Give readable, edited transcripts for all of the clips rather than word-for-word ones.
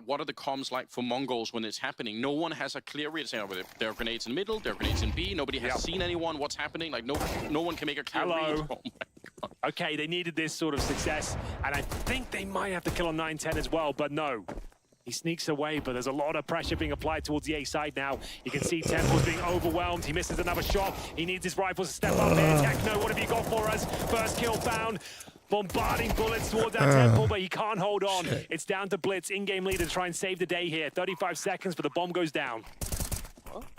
about what are the comms like for Mongols when it's happening. No one has a clear read saying, oh, there are grenades in middle, there are grenades in B. Nobody has seen anyone. What's happening? Like no one can make a clear read. Oh my God. Okay, they needed this sort of success, and I think they might have to kill on 9-10 as well, but no. He sneaks away, but there's a lot of pressure being applied towards the A side now. You can see Temple's being overwhelmed. He misses another shot. He needs his rifles to step up here. Techno, what have you got for us? First kill found. Bombarding bullets towards that Temple, but he can't hold on. It's down to Blitz, in-game leader, to try and save the day here. 35 seconds, but the bomb goes down.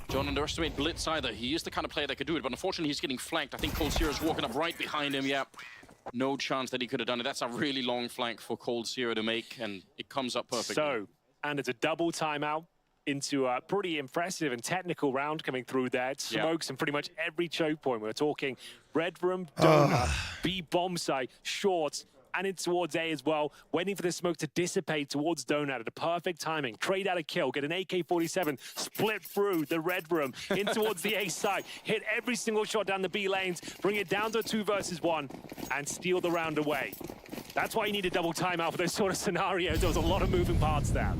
Don't underestimate Blitz either. He is the kind of player that could do it, but unfortunately he's getting flanked. I think Coldzera's walking up right behind him. Yeah, no chance that he could have done it. That's a really long flank for Coldzera to make, and it comes up perfectly. So, and it's a double timeout into a pretty impressive and technical round coming through there. It smokes in pretty much every choke point. We're talking red room, donut, B bomb site, shorts, and it's towards A as well, waiting for the smoke to dissipate towards donut at a perfect timing. Trade out a kill, get an AK-47, split through the red room, in towards the A side, hit every single shot down the B lanes, bring it down to a 2 versus 1, and steal the round away. That's why you need a double timeout for those sort of scenarios. There was a lot of moving parts there.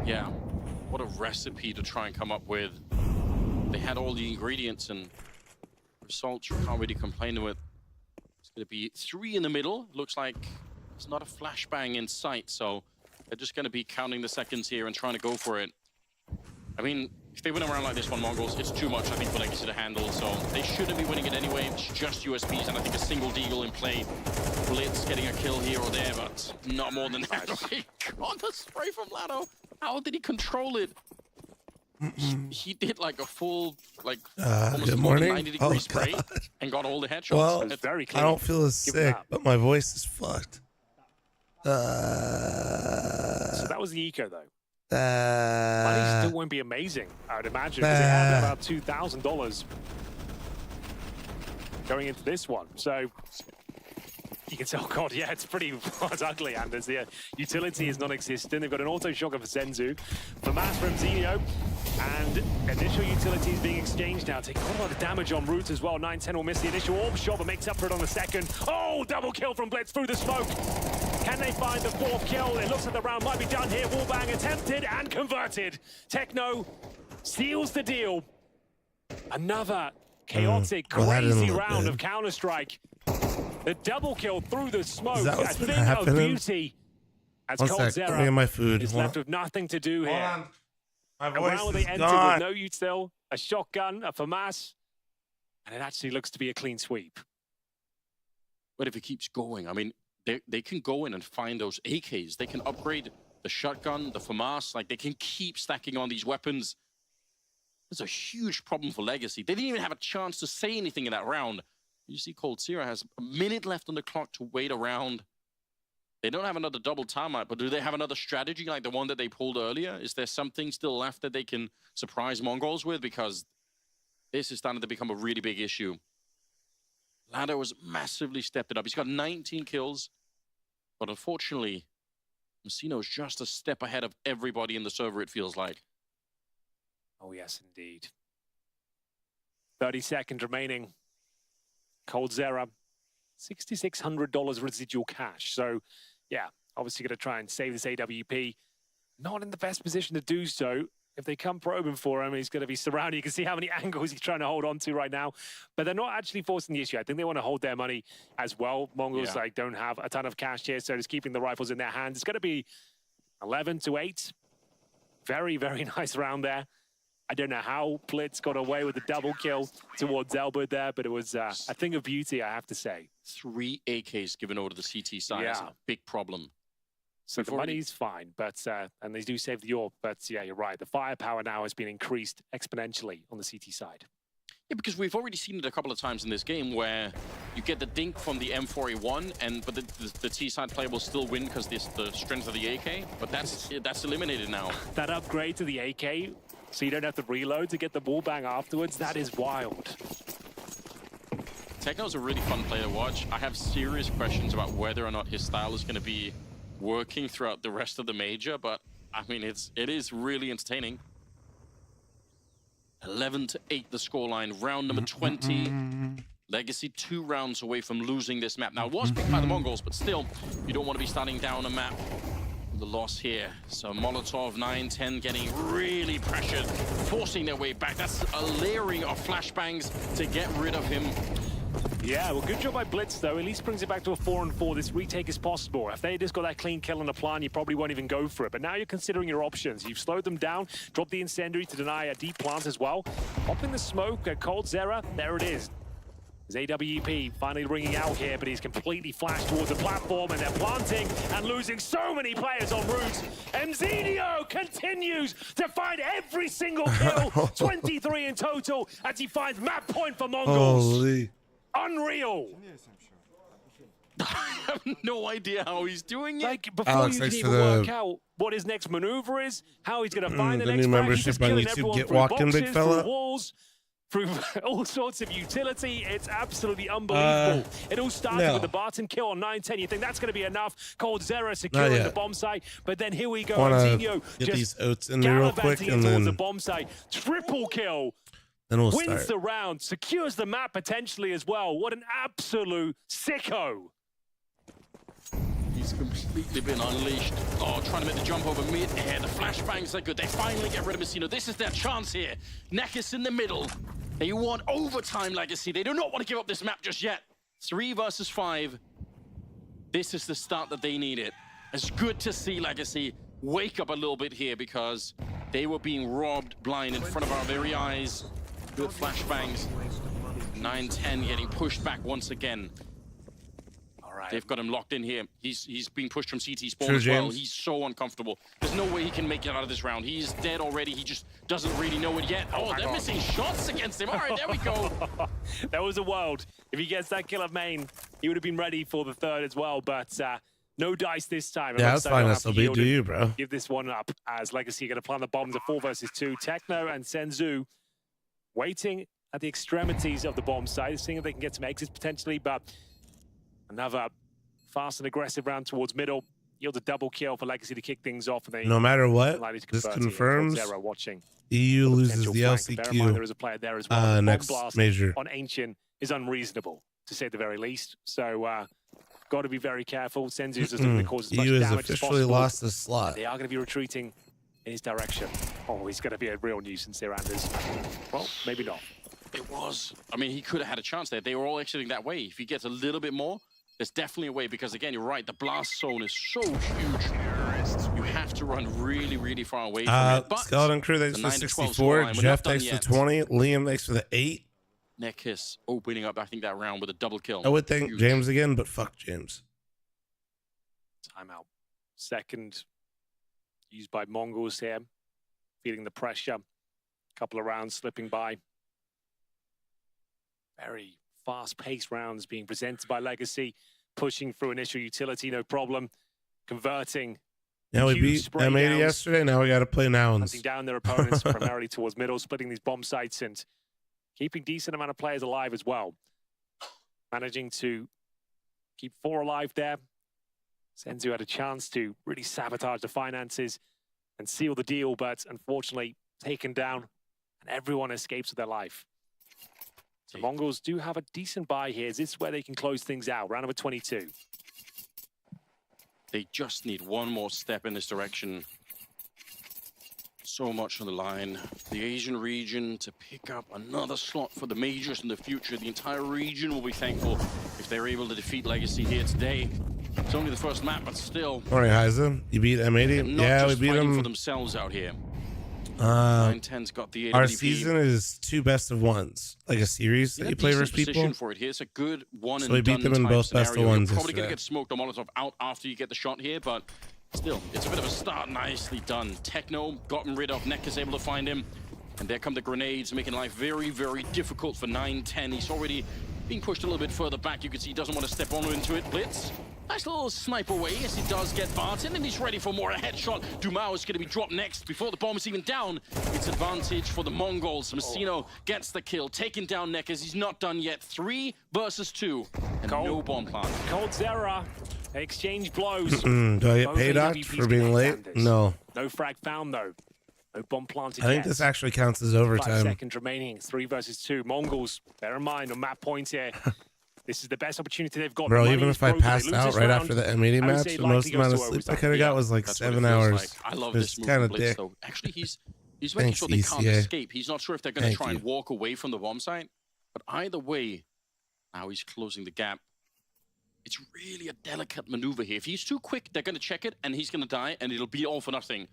Yeah, what a recipe to try and come up with. They had all the ingredients and results you can't really complain with. It's going to be 3 in the middle. Looks like there's not a flashbang in sight, so they're just going to be counting the seconds here and trying to go for it. I mean, if they win around like this one, Mongols, it's too much, I think, for Legacy to handle, so they shouldn't be winning it anyway. It's just USPs, and I think a single deagle in play. Blitz getting a kill here or there, but not more than that. God, the spray from Lado. How did he control it? He did like a full, like, almost 90-degree spray and got all the headshots. Well, That's very clean. I don't feel as sick, but my voice is fucked. So that was the eco, though. Money still won't be amazing, I would imagine, because they had about $2,000 going into this one. So you can tell, God, yeah, it's pretty it's ugly, Anders. The utility is non-existent. They've got an auto shotgun for Senzu, for Mass from Zeno, and initial utility is being exchanged now. Taking quite a lot of damage on route as well. 9-10 will miss the initial orb shot, but makes up for it on the second. Oh, double kill from Blitz through the smoke. Can they find the 4th kill? It looks like the round might be done here. Wallbang attempted and converted. Techno seals the deal. Another chaotic, crazy round of Counter-Strike. The double kill through the smoke. A thing of beauty. As Coldzera my food. is left with nothing to do here. Hold on. My A round where they entered with no util, a shotgun, a FAMAS, and it actually looks to be a clean sweep. But if it keeps going, I mean, they can go in and find those AKs. They can upgrade the shotgun, the FAMAS. Like, they can keep stacking on these weapons. It's a huge problem for Legacy. They didn't even have a chance to say anything in that round. You see Coldzera has a minute left on the clock to wait around. They don't have another double timeout, but do they have another strategy like the one that they pulled earlier? Is there something still left that they can surprise Mongols with? Because this is starting to become a really big issue. Lado has massively stepped it up. He's got 19 kills, but unfortunately, Messino is just a step ahead of everybody in the server, it feels like. Oh, yes, indeed. 30 seconds remaining. Coldzera, $6,600 residual cash. So, yeah, obviously going to try and save this AWP. Not in the best position to do so. If they come probing for him, he's going to be surrounded. You can see how many angles he's trying to hold on to right now. But they're not actually forcing the issue. I think they want to hold their money as well. Mongols don't have a ton of cash here, so just keeping the rifles in their hands. It's going to be 11-8. Very, very nice round there. I don't know how Blitz got away with the double kill towards Elbert there, but it was a thing of beauty, I have to say. 3 AKs given over to the CT side. That's a big problem. So the money's fine, but and they do save the orb, but yeah, you're right. The firepower now has been increased exponentially on the CT side. Yeah, because we've already seen it a couple of times in this game where you get the dink from the M4A1, but the T side player will still win because the strength of the AK. But that's eliminated now. That upgrade to the AK, so you don't have to reload to get the wall bang afterwards. That is wild. Techno's a really fun player to watch. I have serious questions about whether or not his style is going to be working throughout the rest of the major, but I mean, it is really entertaining. 11-8 the scoreline, round number 20. Legacy 2 rounds away from losing this map. Now, it was picked by the Mongols, but still, you don't want to be starting down a map the loss here. So Molotov, 9-10 getting really pressured, forcing their way back. That's a layering of flashbangs to get rid of him. Yeah, well, good job by Blitz, though. At least brings it back to a 4-4. This retake is possible. If they just got that clean kill on the plan, you probably won't even go for it. But now you're considering your options. You've slowed them down, dropped the incendiary to deny a deep plant as well. Popping the smoke at Coldzera, there it is. There's AWP finally ringing out here, but he's completely flashed towards the platform, and they're planting and losing so many players en route. Mzinho continues to find every single kill, 23 in total, as he finds map point for Mongols. Holy. Unreal. I have no idea how he's doing it. Like, before Alex, you can thanks even for the- work out what his next maneuver is, how he's going to find the the next new frag, he's just membership on killing YouTube. everyone Get through walking, big boxes, fella. through walls, through all sorts of utility. It's absolutely unbelievable. It all started no. with the Barton kill on 9-10. You think that's going to be enough. Coldzera securing yet. the bomb site. But then here we go. Wanna Mzinho get just these oats in there real quick, gallivanting and towards the then bomb site. Triple kill. we'll Wins start. the round. Secures the map potentially as well. What an absolute sicko. He's completely been unleashed. Oh, trying to make the jump over mid-air. The flashbangs are good. They finally get rid of Messino. This is their chance here. Nekis in the middle. They want overtime Legacy. They do not want to give up this map just yet. 3 versus 5. This is the start that they needed. It's good to see Legacy wake up a little bit here, because they were being robbed blind in front of our very eyes. Good flashbangs. 9-10 getting pushed back once again. They've got him locked in here. He's being pushed from CT spawn True, as well. James. He's so uncomfortable. There's no way he can make it out of this round. He's dead already. He just doesn't really know it yet. Oh, they're missing shots against him. All right, there we go. That was a world. If he gets that kill at main, he would have been ready for the third as well. But no dice this time. Yeah, that's fine, SLB. Do you, bro? Give this one up, as Legacy are going to plant the bombs at 4 versus 2. Techno and Senzu waiting at the extremities of the bomb site, seeing if they can get some exits potentially, but another fast and aggressive round towards middle. Yields a double kill for Legacy to kick things off. And they No matter what, likely to this convert here. confirms Coldzera watching EU loses potential the flank. Bear in mind, there LCQ is a player there as well. The next bomb blast major. on Ancient is unreasonable, to say the very least. So, got to be very careful. Senzu's just looking to cause as much EU has damage as officially possible. lost the slot. They are going to be retreating in his direction. Oh, he's going to be a real nuisance here, Anders. Well, maybe not. It was. I mean, he could have had a chance there. They were all exiting that way. If he gets a little bit more, there's definitely a way, because again, you're right, the blast zone is so huge. You have to run really, really far away from it. But Skeleton Crew, thanks the for 9 to 12 64. scoreline, we're Jeff, not done thanks for yet. 20. Liam, thanks for the 8. Nekis opening up, I think, that round with a double kill. I would thank Huge. James again, but fuck James. Timeout. Second used by Mongols here. Feeling the pressure. Couple of rounds slipping by. Very fast-paced rounds being presented by Legacy. Pushing through initial utility, no problem. Converting. Yeah, we Huge beat spray M80 downs. yesterday. Now we got to play Nouns. Hunting down their opponents primarily towards middle, splitting these bomb sites and keeping decent amount of players alive as well. Managing to keep 4 alive there. Senzu had a chance to really sabotage the finances and seal the deal, but unfortunately taken down, and everyone escapes with their life. The Mongols do have a decent buy here. Is this where they can close things out? Round number 22. They just need one more step in this direction. So much on the line. The Asian region to pick up another slot for the majors in the future. The entire region will be thankful if they're able to defeat Legacy here today. It's only the first map, but still. All right, Heiza, you beat M80? Not Yeah, we just beat fighting for them. themselves out here. 9-10's got the AWP. Our season is 2 best of ones, like a series that you play versus people. For it here. It's a good one So and we beat done them in type both best of scenario. ones You're probably going to yesterday. get smoked or Molotov out after you get the shot here, but still, it's a bit of a start. Nicely done. Techno gotten rid of. Neck is able to find him. And there come the grenades, making life very, very difficult for 9-10. He's already being pushed a little bit further back. You can see he doesn't want to step on into it. Blitz. Nice little sniper away as he does get Barton, and he's ready for more. A headshot. Dumao is going to be dropped next before the bomb is even down. It's advantage for the Mongols. Messino gets the kill, taking down Neckers. He's not done yet. 3 versus 2, and no bomb plant. Coldzera, exchange blows. Do I get Both paid out AWPs for being late? contenders. No. No frag found though. No bomb planted I think yet. this actually counts as 5 overtime. seconds remaining. 3 versus 2. Mongols, bear in mind on map points here. This is the best opportunity they've got. Bro, even if I passed out right after the M80 match, the most amount of sleep I could have got was like 7 hours. Like. I love this move kind from of Blitz, dick. though. Actually, he's making sure they can't escape. He's not sure if they're going to try and walk away from the bomb site. But either way, now he's closing the gap. It's really a delicate maneuver here. If he's too quick, they're going to check it, and he's going to die, and it'll be all for nothing.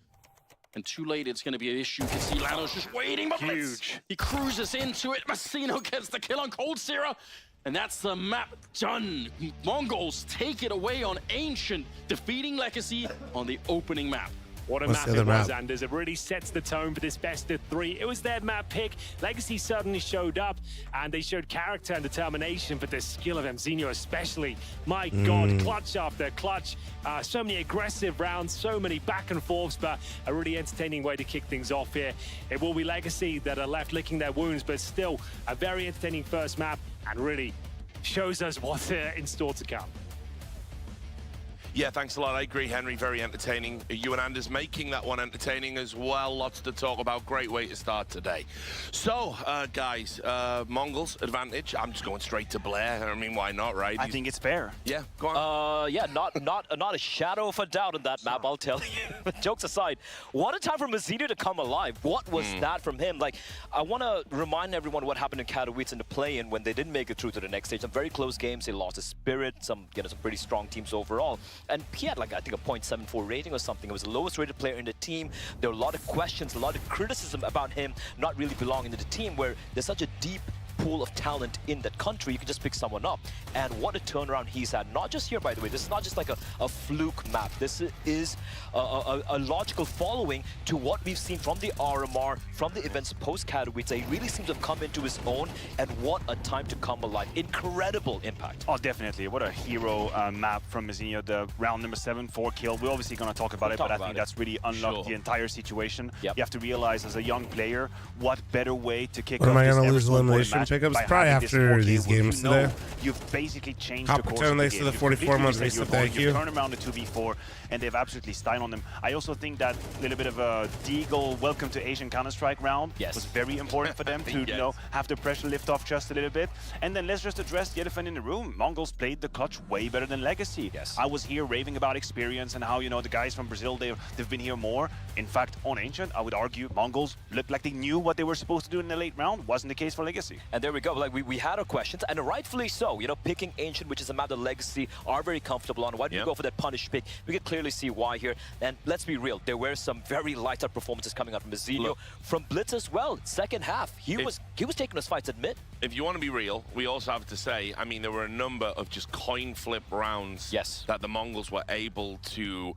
And too late, it's going to be an issue. You can see Lano's just waiting, but Blitz, he cruises into it. Masino gets the kill on Coldzera, and that's the map done. Mongols take it away on Ancient, defeating Legacy on the opening map. What a map it was, Anders. It really sets the tone for this best of 3. It was their map pick. Legacy suddenly showed up, and they showed character and determination, but the skill of Mzinho especially. My God, clutch after clutch. So many aggressive rounds, so many back and forths, but a really entertaining way to kick things off here. It will be Legacy that are left licking their wounds, but still a very entertaining first map, and really shows us what's in store to come. Yeah, thanks a lot. I agree, Henry. Very entertaining. You and Anders making that one entertaining as well. Lots to talk about. Great way to start today. So, guys, Mongols advantage. I'm just going straight to Blair. I mean, why not, right? I think it's fair. Yeah, go on. Yeah, not a shadow of a doubt in that map, I'll tell you. Jokes aside, what a time for Mzinho to come alive. What was that from him? Like, I want to remind everyone what happened in Katowice in the play-in when they didn't make it through to the next stage. Some very close games. They lost his spirit. Some pretty strong teams overall. And he had like, I think, a 0.74 rating or something. It was the lowest rated player in the team. There were a lot of questions, a lot of criticism about him not really belonging to the team, where there's such a deep pool of talent in that country. You can just pick someone up. And what a turnaround he's had. Not just here, by the way. This is not just like a fluke map. This is a logical following to what we've seen from the RMR, from the events post-Katowice. He really seems to have come into his own, and what a time to come alive. Incredible impact. Oh, definitely. What a hero map from Mzinho. The round number 7, 4 kill. We're obviously going to talk about it, but I think that's really unlocked the entire situation. Yep. You have to realize, as a young player, what better way to kick off this am I going to lose elimination pickups? Probably after these games today. You've basically changed I'll the course pretend of the they game. the 44-month reset, thank you. You've turned around the 2v4, and they've absolutely styled on them. I also think that little bit of a Deagle welcome to Asian Counter-Strike round was very important for them to, you know, have the pressure lift off just a little bit. And then let's just address the elephant in the room. Mongols played the clutch way better than Legacy. I was here raving about experience and how, you know, the guys from Brazil, they've been here more. In fact, on Ancient, I would argue Mongols looked like they knew what they were supposed to do in the late round. Wasn't the case for Legacy. And there we go. Like, we had our questions, and rightfully so. You know, picking Ancient, which is a map that Legacy are very comfortable on. Why did you go for that punish pick? We could clearly see why here. And let's be real, there were some very light out performances coming out from Mzinho, from Blitz as well. Second half, he was taking those fights, admit. If you want to be real, we also have to say, I mean, there were a number of just coin flip rounds that the Mongols were able to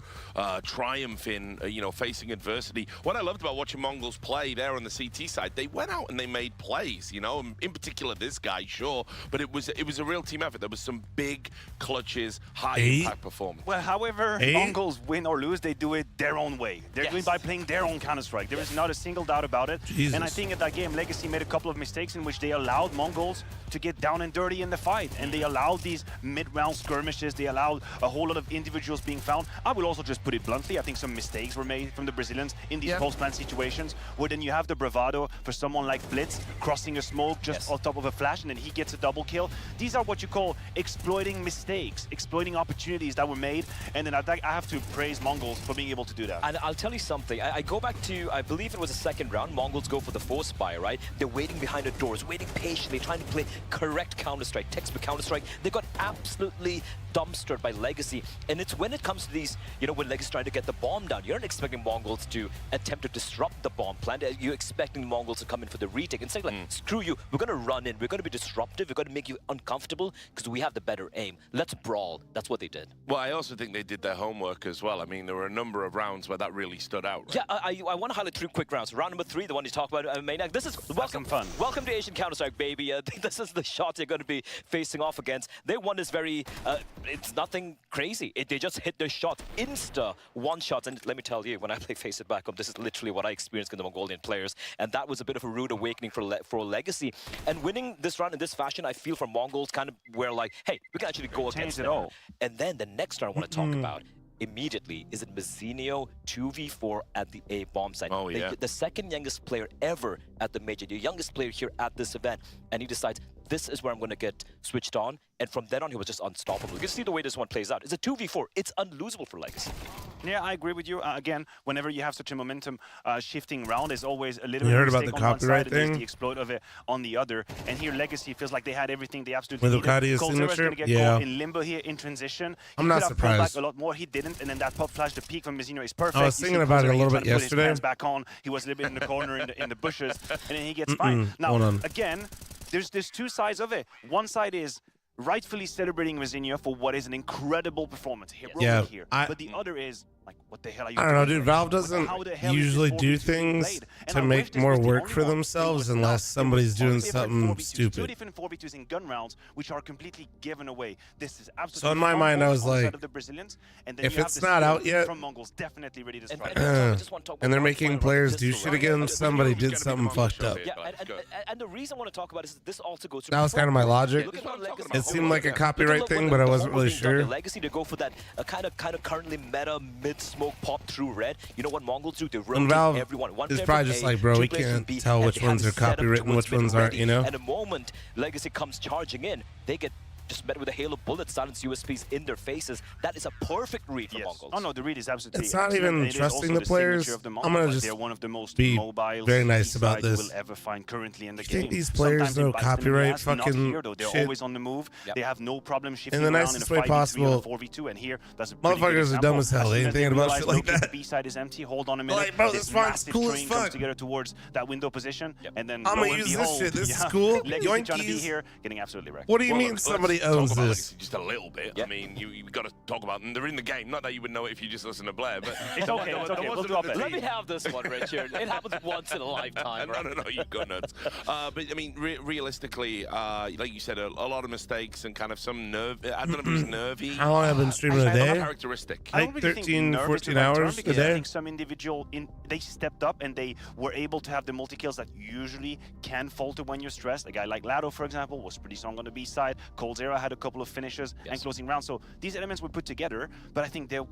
triumph in, you know, facing adversity. What I loved about watching Mongols play there on the CT side, they went out and they made plays, you know, in particular this guy, sure, but it was a real team effort. There was some big clutches, high impact performance. Well, however, Mongols win or lose, they do it their own way. They're doing it by playing their own Counter-Strike. There is not a single doubt about it. And I think in that game, Legacy made a couple of mistakes in which they allowed Mongols to get down and dirty in the fight. And they allowed these mid-round skirmishes. They allowed a whole lot of individuals being found. I will also just put it bluntly. I think some mistakes were made from the Brazilians in these post-plant situations, where then you have the bravado for someone like Blitz crossing a smoke just on top of a flash, and then he gets a double kill. These are what you call exploiting mistakes, exploiting opportunities that were made. And then I have to praise Mongols for being able to do that. And I'll tell you something. I go back to, I believe it was the second round. Mongols go for the force buy, right? They're waiting behind the doors, waiting patiently, trying to play correct Counter-Strike, textbook Counter-Strike. They got absolutely dumpstered by Legacy. And it's when it comes to these, you know, when Legacy's trying to get the bomb down, you're not expecting Mongols to attempt to disrupt the bomb plant. You're expecting the Mongols to come in for the retake and say, like, screw you, we're going to run in, we're going to be disruptive, we're going to make you uncomfortable because we have the better aim. Let's brawl. That's what they did. Well, I also think they did their homework as well. I mean, there were a number of rounds where that really stood out, right? Yeah, I want to highlight 3 quick rounds. Round number 3, the one you talk about, Maniac. This is welcome to Asian Counter-Strike, baby. This is the shots they're going to be facing off against. They won this very, it's nothing crazy. They just hit the shot, insta one-shots. And let me tell you, when I play Face It Back Up, this is literally what I experienced in the Mongolian players. And that was a bit of a rude awakening for Legacy. And winning this round in this fashion, I feel for Mongols kind of were like, hey, we can actually go against it all. And then the next round I want to talk about immediately is it Mzinho 2v4 at the A bomb site. The second youngest player ever at the major, the youngest player here at this event, and he decides, this is where I'm going to get switched on. And from then on, he was just unstoppable. You can see the way this one plays out. It's a 2v4. It's unlosable for Legacy. Yeah, I agree with you. Again, whenever you have such a momentum shifting round, there's always a little You bit heard of about the mistake on one copyright side and there's thing? the exploit of it on the other. And here, Legacy feels like they had everything they absolutely With needed. Lucati's Coldzera's signature? going to get Yeah. caught in limbo here in transition. I'm He not could have pulled back surprised. a lot more. He didn't, and then that pop flash, the peak from Mizzino is perfect. I was You see thinking about it a Coldzera little trying bit to put his yesterday. pants back on. He was a little bit in the corner in the bushes, and then he gets fine. hold Now, on. again, there's two sides of it. One side is rightfully celebrating Mizzino for what is an incredible performance, heroic Yeah, here. I- but the other is, like, what the hell are you I don't know, doing? dude. Valve How doesn't the hell is this usually 4v2 do being things played? And to I wish make this more was the work only for one. It themselves was unless not. somebody's It was doing two something different 4v2s, two stupid. different 4v2s in gun rounds, which are completely given away. This is absolutely So in my mind, I was on the side like, of the Brazilians, and then if you have it's the not skill out yet- from Mongols, definitely ready to strike. And they're making players do shit again. Somebody did something fucked up. Yeah, and the reason I want to talk about is this also goes to That was kind of my logic. Look at what Legacy- It seemed like a Look at copyright what thing, the but I wasn't really Mongols being done to sure. Legacy to go for that kind of currently meta mid-smoke pop through red. You know what Mongols do? They rotate Valve everyone. One is player probably from just A, like, bro, two we players from can't B, tell and which they have ones it are set up copywritten, towards which mid ones aren't, ready. you know? And the moment Legacy comes charging in, they get just met with a hail of bullets, silence USPs in their faces. That is a perfect read for Mongols. Oh no, the read is absolutely. It's not excellent, even and it is trusting also the players. signature of the I'm Mongols. gonna Like, just they're one of the most be mobile very nice CT about sides you this. will ever find currently in the You game. think these players Sometimes it know bites them in the copyright ass, not fucking here, though. They're shit? always on the move. Yep. They have no problem shifting the around nicest in a way 5v3 possible. or 4v2, and here that's a pretty good Motherfuckers are dumb example. as hell. As They soon ain't as thinking about realize, shit like okay, that. The B side is empty. Hold on a minute. Like, bro, this this fine's massive cool as train comes fuck. together towards that window position, and then I'ma lo and use this behold, shit. This is yeah, cool. Legacy trying to be Yoinkies. here, getting absolutely wrecked. What do you Well, mean let's somebody talk owns about this? Legacy just a little bit. Yeah. I mean, you've got to talk about them. They're in the game. Not that you would know it if you just listen to Blair, but It's okay, it's okay. We'll drop it. Let me have this one, Richard. It happens once in a lifetime, right? No, you go nuts. But I mean, realistically, like you said, a lot of mistakes and kind of some nerve. I don't know if it was nervy. How long have I been streaming a day? Characteristic. I don't Like really think 13, nervous 14 is the right term, hours a because I day? think some individual they stepped up and they were able to have the multi kills that usually can falter when you're stressed. A guy like Lado, for example, was pretty strong on the B side. Coldzera had a couple of finishes and closing rounds. So these elements were put together, but I think the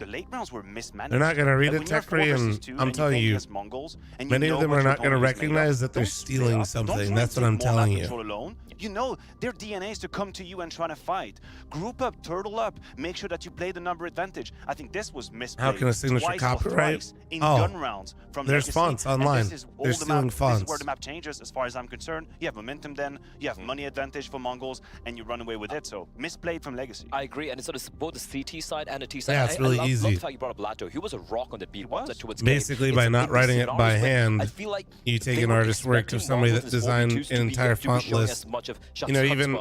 late rounds were mismanaged. They're not gonna read Like, it when you're tech-free, 4 versus and 2 I'm and telling play you, against Mongols, and many you of know them what are your not gonna opponent is made recognize of, that they're don't split stealing up. something. Don't try That's and what I'm take more map telling you. control alone. You know their DNA is to come to you and try to fight. Group up, turtle up, make sure that you play the number advantage. I think this was misplayed. How can a signature twice or copyright? thrice in Oh, gun rounds from there's Legacy. fonts And online. This is all They're the stealing map. This is where fonts. the map changes, as far as I'm concerned. You have momentum then, you have money advantage for Mongols, and you run away with it. So misplayed from Legacy. I agree, and it's sort of both the CT side and the T side. Yeah, it's really I love easy. the fact you brought up Lato. He was a rock on the beat. was. Towards Basically, game. by It's not in writing these it by scenarios where hand, I feel like you take they an were artist's work of expecting somebody that Mongols' 4v2s designed to an be- entire to be font showing list. as much of You know, even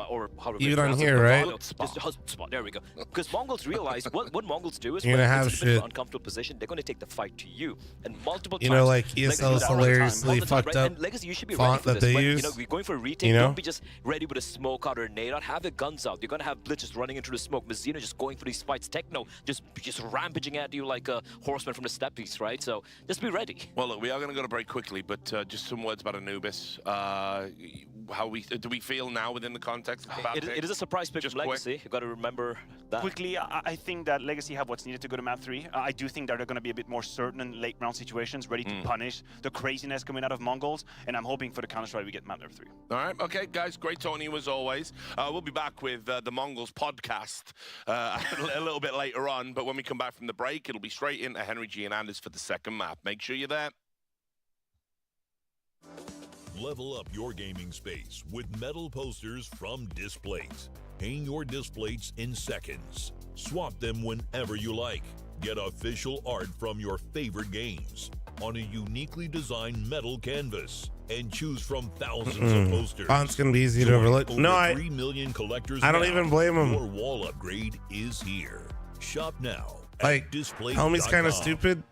on here, right? Just the hotspot. There we go. Because Mongols realize what Mongols do is You're when gonna have it's a bit of shit. an uncomfortable position, they're going to take the fight to you. And multiple You times. know, like Legacy ESL do is that all the time. hilariously All the time, fucked right? up And Legacy, you should be font ready for that this. they When, use. you know, we're going for a retake. You know? Don't be just ready with a smoke out or a nade out. Have your guns out. You're going to have Blitz running into the smoke. Mizzino just going for these fights. Techno just rampaging at you like a horseman from the steppes, right? So just be ready. Well, look, we are going to go to break quickly, but just some words about Anubis. How do we feel now within the context of the bad It pick? is a surprise pick Just from quick. Legacy. You got to remember that. Quickly, I think that Legacy have what's needed to go to map 3. I do think that they're going to be a bit more certain in late round situations, ready to punish the craziness coming out of Mongols, and I'm hoping for the Counter-Strike we get map number 3. All right, okay, guys, great talking to you as always. We'll be back with the Mongols podcast a little bit later on, but when we come back from the break, it'll be straight into Henry G and Anders for the second map. Make sure you're there. Level up your gaming space with metal posters from Displates. Hang your displates in seconds. Swap them whenever you like. Get official art from your favorite games on a uniquely designed metal canvas and choose from thousands of posters. Font's gonna be easy to Join overlook. over No, 3 million collectors I don't now. even blame 'em. Your wall upgrade is here. Shop now. Like, at Displate.com. homie's kind of stupid,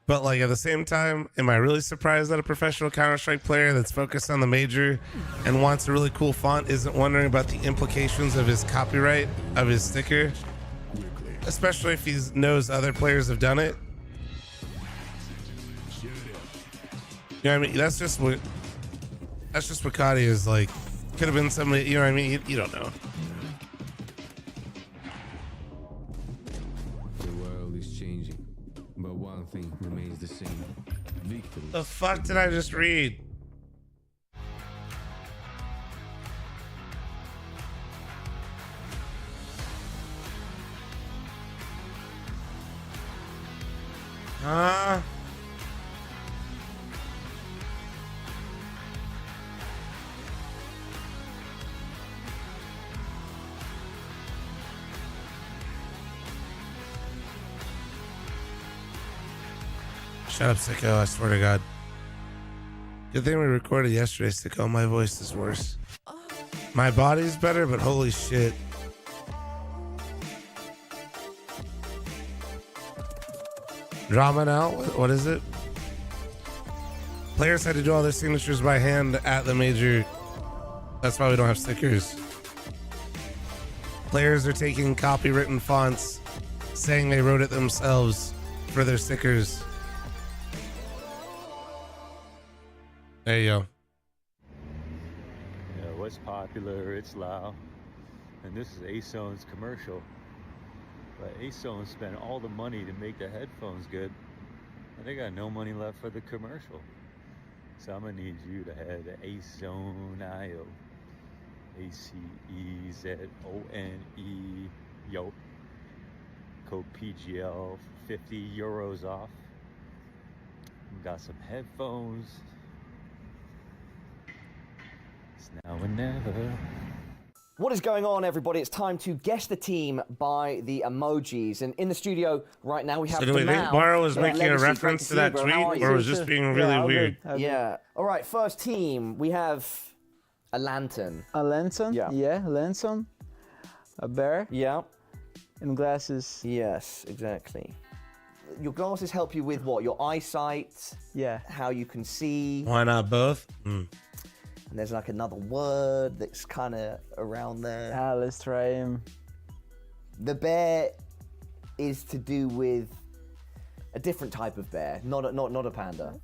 but like at the same time, am I really surprised that a professional Counter-Strike player that's focused on the major and wants a really cool font isn't wondering about the implications of his copyright of his sticker? Especially if he knows other players have done it. You know what I mean? That's just what Cody is like. Could have been somebody, you know what I mean? You don't know. The world is changing, but one thing remains the same. Victory. The fuck did I just read? Shut up, Sicko. I swear to God. Good thing we recorded yesterday, Sicko. My voice is worse. My body's better, but holy shit. Drama now? What is it? Players had to do all their signatures by hand at the major. That's why we don't have stickers. Players are taking copywritten fonts, saying they wrote it themselves for their stickers. There you go. Yeah, what's popular, it's loud. And this is ASON's commercial. But ASON spent all the money to make the headphones good. And they got no money left for the commercial. So I'm gonna need you to head to ASON.io. ACEZONE. Yo. Code PGL, 50 euros off. Got some headphones. It's now or never. What is going on, everybody? It's time to guess the team by the emojis. And in the studio right now, we have. So do we think Baro was making a reference to that tweet, or was just being really weird? Yeah. All right. First team, we have a lantern. A lantern? Yeah, a lantern. A bear. Yeah. And glasses. Yes, exactly. Your glasses help you with what? Your eyesight. Yeah. How you can see. Why not both? And there's like another word that's kind of around there. Ah, let's try him. The bear is to do with a different type of bear, not a panda.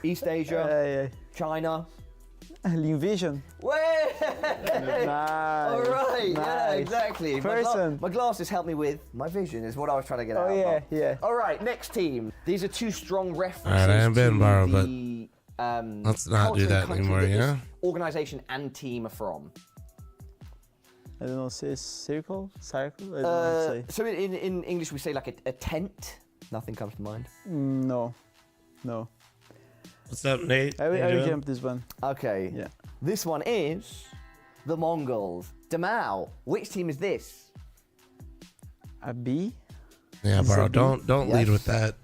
East Asia, China. Elimination. Way! Nice. All right, nice. yeah, exactly. Person. My glasses help me with my vision, is what I was trying to get out. Oh yeah, yeah. All right, next team. These are two strong references. All right, I haven't been Baro, but let's not do culture and that country anymore, that this yeah? organization and team are from. I don't know, say circle? I don't know what to say. So in English we say like a tent. Nothing comes to mind. No. What's up, Nate? I will jump this one. Okay. Yeah. This one is the Mongols. Demao, which team is this? A B? Yeah, Baro, don't lead Yes. with that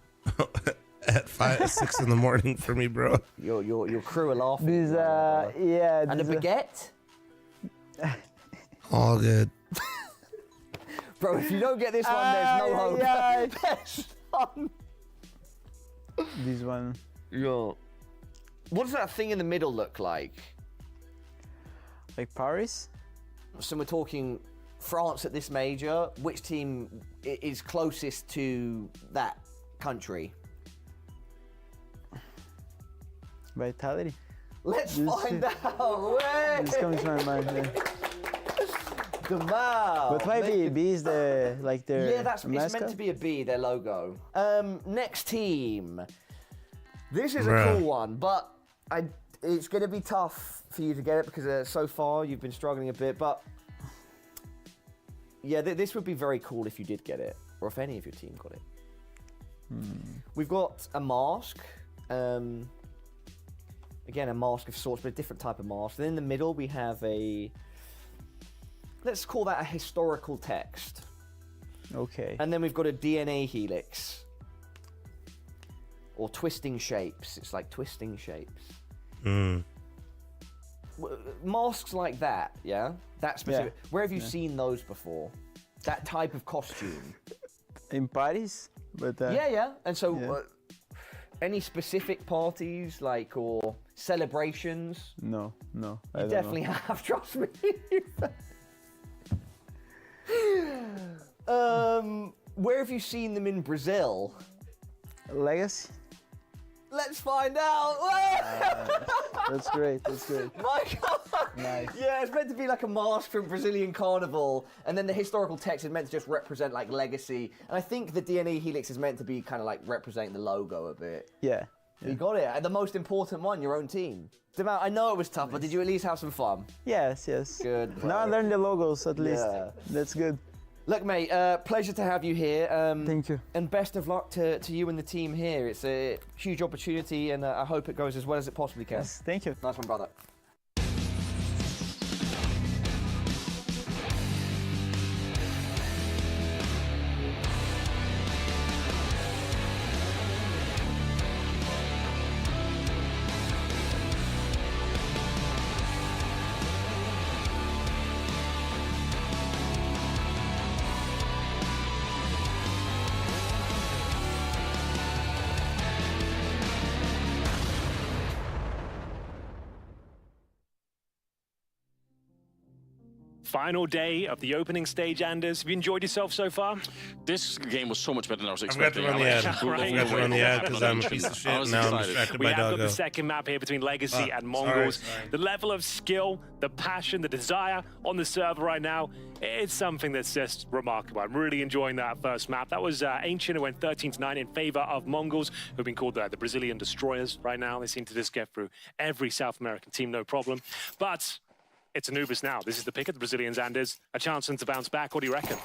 at 6 in the morning for me, bro. Your crew are laughing. This yeah. And a baguette? All good. Bro, if you don't get this one, there's no hope. There's none. This one. Yo. What does that thing in the middle look like? Like Paris? So we're talking France at this major. Which team is closest to that country? Vitality. Let's find out. Wait. This comes to my mind. Yeah. Demao. But why B? B is the like their it's mascot? meant to be a B, their logo. Next team. This is a cool one, but it's going to be tough for you to get it because so far you've been struggling a bit. But yeah, this would be very cool if you did get it, or if any of your team got it. We've got a mask. Again, a mask of sorts, but a different type of mask. And in the middle, we have let's call that a historical text. Okay. And then we've got a DNA helix. Or twisting shapes. It's like twisting shapes. Masks like that, yeah? That specific. Yeah. Where have you seen those before? That type of costume? In Paris? But Yeah. And so, any specific parties, like, or celebrations? No. You definitely have, trust me. Where have you seen them in Brazil? Legacy? Let's find out. That's great. My God. Nice. Yeah, it's meant to be like a mask from Brazilian Carnival, and then the historical text is meant to just represent like legacy. And I think the DNA helix is meant to be kind of like representing the logo a bit. Yeah. You got it. And the most important one, your own team. Demao, I know it was tough, but did you at least have some fun? Yes. Good. Now I learned the logos at least. Yeah. That's good. Look, mate, pleasure to have you here. Thank you. And best of luck to you and the team here. It's a huge opportunity, and I hope it goes as well as it possibly can. Yes, thank you. Nice one, brother. Final day of the opening stage, Anders. Have you enjoyed yourself so far? This game was so much better than I was I've expecting. got to run the ad. Right. I've got to run the ad because I'm a piece of shit. Now I'm distracted We by have got Doggo. the second map here between Legacy and Mongols. Sorry. The level of skill, the passion, the desire on the server right now, it's something that's just remarkable. I'm really enjoying that first map. That was Ancient, who went 13-9 in favor of Mongols, who've been called the Brazilian Destroyers right now. They seem to just get through every South American team, no problem. But it's Anubis now. This is the pick of the Brazilians, Anders. A chance for them to bounce back. What do you reckon?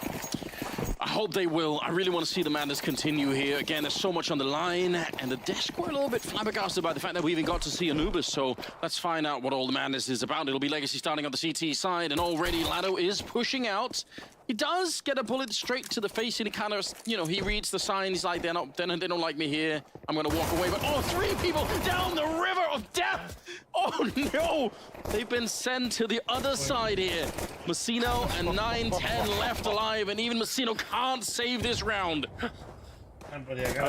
I hope they will. I really want to see the madness continue here. Again, there's so much on the line, and the desk were a little bit flabbergasted by the fact that we even got to see Anubis, so let's find out what all the madness is about. It'll be Legacy starting on the CT side, and already Lado is pushing out. He does get a bullet straight to the face, and he kind of, you know, he reads the sign. He's like, they don't like me here. I'm going to walk away. But, oh, 3 people down the river of death. Oh, no. They've been sent to the other side here. Messino and 9-10 left alive, and even Messino can't save this round.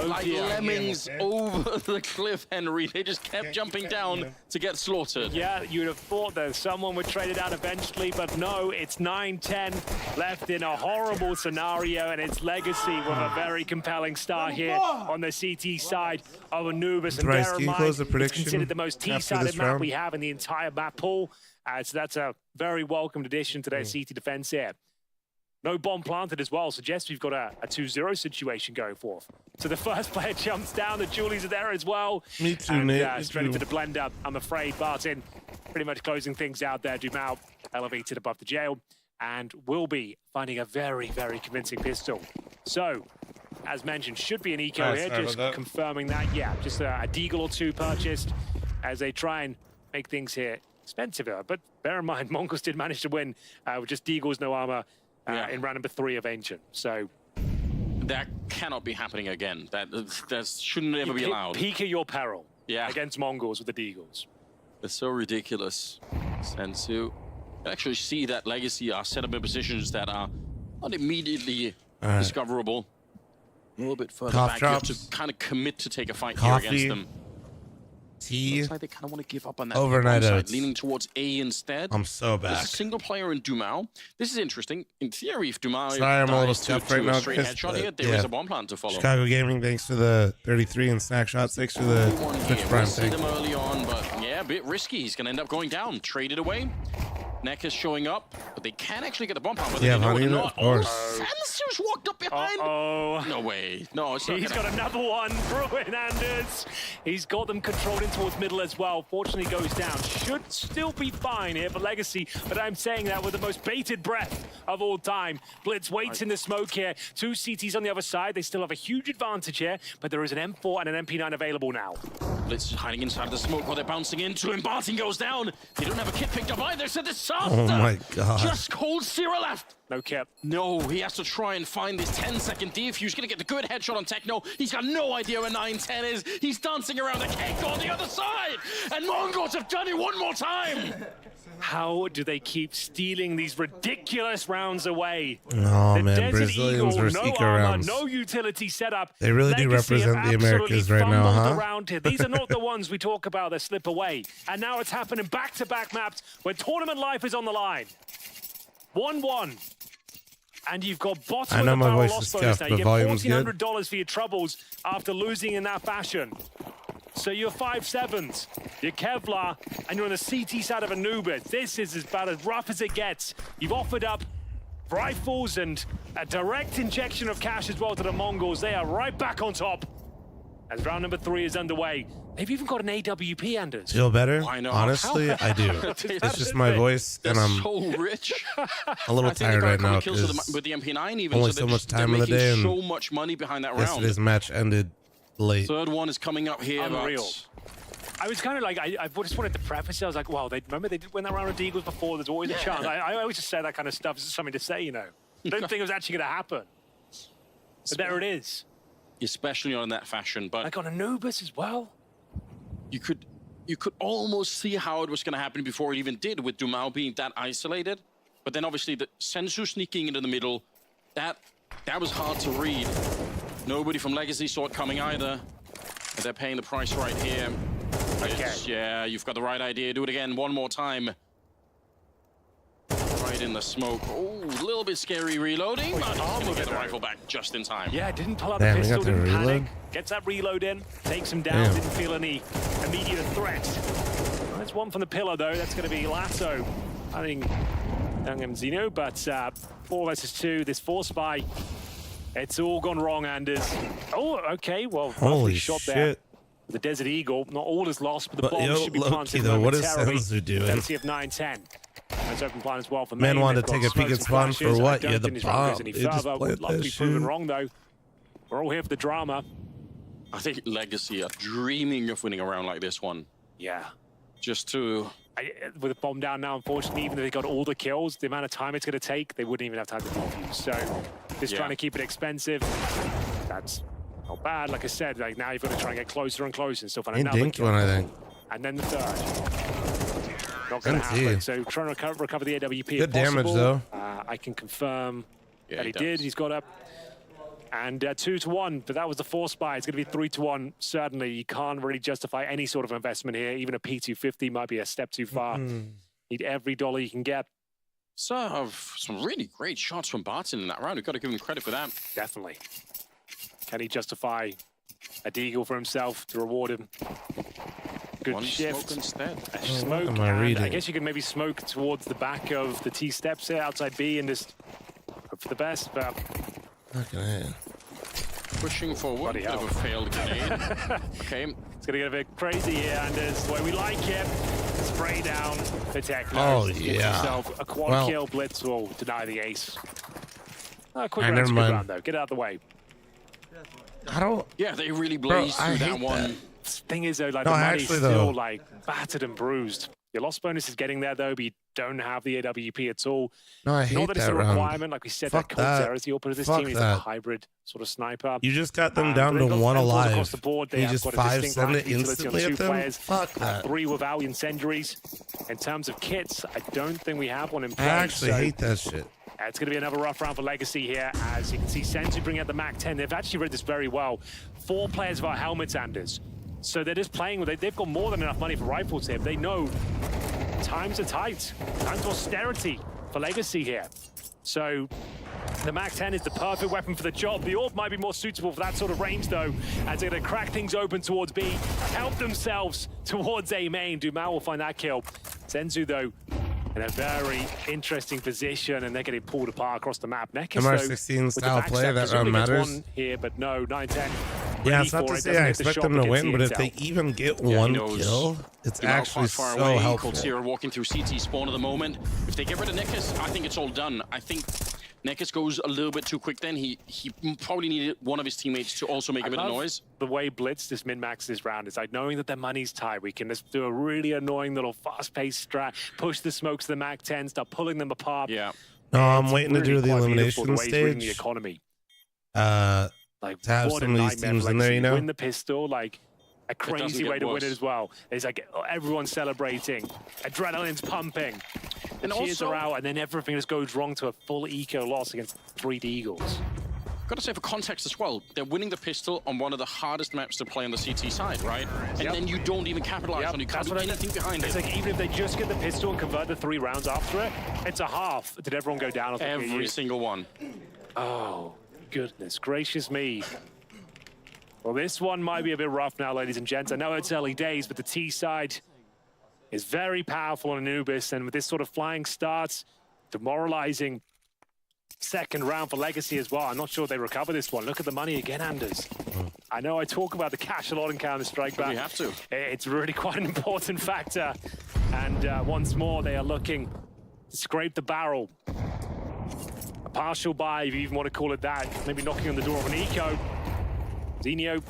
Like lemmings over the cliff, Henry. They just kept jumping down to get slaughtered. Yeah, you'd have thought that someone would trade it out eventually, but no, it's 9-10 left in a horrible scenario, and it's Legacy with a very compelling start here on the CT side of Anubis. And bear in mind, it's considered the most T-sided map we have in the entire map pool. So that's a very welcomed addition to their CT defense here. No bomb planted as well, suggests we've got a 2-0 situation going forth. So the first player jumps down, the Julies are there as well. Me too, and, Nate. straight into the blender, I'm afraid. Barton pretty much closing things out there. Dumau elevated above the jail, and will be finding a very, very convincing pistol. So, as mentioned, should be an eco here, just confirming that. Yeah, just a deagle or two purchased as they try and make things here expensive. But bear in mind, Mongols did manage to win with just deagles, no armor. In round number 3 of Ancient, so that cannot be happening again. That shouldn't ever be allowed. Peak at your peril. Against Mongols with the Deagles. It's so ridiculous. Sensu, you actually see that Legacy are set up in positions that are not immediately discoverable. A little bit further back, you have to kind of commit to take a fight here against them. Tea. Looks like they kind of want to give up on that Overnight side, leaning towards A instead. I'm so back. There's a single player in Dumau. This is interesting. In theory, if Dumau I'm a little dies stuffed to right a now, straight guys, headshot here, there is a bomb plant to follow. Chicago Gaming, thanks for the 33 and snack shots. Thanks for the Twitch Prime See thing. them early on, but yeah, a bit risky. He's going to end up going down. Traded away. Neck is showing up, but they can actually get the bomb plant. Whether they know it or not. Oh, Sensu's walked up behind. No way. No, it's not. He's got another one. Bruin Anders. He's got them controlled in towards middle as well. Fortunately goes down. Should still be fine here for Legacy, but I'm saying that with the most bated breath of all time. Blitz waits in the smoke here. 2 CTs on the other side. They still have a huge advantage here, but there is an M4 and an MP9 available now. Blitz hiding inside the smoke while they're bouncing into him. Barton goes down. They don't have a kit picked up either. So disaster. Oh my god. Just Coldzera left. No cap. No, he has to try and find this 10-second defuse. Gonna get the good headshot on Techno. He's got no idea where 9-10 is. He's dancing around the cake on the other side. And Mongols have done it one more time. How do they keep stealing these ridiculous rounds away? Oh the man, Desert Brazilians Eagle, versus no eco armor, rounds. no utility setup. They really do represent the Americas right now, huh? Around here. These are not the ones we talk about that slip away. And now it's happening back-to-back maps where tournament life is on the line. 1-1. And you've got bottom of the barrel loss bonus now. You get $1,400 for your troubles after losing in that fashion. So you're 5-7s, you're Kevlar, and you're on the CT side of Anubis. This is about as rough as it gets. You've offered up rifles and a direct injection of cash as well to the Mongols. They are right back on top as round number 3 is underway. They've even got an AWP, Anders. Feel better? I know. Honestly, I do. It's just my voice, and I'm so rich. a little tired right now kills because with the MP9 even. only so much time in the day, and so much money behind that round. yesterday's match ended late. Third one is coming up here. Unreal. I was kind of like, I just wanted to preface it. I was like, wow, remember they did win that round of Deagles before. There's always a chance. I always just say that kind of stuff. It's just something to say, you know. I don't think it was actually going to happen. But there it is. Especially on that fashion. But like on Anubis as well. You could almost see how it was going to happen before it even did, with Dumao being that isolated. But then obviously the Sensu sneaking into the middle, that was hard to read. Nobody from Legacy saw it coming either. But they're paying the price right here. Okay. Yeah, you've got the right idea. Do it again one more time. Right in the smoke. Oh, a little bit scary reloading, but he's going to get the rifle back just in time. Yeah, didn't pull out the pistol, didn't panic. Gets that reload in, takes him down, didn't feel any immediate threat. Well, that's one from the pillar, though. That's going to be Lasso. I think Zeno, but 4 versus 2, this 4 spy. It's all gone wrong, Anders. Oh, okay, well, holy shot shit. there. The Desert Eagle, not all is lost, but the bomb should be planted though, what is momentarily. Senzu doing? Let's see if 9-10. That's open plan as well for Man Main. wanted to They've take got a peek at smokes and spawn for flashes. what? I don't Yeah, the think this round goes bomb. any They just further. played Would love to that be proven shit. wrong, though. We're all here for the drama. I think Legacy are dreaming of winning a round like this one. Yeah. Just to... with the bomb down now, unfortunately, even though they got all the kills, the amount of time it's going to take, they wouldn't even have time to defuse. So just trying to keep it expensive. That's not bad. Like I said, like now you've got to try and get closer and closer and stuff. And He dinked one, I think. And then the third. Not going to happen. So trying to recover the AWP. Good damage, though. I can confirm that he does. did. He's got up. And 2-1, but that was the 4 spy. It's going to be 3-1. Certainly, you can't really justify any sort of investment here. Even a P250 might be a step too far. Need every dollar you can get. So, some really great shots from Barton in that round. We've got to give him credit for that. Definitely. Can he justify a deagle for himself to reward him? Good One shift. smoke instead. A smoke, am I and reading? I guess you can maybe smoke towards the back of the T steps here outside B and just hope for the best. But pushing forward, bit of a failed grenade. Okay. It's going to get a bit crazy here, and it's the way we like it. Spray down the Techno. Oh, Gets yeah. himself a quad kill. Blitz will deny the ace. Quick round, never good mind. round, though. Get out of the way. I don't... Yeah, they really blazed through that one. Thing is, though, like No, the money's actually, still though. like battered and bruised. Your loss bonus is getting there, though, but you don't have the AWP at all. No, I hate Not that it's that a round. requirement, like we said, Fuck that that. Coldzera is the opener of this Fuck team. He's that. a hybrid sort of sniper. You just got them down But to they've got 1 frontals alive. across the board. They You have just got a 5 distinct send lack it of utility instantly on at 2 them? players. Fuck that. 3 with Value incendiaries. In terms of kits, I don't think we have one in I place. actually so hate that shit. it's going to be another rough round for Legacy here. As you can see, Sensu bringing out the MAC-10. They've actually read this very well. 4 players without helmets, Anders. So they're just playing with it. They've got more than enough money for rifles here. They know times are tight. Times of austerity for Legacy here. So the MAC-10 is the perfect weapon for the job. The AWP might be more suitable for that sort of range, though, as they're going to crack things open towards B, help themselves towards A main. Dumao will find that kill. Senzu, though, in a very interesting position, and they're getting pulled apart across the map. Nekis, MR16 style play, that round matters. One here, but no, 9-10. Yeah, it's not to say I expect them to win, but if they even get one kill, it's actually far so away. helpful. Coldzera walking through CT spawn at the moment. If they get rid of Nekis, I think it's all done. I think Nekis goes a little bit too quick then. He probably needed one of his teammates to also make a bit of noise. The way Blitz just min-max this round is like knowing that their money's tight. We can just do a really annoying little fast-paced strat, puch the smokes to the MAC-10, start pulling them apart. Yeah. No, I'm waiting to do the quite elimination beautiful the way he's reading the stage. economy. Like to have what a some of these nightmare teams for in there, Legacy. you know? Win the pistol, like a crazy way to win it as well. It's like everyone's celebrating, adrenaline's pumping, the cheers are out, and then everything just goes wrong to a full eco loss against 3 Eagles. Got to say, for context as well, they're winning the pistol on one of the hardest maps to play on the CT side, right? And then you don't even capitalize on it. You can't do anything behind it. It's like even if they just get the pistol and convert the 3 rounds after it, it's a half. Did everyone go down? Every single one. Oh, goodness gracious me. Well, this one might be a bit rough now, ladies and gents. I know it's early days, but the T side is very powerful on Anubis, and with this sort of flying starts, demoralizing second round for Legacy as well. I'm not sure they recover this one. Look at the money again, Anders. I know I talk about the cash a lot in Counter-Strike, but we have to. It's really quite an important factor. And once more, they are looking to scrape the barrel. A partial buy, if you even want to call it that. Maybe knocking on the door of an eco. Zenio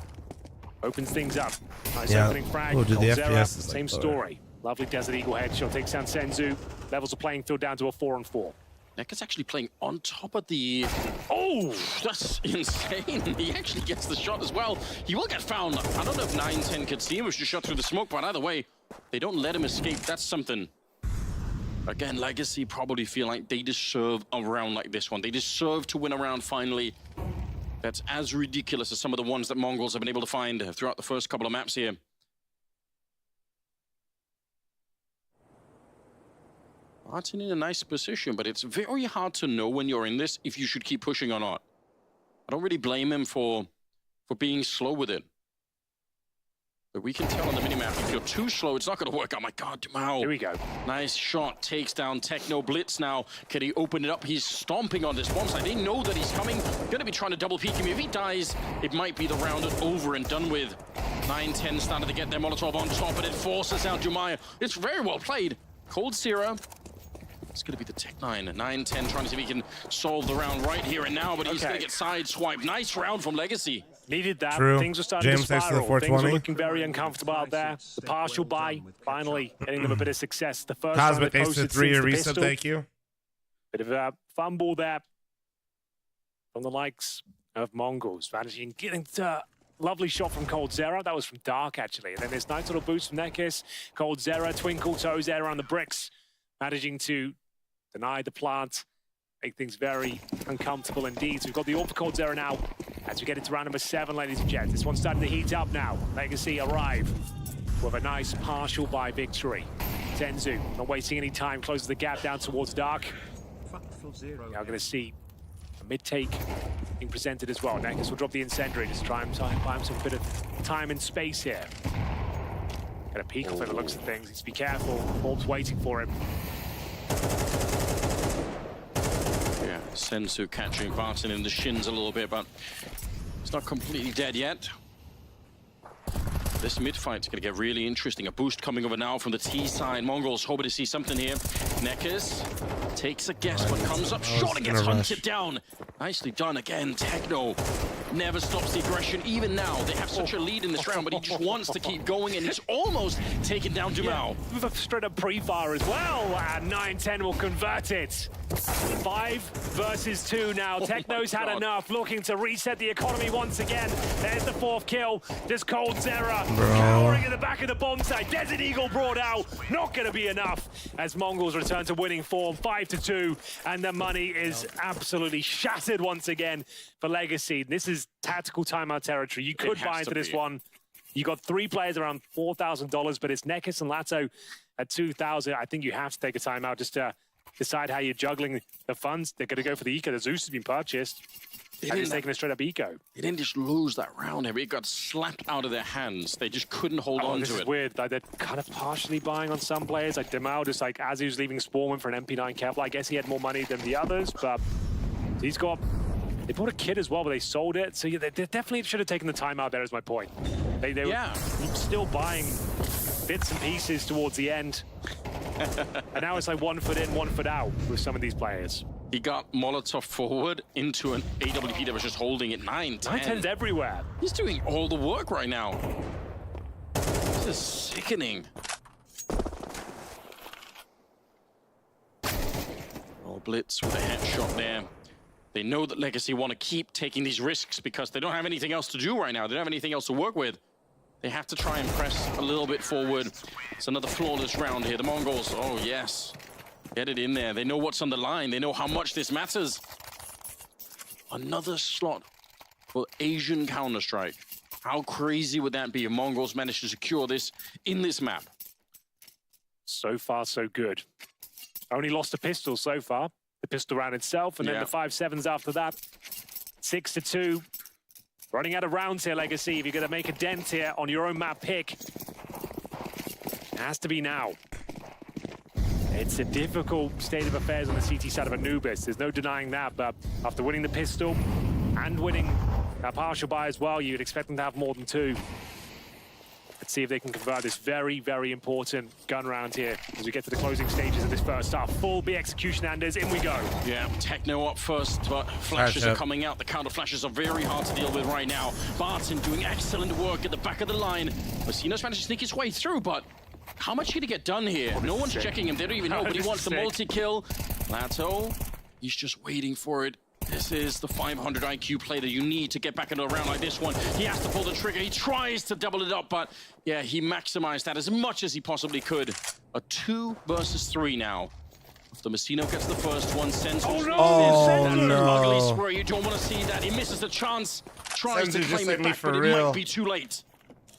opens things up. Nice opening frag. Oh, dude, the Coldzera, FPS is same like story. Lovely Desert Eagle headshot takes down Senzu. Levels the playing field down to a 4-on-4. Neck is actually playing on top of the... Oh, that's insane. He actually gets the shot as well. He will get found. I don't know if 9-10 could see him. He was just shot through the smoke, but either way, they don't let him escape. That's something. Again, Legacy probably feel like they deserve a round like this one. They deserve to win a round finally. That's as ridiculous as some of the ones that Mongols have been able to find throughout the first couple of maps here. Martin in a nice position, but it's very hard to know when you're in this if you should keep pushing or not. I don't really blame him for being slow with it. But we can tell on the minimap, if you're too slow, it's not going to work. Oh my God, Dumao. Here we go. Nice shot, takes down Techno Blitz now. Can he open it up? He's stomping on this bomb site. They know that he's coming. Going to be trying to double peek him. If he dies, it might be the round over and done with. 9-10 started to get their Molotov on top, and it forces out Jumaya. It's very well played. Coldzera. It's going to be the Tech 9. 9-10 trying to see if he can solve the round right here and now, but he's going to get sideswiped. Nice round from Legacy. Needed that. True. Things were starting James, to thanks spiral. to the Things were 420. looking very uncomfortable out there. The partial buy, finally getting them a bit of success. The first Cosmic time they Ace to posted 3 since a the reset, pistol. thank you. Bit of a fumble there from the likes of Mongols. Managing getting to lovely shot from Coldzera. That was from Dark, actually. And then this nice little boost from Nekis. Coldzera, twinkle toes there around the bricks. Managing to deny the plant. Make things very uncomfortable indeed. So we've got the AWP for Coldzera now as we get into round number 7, ladies and gents. This one's starting to heat up now. Legacy arrive with a nice partial buy victory. Senzu, not wasting any time, closes the gap down towards Dark. Now going to see a mid-take being presented as well. Nekis will drop the incendiary, just try and buy him some bit of time and space here. Got a peek off at the looks of things. Needs to be careful. Orb's waiting for him. Yeah, Senzu catching Barton in the shins a little bit, but he's not completely dead yet. This mid-fight's going to get really interesting. A boost coming over now from the T side. Mongols hoping to see something here. Nekis takes a guess, but comes up short and gets hunted down. Nicely done again. Techno never stops the aggression. Even now, they have such a lead in this round, but he just wants to keep going, and he's almost taken down Dumao. With a straight-up pre-fire as well, and 9-10 will convert it. 5 versus 2 now. Techno's had enough, looking to reset the economy once again. There's the 4th kill. There's Coldzera cowering in the back of the bomb site. Desert Eagle brought out. Not going to be enough as Mongols return to winning form, 5-2, and the money is absolutely shattered once again for Legacy. This is tactical timeout territory. You could buy into this one. You got 3 players around $4,000, but it's Nekis and Lato at $2,000. I think you have to take a timeout just to decide how you're juggling the funds. They're going to go for the eco. The Zeus has been purchased. They're just taking a straight-up eco. They didn't just lose that round. It got slapped out of their hands. They just couldn't hold on to it. This is weird. Like, they're kind of partially buying on some players. Like Demao, just like as he was leaving Spawn, went for an MP9 Kevlar. I guess he had more money than the others, but he's got... They bought a kit as well, but they sold it. So yeah, they definitely should have taken the timeout there, is my point. They were still buying bits and pieces towards the end. And now it's like 1 foot in, 1 foot out with some of these players. He got Molotov forward into an AWP that was just holding it. 9-10. 9-10's everywhere. He's doing all the work right now. This is sickening. Oh, Blitz with a headshot there. They know that Legacy want to keep taking these risks because they don't have anything else to do right now. They don't have anything else to work with. They have to try and press a little bit forward. It's another flawless round here. The Mongols, oh yes. Get it in there. They know what's on the line. They know how much this matters. Another slot for Asian Counter-Strike. How crazy would that be if Mongols managed to secure this in this map? So far, so good. Only lost a pistol so far. The pistol round itself, and then the 5-7s after that. 6-2. Running out of rounds here, Legacy. If you're going to make a dent here on your own map pick, it has to be now. It's a difficult state of affairs on the CT side of Anubis. There's no denying that, but after winning the pistol and winning That partial buy as well, you'd expect them to have more than 2. Let's see if they can convert this very, very important gun round here as we get to the closing stages of this first half. Full B execution, Anders, in we go. Yeah, Techno up first, but flashes are coming out. The counter flashes are very hard to deal with right now. Barton doing excellent work at the back of the line. Messino's managed to sneak his way through, but how much can he get done here? No one's checking him. They don't even know, but he wants the multi-kill. Plateau, he's just waiting for it. This is the 500 IQ play that you need to get back into a round like this one. He has to pull the trigger. He tries to double it up, but yeah, he maximized that as much as he possibly could. A 2 versus 3 now. After Messino gets the first one, Senzu. Oh, no. Ugly square. You don't want to see that. He misses the chance. Tries to claim it back, but it might be too late.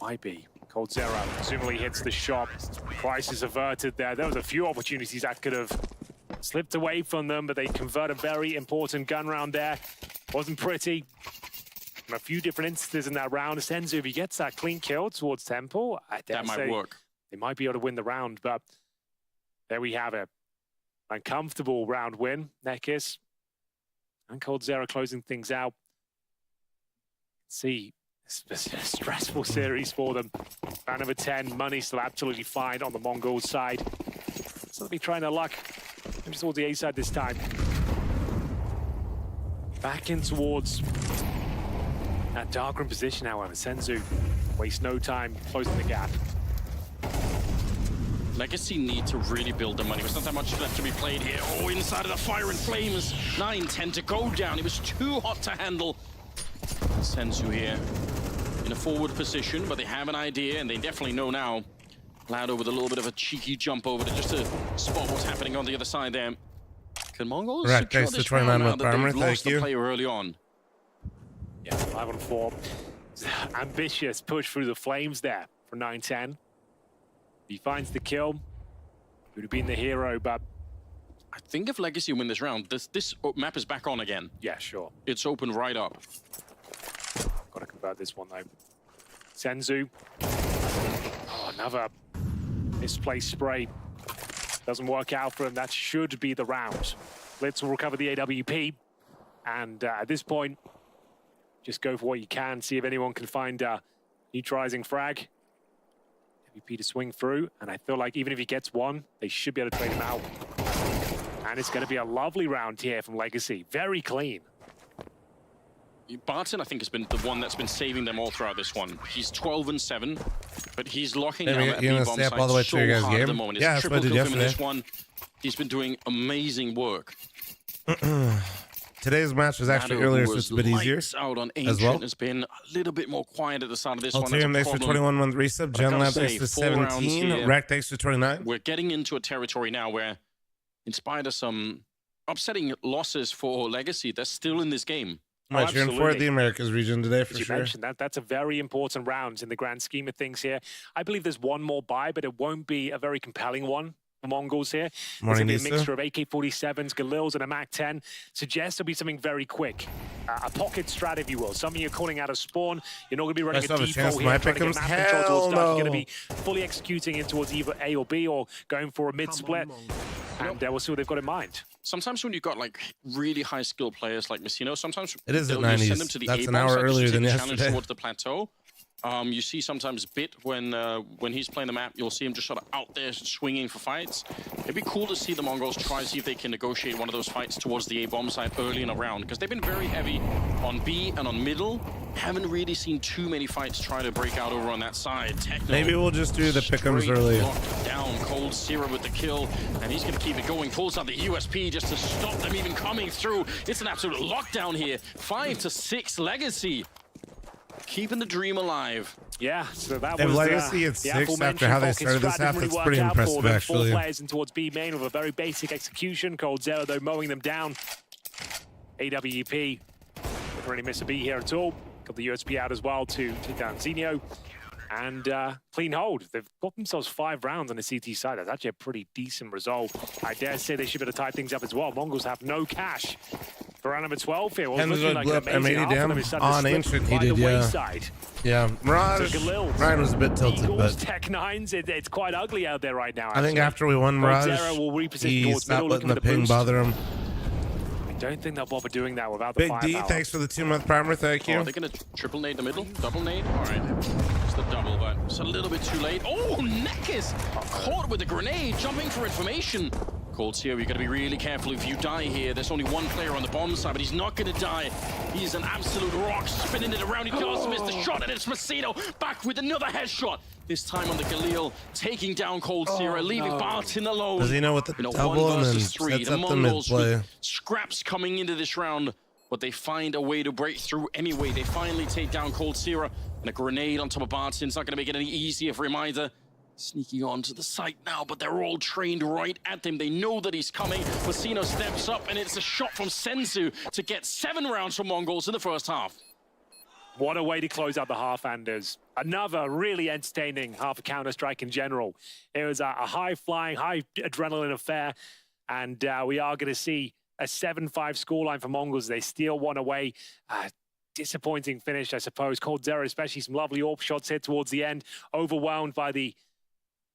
Might be. Coldzera presumably hits the shot. Crisis averted there. There was a few opportunities that could have slipped away from them, but they convert a very important gun round there. Wasn't pretty. From a few different instances in that round. Senzu, if he gets that clean kill towards Temple, that might work. They might be able to win the round, but there we have it. Uncomfortable round win. Nekis and Coldzera closing things out. Let's see. It's a stressful series for them. Round number 10, money still absolutely fine on the Mongols side. So they'll be trying their luck. Maybe towards the A side this time. Back in towards that dark room position, however. Senzu wastes no time closing the gap. Legacy need to really build the money. There's not that much left to be played here. Oh, inside of the fire and flames. 9-10 to go down. It was too hot to handle. Senzu here in a forward position, but they have an idea, and they definitely know now. Lado with a little bit of a cheeky jump over to just to spot what's happening on the other side there. Can Mongols secure this round now that they've lost the player early on? Yeah, 5-on-4. Ambitious push through the flames there for 9-10. He finds the kill. Would have been the hero, but I think if Legacy win this round, this map is back on again. Yeah, sure. It's open right up. Got to convert this one though. Senzu. Oh, another misplaced spray. Doesn't work out for him. That should be the round. Blitz will recover the AWP. And at this point, just go for what you can. See if anyone can find a neutralizing frag. AWP to swing through. And I feel like even if he gets one, they should be able to trade him out. And it's going to be a lovely round here from Legacy. Very clean. Barton, I think, has been the one that's been saving them all throughout this one. He's 12-7, but he's locking down that B-bomb site all the way so to your guys' hard game? at the moment. Yeah, It's that's what I triple did kill him in this yesterday. one. He's been doing amazing work. Today's match was actually earlier, so it's a bit easier. Out on Ancient as well. has been a little bit more quiet at the start of this one. Ulterium, thanks for 21-month resub. Genlab, thanks for 17. Rack, thanks for 29. We're getting into a territory now where, in spite of some upsetting losses for Legacy, they're still in this game. I'm cheering for the Americas region today for As you sure. mentioned, that's a very important round in the grand scheme of things here. I believe there's one more buy, but it won't be a very compelling one for Mongols here. It's going to be a mixture of AK-47s, Galils, and a MAC-10. Suggests there'll be something very quick. A pocket strat, if you will. Something you're calling out of spawn. You're not going to be running a default here, trying to get map control towards dark. You're going to be fully executing in towards either A or B, or going for a mid-split. And we'll see what they've got in mind. Sometimes when you've got like really high skill players like Messino, sometimes it is at they'll just 90s. send them to the That's A an hour bomb earlier site than to yesterday. challenge towards the plateau. You see sometimes Bit when he's playing the map, you'll see him just sort of out there swinging for fights. It'd be cool to see the Mongols try to see if they can negotiate one of those fights towards the A bomb site early in a round, because they've been very heavy on B and on middle. Haven't really seen too many fights try to break out over on that side. Techno, maybe we'll just do the pick'ems early. Down, Coldzera with the kill, and he's going to keep it going. Pulls out the USP just to stop them even coming through. It's an absolute lockdown here. 5-6 Legacy. Keeping the dream alive. Yeah, so that if was Legacy at 6 after how they started this half, that's pretty impressive, actually. 4 players in towards B main with a very basic execution. Coldzera, though, mowing them down. AWP didn't really miss a beat here at all. Got the USP out as well to take down Zinio. And clean hold. They've got themselves 5 rounds on the CT side. That's actually a pretty decent result. I dare say they should be able to tie things up as well. Mongols have no cash for round number 12 here. Well, looking like an amazing half of on Ancient, he did, yeah. Mirage, Ryan was a bit tilted, Eagles, but Tech 9s, it's quite ugly out there right now. I think after we won Mirage, he stopped letting the ping bother him. Don't think they'll bother doing that without the Big firepower. D, thanks for the 2-month primer. Thank you. Oh, are they going to triple nade the middle? Double nade? All right. It's the double, but it's a little bit too late. Oh, Nekis caught with the grenade, jumping for information. Coldzera, you've got to be really careful if you die here. There's only one player on the bomb side, but he's not going to die. He's an absolute rock, spinning it around. He does miss the shot, and it's Masino back with another headshot. This time on the Galil, taking down Coldzera, leaving Barton alone. Does he know what the double and then sets the up the mid Mongols play? with scraps coming into this round, but they find a way to break through anyway. They finally take down Coldzera, and a grenade on top of Barton. It's not going to make it any easier for him either. Sneaking onto the site now, but they're all trained right at him. They know that he's coming. Masino steps up, and it's a shot from Senzu to get 7 rounds from Mongols in the first half. What a way to close out the half, Anders. Another really entertaining half of Counter-Strike in general. It was a high-flying, high-adrenaline affair, and we are going to see a 7-5 scoreline for Mongols. They steal one away. Disappointing finish, I suppose. Coldzera, especially some lovely AWP shots here towards the end. Overwhelmed by the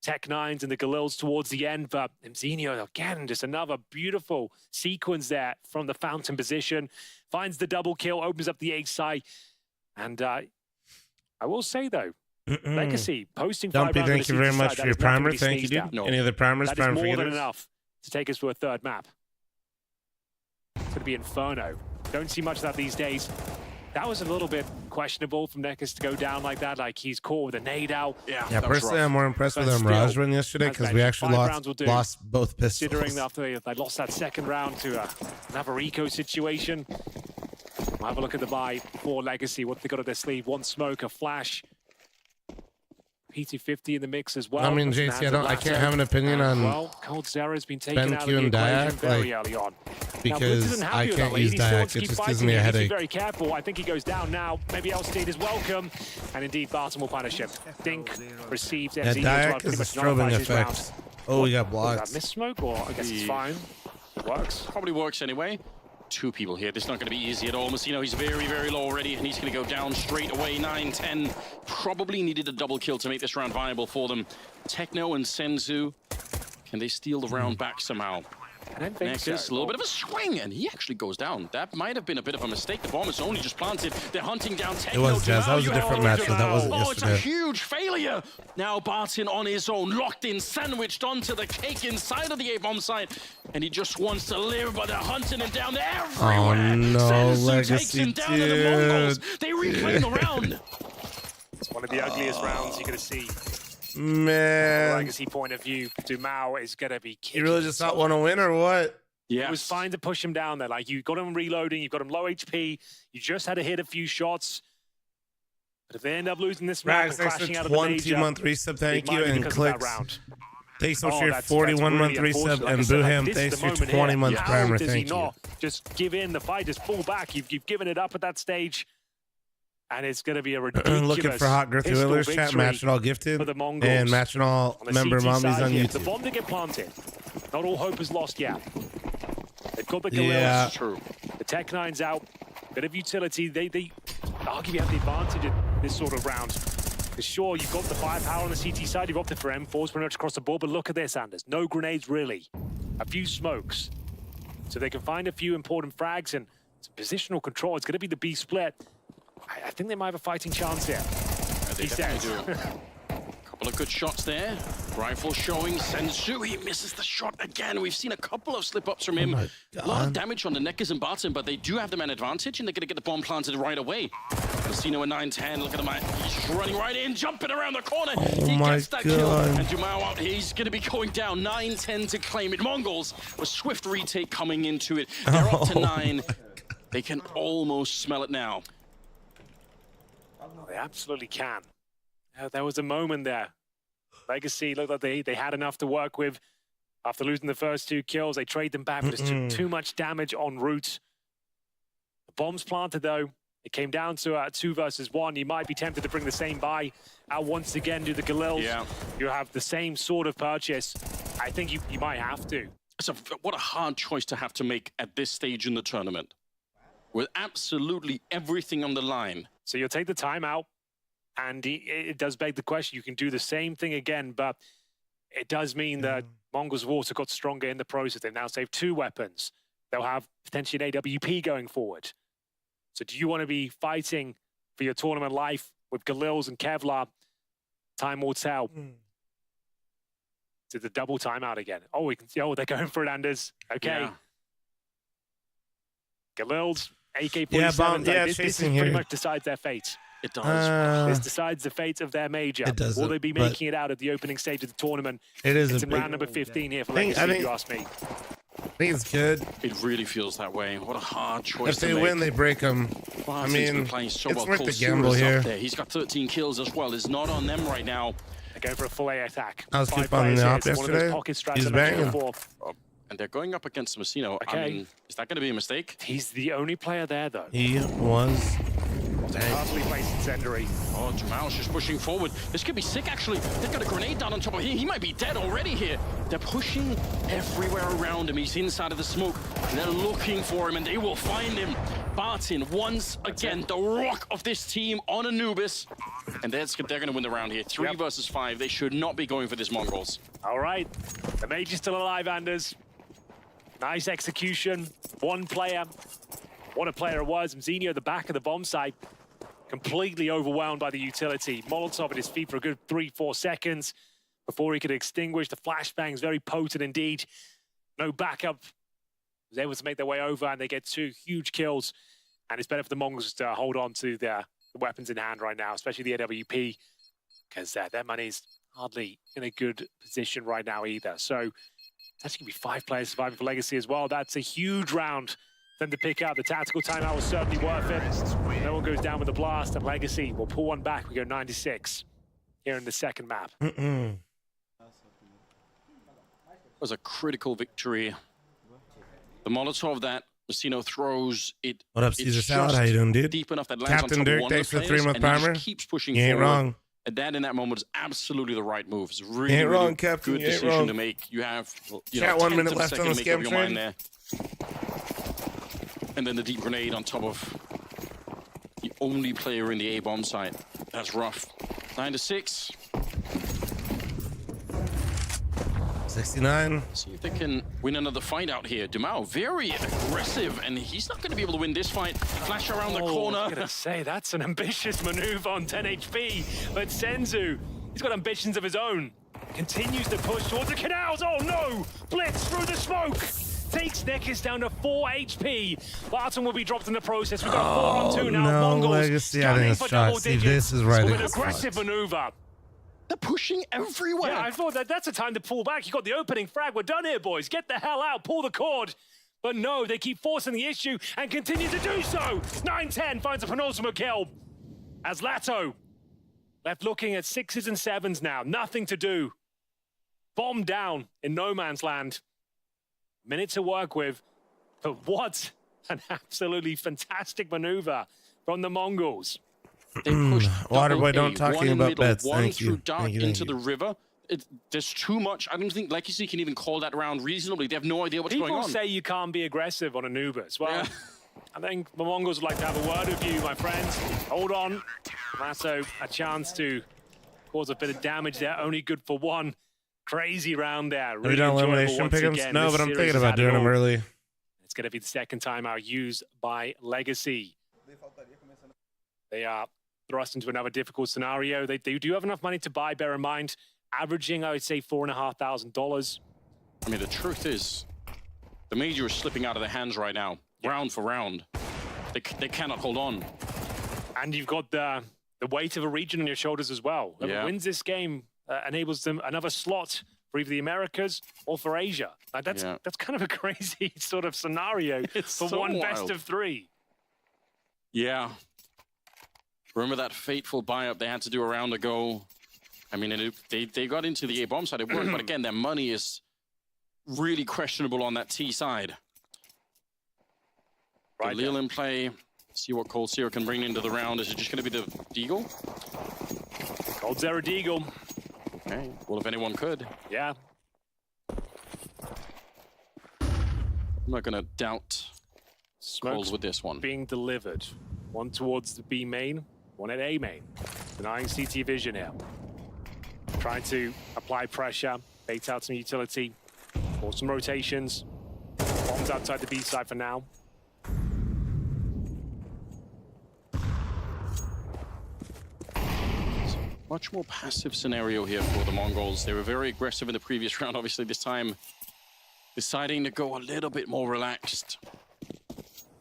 Tech-9s and the Galils towards the end, but Mzinho, again, just another beautiful sequence there from the fountain position. Finds the double kill, opens up the A side. And I will say, though, Legacy posting 5 Dumpy, rounds thank you very much for your primer. Thank you, dude. No. Any other primers? That is more than enough to take us to a 3rd map. It's going to be Inferno. Don't see much of that these days. That was a little bit questionable from Nekis to go down like that, like he's caught with a nade out. Yeah, personally, I'm more impressed with the Mirage win yesterday because we actually lost both pistols. Considering after they lost that 2nd round to another eco situation. We'll have a look at the buy for Legacy, what they got up their sleeve. 1 smoke, a flash. PT50 in the mix as well. I mean, JC, I can't have an opinion on Coldzera's been taken out of the and equation Diak, very early on. Because I can't use Diak, it just gives me a headache. Very careful. I think he goes down now. Maybe Elsteed is welcome. And indeed, Barton will punish him. Dink receives Yeah, Diak is a strobing effect. Oh, we got blocked. Miss smoke, or I guess it's fine. It works. Probably works anyway. 2 people here. This is not going to be easy at all. Masino, he's very, very low already, and he's going to go down straight away. 9-10. Probably needed a double kill to make this round viable for them. Techno and Senzu, can they steal the round back somehow? I don't think so. A little bit of a swing, and he actually goes down. That might have been a bit of a mistake. The bomb is only just planted. They're hunting down Techno. It was Jazz. That was a different match, but that wasn't yesterday. It's a huge failure. Now Barton on his own, locked in, sandwiched onto the cake inside of the A-bomb site, and he just wants to live, but they're hunting him down there everywhere. Oh no, Senzu Legacy, takes him down to the Mongols. They reclaim the round. It's one of the ugliest rounds you're going to see. Man. From a Legacy point of view, Dumao is going to be kicking. You really just not want to win, or what? Yeah, it was fine to push him down there. Like, you got him reloading, you've got him low HP, you just had to hit a few shots. But if they end up losing this round and crashing out of the major, 20-month resub, thank you, and Clicks. Thanks so much for your 41-month resub, and Booham, thanks for your 20-month primer, thank you. Just give in the fight, just pull back. You've given it up at that stage. And it's going to be a ridiculous looking for Hot Girthy Oilers chat, matching all gifted, and matching all member mommies on YouTube. The bomb to get planted. Not all hope is lost yet. They've got the Galils. Yeah. True. The Tech-9's out. Bit of utility. They arguably have the advantage in this sort of round. For sure, you've got the firepower on the CT side. You've opted for M4s pretty much across the board. But look at this, Anders. No grenades, really. A few smokes. So they can find a few important frags and some positional control. It's going to be the B split. I think they might have a fighting chance here. They definitely do. Couple of good shots there. Rifle showing. Senzu, he misses the shot again. We've seen a couple of slip-ups from him. A lot of damage on the Nekis and Barton, but they do have the man advantage, and they're going to get the bomb planted right away. Casino at 9-10. Look at him. He's running right in, jumping around the corner. He gets that kill. And Dumao out. He's going to be going down. 9-10 to claim it. Mongols, a swift retake coming into it. They're up to 9. They can almost smell it now. They absolutely can. There was a moment there. Legacy looked like they had enough to work with. After losing the first 2 kills, they trade them back, but it's too much damage en route. The bomb's planted, though. It came down to 2 versus 1. You might be tempted to bring the same buy out once again to the Galils. Yeah. You have the same sort of purchase. I think you might have to. What a hard choice to have to make at this stage in the tournament. With absolutely everything on the line. So you'll take the timeout, and it does beg the question. You can do the same thing again, but it does mean that Mongols have also got stronger in the process. They've now saved 2 weapons. they'll have potentially an AWP going forward. So do you want to be fighting for your tournament life with Galils and Kevlar? Time will tell. To the double timeout again. Oh, we can see. Oh, they're going for it, Anders. Okay. Galils, AK-47. This pretty much decides their fate. It does. This decides the fate of their major. It does. Will they be making it out at the opening stage of the tournament? It is It's a in big, round number 15 here for Legacy, if you ask me. I think it's good. It really feels that way. What a hard choice If they win, they break them. I mean, so it's well. worth the gamble here. He's got 13 kills as well. It's not on them right now. They're going for a full A attack. I was keep on the op yesterday. He's banging. And they're going up against Messino. Okay. I mean, is that going to be a mistake? He's the only player there, though. He was. Hardly placed incendiary. Oh, Jamal's just pushing forward. This could be sick, actually. They've got a grenade down on top of him. He might be dead already here. They're pushing everywhere around him. He's inside of the smoke. And they're looking for him, and they will find him. Barton, once again, the rock of this team on Anubis. And they're going to win the round here. 3 versus 5. They should not be going for this Mongols. All right. The Major's still alive, Anders. Nice execution. One player. What a player it was. Mzinho at the back of the bomb site. Completely overwhelmed by the utility. Molotov at his feet for a good 3-4 seconds before he could extinguish. The flashbangs very potent indeed. No backup. Was able to make their way over, and they get 2 huge kills. And it's better for the Mongols to hold on to their weapons in hand right now, especially the AWP, because their money's hardly in a good position right now either. So that's going to be 5 players surviving for Legacy as well. That's a huge round for them to pick up. The tactical timeout was certainly worth it. No one goes down with a blast, and Legacy will pull one back. We go 9-6 here in the second map. It was a critical victory. The Molotov that Messino throws, What up, Caesar Salad? How you doing, dude? Deep enough that lands Captain on top Dirk, of one thanks for of the the 3-month players, and primer. he just keeps pushing You ain't forward. wrong. And that in that moment is absolutely the right move. It's a really, You ain't really wrong, Captain. good You ain't decision wrong. to make. You have Chat 1 minute tenth of a left on second the to make up scam your train. mind there. And then the deep grenade on top of the only player in the A bomb site. That's rough. 9-6. 69. See if they can win another fight out here. Dumao, very aggressive, and he's not going to be able to win this fight. Flash around the corner. I was going to say, that's an ambitious maneuver on 10 HP. But Senzu, he's got ambitions of his own. Continues to push towards the canals. Oh no! Blitz through the smoke. Takes Nekis down to 4 HP. Barton will be dropped in the process. We've got 4-on-2 now. No, Mongols Legacy, I think it's shot. See, this is right. With an aggressive maneuver. They're pushing everywhere. Yeah, I thought that's a time to pull back. You got the opening frag. We're done here, boys. Get the hell out. Pull the cord. But no, they keep forcing the issue and continue to do so. 9-10 finds a penultimate kill. As Lato left looking at 6s and 7s now. Nothing to do. Bomb down in no man's land. Minute to work with. But what an absolutely fantastic maneuver from the Mongols. They pushed Waterboy, don't talking about middle, bets. one Thank through you. dark Thank you, into thank you. the river. There's too much. I don't think Legacy can even call that round reasonably. They have no idea what's going on. People say you can't be aggressive on Anubis. Well, Yeah. I think the Mongols would like to have a word with you, my friends. Hold on. Lasso, a chance to cause a bit of damage there. Only good for one. Crazy round there. Have you Really done enjoyable elimination once pickups? again. No, This but I'm series thinking has about had it doing them all. early. It's going to be the second timeout used by Legacy. They are thrust into another difficult scenario. They do have enough money to buy, bear in mind. Averaging, I would say, $4,500. I mean, the truth is, the Major is slipping out of their hands right now, round for round. They cannot hold on. And you've got the weight of a region on your shoulders as well. Whoever Yeah. wins this game enables them another slot for either the Americas or for Asia. Like that's kind of a crazy sort of scenario It's for so one wild. best of 3. Yeah. Remember that fateful buy-up they had to do a round ago? I mean, they got into the A-bomb side, it worked, but again, their money is really questionable on that T side. Right, Lille in play. See what Coldzera can bring into the round. Is it just going to be the Deagle? Coldzera Deagle. Okay. Well, if anyone could. Yeah. I'm not going to doubt Smokes Coles with this one. being delivered. One towards the B main, one at A main. Denying CT vision here. Trying to apply pressure, bait out some utility, or some rotations. Bomb weapons outside the B side for now. Much more passive scenario here for the Mongols. They were very aggressive in the previous round. Obviously, this time deciding to go a little bit more relaxed.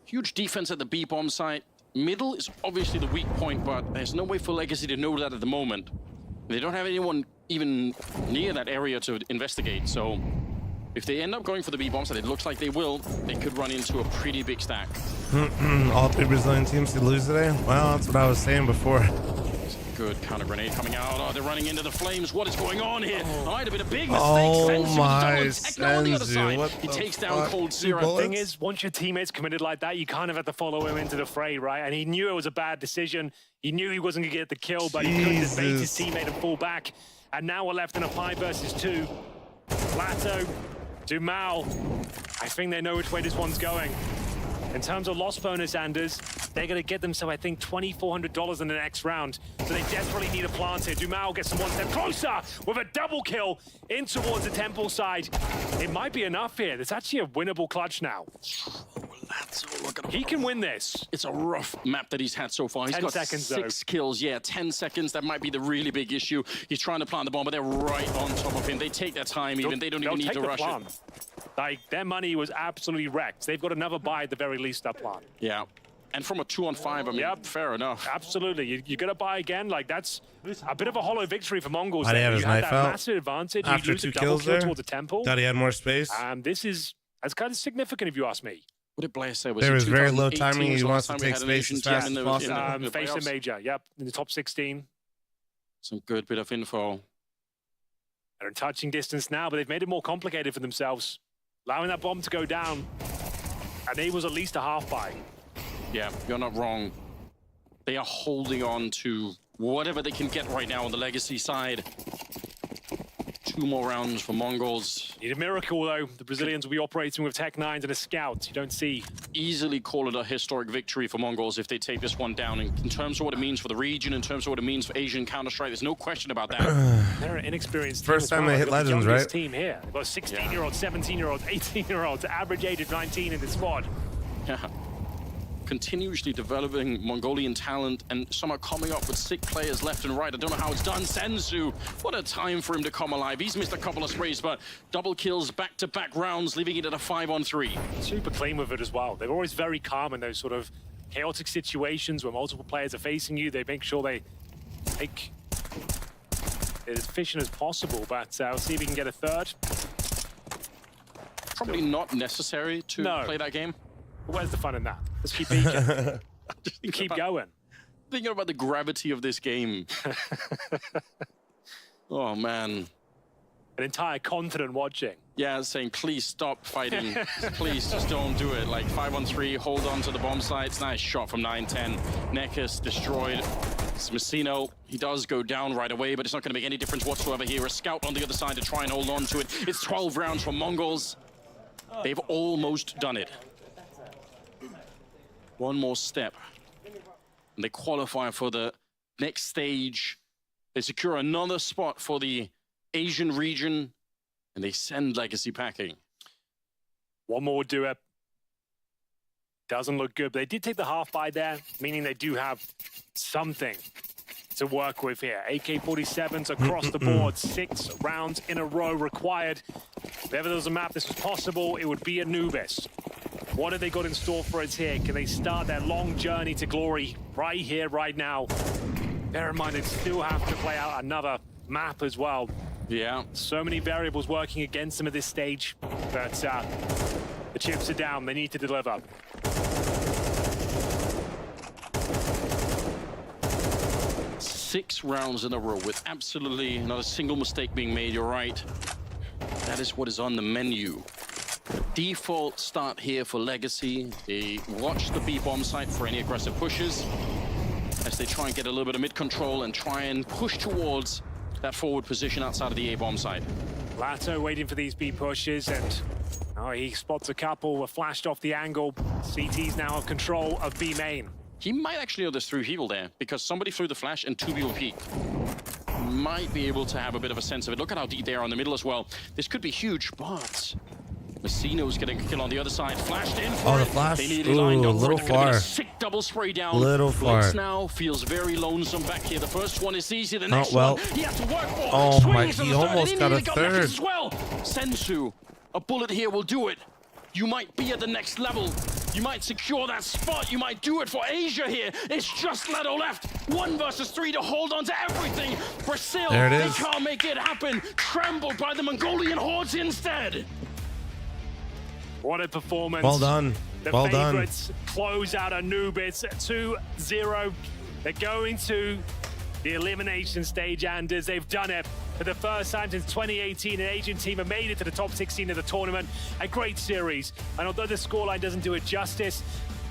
Huge defense at the B bomb site. Middle is obviously the weak point, but there's no way for Legacy to know that at the moment. They don't have anyone even near that area to investigate, so if they end up going for the B bomb site, it looks like they will, they could run into a pretty big stack. All three Brazilian teams to lose today? Well, that's what I was saying before. Good counter grenade coming out. Oh, they're running into the flames. What is going on here? Might have been a big mistake. Oh my Techno on the other side. What He takes the down fuck? Coldzera. The thing is, once your teammate's committed like that, you kind of have to follow him into the fray, right? And he knew it was a bad decision. He knew he wasn't going to get the kill, but he couldn't debate his teammate and fall back. And now we're left in a 5 versus 2. Plateau, Dumao. I think they know which way this one's going. In terms of loss bonus, Anders, they're going to get themselves, I think, $2,400 in the next round. So they desperately need a plant here. Dumao gets them one step closer with a double kill in towards the temple side. It might be enough here. It's actually a winnable clutch now. He can win this. It's a rough map that he's had so far. He's 10 got seconds, 6 kills. Yeah, 10 seconds. That might be the really big issue. He's trying to plant the bomb, but they're right on top of him. They take their time even. They don't even need to rush it. Like, their money was absolutely wrecked. They've got another buy at the very least, that plan. Yeah. And from a 2-on-5, I mean, fair enough. Absolutely. You're going to buy again. Like, that's a bit of a hollow victory for Mongols. Why'd he have his knife that out? Massive advantage. After you lose 2 a double kills kill there? towards the temple. Thought he had more space. This is that's kind of significant if you ask me. What did Blair say? Was There it was very low 2018 timing. He was wants the to last time take we had space an as fast Asian as team possible. the Face a playoffs? major. Yep, in the top 16. Some good bit of info. They're in touching distance now, but they've made it more complicated for themselves. Allowing that bomb to go down enables at least a half buy. Yeah, you're not wrong. They are holding on to whatever they can get right now on the Legacy side. 2 more rounds for Mongols. Need a miracle, though. The Brazilians will be operating with Tech 9s and a scout. You don't see. Easily call it a historic victory for Mongols if they take this one down. In terms of what it means for the region, in terms of what it means for Asian Counter-Strike, there's no question about that. They're an inexperienced First team time they hit They've got the Legends, youngest right? team here. They've got 16-year-olds, 17-year-olds, 18-year-olds, average age of 19 in the squad. Yeah. Continuously developing Mongolian talent, and some are coming up with sick players left and right. I don't know how it's done. Senzu, what a time for him to come alive. He's missed a couple of sprays, but double kills, back-to-back rounds, leaving it at a 5-on-3. Super clean with it as well. They're always very calm in those sort of chaotic situations where multiple players are facing you. They make sure they make it as efficient as possible, but we'll see if we can get a third. Probably not necessary to play that game. Where's the fun in that? Let's keep peeking. Keep going. Thinking about the gravity of this game. Oh, man. An entire continent watching. Yeah, saying, please stop fighting. Please just don't do it. Like 5-on-3, hold on to the bomb sites. Nice shot from 9-10. Nekus destroyed. Smacino, he does go down right away, but it's not going to make any difference whatsoever here. A scout on the other side to try and hold on to it. It's 12 rounds for Mongols. They've almost done it. One more step. And they qualify for the next stage. They secure another spot for the Asian region, and they send Legacy packing. One more would do it. Doesn't look good, but they did take the half buy there, meaning they do have something to work with here. AK-47s across the board, 6 rounds in a row required. If ever there was a map this was possible, it would be Anubis. What have they got in store for us here? Can they start their long journey to glory right here, right now? Bear in mind, they still have to play out another map as well. Yeah. So many variables working against them at this stage, but the chips are down. They need to deliver. Six rounds in a row with absolutely not a single mistake being made. You're right. That is what is on the menu. Default start here for Legacy. They watch the B bomb site for any aggressive pushes as they try and get a little bit of mid control and try and push towards that forward position outside of the A bomb site. Lato waiting for these B pushes, and he spots a couple, were flashed off the angle. CT's now in control of B main. He might actually know this through Heal there, because somebody threw the flash and 2B will peek. Might be able to have a bit of a sense of it. Look at how deep they are in the middle as well. This could be huge, but Messino's getting a kill on the other side. Flashed in for Oh, the it. flash. They nearly Ooh, lined a up for little it. Gonna be a far. sick double spray down. Little Blitz far. now feels very lonesome back here. The first one is easy. The next well. one he had to work for. Oh my, Swings to he the third, almost and got a nearly back third. as well. Sensu, a bullet here will do it. You might be at the next level. You might secure that spot. You might do it for Asia here. It's just Leto left. 1 versus 3 to hold on to everything. Brazil, There it they is. can't make it happen. Trampled by the Mongolian hordes instead. What a performance. Well done. The Well done. favorites close out Anubis 2-0. They're going to the elimination stage, Anders. They've done it for the first time since 2018. An Asian team have made it to the top 16 of the tournament. A great series. And although the scoreline doesn't do it justice,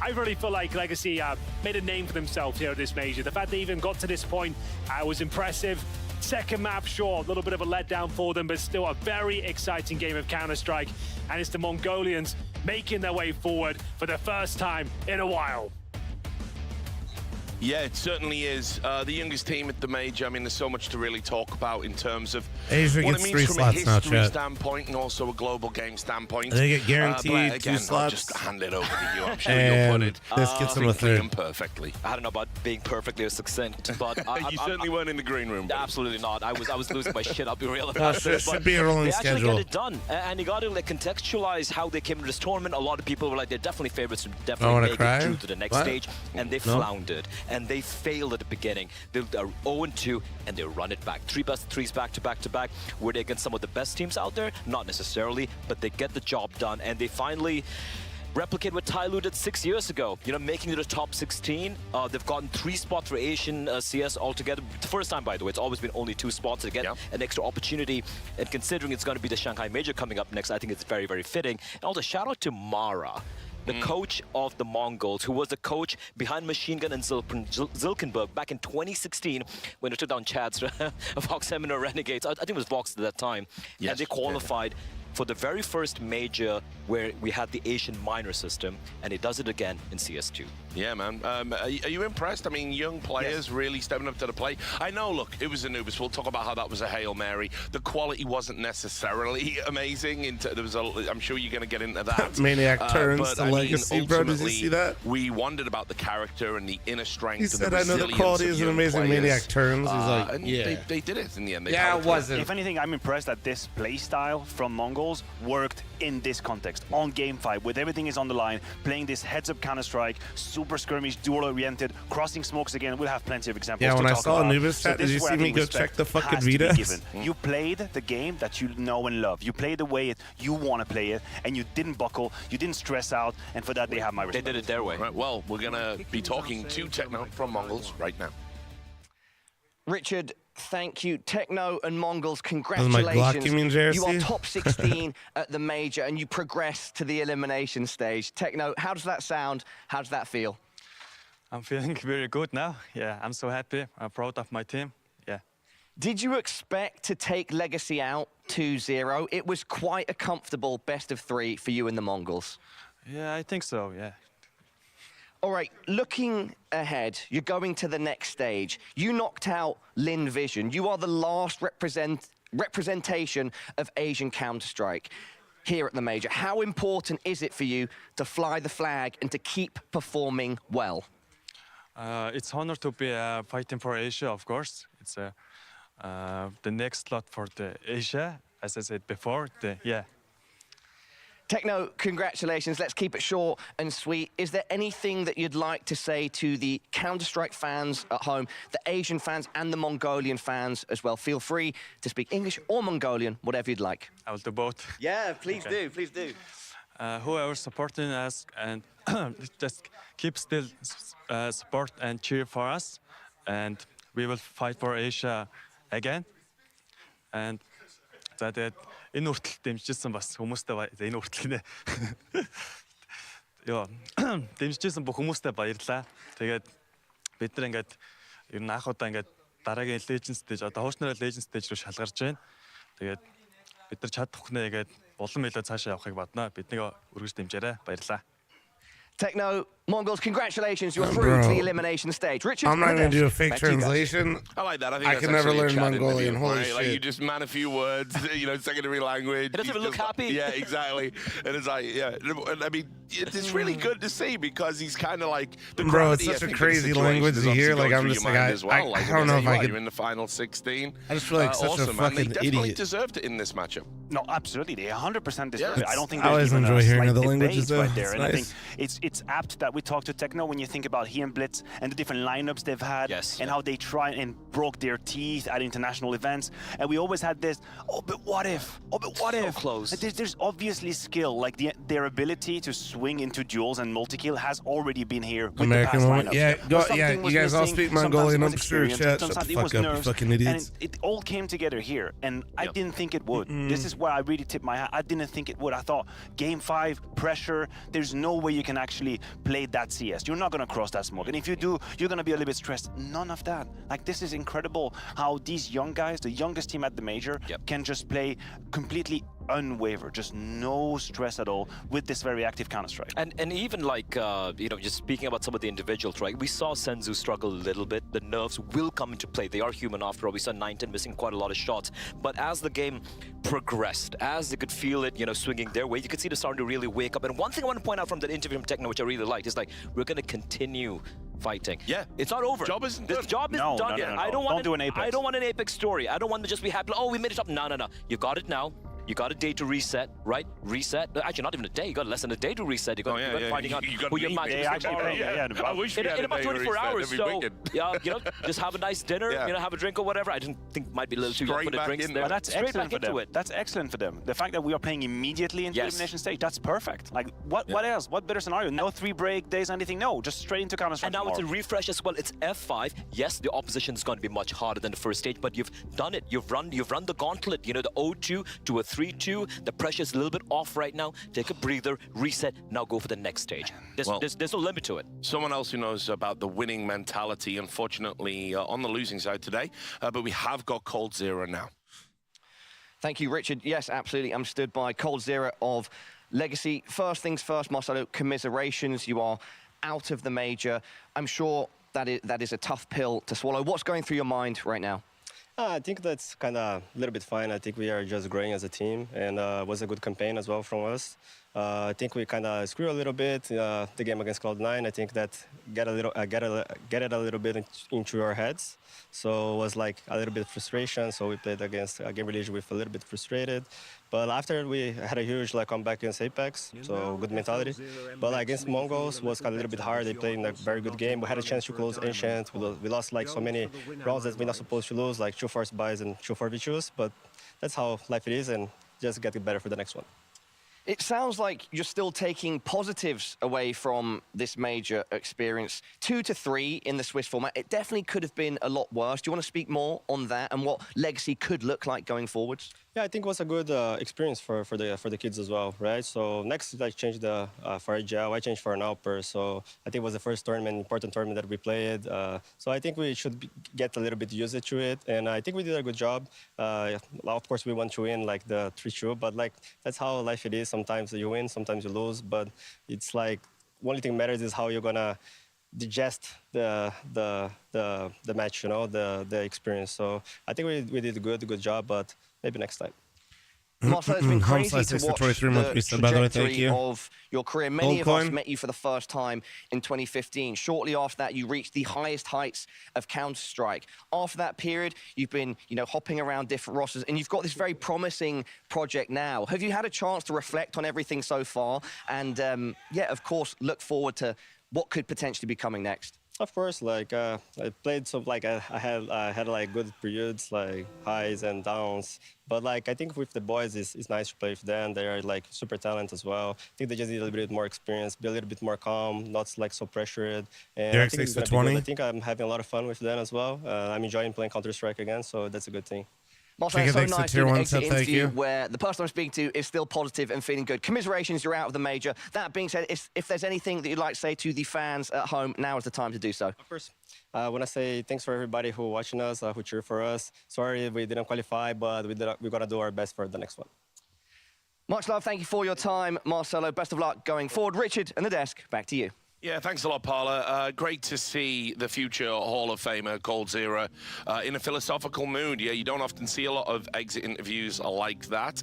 I really feel like Legacy made a name for themselves here at this major. The fact they even got to this point was impressive. Second map, sure, a little bit of a letdown for them, but still a very exciting game of Counter-Strike. And it's the Mongolians making their way forward for the first time in a while. Yeah, it certainly is. The youngest team at the major. I mean, there's so much to really talk about in terms of Asia what gets it means 3 from slots a now, history chat. standpoint and also a global game standpoint. They get guaranteed but 2 again, I'll slots. just hand it over to you. I'm sure you'll put And it this gets them a simply 3rd. and perfectly. I don't know about being perfectly succinct, but You certainly weren't in the green room. buddy. absolutely not. I was losing my shit. I'll be real No, about this. should but be a rolling they actually schedule. get it done, and you got to like contextualize how they came to this tournament. A lot of people were like, they're definitely favorites to definitely wanna make cry? it through to the next What? stage, and they No. floundered and they failed at the beginning. They're 0-2 and they run it back. 3 best threes back to back to back. Were they against some of the best teams out there? Not necessarily, but they get the job done, and they finally replicate what Tyloo did 6 years ago, you know, making it a top 16. They've gotten 3 spots for Asian CS altogether. The first time, by the way, it's always been only 2 spots to get an extra opportunity. And considering it's going to be the Shanghai Major coming up next, I think it's very, very fitting. And also, shout out to Mara, the coach of the Mongols, who was the coach behind Machine Gun and Zilkenberg back in 2016 when they took down Chad's Vox Seminar Renegades. I think it was Vox at that time. Yes, and they qualified for the very first major where we had the Asian minor system, and it does it again in CS2. Yeah, man. Are you impressed? I mean, young players really stepping up to the plate. I know, look, it was Anubis. We'll talk about how that was a Hail Mary. The quality wasn't necessarily amazing. I'm sure you're going to get into that. Maniac turns but, to I mean, Legacy, bro. Did you ultimately, see that? We wondered about the character and the inner strength. He and said, the I know the resilience quality of is an young amazing players. Maniac turns. He's like, and yeah. They did it in the end. They Yeah, powered it through. wasn't. If anything, I'm impressed that this play style from Mongols worked in this context, on game 5, with everything is on the line, playing this heads-up Counter-Strike, super skirmish, duel-oriented, crossing smokes again. We'll have plenty of examples Yeah, to when I talk saw about. Anubis chat, this did you is where see I me think go respect check the fucking has to be Vitas? given. You played the game that you know and love. You played the way you want to play it, and you didn't buckle, you didn't stress out, and for that they have my respect. They did it their way. Right, well, we're going to be talking to Techno from Mongols right now. Richard, thank you. Techno and Mongols, my Glock, congratulations. you mean, JRC? You are top 16 at the major and you progress to the elimination stage. Techno, how does that sound? How does that feel? I'm feeling very good now. Yeah, I'm so happy. I'm proud of my team. Yeah. Did you expect to take Legacy out 2-0? It was quite a comfortable best of 3 for you and the Mongols. Yeah, I think so, yeah. All right, looking ahead, you're going to the next stage. You knocked out Lin Vision. You are the last representation of Asian Counter-Strike here at the major. How important is it for you to fly the flag and to keep performing well? It's honor to be fighting for Asia, of course. It's the next slot for the Asia, as I said before. Yeah. Techno, congratulations. Let's keep it short and sweet. Is there anything that you'd like to say to the Counter-Strike fans at home, the Asian fans and the Mongolian fans as well? Feel free to speak English or Mongolian, whatever you'd like. I will do both. Yeah, please do, please do. Whoever supporting us, and just keep still support and cheer for us. And we will fight for Asia again. And that энэ хүртэл дэмжижсэн бас хүмүүстэй энэ хүртэл нэ. Яа, дэмжижсэн бүх хүмүүстэй баярлалаа. Тэгээд бид нар ингээд ер нь анх удаа ингээд дараагийн Legend stage одоо хуучнараа Legend stage руу шалгарч байна. Тэгээд бид нар чадах нэ гэдэг улам илүү цаашаа явахыг бодноо. Биднийг өргөж дэмжээрэй. Баярлалаа. Techno, Mongols, congratulations, you're through to the elimination stage. Richard, I'm not on the going to do a desk. fake Back to you guys. translation. I like that. I think I that's can never actually a learn chat Mongolian. interview, Holy right? shit. Like you just man a few words, you know, secondary language. He doesn't even look happy. Yeah, exactly. And it's like, yeah, I mean, it's really good to see because he's kind of like the Bro, it's gravity, such I a think, crazy of the language situation to is hear. obviously Like, I'm going just through like, your mind as well. Like, I don't know if I could. You're in the final 16. I just feel like such a awesome, fucking and they definitely idiot. deserved it in this matchup. No, absolutely. They 100% deserve Yeah, it. I don't think I there's always even enjoy a hearing slight other debate languages, though. right there. It's And I think nice. it's apt that we talk to Techno when you think about he and Blitz and the different lineups they've had and how they try and broke their teeth at international events. And we always had this, oh, but what if? Oh, but what if? Close. There's obviously skill, like their ability to swing into duels and multi-kill has already been here with American the past woman. lineups. Yeah, But go, something yeah. was You guys all missing, speak sometimes Mongolian. it was I'm sure. experience, Chat. Shut the sometimes it fuck was up, you nerves, fucking idiots. And it all came together here, and I didn't think it would. This is where I really tipped my hat. I didn't think it would. I thought game 5 pressure. There's no way you can actually play that CS. You're not gonna cross that smoke, and if you do, you're gonna be a little bit stressed. None of that. Like, this is incredible how these young guys, the youngest team at the major, can just play completely unwavered, just no stress at all with this very active Counter-Strike. And even like, you know, just speaking about some of the individuals, right? We saw Senzu struggle a little bit. The nerves will come into play. They are human after all. We saw 910 missing quite a lot of shots. But as the game progressed, as they could feel it, you know, swinging their way, you could see them starting to really wake up. And one thing I want to point out from that interview from Techno, which I really liked, is like, we're going to continue fighting. Yeah. It's not over. Job isn't This done. job isn't done yet. I don't do an Apex. I don't want an Apex story. I don't want to just be happy. Oh, we made it up. No, no, no. You got it now. You got a day to reset, right? Reset. Actually, not even a day. You got less than a day to reset. You got, finding out who your match is tomorrow. I wish we had in a about day to 24 reset. hours. That'd be So, wicked. yeah, you know, just have a nice dinner. Yeah. You know, have a drink or whatever. I didn't think it might be a little too young for the Straight back drinks in there. there. But that's Straight excellent back for them. into it. That's excellent for them. The fact that we are playing immediately into the elimination stage, that's perfect. Like, what else? What better scenario? No 3 break days, anything. No, just straight into Counter-Strike. And now it's a refresh as well. It's F5. Yes, the opposition is going to be much harder than the first stage, but you've done it. You've run the gauntlet. You know, the 0-2 to a 3-2. The pressure's a little bit off right now. Take a breather, reset, now go for the next stage. There's no limit to it. Someone else who knows about the winning mentality, unfortunately, on the losing side today, but we have got Coldzera now. Thank you, Richard. Yes, absolutely. I'm stood by Coldzera of Legacy. First things first, Marcelo, commiserations. You are out of the major. I'm sure that is a tough pill to swallow. What's going through your mind right now? I think that's kind of a little bit fine. I think we are just growing as a team, and it was a good campaign as well from us. I think we kind of screw a little bit the game against Cloud9. I think that get it a little bit into our heads. So it was like a little bit of frustration. So we played against GamerLegion with a little bit frustrated. But after we had a huge comeback against Apex, so good mentality. But against Mongols was a little bit hard. They played a very good game. We had a chance to close Ancient. We lost so many rounds that we're not supposed to lose, like 2 force buys and 2 4v2s. But that's how life it is, and just get it better for the next one. It sounds like you're still taking positives away from this major experience. 2 to 3 in the Swiss format. It definitely could have been a lot worse. Do you want to speak more on that and what Legacy could look like going forwards? Yeah, I think it was a good experience for the kids as well, right? So next, I changed for Agile, I changed for an Alper. So I think it was the first important tournament that we played. So I think we should get a little bit used to it, and I think we did a good job. Of course, we want to win the 3-2, but that's how life it is. Sometimes you win, sometimes you lose, but it's only thing matters is how you're gonna digest the match, you know, the experience. So I think we did a good job, but maybe next time. Marcel, it's been crazy to watch the trajectory of your career. Many of us met you for the first time in 2015. Shortly after that, you reached the highest heights of Counter-Strike. After that period, you've been, hopping around different rosters, and you've got this very promising project now. Have you had a chance to reflect on everything so far? And, yeah, of course, look forward to what could potentially be coming next? Of course, I played I had good periods, highs and downs. But I think with the boys, it's nice to play with them. They are super talented as well. I think they just need a little bit more experience, be a little bit more calm, not so pressured. And I think it's gonna be good. I think I'm having a lot of fun with them as well. I'm enjoying playing Counter-Strike again, so that's a good thing. Marcel, it's so nice to exit interview where the person I'm speaking to is still positive and feeling good. Commiserations, you're out of the major. That being said, if there's anything that you'd like to say to the fans at home, now is the time to do so. Of course. I want to say thanks for everybody who watching us, who cheer for us. Sorry we didn't qualify, but we're going to do our best for the next one. Much love. Thank you for your time, Marcelo. Best of luck going forward. Richard and the desk, back to you. Yeah, thanks a lot, Paula. Great to see the future Hall of Famer Coldzera in a philosophical mood. Yeah, you don't often see a lot of exit interviews like that.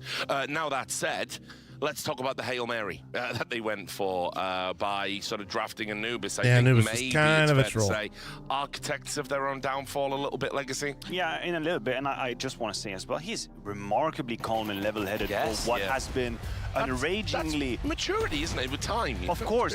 Now that said, let's talk about the Hail Mary that they went for by sort of drafting Anubis. I think Anubis maybe is kind of a fair to troll. say architects of their own downfall a little bit, Legacy. Yeah, in a little bit, and I just want to say as well, he's remarkably calm and level-headed for what has been an ragingly... That's maturity, isn't it, with time? Of course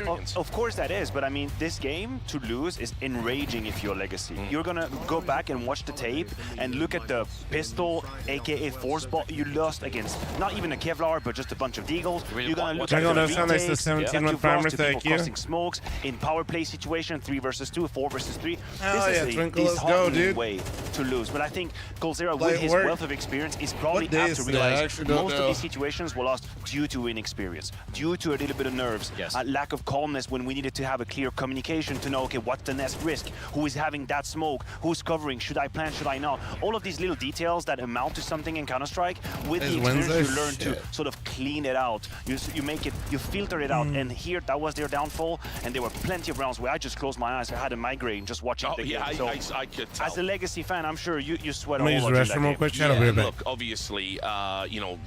that is, but I mean, this game to lose is enraging if you're Legacy. You're gonna go back and watch the tape and look at the pistol, aka force ball you lost against not even a Kevlar, but just a bunch of Deagles. You're gonna look at the retakes that you've lost to people crossing smokes in power play situation, 3 versus 2, 4 versus 3. This is a disheartening way to lose. But I think Coldzera, with his wealth of experience, is probably apt to realize most of these situations were lost due to inexperience, due to a little bit of nerves, a lack of calmness when we needed to have a clear communication to know, okay, what's the next risk? Who is having that smoke? Who's covering? Should I plan? Should I not? All of these little details that amount to something in Counter-Strike, with the experience you learn to sort of clean it out. You make it, you filter it out, and here that was their downfall, and there were plenty of rounds where I just closed my eyes. I had a migraine just watching the game. So I could tell. as a Legacy fan, I'm sure you sweat all over that game. Look, obviously, you know,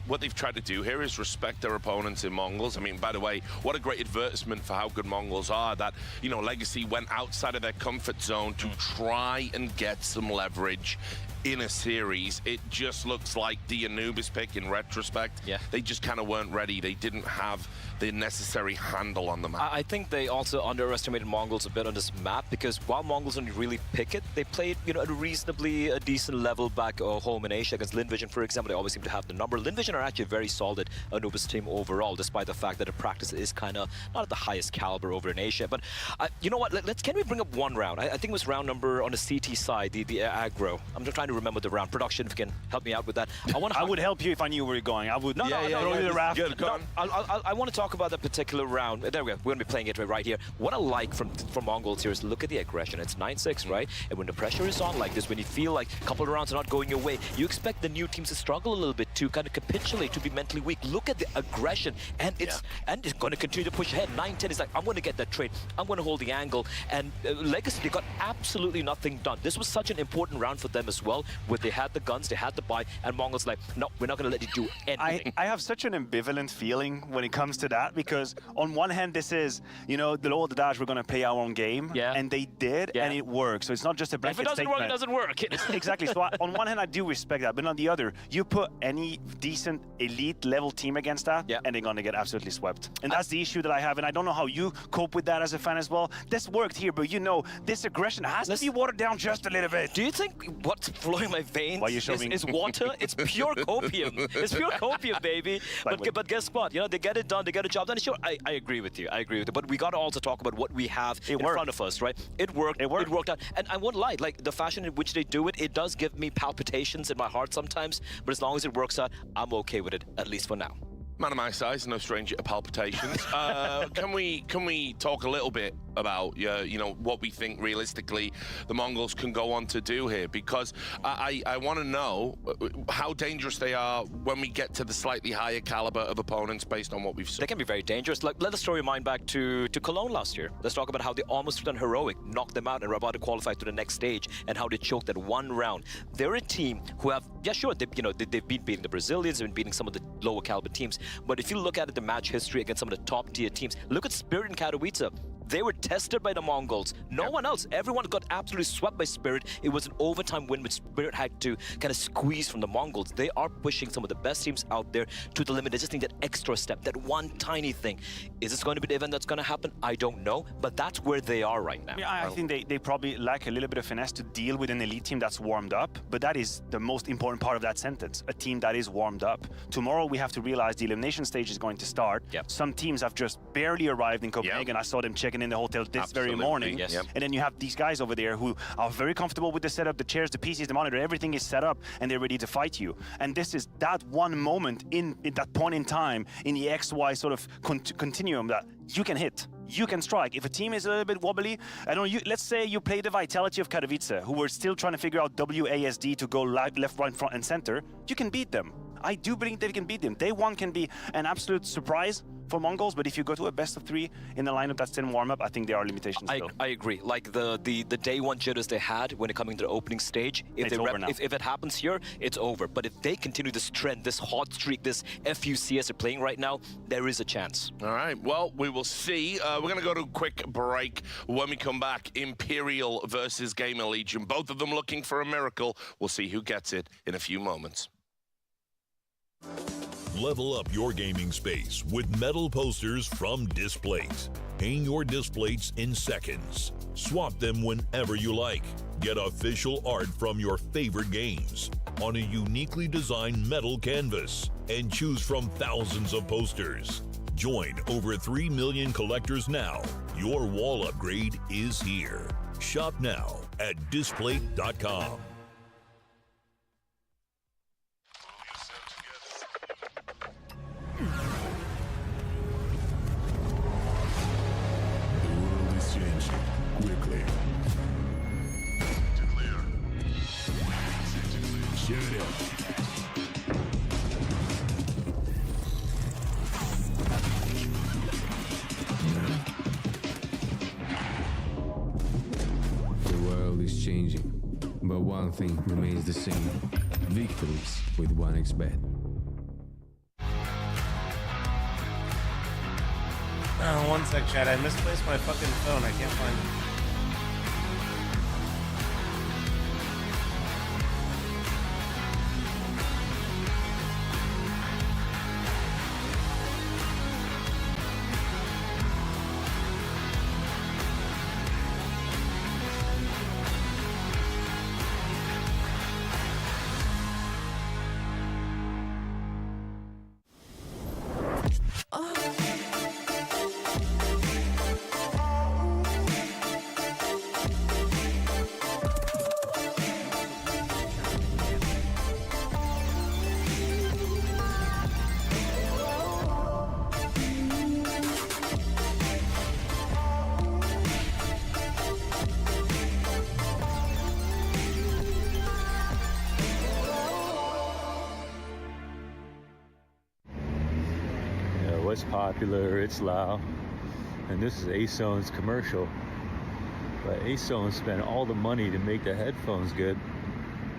what they've tried to do here is respect their opponents in Mongols. I mean, by the way, what a great advertisement for how good Mongols are, that, you know, Legacy went outside of their comfort zone to try and get some leverage in a series. It just looks like the Anubis pick in retrospect. Yeah. They just kind of weren't ready. They didn't have the necessary handle on the map. I think they also underestimated Mongols a bit on this map, because while Mongols didn't really pick it, they played, you know, at a reasonably decent level back home in Asia against Linvision, for example. They always seem to have the number. Linvision are actually a very solid Anubis team overall, despite the fact that the practice is kind of not at the highest caliber over in Asia. But you know what? Can we bring up one round? I think it was round number on the CT side, the aggro. I'm just trying to remember the round. Production, if you can help me out with that. I would help you if I knew where you're going. I would. I want to talk about that particular round. There we go. We're going to be playing it right here. What I like from Mongols here is look at the aggression. It's 9-6, right? And when the pressure is on like this, when you feel like a couple of rounds are not going your way, you expect the new teams to struggle a little bit, to kind of capitulate, to be mentally weak. Look at the aggression, and it's going to continue to push ahead. 9-10 is like, I'm going to get that trade. I'm going to hold the angle. And Legacy, they got absolutely nothing done. This was such an important round for them as well, where they had the guns, they had the buy, and Mongols like, no, we're not going to let you do anything. I have such an ambivalent feeling when it comes to that, because on one hand, this is, you know, the Lord of the Dash, we're going to play our own game, and they did, and it works. So it's not just a blanket statement. If it doesn't work, it doesn't work. Exactly. So on one hand, I do respect that, but on the other, you put any decent elite level team against that, and they're going to get absolutely swept. And that's the issue that I have, and I don't know how you cope with that as a fan as well. This worked here, but you know, this aggression has to be watered down just a little bit. Do you think what's flowing my veins is water? It's pure copium. It's pure copium, baby. But guess what? You know, they get it done, they get a job done. Sure, I agree with you. I agree with you. But we got to also talk about what we have in front of us, right? It worked. It worked out. And I won't lie, like the fashion in which they do it, it does give me palpitations in my heart sometimes. But as long as it works out, I'm okay with it, at least for now. Man of my size, no stranger to palpitations. Can we talk a little bit about you know, what we think realistically the Mongols can go on to do here? Because I want to know how dangerous they are when we get to the slightly higher caliber of opponents based on what we've seen. They can be very dangerous. Like, let us throw your mind back to Cologne last year. Let's talk about how they almost done heroic, knocked them out, and were about to qualify to the next stage, and how they choked at one round. They're a team who have, they've been beating the Brazilians, they've been beating some of the lower caliber teams. But if you look at the match history against some of the top tier teams, look at Spirit and Katowice. They were tested by the Mongols. No one else. Everyone got absolutely swept by Spirit. It was an overtime win which Spirit had to kind of squeeze from the Mongols. They are pushing some of the best teams out there to the limit. They just need that extra step, that one tiny thing. Is this going to be the event that's going to happen? I don't know, but that's where they are right now. Yeah, I think they probably lack a little bit of finesse to deal with an elite team that's warmed up, but that is the most important part of that sentence, a team that is warmed up. Tomorrow we have to realize the elimination stage is going to start. Some teams have just barely arrived in Copenhagen. I saw them checking in the hotel this very morning. And then you have these guys over there who are very comfortable with the setup, the chairs, the PCs, the monitor, everything is set up and they're ready to fight you. And this is that one moment in that point in time in the XY sort of continuum that you can hit. You can strike. If a team is a little bit wobbly, let's say you play the Vitality of Katowice, who were still trying to figure out WASD to go left, right, front, and center, you can beat them. I do believe they can beat them. Day one can be an absolute surprise for Mongols, but if you go to a best of 3 in a lineup that's in warm-up, I think there are limitations still. I agree. Like the day one jitters they had when it coming to the opening stage, if it happens here, it's over. But if they continue this trend, this hot streak, this FUCS are playing right now, there is a chance. All right, well, we will see. We're going to go to a quick break. When we come back, Imperial versus GamerLegion, both of them looking for a miracle. We'll see who gets it in a few moments. Level up your gaming space with metal posters from Displates. Hang your Displates in seconds. Swap them whenever you like. Get official art from your favorite games on a uniquely designed metal canvas and choose from thousands of posters. Join over 3 million collectors now. Your wall upgrade is here. Shop now at Displate.com. Quickly. To clear. Shoot it. The world is changing, but one thing remains the same. Victories with 1xBet. One sec, chat. I misplaced my fucking phone. I can't find it. What's popular, it's loud. And this is ASON's commercial. But ASON spent all the money to make the headphones good,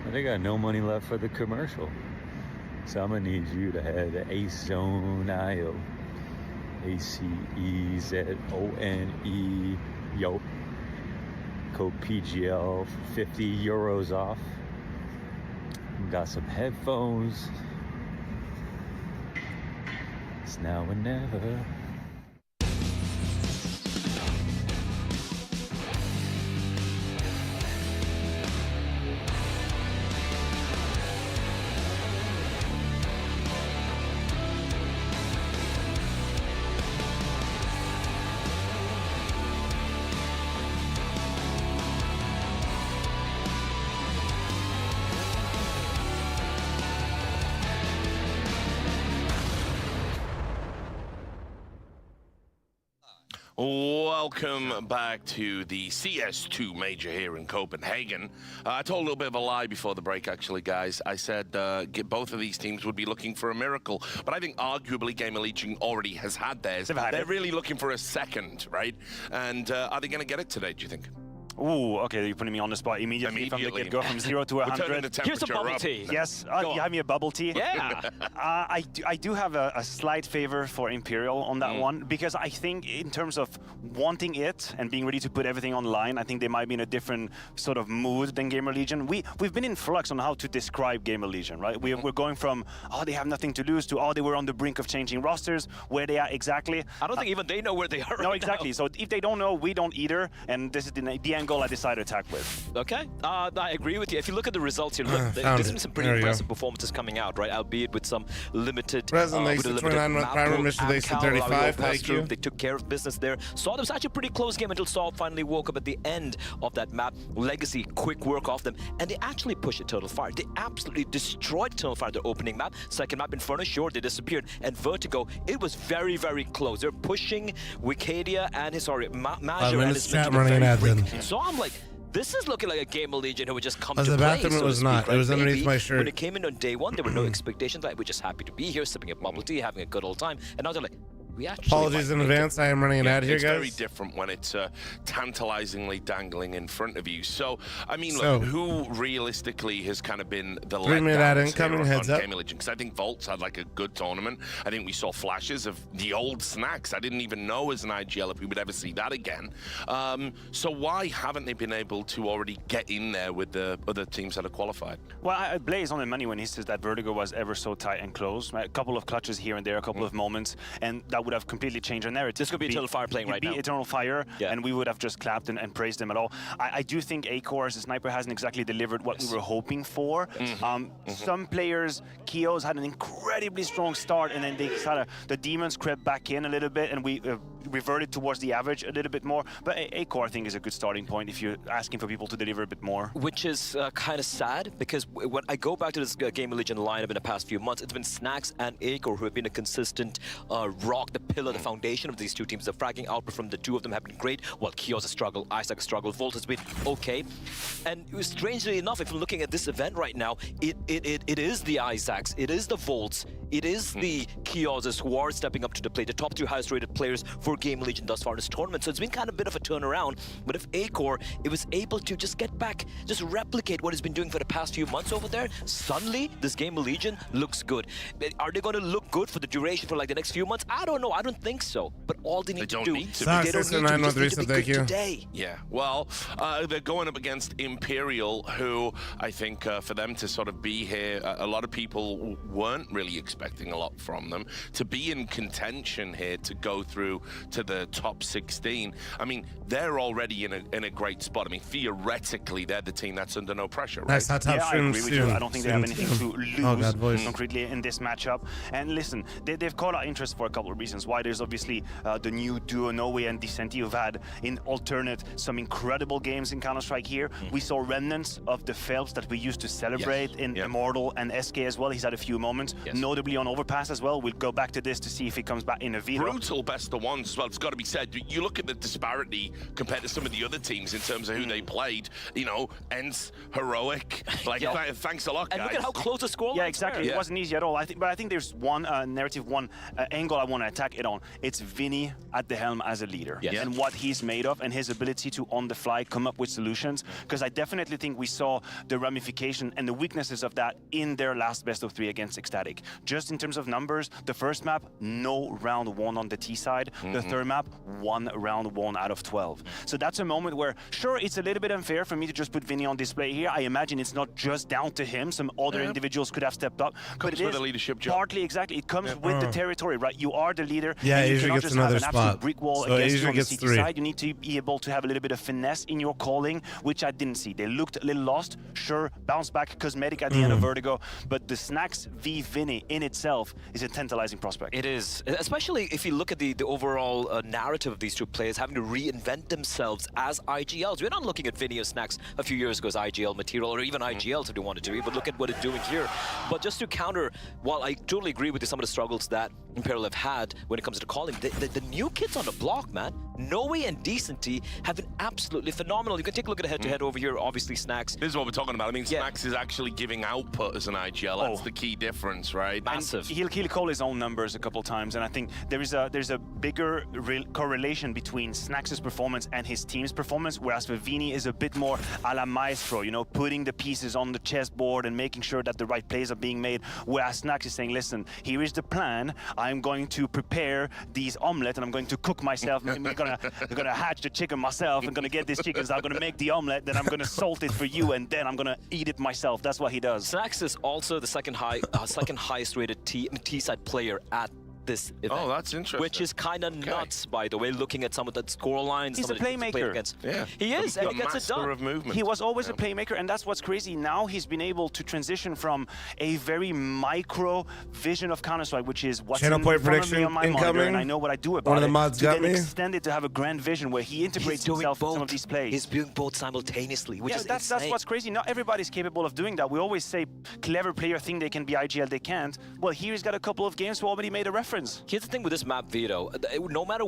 and they got no money left for the commercial. So I'm gonna need you to head to ASON.io. ACEZONE, yo. Code PGL, 50 euros off. Got some headphones. It's now or never. Welcome back to the CS2 major here in Copenhagen. I told a little bit of a lie before the break, actually, guys. I said both of these teams would be looking for a miracle, but I think arguably GamerLegion already has had theirs. They're really looking for a second, right? And are they going to get it today, do you think? Ooh, okay, you're putting me on the spot immediately. From the get-go, from 0 to 100. Here's a bubble tea. Yes, you have me a bubble tea. Yeah. I do have a slight favor for Imperial on that one, because I think in terms of wanting it and being ready to put everything online, I think they might be in a different sort of mood than GamerLegion. We've been in flux on how to describe GamerLegion, right? We're going from, oh, they have nothing to lose, to, oh, they were on the brink of changing rosters, where they are exactly. I don't think even they know where they are No, right exactly. now. So if they don't know, we don't either, and this is the end goal I decided to attack with. Okay, I agree with you. If you look at the results here, look, there's been some pretty impressive performances coming out, right? Albeit with some limited, Resonate, 29 with Pyro, Mr. Dason 35, thank you. They took care of business there. Saw there was actually a pretty close game until Saul finally woke up at the end of that map. Legacy, quick work off them, and they actually pushed Eternal Fire. They absolutely destroyed Eternal Fire, their opening map. Second map, Inferno, sure, they disappeared. And Vertigo, it was very, very close. They're pushing Wicadia and his, Major and his running an ad then. So I'm like, This is looking like a GamerLegion who would just come to the play, bathroom so it to was speak, not. right? It was underneath Maybe my shirt. when it came in on day one, there were no expectations. Like, we're just happy to be here, sipping a bubble tea, having a good old time. And now they're like, we actually Apologies in advance. I am running an ad here, it's guys. very different when it's tantalizingly dangling in front of you. So, I mean, look, who realistically has kind of been the 3-minute ad incoming, on heads up. GamerLegion? Because I think Volts had like a good tournament. I think we saw flashes of the old Snacks. I didn't even know as an IGL if we would ever see that again. So why haven't they been able to already get in there with the other teams that are qualified? Well, I Blaze on the money when he says that Vertigo was ever so tight and close. A couple of clutches here and there, a couple of moments, and that would have completely changed our narrative. This could be Eternal Fire playing right now. Eternal Fire, and we would have just clapped and praised them at all. I do think Acor as a sniper hasn't exactly delivered what we were hoping for. Some players, Kios had an incredibly strong start, and then they kind of, the demons crept back in a little bit, and we reverted towards the average a little bit more. But Acor, I think, is a good starting point if you're asking for people to deliver a bit more. Which is kind of sad, because when I go back to this GamerLegion lineup in the past few months, it's been Snacks and Acor who have been a consistent rock, the pillar, the foundation of these two teams. The fragging output from the two of them have been great. Well, Kios has struggled, Isaac has struggled, Volt has been okay. And strangely enough, if you're looking at this event right now, it is the Isaacs, it is the Volts, it is the Kioses who are stepping up to the plate, the top two highest rated players for GamerLegion thus far in this tournament. So it's been kind of a bit of a turnaround. But if Acor, it was able to just get back, just replicate what it's been doing for the past few months over there, suddenly this GamerLegion looks good. Are they going to look good for the duration for like the next few months? I don't know. I don't think so. But all they need to do, they don't need to, just need to be good today. Yeah, well, they're going up against Imperial, who I think for them to sort of be here, a lot of people weren't really expecting a lot from them. To be in contention here, to go through to the top 16, I mean, they're already in a great spot. I mean, theoretically, they're the team that's under no pressure, right? Nice hot top I agree with you. I don't think they have anything to lose concretely in this matchup. And listen, they've caught our interest for a couple of reasons. Why? There's obviously the new duo Noe and Decenti who've had in alternate some incredible games in Counter-Strike here. We saw remnants of the Phelps that we used to celebrate in Immortal and SK as well. He's had a few moments, notably on Overpass as well. We'll go back to this to see if he comes back in a Vito. Brutal best of ones as well, it's got to be said. You look at the disparity compared to some of the other teams in terms of who they played, you know, Ents, Heroic, like thanks a lot, guys. And look at how close the score was. Yeah, exactly. It wasn't easy at all. But I think there's one narrative, one angle I want to attack it on. It's Vinny at the helm as a leader and what he's made of and his ability to on the fly come up with solutions, because I definitely think we saw the ramification and the weaknesses of that in their last best of 3 against Ecstatic. Just in terms of numbers, the first map, no round 1 on the T side. The third map, 1 round 1 out of 12. So that's a moment where, sure, it's a little bit unfair for me to just put Vinny on display here. I imagine it's not just down to him. Some other individuals could have stepped up. But it is a leadership job. Partly, exactly. It comes with the territory, right? You are the leader. Yeah, and you Asia cannot gets just have another an absolute spot. brick wall So against Asia you on the gets CT 3. side. You need to be able to have a little bit of finesse in your calling, which I didn't see. They looked a little lost. Sure, bounce back, cosmetic at the end of Vertigo. But the Snacks v Vinny in itself is a tantalizing prospect. It is, especially if you look at the overall narrative of these two players having to reinvent themselves as IGLs. We're not looking at Vinny or Snacks a few years ago as IGL material, or even IGLs if they wanted to be, but look at what it's doing here. But just to counter, while I totally agree with some of the struggles that Imperial have had when it comes to calling, the new kids on the block, man, Noe and Decenty have been absolutely phenomenal. You can take a look at a head-to-head over here, obviously Snacks. This is what we're talking about. I mean, Snacks is actually giving output as an IGL. That's the key difference, right? Massive. He'll call his own numbers a couple times, and I think there's a bigger correlation between Snacks' performance and his team's performance, whereas for Vinny is a bit more a la Maestro, you know, putting the pieces on the chessboard and making sure that the right plays are being made, whereas Snacks is saying, listen, here is the plan. I'm going to prepare these omelette and I'm going to cook myself. I'm gonna hatch the chicken myself. I'm gonna get these chickens. I'm gonna make the omelette. Then I'm gonna salt it for you, and then I'm gonna eat it myself. That's what he does. Snacks is also the second highest rated T-side player at this event. Oh, that's interesting. Which is kind of nuts, by the way, looking at some of that score lines. He's a playmaker. Yeah. He is, and he gets it done. Of movement. He was always a playmaker, and that's what's crazy. Now he's been able to transition from a very micro vision of Counter-Strike, which is what's Channel in point front of me prediction on my monitor, incoming. and I know what I do about One of the it, mods to got then me. extend it to have a grand vision where he integrates himself in some of these plays. He's doing both simultaneously, which is that's insane. what's crazy. Not everybody's capable of doing that. We always say clever player think they can be IGL, they can't. Well, here he's got a couple of games who already made a reference. difference. Here's the thing with this map, Vito. No matter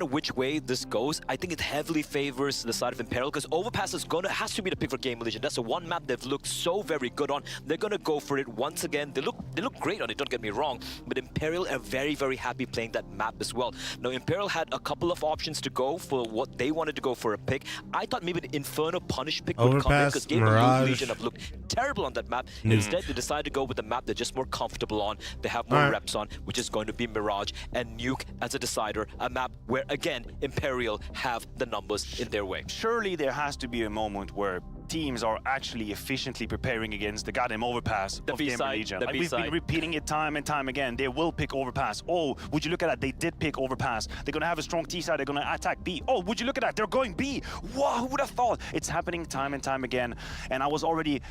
which way this goes, I think it heavily favors the side of Imperial, because Overpass has to be the pick for GamerLegion. That's the one map they've looked so very good on. They're gonna go for it once again. They look great on it, don't get me wrong, but Imperial are very, very happy playing that map as well. Now, Imperial had a couple of options to go for what they wanted to go for a pick. I thought maybe the Inferno Punish pick would come in, because GamerLegion have looked terrible on that map. Instead, they decided to go with the map they're just more comfortable on. They have more reps on, which is going to be Mirage and Nuke as a decider, a map where, again, Imperial have the numbers in their way. Surely there has to be a moment where teams are actually efficiently preparing against the goddamn Overpass of GamerLegion. Like, we've been repeating it time and time again. They will pick Overpass. Oh, would you look at that? They did pick Overpass. They're going to have a strong T side. They're going to attack B. Oh, would you look at that? They're going B. Wow, who would have thought? It's happening time and time again. And I was already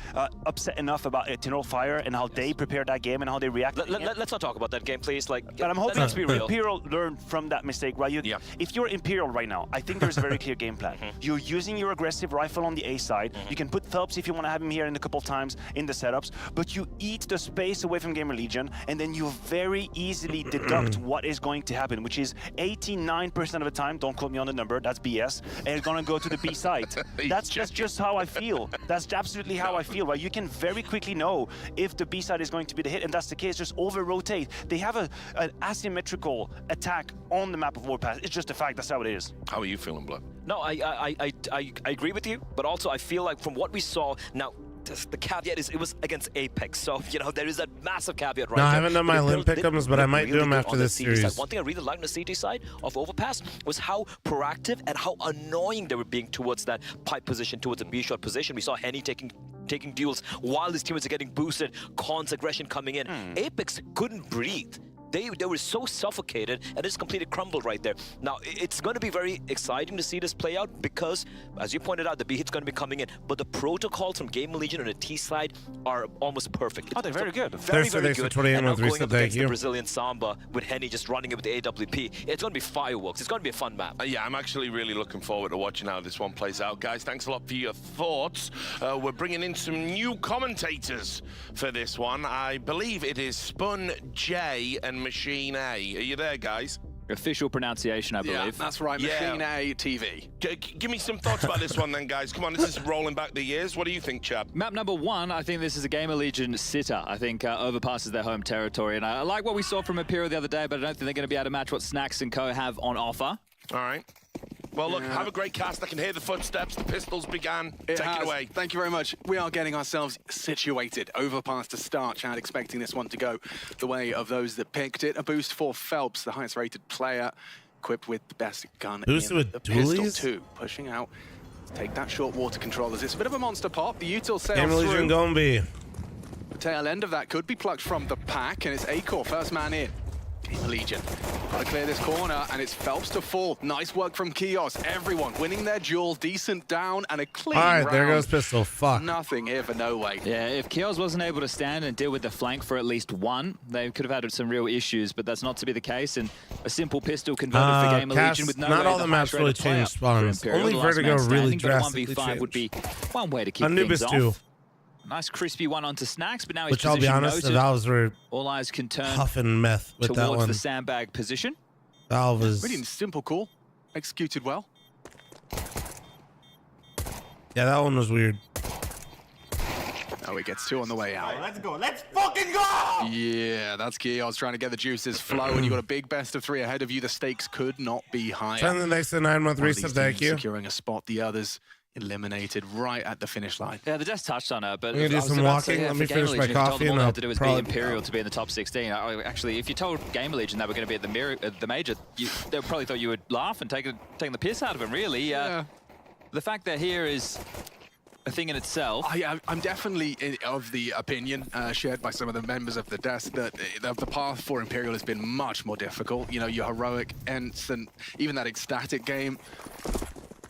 upset enough about Eternal Fire and how they prepared that game and how they reacted. Let's not talk about that game, please. Like, but I'm hoping let's be real. Imperial learned from that mistake, right? If you're Imperial right now, I think there's a very clear game plan. You're using your aggressive rifle on the A side. You can put Phelps if you want to have him here in a couple of times in the setups, but you eat the space away from GamerLegion, and then you very easily deduct what is going to happen, which is 89% of the time, don't quote me on the number, that's BS, and it's going to go to the B side. That's just how I feel. That's absolutely how I feel, right? You can very quickly know if the B side is going to be the hit, and that's the case. Just over-rotate. They have an asymmetrical attack on the map of Overpass. It's just a fact. That's how it is. How are you feeling, Blood? No, I agree with you, but also I feel like from what we saw, now the caveat is it was against Apex, so you know there is that massive caveat right there. I haven't done my limb pick'ems, but I might do them after this series. One thing I really liked on the CT side of Overpass was how proactive and how annoying they were being towards that pipe position, towards the B shot position. We saw Henny taking duels while his teammates are getting boosted, Khan's aggression coming in. Apex couldn't breathe. They were so suffocated, and it's completely crumbled right there. Now, it's going to be very exciting to see this play out because, as you pointed out, the B hit's going to be coming in. But the protocols from GamerLegion on the T side are almost perfect. Oh, they're very good. Very, very good. And now going up against the Brazilian Samba with Henny just running it with the AWP, it's going to be fireworks. It's going to be a fun map. Yeah, I'm actually really looking forward to watching how this one plays out. Guys, thanks a lot for your thoughts. We're bringing in some new commentators for this one. I believe it is Spun J and Machine A. Are you there, guys? Official pronunciation, I believe. Yeah, that's right. Machine A TV. Give me some thoughts about this one then, guys. Come on, this is rolling back the years. What do you think, Chad? Map number 1, I think this is a GamerLegion sitter. I think overpasses their home territory. And I like what we saw from Imperial the other day, but I don't think they're going to be able to match what Snacks and Co. have on offer. All right. Well, look, have a great cast. I can hear the footsteps. The pistols began. Take it away. Thank you very much. We are getting ourselves situated. Overpass to start. Chad expecting this one to go the way of those that picked it. A boost for Phelps, the highest rated player, equipped with the best gun in the pistol too. Pushing out to take that short water controllers. It's a bit of a monster pop. The util sails GamerLegion gonna be. The tail end of that could be plucked from the pack, and it's Acor, first man in. Legion. Gotta clear this corner, and it's Phelps to fall. Nice work from Kios. Everyone winning their duel. Decent down and a clean round. There goes pistol. Fuck. Nothing here for No Way. Yeah, if Kios wasn't able to stand and deal with the flank for at least one, they could have had some real issues, but that's not to be the case. And a simple pistol converted for GamerLegion with No Way. Not all the maps really changed spawns. Only Vertigo really drastically changed. 1v5 would be one way to keep Anubis things too. off. Nice crispy one onto Snacks, but now he's Which I'll be honest, the Valves were all eyes can turn huffing meth with that one. Towards the sandbag position. Valve was really simple call, executed well. Yeah, that one was weird. Oh, he gets 2 on the way out. Let's go. Let's fucking go! Yeah, that's Kios trying to get the juices flowing. You got a big best of 3 ahead of you. The stakes could not be higher. Trying the next 9-month reset, thank you. Securing a spot, the others eliminated right at the finish line. Yeah, they just touched on it, but we're gonna do some walking. Let me finish my coffee, and all they I'll had to do was beat Imperial to be in the top 16. Actually, if you told GamerLegion they were going to be at the major, they probably thought you would laugh and taking the piss out of them. Really, yeah. The fact that here is a thing in itself. I'm definitely of the opinion shared by some of the members of the desk that the path for Imperial has been much more difficult. You know, your heroic Ents and even that ecstatic game,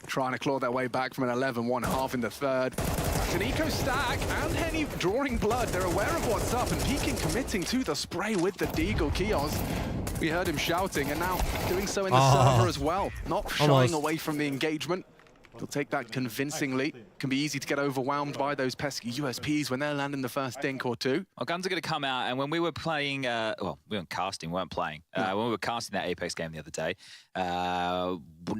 trying to claw their way back from an 11-1.5 in the third. It's an eco stack, and Henny drawing blood. They're aware of what's up, and Peking committing to the spray with the Deagle. Kios, we heard him shouting, and now doing so in the server as well. Not shying away from the engagement. He'll take that convincingly. Can be easy to get overwhelmed by those pesky USPs when they're landing the first dink or two. Well, guns are going to come out, and when we were playing, well, we weren't casting, we weren't playing. When we were casting that Apex game the other day,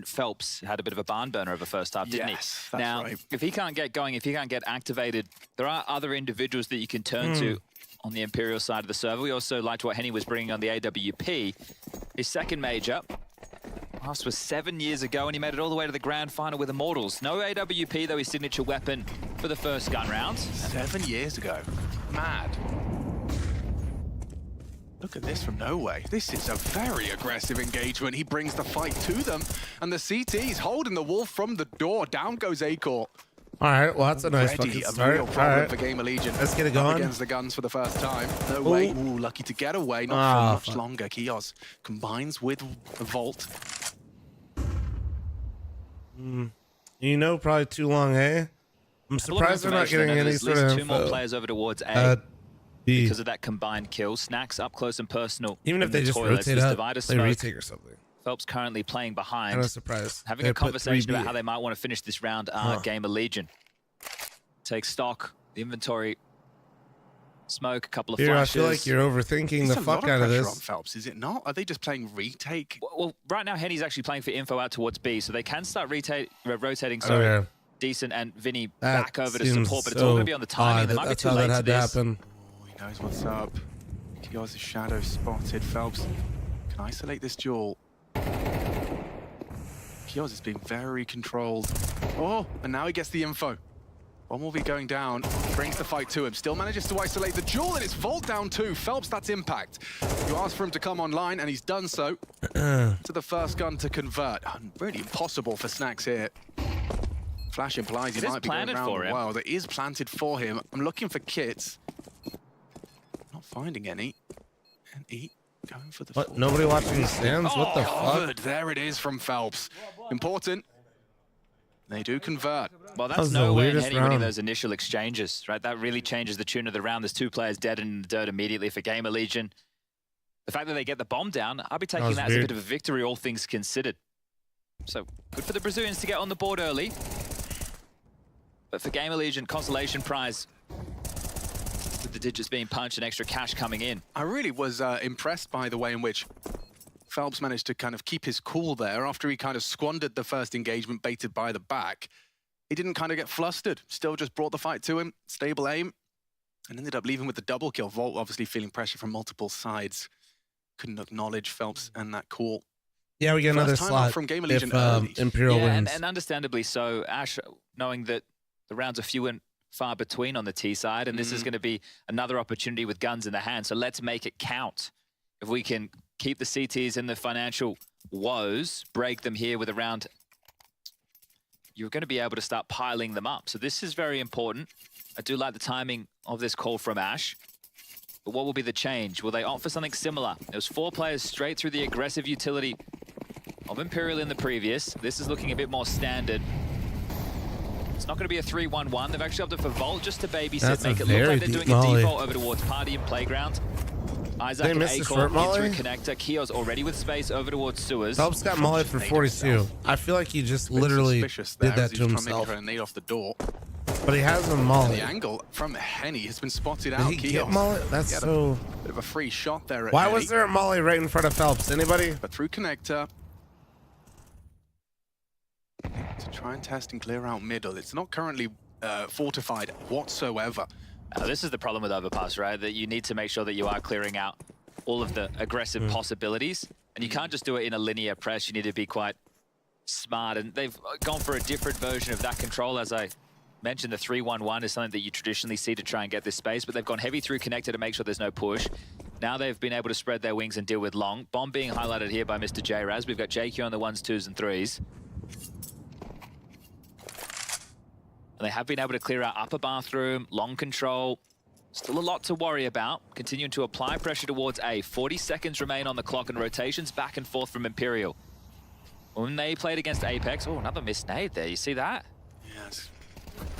Phelps had a bit of a barn burner over first half, didn't he? That's now, right. if he can't get going, if he can't get activated, there are other individuals that you can turn to on the Imperial side of the server. We also liked what Henny was bringing on the AWP. His second major. Last was 7 years ago, and he made it all the way to the grand final with Immortals. No AWP, though, his signature weapon for the first gun round. 7 years ago. Mad. Look at this from No Way. This is a very aggressive engagement. He brings the fight to them, and the CT's holding the wall from the door. Down goes Acor. All right, well, that's a nice Already fucking a start. real All problem right, for GamerLegion. let's get it Up going. against the guns for the first time. No Way. Ooh, lucky to get away. Not for much longer. Kios combines with Volt. You know, probably too long, eh? I'm surprised they're not getting any sort of two more info. players over towards A B. because of that combined kill. Snacks up close and personal. Even if in they the just toilets. rotate This up, divider play smoke. retake or something. Phelps currently playing behind. I'm not surprised. Having They a put conversation 3B. about how they might want to finish this round. GamerLegion. Take stock. The inventory. Smoke. A couple of Here, I flashes. feel like you're overthinking the fuck out of Pressure on this. Phelps, is it not? Are they just playing retake? Well, right now Henny's actually playing for info out towards B, so they can start rotating. Okay. Decent and Vinny That back over to seems support, but it's all going to be on the timing. They might be That's too how late that to had to this. happen. He knows what's up. Kios' shadow spotted. Phelps can isolate this duel. Kios is being very controlled. Oh, and now he gets the info. One will be going down, brings the fight to him. Still manages to isolate the duel, and it's Volt down too. Phelps, that's impact. You asked for him to come online, and he's done so. To the first gun to convert. Really impossible for Snacks here. Flash implies he It is might be going planted around for the him. world. It is planted for him. I'm looking for kits. Not finding any. And he going for the... What? Nobody watching the stands? What the fuck? Covered. There it is from Phelps. Important. They do convert. Well, That that's was the nowhere in weirdest any winning round. those initial exchanges, right? That really changes the tune of the round. There's two players dead in the dirt immediately for GamerLegion. The fact that they get the bomb down, I'll be taking was that as a weird. bit of a victory, all things considered. So, good for the Brazilians to get on the board early. But for GamerLegion, consolation prize. With the digits being punched and extra cash coming in. I really was impressed by the way in which Phelps managed to kind of keep his cool there after he kind of squandered the first engagement baited by the back. He didn't kind of get flustered, still just brought the fight to him, stable aim, and ended up leaving with the double kill. Volt obviously feeling pressure from multiple sides. Couldn't acknowledge Phelps and that call. Yeah, we get another First timeout slot from GamerLegion if early. Imperial Yeah, wins. and understandably so. Ash, knowing that the rounds are few and far between on the T side, and this is going to be another opportunity with guns in the hand, so let's make it count. If we can keep the CTs in the financial woes, break them here with a round, you're going to be able to start piling them up. So this is very important. I do like the timing of this call from Ash. But what will be the change? Will they opt for something similar? There was 4 players straight through the aggressive utility of Imperial in the previous. This is looking a bit more standard. It's not going to be a 3-1-1. They've actually opted for Volt just to babysit, That's make a it look very like they're deep doing a molly. default over towards Party and Playground. Isaac They and missed the Acor short in molly? through connector. Kio's already with space over towards sewers. Phelps got mullet for 42. I feel like he just literally Suspicious did there that as to he was himself. trying to nade off the door. But he has a And mullet. the angle from Henny has been spotted Did out. he get Kios. mullet? That's He had so... a bit of a free shot there at Why Henny. was there a molly right in front of Phelps? Anybody? But through connector to try and test and clear out middle. It's not currently fortified whatsoever. This is the problem with Overpass, right? That you need to make sure that you are clearing out all of the aggressive possibilities. And you can't just do it in a linear press. You need to be quite smart. And they've gone for a different version of that control. As I mentioned, the 3-1-1 is something that you traditionally see to try and get this space, but they've gone heavy through connector to make sure there's no push. Now they've been able to spread their wings and deal with long. Bomb being highlighted here by Mr. J-Raz. We've got JQ on the 1s, 2s, and 3s. And they have been able to clear out upper bathroom, long control. Still a lot to worry about. Continuing to apply pressure towards A. 40 seconds remain on the clock and rotations back and forth from Imperial. When they played against Apex, oh, another missed nade there. You see that? Yes.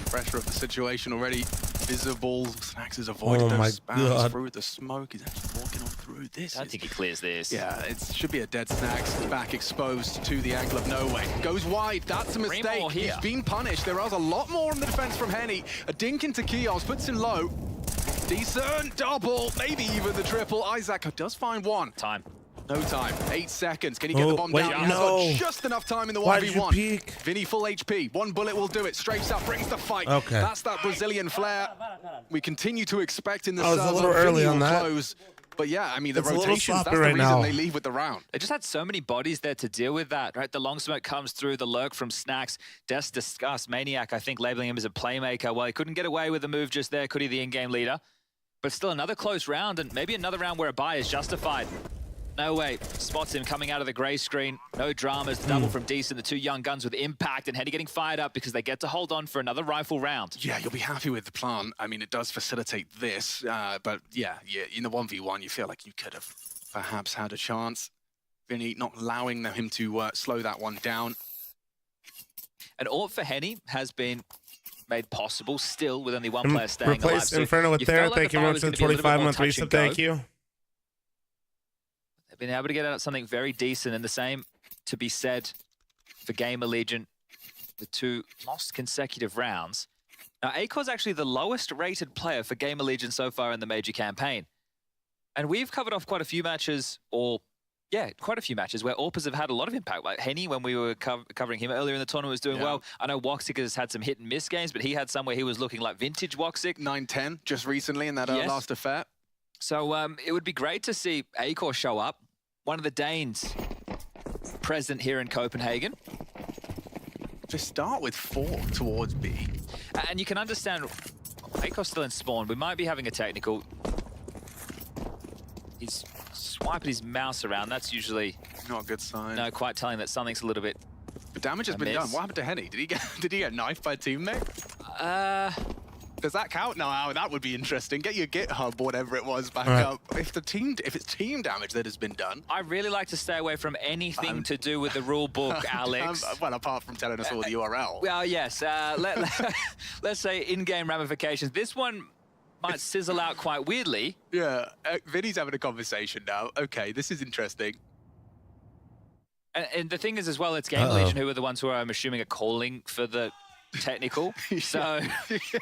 Pressure of the situation already visible. Snacks has avoided Oh my those spams God. through the smoke. He's actually walking on through. through. This I don't think he clears this. Yeah, it should be a dead Snacks. Back exposed to the angle of no way. Goes wide. That's a mistake. He's been punished. There is a lot more on the defense from Henny. A dink into Kios, puts him low. Decent double, maybe even the triple. Isaac does find one. Time. No time. 8 seconds. Can he get the bomb down? He has got just enough time in the 1v1. Vinny full HP. One bullet will do it. Straight up, brings the fight. Okay. That's that Brazilian flair we continue to expect in the I was a server. little early on that. Close. But yeah, I mean, the It's a little rotations, sloppy that's the right reason now. they leave with the round. They just had so many bodies there to deal with that, right? The long smoke comes through, the lurk from Snacks. Des discussed Maniac, I think, labeling him as a playmaker. Well, he couldn't get away with the move just there, could he, the in-game leader? But still another close round, and maybe another round where a buy is justified. No way. Spots him coming out of the gray screen. No dramas. Double from Decent. The two young guns with impact, and Henny getting fired up because they get to hold on for another rifle round. Yeah, you'll be happy with the plan. I mean, it does facilitate this, but yeah, in the 1v1, you feel like you could have perhaps had a chance. Vinny not allowing him to slow that one down. An AWP for Henny has been made possible still with only one player staying alive. Replace Inferno with there. Thank you very much for the 25-month resub. Thank you. They've been able to get out something very decent, and the same to be said for GamerLegion with 2 lost consecutive rounds. Now, Akor's actually the lowest rated player for GamerLegion so far in the major campaign. And we've covered off quite a few matches, where AWPers have had a lot of impact. Like Henny, when we were covering him earlier in the tournament, was doing well. I know Woxic has had some hit and miss games, but he had some where he was looking like vintage Woxic. 9-10 just recently in that last affair. So it would be great to see Akor show up. One of the Danes present here in Copenhagen. Just start with 4 towards B. And you can understand, Akor's still in spawn. We might be having a technical. He's swiping his mouse around. That's usually not a good sign. No, quite telling that something's a little bit. The damage has been done. What happened to Henny? Did he get knifed by a teammate? Does that count? No, that would be interesting. Get your GitHub, whatever it was, back up. If it's team damage that has been done. I really like to stay away from anything to do with the rule book, Alex. Well, apart from telling us all the URL. Well, yes. Let's say in-game ramifications. This one might sizzle out quite weirdly. Yeah, Vinny's having a conversation now. Okay, this is interesting. And the thing is as well, it's GamerLegion who are the ones who I'm assuming are calling for the technical. So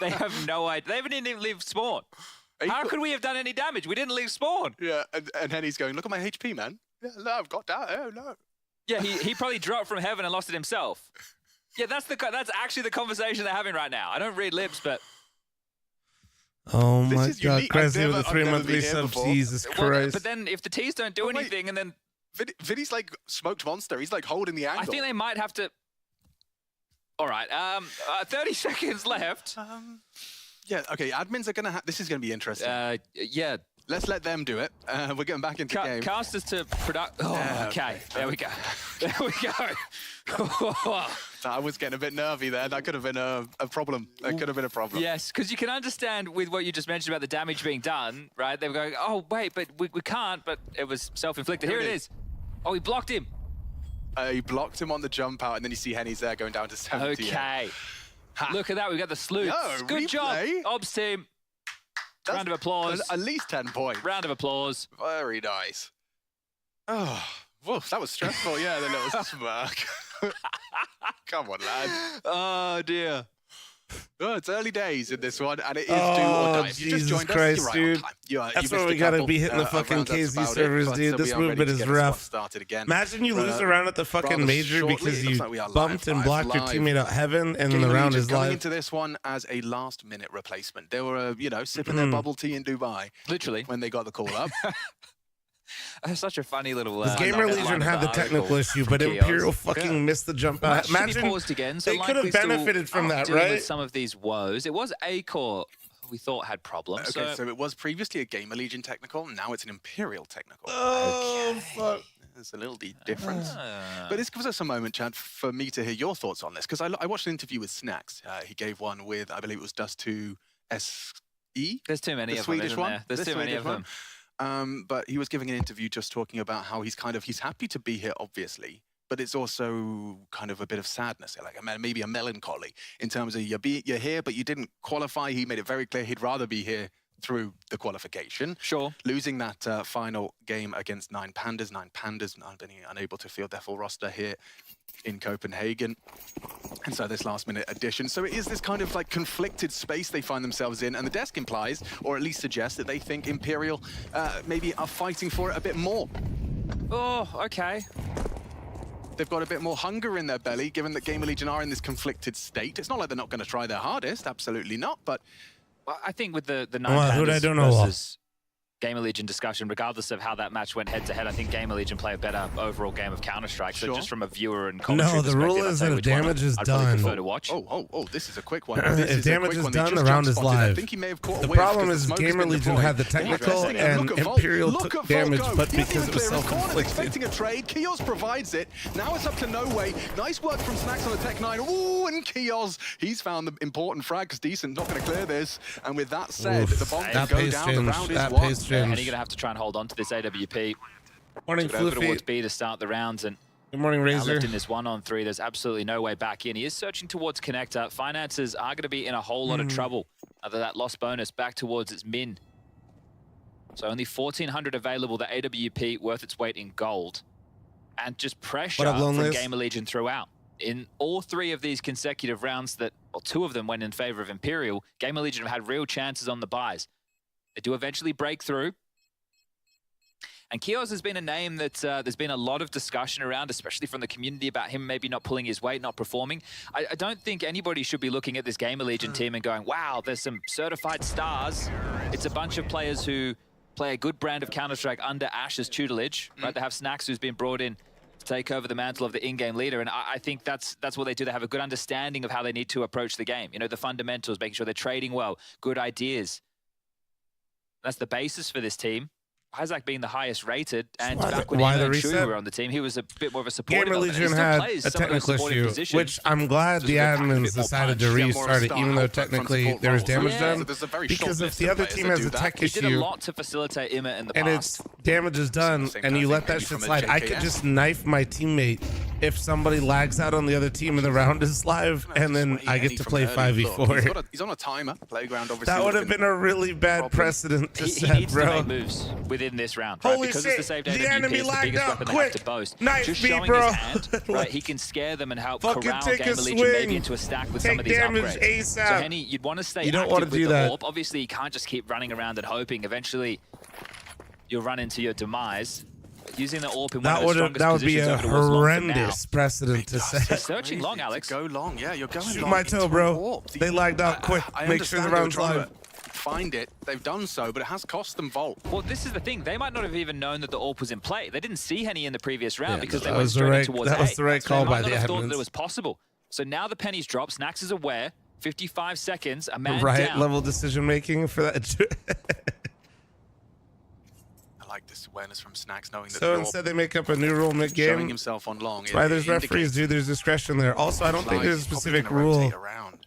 they have no idea. They haven't even leave spawn. How could we have done any damage? We didn't leave spawn. Yeah, and Henny's going, look at my HP, man. Yeah, no, I've got that. Oh, no. Yeah, he probably dropped from heaven and lost it himself. Yeah, that's actually the conversation they're having right now. I don't read lips, but... Oh my God, crazy with the 3-month resub. Jesus Christ. But then if the T's don't do anything and then... Vinny's like smoked monster. He's like holding the angle. I think they might have to... All right, 30 seconds left. Yeah, okay, admins are going to this is going to be interesting. Yeah. Let's let them do it. We're getting back into the game. Casters to product. Oh, okay. There we go. There we go. I was getting a bit nervy there. That could have been a problem. That could have been a problem. Yes, because you can understand with what you just mentioned about the damage being done, right? They were going, oh, wait, but we can't, but it was self-inflicted. Here it is. Oh, he blocked him. He blocked him on the jump out, and then you see Henny's there going down to 70. Okay. Look at that. We got the sleuths. Good job, Obs team. Round of applause. At least 10 points. Round of applause. Very nice. Oh, woof, that was stressful. Yeah, the little smirk. Come on, lad. Oh, dear. Oh, it's early days in this one, and it is do or die. If you just joined Christ, us, dude. That's why we gotta be hitting the fucking KZ servers, dude. This movement is rough. Imagine you lose a round at the fucking major because you bumped and blocked your teammate out heaven, and the round is going live. into this one as a last-minute replacement. They were, sipping their bubble tea in Dubai. Literally. When they got the call up. Such a funny little... GamerLegion had the technical issue, but Imperial fucking missed the jump out. Imagine paused again, so they could have benefited from that, right? With some of these woes. It was Akor we thought had problems. Okay, so it was previously a GamerLegion technical, now it's an Imperial technical. Oh, fuck. There's a little difference. But this gives us a moment, Chad, for me to hear your thoughts on this, because I watched an interview with Snacks. He gave one with, I believe it was Dust2 SE. There's too many of them, isn't there? There's too many of them. But he was giving an interview just talking about how he's happy to be here, obviously, but it's also kind of a bit of sadness, like maybe a melancholy in terms of you're here, but you didn't qualify. He made it very clear he'd rather be here through the qualification. Sure. Losing that final game against 9 Pandas. 9 Pandas not being unable to field their full roster here in Copenhagen. And so this last-minute addition. So it is this kind of like conflicted space they find themselves in, and the desk implies, or at least suggests, that they think Imperial maybe are fighting for it a bit more. Oh, okay. They've got a bit more hunger in their belly, given that GamerLegion are in this conflicted state. It's not like they're not going to try their hardest, absolutely not, but... Well, I think with the 9 who I Pandas don't know versus GamerLegion discussion, regardless of how that match went head-to-head, I think GamerLegion play a better overall game of Counter-Strike. So just from a viewer and commentary No, the rule is that if damage is done... Oh, this is a quick one. If damage is done, the round is live. The problem is GamerLegion had the technical and Imperial took damage, but because it was self-inflicted. Expecting a trade, Kios provides it. Now it's up to No Way. Nice work from Snacks on the Tech 9. Ooh, and Kios, he's found the important frag, because Decent not going to clear this. And with that said, the bomb can go down, the round is won. Yeah, and you're going to have to try and hold on to this AWP. Morning, over Floofy. towards B to start the rounds. And good morning, Razor. lifting this 1-on-3, there's absolutely no way back in. He is searching towards Connector. Finances are going to be in a whole lot of trouble. Other that lost bonus back towards its min. So only 1,400 available. The AWP worth its weight in gold. And just pressure from GamerLegion throughout. In all 3 of these consecutive rounds that, well, 2 of them went in favor of Imperial, GamerLegion have had real chances on the buys. They do eventually break through. And Kios has been a name that there's been a lot of discussion around, especially from the community, about him maybe not pulling his weight, not performing. I don't think anybody should be looking at this GamerLegion team and going, wow, there's some certified stars. It's a bunch of players who play a good brand of Counter-Strike under Ash's tutelage. Right? They have Snacks, who's been brought in to take over the mantle of the in-game leader. And I think that's what they do. They have a good understanding of how they need to approach the game. You know, the fundamentals, making sure they're trading well, good ideas. That's the basis for this team. Isaac being the highest rated, and back when he and Chu were on the team, he was a bit more of a supporter. GamerLegion had a technical issue, which I'm glad the admins decided to restart it, even though technically there was damage done. Because if the other team has a tech issue, he did a lot to facilitate Imma in the past. And it's damage is done, and you let that shit slide. I could just knife my teammate if somebody lags out on the other team and the round is live, and then I get to play 5v4. He's on a timer. Playground, obviously. That would have been a really bad precedent to set, bro. He needs to make moves within this round, Holy because shit, it's the saved the AWP, enemy it's the lagged biggest out weapon quick. they have to boast. Nice Just beat, showing bro. his hand, right, he can scare them and help Fucking corral take a GamerLegion swing. maybe into a stack with Take some of these damage upgrades. ASAP. So Henny, you'd want to stay You don't active want to with do the that. AWP. Obviously, you can't just keep running around and hoping. Eventually, you'll run into your demise. Using the AWP in one of the strongest that would be positions a over towards long for now. horrendous precedent to set. He's searching long, Alex. Go long, yeah, you're going Shoot long. my toe, bro. They lagged out quick. Make sure the round's live. Find it. They've done so, but it has cost them Volt. Well, this is the thing. They might not have even known that the AWP was in play. They didn't see Henny in the previous round because they went straight towards A. That was the right call by the They might not have thought that admins. it was possible. So now the pennies drop. Snacks is aware. 55 seconds. A man Right down. level decision making for that. I like this awareness from Snacks, knowing that So instead they make up a new rule mid showing game. himself on long. That's why there's referees, dude. There's discretion there. Also, I don't think there's a specific rule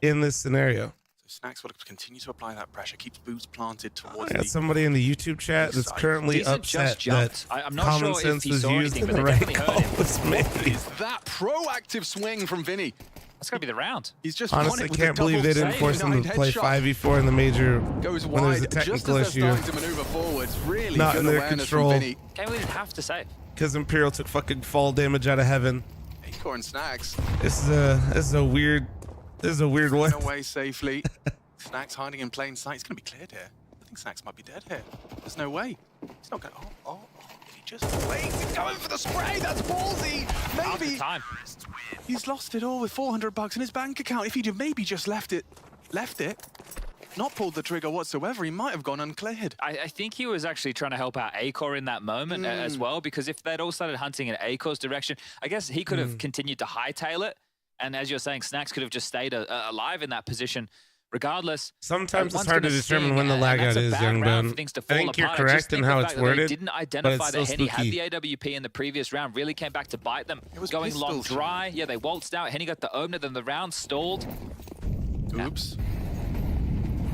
in this scenario. Snacks will continue to apply that pressure, keeps boots planted towards I got somebody in the YouTube chat that's currently Decent upset just that I'm not common sure if sense he was saw used anything, and but the they right definitely call heard him. was made. Is that proactive swing from Vinny? That's going to be the round. He's just Honestly, can't believe they didn't force him to play 5v4 in the major Goes when there's a wide, just technical as they're issue. starting to maneuver forwards. Really Not good in their awareness control. from Vinny. GamerLegion have to save. Because Imperial took fucking fall damage out of heaven. Acorn and Snacks This is a weird one. run away safely. Snacks hiding in plain sight. He's going to be cleared here. I think Snacks might be dead here. There's no way. He's not going. Oh. He just waits. He's going for the spray. That's ballsy. Maybe he's lost it all with $400 in his bank account. If he'd have maybe just left it, not pulled the trigger whatsoever, he might have gone uncleared. I think he was actually trying to help out Acor in that moment as well, because if they'd all started hunting in Acor's direction, I guess he could have continued to hightail it. And as you're saying, Snacks could have just stayed alive in that position. Regardless, sometimes it's hard to determine when the lag out is, young man. I think you're correct in how it's worded, didn't but identify it's that still Henny had spooky. the AWP in the previous round, really came back to bite them. Going long dry, yeah, they waltzed out. Henny got the opener, then the round stalled. Oops.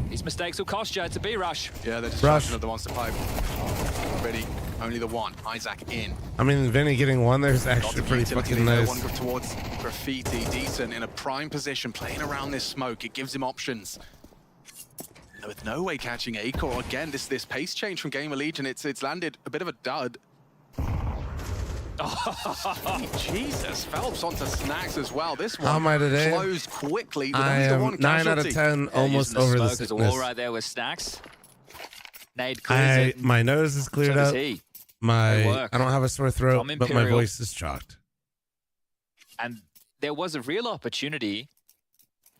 These mistakes will cost you. It's a B rush. Yeah, they're distracting of the monster pipe. Already, only the one. Isaac in. I mean, Vinny getting one there is actually pretty fucking nice. One towards Graffiti. Decent in a prime position, playing around this smoke. It gives him options. with no way catching Acor. Again, this pace change from GamerLegion, it's landed a bit of a dud. Oh, Jesus, Phelps onto Snacks as well. This How am I one today? closed quickly. With I only the am one 9 out of casualty. 10, almost over the There's a wall sickness. right there with Snacks. Nade clears it. My nose is cleared So does up. he. I don't have a sore throat, From but my Imperial. voice is chalked. And there was a real opportunity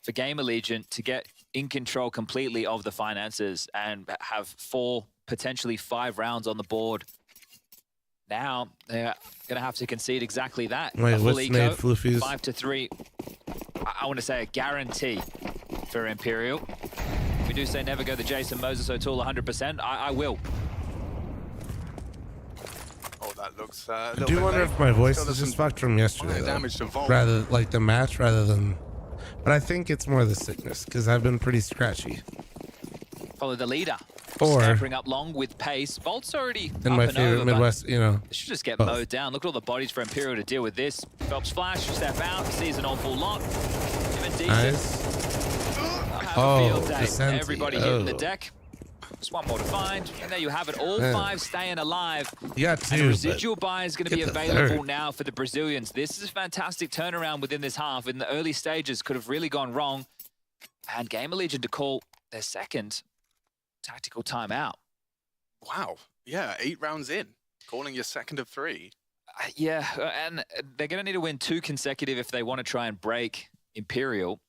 for GamerLegion to get in control completely of the finances and have 4, potentially 5 rounds on the board. Now they're going to have to concede exactly that. Wait, A full what's eco, Nade Floofies? 5-3. I want to say a guarantee for Imperial. We do say never go the Jason Moses O'Toole 100%. I will. Oh, that looks I do wonder if my voice is just fucked from yesterday, damage to though. Vault. Rather like the match, rather than. But I think it's more the sickness because I've been pretty scratchy. Follow the leader. Or- Scampering up long with pace. Volt's already In up my and favorite over, but Midwest, you know. they should just get both. mowed down. Look at all the bodies for Imperial to deal with this. Phelps flash, step out, sees an awful lot. Even decent. Nice. Have Oh, a field day. Vicente. Everybody hitting the Oh. deck. Just one more to find. And there you have it. All Yeah. 5 staying alive. You got And 2. residual buy is going to be get the available third. now for the Brazilians. This is a fantastic turnaround within this half. In the early stages, could have really gone wrong. And GamerLegion to call their second tactical timeout. Wow. Yeah, 8 rounds in. Calling your second of 3. Yeah, and they're going to need to win 2 consecutive if they want to try and break Imperial.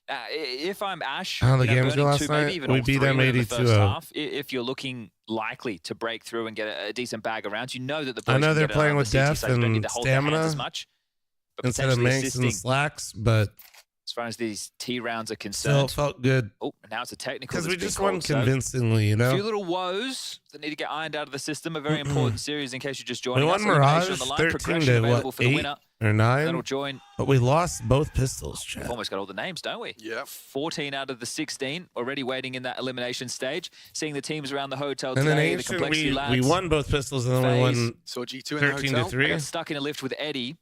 If I'm Ash, How the games burning go last 2, maybe night? even We all beat 3 them within the 82-0. first half, if you're looking likely to break through and get a decent bag of rounds, you know that the boys I know can they're get it playing on with the CT depth side. You don't need and to hold their hands stamina as much, but instead of potentially Manx assisting and slacks, but as far as these T rounds are still concerned. felt good. Oh, now it's a technical. Because we that's been just won called, so convincingly, you a know? few little woes that need to get ironed out of the system. A very important series in case you're just We joining won us. Elimination Mirage on the line, 13 progression to available what, for the 8 winner. or 9? That'll join. But we lost both pistols, Chad. We've almost got all the names, don't we? Yeah. 14 out of the 16 already waiting in that elimination stage. Seeing the teams around the hotel And then today, the Ancient, complexity we lads. won both pistols and then we won Saw G2 in the 13 to hotel. 3. I got stuck in a lift with Eddie.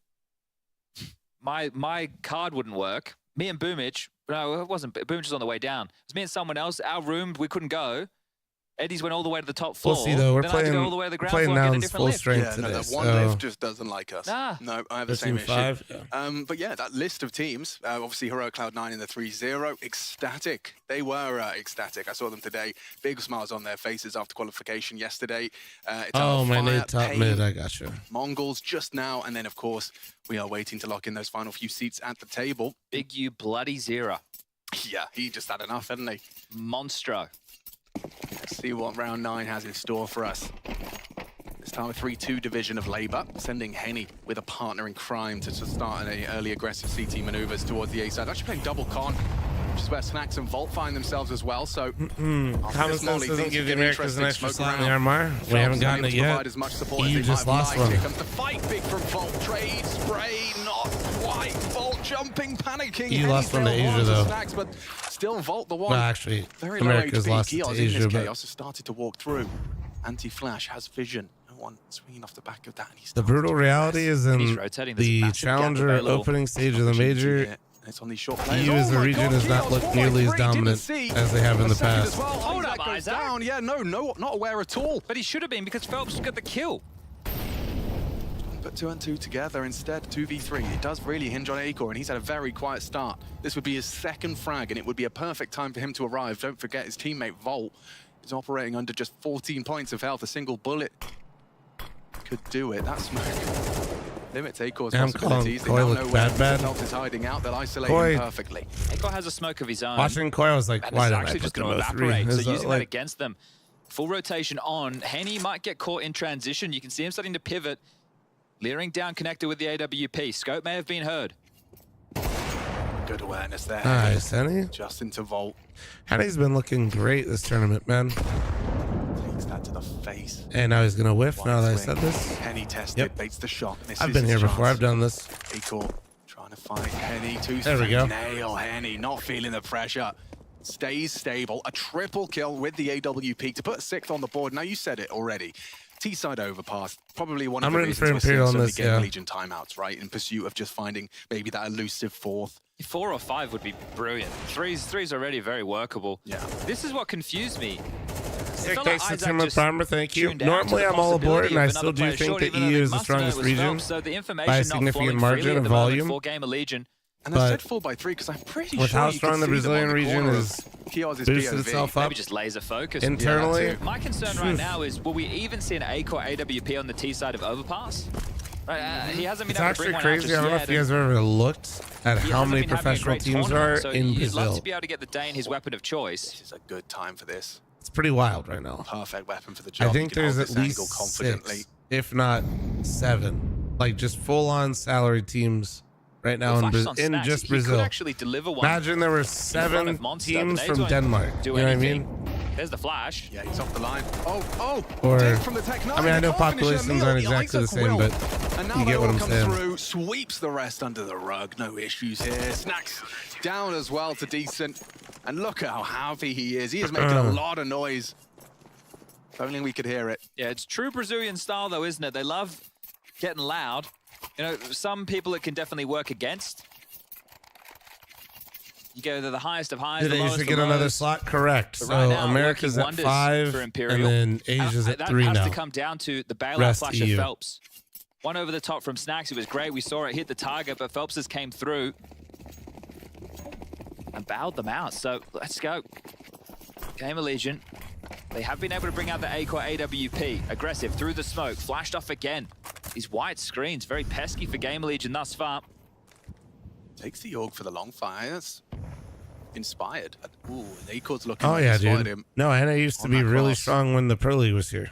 My card wouldn't work. Me and Boomich, no, it wasn't. Boomich was on the way down. It was me and someone else. Our room, we couldn't go. Eddie's went all the way to the top floor. We'll see, though. We're then I had to playing, go all the way to the ground playing floor and now get a in different full lift. strength Yeah, today. no, that one so lift just doesn't like us. Nah. No, I have the same issue. 5. But yeah, that list of teams, obviously Heroic Cloud9 in the 3-0, ecstatic. They were ecstatic. I saw them today. Big smiles on their faces after qualification yesterday. It's Oh, my Fire, nade top Pain, mid, I got you. Mongols just now, and then of course we are waiting to lock in those final few seats at the table. Big U bloody Zera. Yeah, he just had enough, hadn't he? Monstro. Let's see what round 9 has in store for us. This time a 3-2 division of Labour, sending Henny with a partner in crime to start an early aggressive CT maneuvers towards the A side. Actually playing double con, which is where Snacks and Volt find themselves as well. So Common sense doesn't give the Americans an extra slot in the armor. We Phelps haven't gotten it yet. provide as much support as You they just might have lost liked. one. Here comes the fight, big from Volt. Trade, spray, not quite. Volt jumping, panicking. You Henny lost one to failed Asia, one though. Snacks, but still Volt the one. Well, actually, Very America's low HP. lost it to Geos in Asia, this but chaos has started to walk through. Anti-Flash has vision. No one swinging off the back of that. And he's the brutal reality is in rotating. There's a the massive gap challenger available. opening stage of the major. And it's on these short players. EU as Oh a my region God, has not Geos, looked 4 nearly by as 3, didn't dominant see as they have in a the second past. as well. Hold Isaac up, goes Isaac. down. Yeah, no, not aware at all. But he should have been because Phelps got the kill. Put 2 and 2 together instead, 2v3. It does really hinge on Acor, and he's had a very quiet start. This would be his second frag, and it would be a perfect time for him to arrive. Don't forget his teammate Volt is operating under just 14 points of health. A single bullet could do it. That smoke limits Acor's Damn, possibilities. They Koi now looked know where bad. Phelps is hiding out. They'll isolate Koi. him perfectly. Acor has a smoke of his own. Watching Koi, I was like, And why it's did I actually put just them going to both 3? evaporate. So Is using like, that against them. Full rotation on. Henny might get caught in transition. You can see him starting to pivot. Leering down connector with the AWP. Scope may have been heard. Good awareness there. nice, Henny. Just into Volt. Henny's been looking great this tournament, man. Takes that to the face. And now he's gonna whiff. Now that I Wide said swing. this, Henny tested, Yep. baits the shot. Misses I've been his here before. chance. I've done this. Acor trying to find Henny. There we go. Nail Henny, not feeling the pressure. Stays stable. A triple kill with the AWP to put 6th on the board. Now you said it already. T-side overpass, probably one of I'm the rooting reasons for we're Imperial seeing so on many this, yeah. GamerLegion timeouts, right? In pursuit of just finding maybe that elusive fourth. 4 or 5 would be brilliant. Three's already very workable. Yeah. This is what confused me. Sick, thanks to Tim with Primer, thank you. Normally I'm all aboard, and I still do think the EU is the strongest region by a significant margin of volume. For GamerLegion. And I said 4 by 3 because I'm pretty with sure how you strong can the see Brazilian them on the region corner is of Kioz's boosted POV. itself up Maybe just laser focus. internally. Yeah, My concern right now is, will we even see an A-core AWP on the T side of Overpass? He hasn't been It's able to actually bring one crazy. I out don't know just if you guys have ever looked at how many professional teams are so in you'd love Brazil. to be able to get the Dane his weapon of choice. This is a good time for this. It's pretty wild right now. Perfect weapon for the job. I think You can there's hold at this angle least confidently. 6, if not 7, like just full-on salary teams right now in just Brazil. Could actually deliver one. Imagine there were 7 teams from Denmark. You know what I mean? There's the flash. Yeah, he's off the line. Oh, Or, dead from the Tech 9. I mean, I know They can't finish their populations meal. aren't The exactly the Isaac same, will. but And now you get what I'm comes saying. through, sweeps the rest under the rug. No issues here. Snacks down as well to Decent. And look at how happy he is. He is making a lot of noise. If only we could hear it. Yeah, it's true Brazilian style though, isn't it? They love getting loud. You know, some people it can definitely work against. You go to the highest of highs, Did the lowest Asia of get lows. another slot? Correct. But So right now, America's working at wonders 5, for Imperial. and then Asia's at 3 That now. has to come down to the bailout Rest flash EU. of Phelps. One over the top from Snacks. It was great. We saw it hit the target, but Phelps came through and bowed them out. So let's go. GamerLegion. They have been able to bring out the A-Core AWP. Aggressive through the smoke. Flashed off again. These white screens, very pesky for GamerLegion thus far. Takes the Org for the long fires. Inspired. Ooh, Acor's looking Oh like yeah, he spotted dude. him. No, Anna used to on be that really cross. strong when the Pro League was here.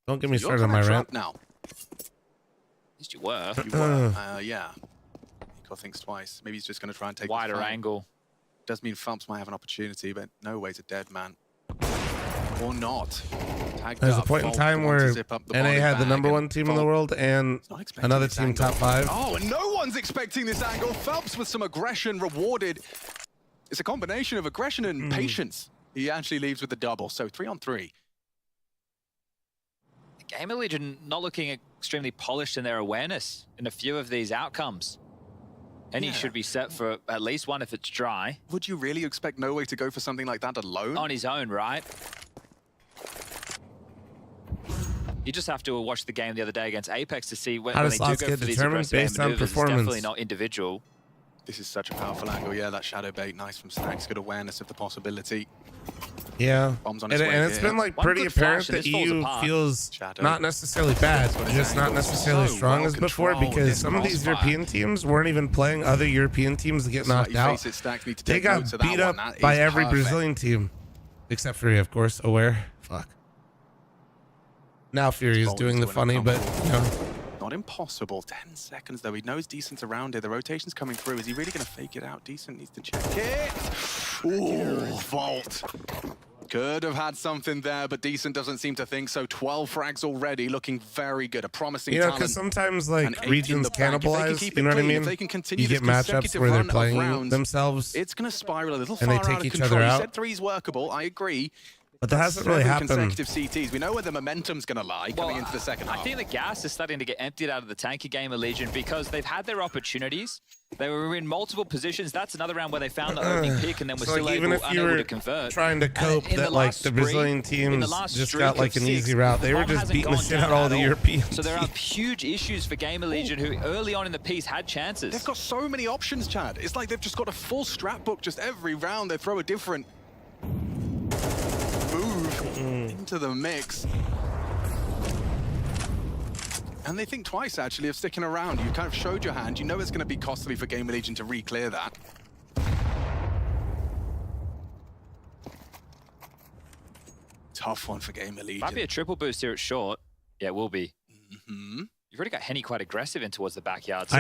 Don't get me You're started on my kinda rant. trapped now. At least you were. You were. Yeah. Acor thinks twice. Maybe he's just going to try and take the Wider fight. angle. Does mean Phelps might have an opportunity, but no way to dead man. Or not. Tagged There's a up, point in Volt time wants to where zip up the NA body had the bag, #1 and team in the Volt world and not expecting another this team angle. top 5. Oh, and no one's expecting this angle. Phelps with some aggression rewarded. It's a combination of aggression and patience. He actually leaves with the double, so 3 on 3. GamerLegion not looking extremely polished in their awareness in a few of these outcomes. And he should be set for at least one if it's dry. Would you really expect No Way to go for something like that alone? On his own, right? You just have to watch the game the other day against Apex to see when How they does do slots go get for these determined aggressive based on maneuvers, it's performance? definitely not individual. This is such a powerful angle. Yeah, that shadow bait, nice from Snacks. Good awareness of the possibility. Yeah, Bombs on and, its way and it's here. been like One pretty good apparent flash and that this falls EU apart. feels Shadow. not necessarily bad, That's what his just not angle. necessarily So strong well as before, controlled, because this some of these crossfire. European teams weren't even playing other European teams that get knocked Slightly out. face it, Stacks need to They take got notes of that beat one. up That by is every perfect. Brazilian team, except Fury, of course. Aware, fuck. Now Fury is Bolt doing the into an funny, but uncomfortable. Not impossible. 10 seconds though. He knows Decent's around here. The rotation's coming through. Is he really going to fake it out? Decent needs to check it. Ooh, Volt. Could have had something there, but Decent doesn't seem to think so. 12 frags already, looking very good. A promising you know, talent. because sometimes And like 8 in regions the bank. If they can cannibalize. keep You it know what I clean, if mean? they can continue You get this matchups consecutive where they're run of playing rounds, themselves, it's going to spiral a little and far they take out of each control. other You out. said 3's workable. I agree. but that hasn't really 7 happened. consecutive CTs. We know where the momentum's going to lie coming into the second half. I think the gas is starting to get emptied out of the tanky GamerLegion because they've had their opportunities. They were in multiple positions. That's another round where they found the opening pick and then were So still like, even if you unable were to convert. trying to cope In that like last the spree- Brazilian in the teams last just streak got like of an 6, easy route, they were Bomb just hasn't beating the gone shit down out of all at the all. European So there are teams. huge issues for GamerLegion who early on in the piece had chances. They've got so many options, Chad. It's like they've just got a full strat book. Just every round they throw a different move into the mix. And they think twice, actually, of sticking around. You kind of showed your hand. You know it's going to be costly for GamerLegion to re-clear that. Tough one for GamerLegion. Might be a triple boost here at short. Yeah, it will be. Mm-hmm. You've already got Henny quite aggressive in towards the backyard. So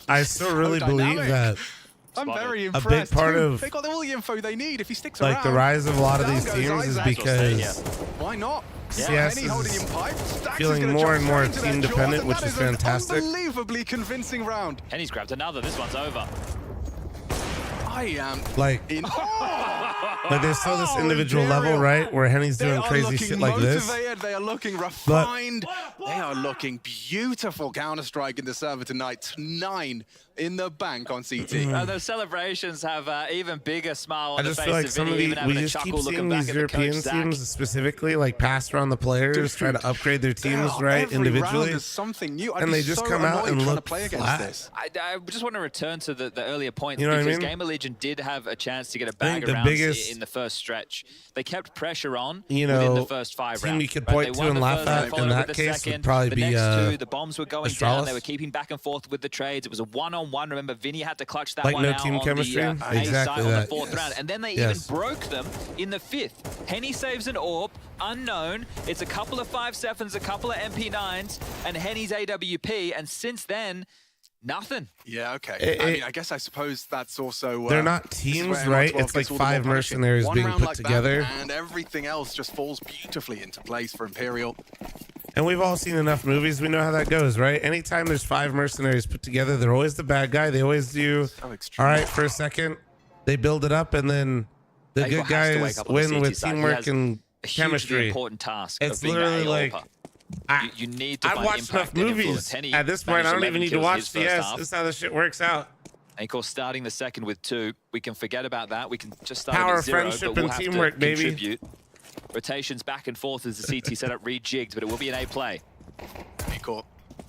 I still really believe dynamic. that I'm very a impressed. big part too. of They got all the info they need if he sticks like around. the rise of a lot of Down these goes teams is Isaac. because Why not? CS Henny holding is in pipe. Stacks feeling is gonna more jump and more straight into their team jaws, dependent, and which that is an fantastic. Unbelievably convincing round. Henny's grabbed another. This one's over. I am like in. Oh! Like there's still this individual level, right, where Henny's doing crazy shit like this. They are looking refined. They are looking beautiful. Counter-Strike in the server tonight. 9 in the bank on CT. Those celebrations have even bigger smile on I the just face feel like of some Vinny, of even having we a just chuckle keep looking seeing back these at the European coach, Zach. teams specifically like pass around the players, try to upgrade their teams right individually, there's something new. and they just come out and look play against flat. this. I just want to return to the earlier point, You know what I because mean? GamerLegion did have a chance to get a bag the of rounds biggest, in the first stretch. They kept pressure on you within know, the first 5 team rounds. you could Right? point They to won and the laugh first, at they followed in with that the case second. would probably the be next 2, the bombs were going down. They Astralis. were keeping back and forth with the trades. It was a one-on-one. Remember, Vinny had to clutch that Like one no out team on chemistry? the A Exactly side on that. the 4th round. And then they even broke them in the 5th. Henny saves an AWP, unknown. It's a couple of 5-7s, a couple of MP9s, and Henny's AWP. And since then, nothing. Yeah, okay. I guess I suppose that's also... they're not teams, right? It's like 5 mercenaries being put together. And everything else just falls beautifully into place for Imperial. And we've all seen enough movies. We know how that goes, right? Anytime there's 5 mercenaries put together, they're always the bad guy. They always do, all right, for a second, they build it up, and then the good guys win with teamwork and chemistry. Important task. It's literally like... You need to I've find watched enough movies. At this point, I don't even need to watch CS. This is how this shit works out. And of course, starting the second with 2, we can forget about that. We can just start Power, with 0, friendship, but we'll and have teamwork, to baby. contribute. Rotations back and forth as the CT setup rejigged, but it will be an A play.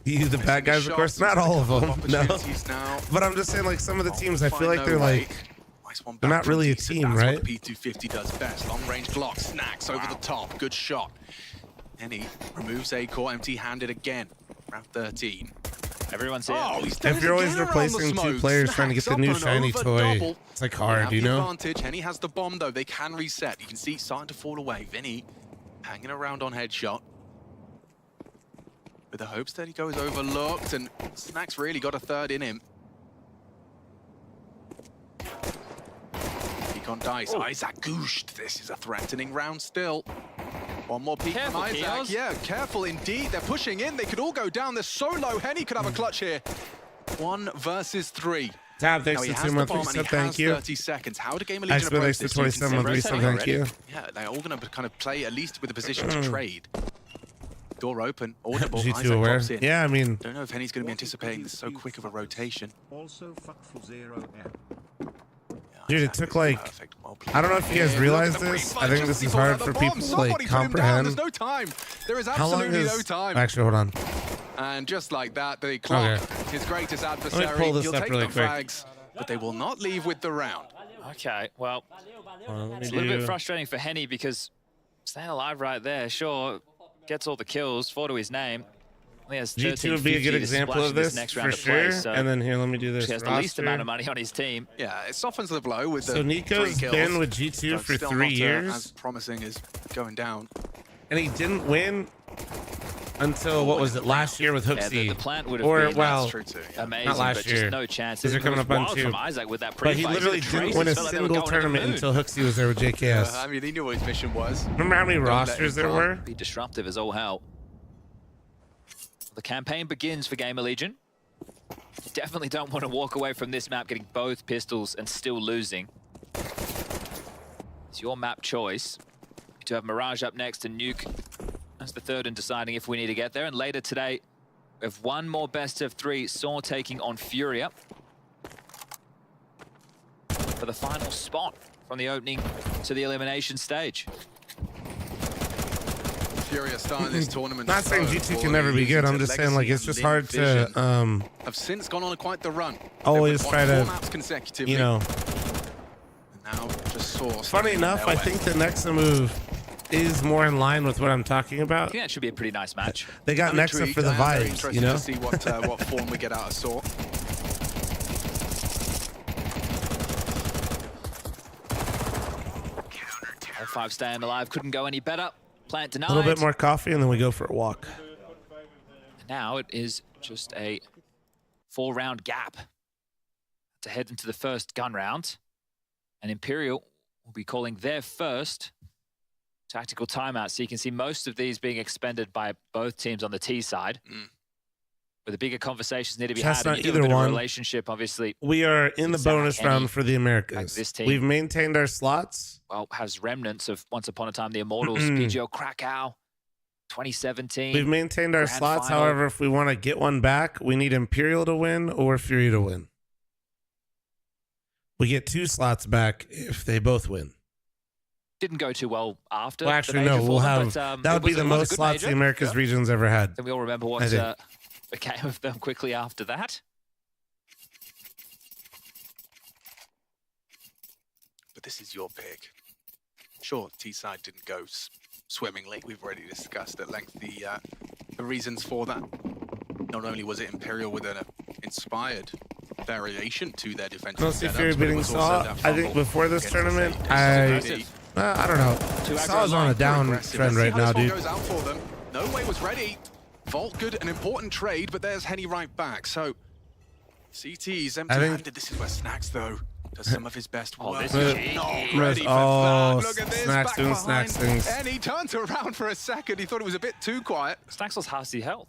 The bad guys, of course, not all of them. No, but I'm just saying, like some of the teams, I feel like they're like they're not really a team, That's right? what the P250 does best. Long range Glock, snacks over the top. Good shot. Henny removes A-core, empty-handed again. Round 13. Everyone's here. Oh, If you're always replacing 2 players trying to get the new shiny toy, it's like hard, you know? Advantage. Henny has the bomb though. They can reset. You can see it starting to fall away. Vinny hanging around on headshot. With the hopes that he goes overlooked, and Snack's really got a 3rd in him. Peek on dice. Isaac gooshed. This is a threatening round still. One more peek from Isaac. Keels. Yeah, careful indeed. They're pushing in. They could all go down. They're so low. Henny could have a clutch here. 1 versus 3. Tab, thanks Now, for he 2 has the months. bomb and he Thank has you. 30 seconds. How do GamerLegion Thanks approach for this? 27 months. Thank you. Yeah, they're all going to kind of play at least with a position to trade. Door open, audible. G2 Isaac aware. pops in. Yeah, I mean, Don't know if Henny's going to be anticipating this so quick of a rotation. Also fuck for 0M. dude, it took like, I don't know if you guys realize this. I think this is hard for people to like comprehend. There's no time. There is How long absolutely is, no time. actually, hold on. And just like that, the clock, his greatest adversary, pull this he'll up take really the quick. frags, but they will not leave with the round. Okay, well, it's a little bit frustrating for Henny because staying alive right there, sure, gets all the kills, 4 to his name. He has G2 would be a good example of this, for sure. And then here, let me do this. He has the least amount of money on his team. Yeah, it softens the blow with the So Nico's 3 kills, been with G2 but for still 3 not, years. as promising as going down. And he didn't win until, what was it, last year with Hooksy? Yeah, the plant would have or, been well, amazing, not last but year. just no chance. They're coming up on Wild 2. from Isaac with that But he pre-fight. literally The didn't win a Traces felt like they were single going to the tournament moon. until Hooksy was there with JKS. I mean, he knew what his mission was. Remember how many rosters there were? Be disruptive as all hell. The campaign begins for GamerLegion. You definitely don't want to walk away from this map getting both pistols and still losing. It's your map choice. You do have Mirage up next and Nuke as the 3rd in deciding if we need to get there. And later today, we have one more best of 3, Saw taking on Furia for the final spot from the opening to the elimination stage. Furia starting this tournament. Not saying G2 can never be good. I'm just saying, like, it's just hard to have since gone on quite the run. always try to, 4 maps consecutively. you know. Now just Saw. Funny enough, I think the Nexa move is more in line with what I'm talking I about. think that should be a pretty nice match. They got I'm Nexa intrigued. for the I am very vibes, interested you know? to see what form we get out of Saw. All 5 staying alive, couldn't go any better. Plant denied. A little bit more coffee, and then we go for a walk. Now it is just a 4-round gap to head into the first gun round. And Imperial will be calling their first tactical timeout. So you can see most of these being expended by both teams on the T side. But the bigger conversations need to be That's had. not And you do either a bit of a one. relationship, obviously. We are in the bonus Kenny, round for the Americas. like this team. We've maintained our slots. Well, has remnants of once upon a time the Immortals, PGL Krakow, 2017. We've maintained our Grand slots. final. However, if we want to get one back, we need Imperial to win or Fury to win. We get 2 slots back if they both win. Didn't go too well after. Well, the actually, major no. for We'll them, have but, that would be the most slots the Americas region's ever had. And we all remember what became of them quickly after that. But this is your pick. Sure, T-side didn't go swimmingly. We've already discussed at length the reasons for that. Not only was it Imperial with an inspired variation to their defensive Mostly setups, Fury but it beating was also Saw. that I think fumble before this against tournament, the I don't know. Saw's on a downtrend right now, dude. Goes out for them. No Way was ready. Vault good, an important trade, but there's Henny right back. So CT's empty-handed. This is where Snacks, though, does some of his best work. This is Not ready for that. Look at this, Snacks back doing behind. Snacks things. And he turns around for a second. He thought it was a bit too quiet. Snacks was half the health.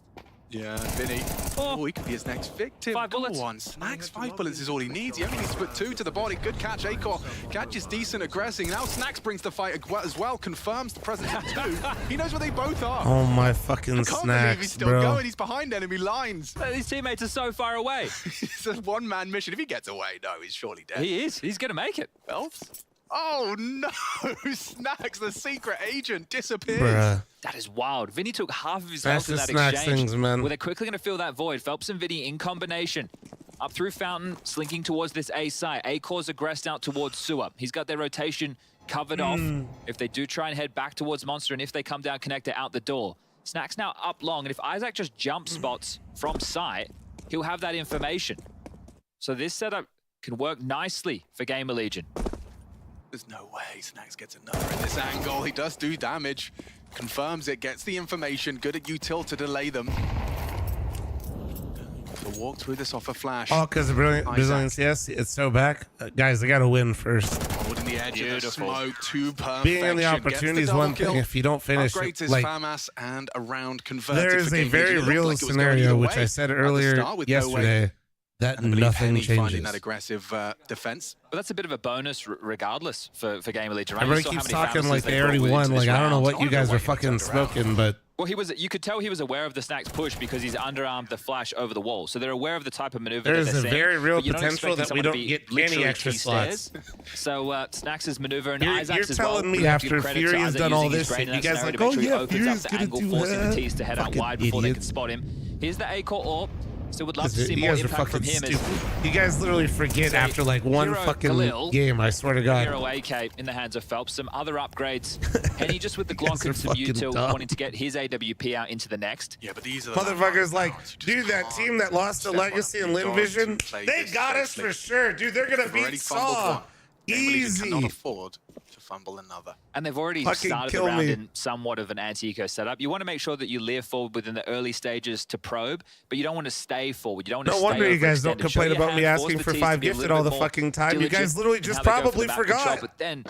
Yeah, Vinny. Oh, he could be his next victim. 5 bullets. Go on, Snacks, 5 bullets is all he needs. He only needs to put 2 to the body. Good catch, Acor. Catch is decent, aggressing. Now Snacks brings the fight as well, confirms the presence of 2. He knows where they both are. Oh my fucking I can't believe he's Snacks, still bro. going. He's behind enemy lines. These teammates are so far away. It's a one-man mission. If he gets away, no, he's surely dead. He is. He's going to make it. Phelps? Oh no! Snacks, the secret agent, disappears. Bruh. That is wild. Vinny took half of his That's health in the that Snacks exchange. things, man. Well, they're quickly going to fill that void. Phelps and Vinny in combination. Up through Fountain, slinking towards this A site. Acor's aggressed out towards Sewer. He's got their rotation covered off. If they do try and head back towards Monster, and if they come down connector out the door. Snacks now up long, and if Isaac just jump spots from site, he'll have that information. So this setup can work nicely for GamerLegion. There's no way Snacks gets another in this angle. He does do damage. Confirms it, gets the information. Good at util to delay them. To walk through this off a flash. Oh, because the Brazilian CS, it's so back. Guys, they got to win first. Holding the edge of the smoke to perfection. Being in the opportunity is one thing. If you don't finish, upgrades his like, FAMAS and a round converted. there is for a GameLegion. very It looked real like it was going scenario, either which way I said at the earlier start with No Way. yesterday, that And nothing Penny finding changes. that aggressive defense. But that's a bit of a bonus regardless for GamerLegion, right? Everybody keeps talking like they already won. Like, I don't know what you guys are fucking smoking, but Well, you could tell he was aware of the Snacks push because he's underarmed the flash over the wall. So they're aware of the type of maneuver there's that they're a seeing, very real but you're not potential expecting that we someone to don't be get literally any extra key slots. stairs. So Snacks' maneuver and You're Isaac's as well. telling me We have to give after credit to Fury has Isaac done using all his this brain shit, in you that guys scenario like, to oh make sure he yeah, opens Fury's up the gonna angle, do forcing the that. T's to head out Fucking wide before they can idiot. spot him. Here's the A-core AWP. Still would love to see You more guys are impact from fucking him. stupid. You guys literally forget after like one Hero fucking Galil, game, I swear to God. Hero AK in the hands of Phelps. Some other upgrades. Henny just with the Glock are and some fucking util dumb. wanting to get his AWP out into the next. Yeah, but these are Motherfuckers like, dude, that team that lost to Legacy and Lin Vision, play they this got us safely. for sure. Dude, they're going to They've already beat fumbled Saw. one. GamerLegion cannot Easy. afford to fumble another. And they've already Fucking started the kill round me. in somewhat of an anti-eco setup. You want to make sure that you leer forward within the early stages to probe, but you don't want to stay forward. You don't want to No stay wonder you guys don't overextended. Show complain your about me hand, force asking the for Ts to 5 be a gifted little all the bit more fucking time. You diligent guys literally in just how they go for probably the map forgot. control, but then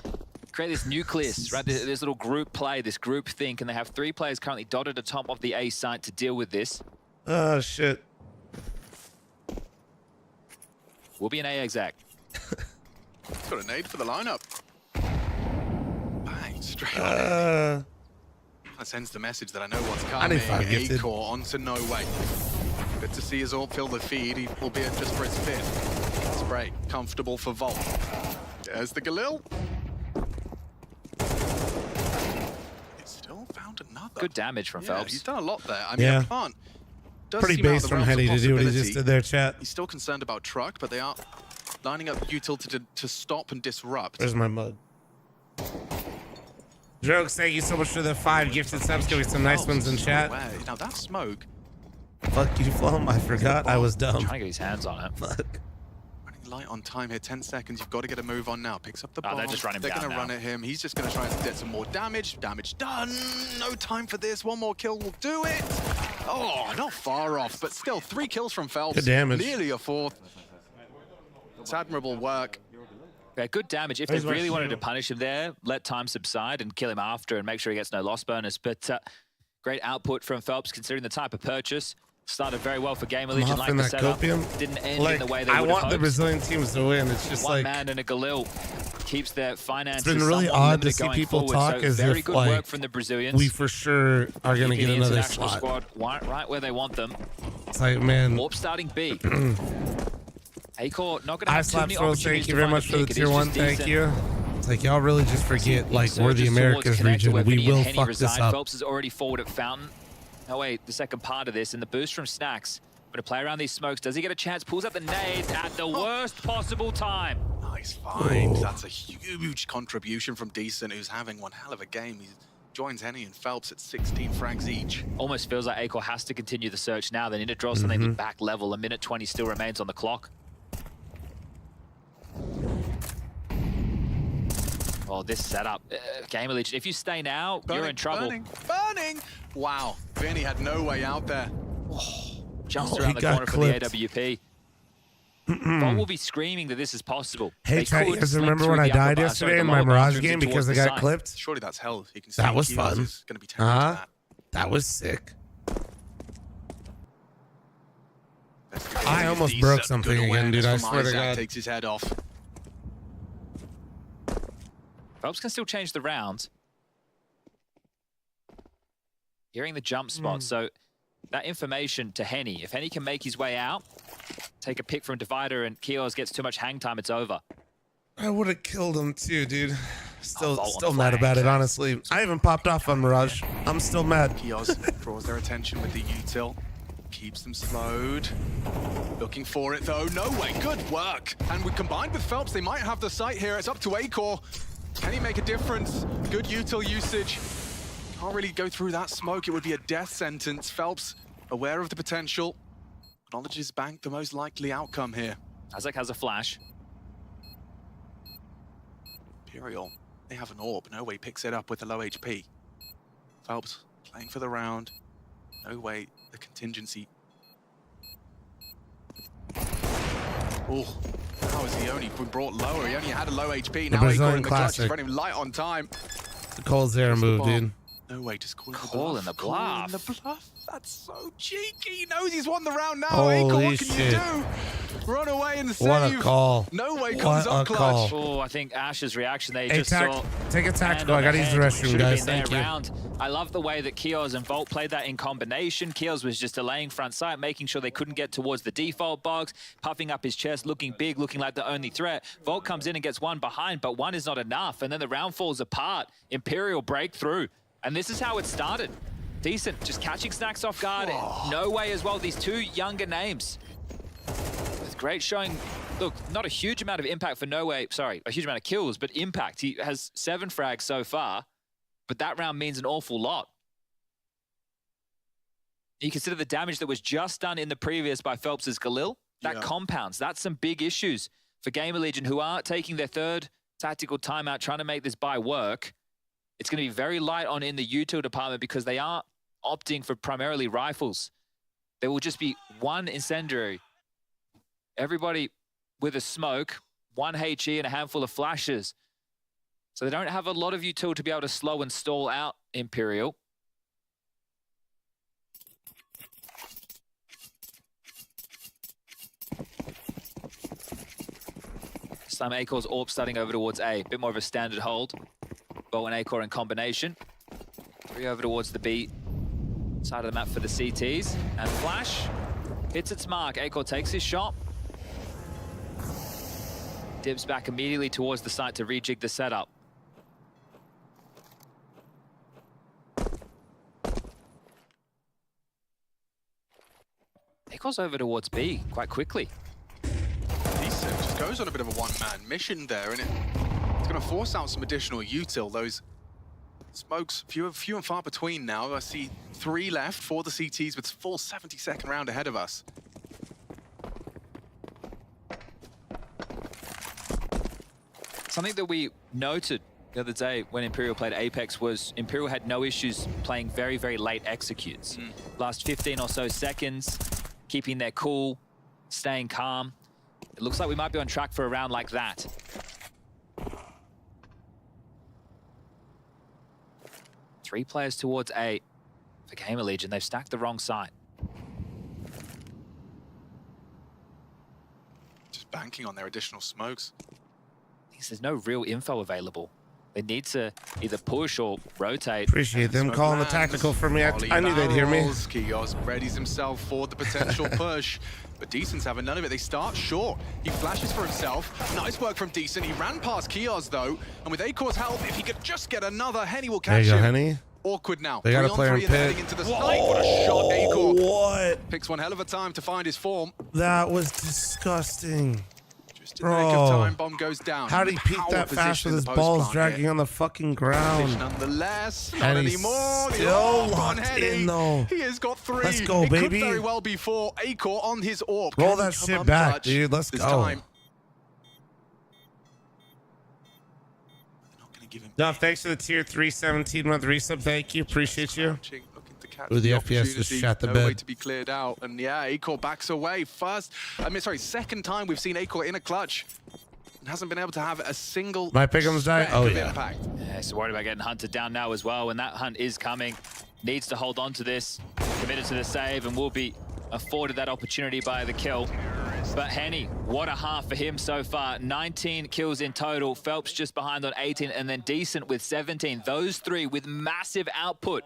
create this nucleus, right? This little group play, this group think, and they have 3 players currently dotted atop of the A site to deal with this. Oh, shit. Will be an A exact. Got a nade for the lineup. Bang, straight on Uh, That sends the message that I know what's I coming. need 5 gifted. Acor onto No Way. Good to see his AWP fill the feed, albeit just for his 5th. Spray, comfortable for Vault. There's the Galil. He's still found another. Good damage from Yeah, Phelps. he's done a lot there. I mean, Yeah. I can't. Does pretty seem out of base the from realms of Henny to do what he just possibility. did there, chat. He's still concerned about Truck, but they are lining up util to stop and disrupt. Where's my mug? Jokes, thank you so much for the 5 gifted subs. Give me some nice ones in chat. Now that smoke. Fuck you, Flum. I forgot I was dumb. Trying to get his hands on it. Fuck. Running light on time here, 10 seconds. You've got to get a move on now. Picks up the Oh, bomb. they're just running They're down going to now. run at him. He's just going to try and get some more damage. Damage done. No time for this. One more kill will do it. Oh, not far off, but still 3 kills from Phelps. Good damage. Nearly a 4th. It's admirable work. Yeah, good damage. If they Where's my really wanted to shield? punish him there, let time subside and kill him after and make sure he gets no loss bonus. But great output from Phelps considering the type of purchase. Started very well for GamerLegion, like in the that setup. copium. Didn't end Like, in the way they I would have want hoped. the Brazilian teams to win. It's just One like man and a Galil keeps their finances it's been really somewhat odd to limited see going people forward. talk So as very if good like work from the Brazilians. we for sure are going to Keeping get the another international slot. squad right where they want them. It's like, man. Warp starting B. Acor not going to I have too slap many Swirl, opportunities thank you to very find a much for the pick. It tier is 1. just Thank decent. you. It's like y'all really just forget like we're the Surges Americas towards region. connector where We Vinny and will Henny fuck this reside. up. Phelps is already forward at Fountain. No, wait, the second part of this, and the boost from Snacks. Going to play around these smokes. Does he get a chance? Pulls out the nades at the worst possible time. Nice find. That's a huge contribution from Decent, who's having one hell of a game. He joins Henny and Phelps at 16 frags each. Almost feels like Acor has to continue the search now. They need to draw something with back level. A minute 20 still remains on the clock. Oh, this setup. GamerLegion, if you stay now, you're in trouble. Burning! Wow, Vinny had no way out there. Jumps around the corner for the AWP. Vault will be screaming that this is possible. Hey, chat, you guys remember when I died yesterday in my Mirage game because I got clipped? Surely that's hell. You can see That was Kios fun. is gonna be tempted to That was sick. that. I almost Decent, broke good something again, awareness dude. I from swear to Isaac, God. Takes his head off. Phelps can still change the round. Hearing the jump spot, so that information to Henny. If Henny can make his way out, take a pick from Divider, and Kios gets too much hang time, it's over. I would have killed him too, dude. Still Vault on mad flank. about it, honestly. I haven't popped off on Mirage. I'm still mad. Kios draws their attention with the util. Keeps them slowed. Looking for it though. No way. Good work. And we combined with Phelps, they might have the sight here. It's up to Acor. Can he make a difference? Good util usage. Can't really go through that smoke. It would be a death sentence. Phelps, aware of the potential, acknowledges bank the most likely outcome here. Isaac has a flash. Imperial, they have an orb. No way picks it up with a low HP. Phelps playing for the round. No way the contingency. Oh, how is he only been brought lower? He only had a low HP. Now Acor Brazilian in the clutch. He's classic. running light on time. The Coldzera move, dude. No way, just calling Calling the the bluff. bluff. Calling the bluff. That's so cheeky. He knows he's won the round now. Holy Acor, what can shit. you do? Run away and save. What a call. No way What comes a up clutch. call. Oh, I think Ash's reaction there, Hey, just saw... take a tactical. hand I on gotta use the head. restroom, Should have guys. been there Thank you. round. I love the way that Kios and Volt played that in combination. Kios was just delaying front sight, making sure they couldn't get towards the default box, puffing up his chest, looking big, looking like the only threat. Volt comes in and gets one behind, but one is not enough, and then the round falls apart. Imperial breakthrough, and this is how it started. Decent, just catching Snacks off guard. No way as well, these two younger names. It's great showing, look, not a huge amount of impact for No Way, sorry, a huge amount of kills, but impact. He has 7 frags so far, but that round means an awful lot. You consider the damage that was just done in the previous by Phelps' Galil, that compounds. That's some big issues for GamerLegion, who are taking their 3rd tactical timeout, trying to make this buy work. It's going to be very light on in the util department because they are opting for primarily rifles. There will just be one incendiary. Everybody with a smoke, 1 HE and a handful of flashes. So they don't have a lot of util to be able to slow and stall out Imperial. This time Acor's AWP starting over towards A. Bit more of a standard hold. Bow and Acor in combination. 3 over towards the B side of the map for the CTs. And flash hits its mark. Acor takes his shot. Dips back immediately towards the site to rejig the setup. Acor's over towards B quite quickly. Decent, just goes on a bit of a one-man mission there, and it's going to force out some additional util. Those smokes, few and far between now. I see 3 left for the CTs with full 70-second round ahead of us. Something that we noted the other day when Imperial played Apex was Imperial had no issues playing very, very late executes. Last 15 or so seconds, keeping their cool, staying calm. It looks like we might be on track for a round like that. Three players towards A for GamerLegion. They've stacked the wrong side. just banking on their additional smokes. There's no real info available. They need to either push or rotate. Appreciate them calling the tactical for me. I knew they'd hear me. Kios readies himself for the potential push. But Decent's having none of it. They start short. He flashes for himself. Nice work from Decent. He ran past Kios though. And with Akor's help, if he could just get another, Henny will catch him. There you go, Henny. Awkward now. They got a player in pit. Into the snipe. What a shot, Akor. What? Picks one hell of a time to find his form. That was disgusting. Just in the nick of time, bomb goes down. How did he peek that fast with his balls dragging on the fucking ground? Nonetheless, not and he's anymore. still locked in though. He has got 3. Let's go, it baby. Could very well be 4. Akor on his AWP. Roll that shit back, dude. Let's go. Time. No, thanks for the tier 3 17-month resub. Thank you. Appreciate you. Ooh, the FPS just shot the no bed. way to be cleared out. And yeah, Akor backs away. Second time we've seen Akor in a clutch. And hasn't been able to have a single My pick'em's die. Oh, yeah. impact. Yeah, so worried about getting hunted down now as well. And that hunt is coming. Needs to hold on to this. Committed to the save and will be afforded that opportunity by the kill. But Henny, what a half for him so far. 19 kills in total. Phelps just behind on 18 and then Decent with 17. Those 3 with massive output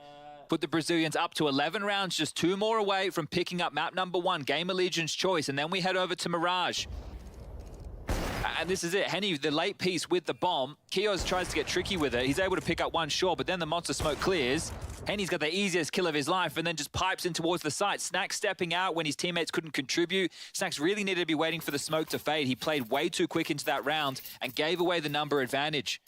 put the Brazilians up to 11 rounds, just 2 more away from picking up map number 1, GamerLegion's choice. And then we head over to Mirage. And this is it. Henny, the late piece with the bomb. Kios tries to get tricky with it. He's able to pick up one shot, but then the monster smoke clears. Henny's got the easiest kill of his life and then just pipes in towards the site. Snack stepping out when his teammates couldn't contribute. Snacks really needed to be waiting for the smoke to fade. He played way too quick into that round and gave away the number advantage.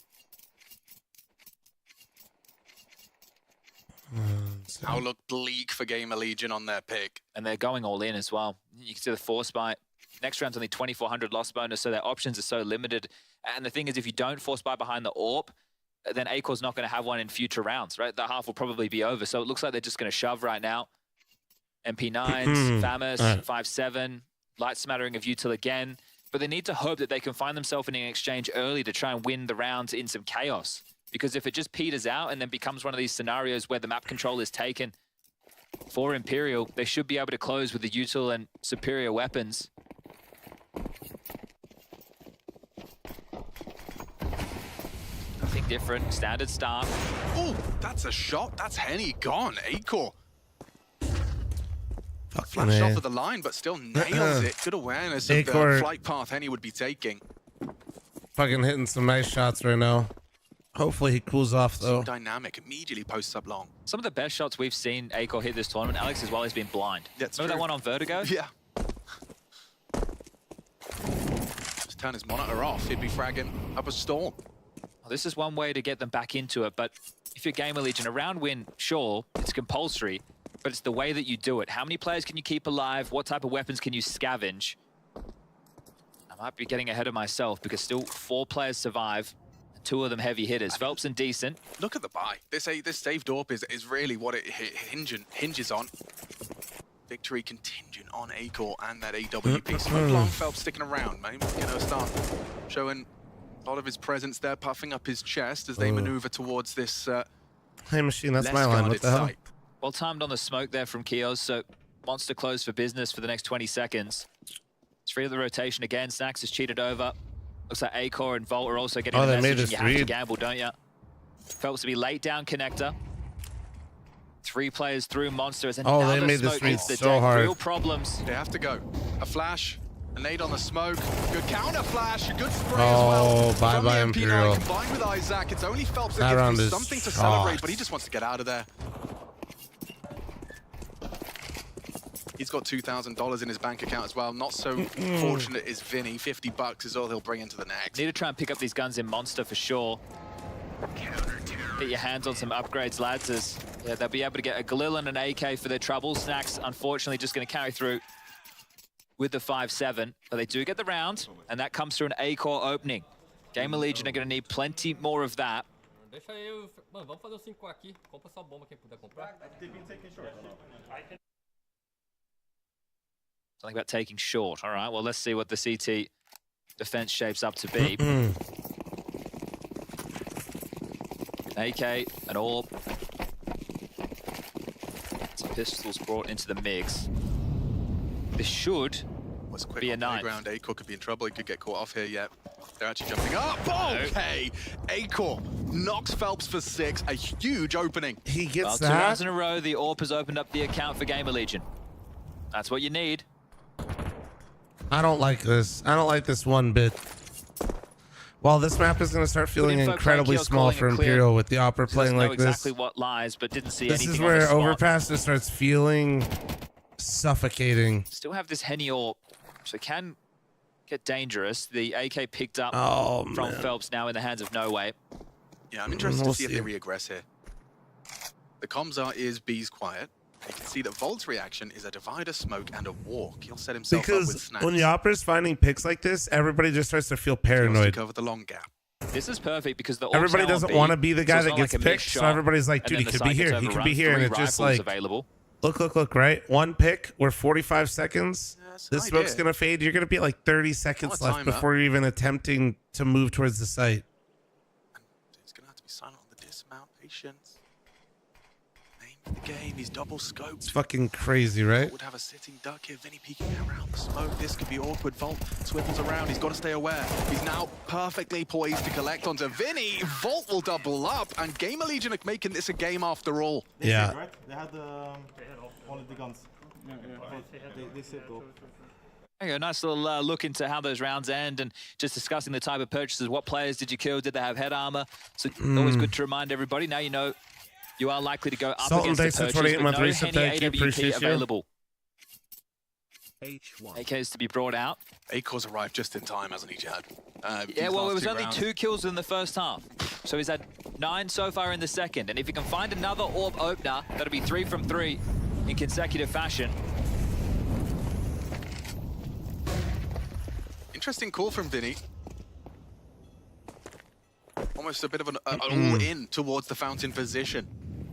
Now look bleak for GamerLegion on their pick. And they're going all in as well. You can see the force buy. Next round's only 2,400 loss bonus, so their options are so limited. And the thing is, if you don't force buy behind the AWP, then Akor's not going to have one in future rounds, right? The half will probably be over. So it looks like they're just going to shove right now. MP9s, Famas, 5-7, light smattering of util again. But they need to hope that they can find themselves in an exchange early to try and win the rounds in some chaos. Because if it just peters out and then becomes one of these scenarios where the map control is taken for Imperial, they should be able to close with the util and superior weapons. Nothing different, standard start. Oh, that's a shot. That's Henny gone. Akor. Flashed off of the line, but still nails it. Good awareness of the flight path Henny would be taking. Fucking hitting some nice shots right now. Hopefully he cools off though. So dynamic, immediately posts up long. Some of the best shots we've seen Akor hit this tournament, Alex, as well as being blind. That's Remember that one on Vertigo? Yeah. Just turn his monitor off, he'd be fragging up a storm. Well, this is one way to get them back into it, but if you're GamerLegion, a round win, sure, it's compulsory, but it's the way that you do it. How many players can you keep alive? What type of weapons can you scavenge? I might be getting ahead of myself because still 4 players survive. 2 of them heavy hitters, Phelps and Decent. Look at the buy. This saved AWP is really what it hinges on. Victory contingent on Akor and that AWP. Smoke long, Phelps sticking around, man. Gonna start showing a lot of his presence there, puffing up his chest as they maneuver towards this. Hey, Machine, that's my line. What the hell? Well timed on the smoke there from Kios, so Monster closed for business for the next 20 seconds. It's free of the rotation again. Snacks is cheated over. Looks like Akor and Volt are also getting the message. You have to gamble, don't you? Phelps to be late down connector. 3 players through Monsters, and they made this read so hard. Real problems. They have to go. A flash, a nade on the smoke, good counter flash, a good spray as well. Bye-bye Imperial. Combined with Isaac, it's only Phelps that gives you something to celebrate, but he just wants to get out of there. He's got $2,000 in his bank account as well. Not so fortunate is Vinny. $50 is all he'll bring into the next. Need to try and pick up these guns in Monster for sure. Get your hands on some upgrades, lads, as they'll be able to get a Galil and an AK for their trouble. Snacks, unfortunately, just going to carry through with the 5-7. But they do get the round, and that comes through an Akor opening. GamerLegion are going to need plenty more of that. Mano, vamos fazer o 5 aqui. Compra sua bomba quem puder comprar. Something about taking short. All right, well, let's see what the CT defense shapes up to be. AK, an AWP. Some pistols brought into the mix. This should was quick on playground. Acor could be in trouble. He could get caught off here yet. They're actually jumping up. Okay. Acor knocks Phelps for 6. A huge opening. He gets 2 rounds in a row. The AWP has opened up the account for GamerLegion. That's what you need. I don't like this. I don't like this one bit. Well, this map is going to start feeling incredibly small for Imperial with the Opera playing like this. Exactly what lies, but didn't see this anything. Is where Overpass just starts feeling suffocating. Still have this Henny AWP, so it can get dangerous. The AK picked up from Phelps, now in the hands of No Way. Yeah, I'm interested to see if they re-aggress here. The comms is B's quiet. You can see that Volt's reaction is a divider, smoke, and a walk. He'll set himself up with snacks. When the Opera's finding picks like this, everybody just starts to feel paranoid. Cover the long gap. This is perfect because the everybody doesn't want to be the guy that gets picked, so everybody's like, dude, he could be here, he could be here, and it's just like, look, right? One pick, we're 45 seconds. This smoke's gonna fade. You're gonna be at like 30 seconds left before you're even attempting to move towards the site. He's gonna have to be silent on the dismount. Patience. The game, he's double scoped. It's fucking crazy, right? Would have a sitting duck here. Vinny peeking around the smoke. This could be awkward. Volt swivels around. He's got to stay aware. He's now perfectly poised to collect onto Vinny. Volt will double up, and GamerLegion are making this a game after all. Yeah. Right? They had one of the guns. They said go. There you go, nice little look into how those rounds end and just discussing the type of purchases. What players did you kill? Did they have head armor? So always good to remind everybody. Now you know you are likely to go up against the purchase, but no Henny AWP available. AKs to be brought out. Acor's arrived just in time, hasn't he, Chad? Yeah, well, it was only 2 kills in the first half. So he's had 9 so far in the second. And if he can find another AWP opener, that'll be 3 from 3 in consecutive fashion. Interesting call from Vinny. Almost a bit of an all-in towards the fountain position.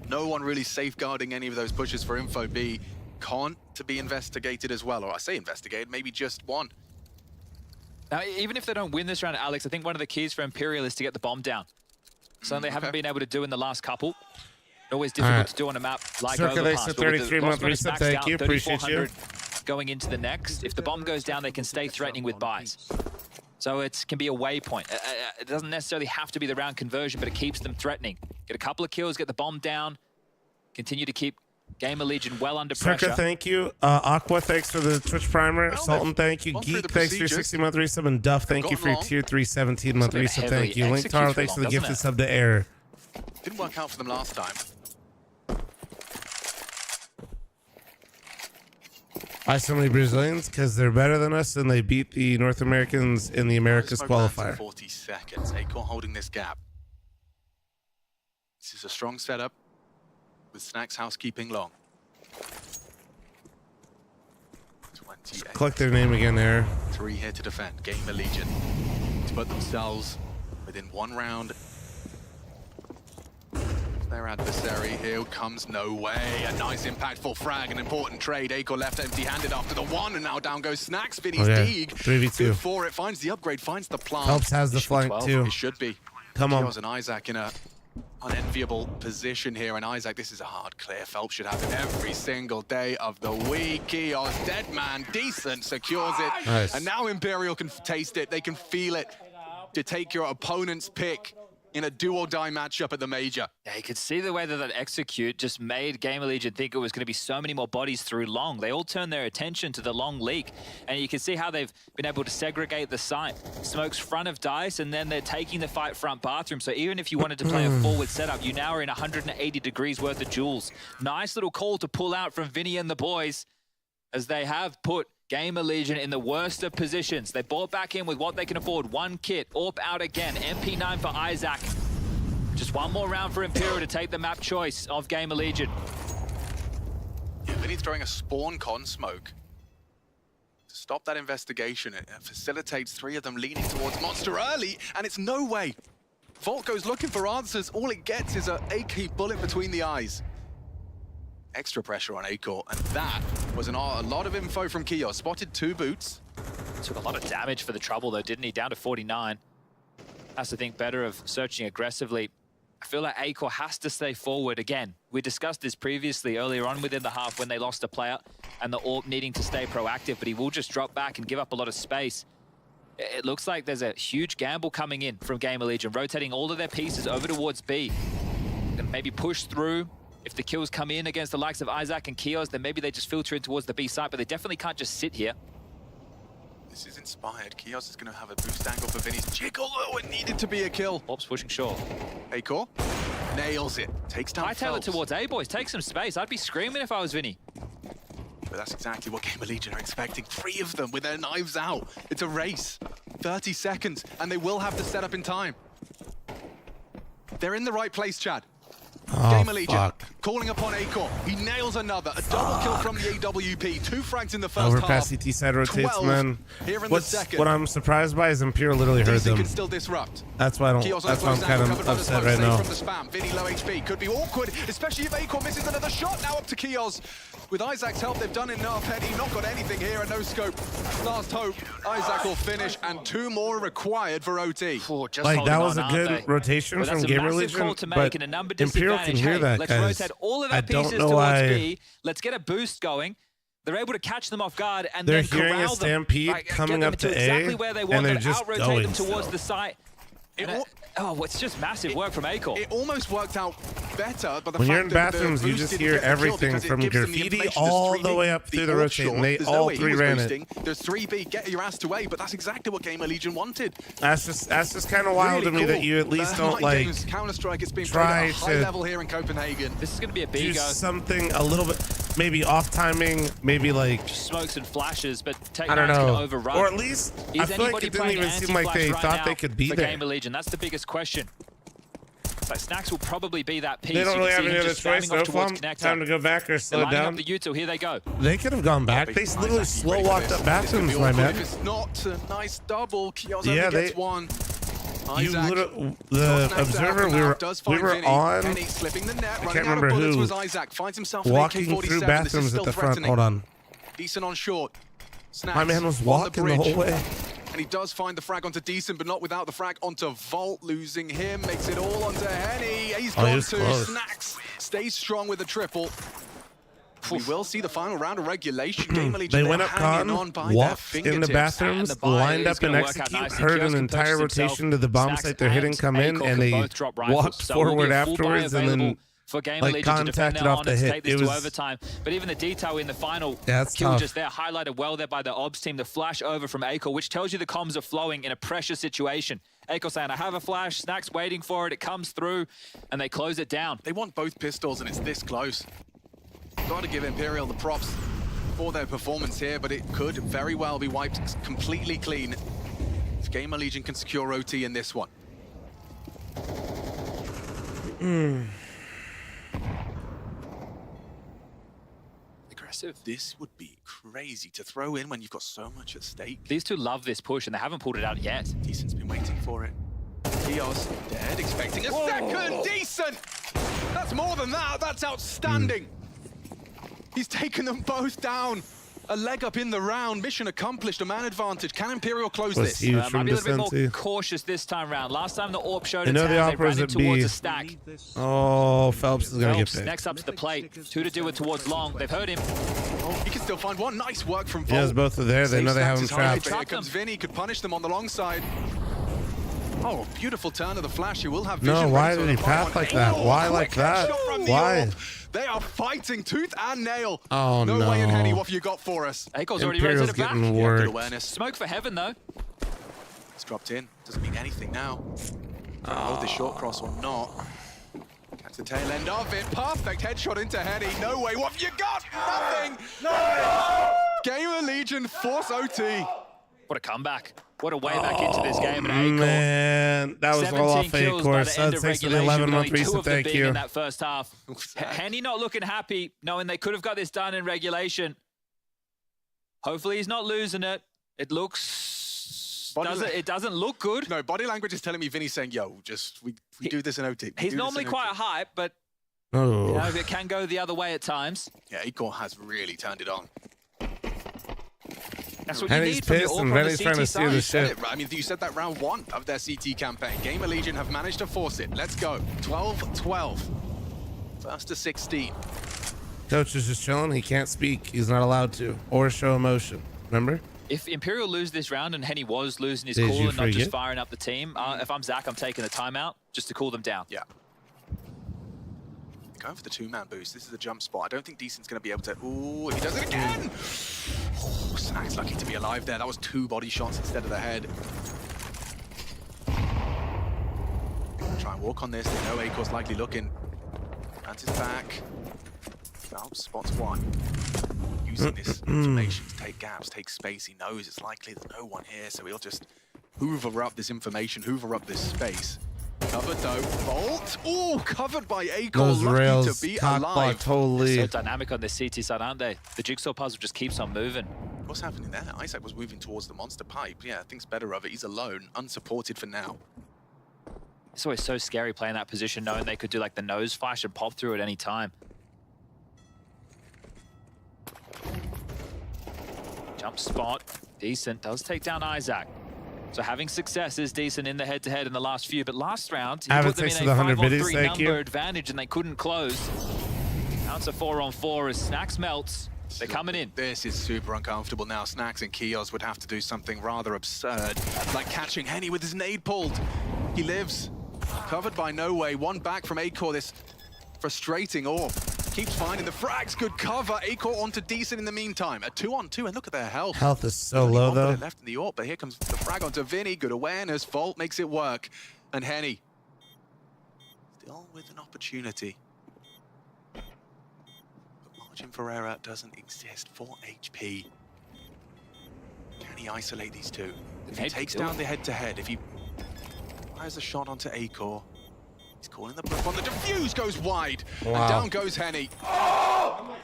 No one really safeguarding any of those pushes for Info B. Con to be investigated as well, or I say investigated, maybe just one. Now, even if they don't win this round, Alex, I think one of the keys for Imperial is to get the bomb down. Something they haven't been able to do in the last couple. Always difficult to do on a map like Overpass. 33-month reset, thank you, appreciate you. Going into the next, if the bomb goes down, they can stay threatening with buys. So it can be a waypoint. It doesn't necessarily have to be the round conversion, but it keeps them threatening. Get a couple of kills, get the bomb down, continue to keep GamerLegion well under pressure. Circa, thank you. Aqua, thanks for the Twitch primer. Sultan, thank you. Geek, thanks for your 60-month resub. And Duff, thank you for your tier 3 17-month resub. Thank you. Link Taro, thanks for the gifted sub to Air. Didn't work out for them last time. Why so many Brazilians? Because they're better than us and they beat the North Americans in the Americas qualifier. 40 seconds. Acorn holding this gap. This is a strong setup with Snacks housekeeping long. 28. Collect their name again there. 3 here to defend. GamerLegion to put themselves within 1 round. Their adversary here comes No Way. A nice impactful frag, an important trade. Acor left empty-handed after the 1, and now down goes Snacks. Vinny's Deeg. 3v2. Good for it. Finds the upgrade, finds the plant. Phelps has the flank too. It should be. Come on. Kios and Isaac in a unenviable position here, and Isaac, this is a hard clear. Phelps should have it every single day of the week. Kios, dead man, decent, secures it. Nice. And now Imperial can taste it. They can feel it to take your opponent's pick in a do-or-die matchup at the major. Yeah, you could see the way that execute just made GamerLegion think it was going to be so many more bodies through long. They all turned their attention to the long leak, and you can see how they've been able to segregate the site. Smoke's front of Dice, and then they're taking the fight front bathroom. So even if you wanted to play a forward setup, you now are in 180 degrees worth of joules. Nice little call to pull out from Vinny and the boys, as they have put GamerLegion in the worst of positions. They bought back in with what they can afford. 1 kit, AWP out again, MP9 for Isaac. Just 1 more round for Imperial to take the map choice of GamerLegion. Yeah, Vinny's throwing a spawn con smoke to stop that investigation. It facilitates 3 of them leaning towards Monster early, and it's No Way. Volt goes looking for answers. All it gets is an AK bullet between the eyes. Extra pressure on Acor, and that was a lot of info from Kios. Spotted 2 boots. Took a lot of damage for the trouble though, didn't he? Down to 49. Has to think better of searching aggressively. I feel like Acor has to stay forward again. We discussed this previously earlier on within the half when they lost a player. and the AWP needing to stay proactive, but he will just drop back and give up a lot of space. It looks like there's a huge gamble coming in from GamerLegion, rotating all of their pieces over towards B. Gonna maybe push through. If the kills come in against the likes of Isaac and Kios, then maybe they just filter in towards the B side, but they definitely can't just sit here. This is inspired. Kios is going to have a boost angle for Vinny's jiggle. Oh, it needed to be a kill. Ops pushing short. Acor nails it. Takes down Hightail it Phelps. towards A, boys. Take some space. I'd be screaming if I was Vinny. But that's exactly what GamerLegion are expecting. 3 of them with their knives out. It's a race. 30 seconds, and they will have to set up in time. They're in the right place, Chad. GamerLegion calling upon Acor. He nails another. A double kill from the AWP. 2 frags in the first Overpass half. CT side rotates, man. Here in the second. What I'm surprised by is Imperial literally heard them. Can still disrupt. That's why that's why I'm kind of upset right now. From the spam. Vinny low HP. Could be awkward, especially if Acor misses another shot. Now up to Kios. With Isaac's help, they've done enough. Henny not got anything here at no scope. Last hope. Isaac will finish, and 2 more required for OT. Like, that was a good rotation from GamerLegion, but Imperial can hear that, Let's guys. rotate all of I our don't pieces know towards why B. Let's get a boost going. They're able to catch them off guard and they're then hearing a corral stampede them, coming up to exactly A, where they and want they're them, just out-rotate going them towards still. the site. It's just massive work from Acor. It almost worked out better, but the When fact you're in that bathrooms, the you boost just didn't hear get the kill everything because it from gives them the graffiti information. all There's the 3B, way up through the rotate, offshore. and they There's all no way he 3 was ran boosting. it. There's 3B, get your ass to A, but that's exactly what GamerLegion wanted. That's just kind of wild Really to me cool. that you at least don't like Counter-Strike, it's been try played at a high to level here in Copenhagen. This is going to be a do big something a little bit, maybe off timing, maybe like smokes and flashes, but I don't Takedown's going to know, overrun. or at least I feel like it didn't even seem like they thought they could be for there. GamerLegion? That's the biggest question. So Snacks will probably be that piece. They don't really have any other choice, though. Time to go back or slow down. Up the Util, here they go. They could have gone back. They literally slow walked up bathrooms, my man. If it's not a nice double, Kios Yeah, only gets 1. The observer, we were on. I can't remember who. Walking through bathrooms at the front. Hold on. Decent on short. Snaps My man was walking the whole way. And he does find the frag onto Decent, but not without the frag onto Volt. Losing him, makes it all onto Henny. He's gone to close. Snacks. Stays strong with the triple. We will see the final round of regulation. GamerLegion, They went up con, walked in the bathrooms, lined up and execute, heard an entire rotation to the bomb site they're hitting come in, and they walked forward afterwards and then for GamerLegion like contacted off the hit. It was overtime. But even the detail in the final kill tough. just there, highlighted well there by the OBS team, the flash over from Acor, which tells you the comms are flowing in a pressure situation. Acor saying, I have a flash, Snacks waiting for it, it comes through, and they close it down. They want both pistols, and it's this close. Got to give Imperial the props for their performance here, but it could very well be wiped completely clean if GamerLegion can secure OT in this one. Aggressive. This would be crazy to throw in when you've got so much at stake. These two love this push, and they haven't pulled it out yet. Decent's been waiting for it. Kios dead, expecting a second. Decent! That's more than that. That's outstanding. He's taken them both down. A leg up in the round. Mission accomplished. A man advantage. Can Imperial close this? Might be a little bit more cautious this time round. Last time the AWP showed its the hand, they Opera's ran in at B. towards a stack. Oh, Phelps is gonna get picked. Next up to the plate. 2 to do it towards long. They've heard him. Oh, he can still find one. Nice work from Volt. Yes, both are there. They know they have him trapped. Here comes Vinny. Could punish them on the long side. Oh, beautiful turn of the flash. He will have vision. No, why did he path like that? Why like that? Why? They are fighting tooth and nail. Oh, no. No way in Henny. What have you got for us? Acor's already raised it back. Getting Yeah, worked. good awareness. Smoke for heaven, though. It's dropped in. Doesn't mean anything now. Hold the short cross or not. Catch the tail end of it. Perfect headshot into Henny. No way. What have you got? Nothing. No. GamerLegion force OT. What a comeback. What a way back into this game. And Acor. Man, that was all off Acor. Sud, thanks for the 11-month recent. Thank you. In that first half. Henny not looking happy, knowing they could have got this done in regulation. Hopefully he's not losing it. It looks... It doesn't look good. No, body language is telling me Vinny's saying, yo, we do this in OT. He's normally quite hype, but you know, it can go the other way at times. Yeah, Acor has really turned it on. That's what Henny's you need from pissed your and Henny's trying to steer the ship. I mean, you said that round 1 of their CT campaign. GamerLegion have managed to force it. Let's go. 12-12. First to 16. Coach is just chilling. He can't speak. He's not allowed to or show emotion. Remember? If Imperial lose this round and Henny was losing his Did cool you and not just forget? firing up the team, if I'm Zach, I'm taking the timeout just to cool them down. Yeah. Going for the two-man boost. This is a jump spot. I don't think Decent's going to be able to... Ooh, he does it again! Oh, Snack's lucky to be alive there. That was 2 body shots instead of the head. Try and walk on this. They know Acor's likely looking. That's his back. Phelps spots one. Using this information to take gaps, take space. He knows it's likely there's no one here, so he'll just hoover up this information, hoover up this space. Covered though, Bolt. Oh, covered by Acor. Those Lucky rails, to be cockblock, alive. totally. So dynamic on this CT side, aren't they? The jigsaw puzzle just keeps on moving. What's happening there? Isaac was moving towards the monster pipe. Yeah, thinks better of it. He's alone, unsupported for now. It's always so scary playing that position, knowing they could do like the nose flash and pop through at any time. Jump spot, decent, does take down Isaac. So having success is decent in the head-to-head in the last few, but last round, he put them in a 5-on-3 number advantage and they couldn't close. Now it's a 4-on-4 as Snacks melts. They're coming in. This is super uncomfortable now. Snacks and Kios would have to do something rather absurd, like catching Henny with his nade pulled. He lives. Covered by No Way. One back from Acor, this frustrating orb. Keeps finding the frags. Good cover. Acor onto Decent in the meantime. A 2-on-2, and look at their health. Health is so low, though. Left in the orb, but here comes the frag onto Vinny. Good awareness. Volt makes it work. And Henny still with an opportunity. But Margin Ferreira doesn't exist. 4 HP. Can he isolate these two? If he takes down the head-to-head, if he fires a shot onto Acor, he's calling the bluff on the defuse, goes wide. Wow. And down goes Henny.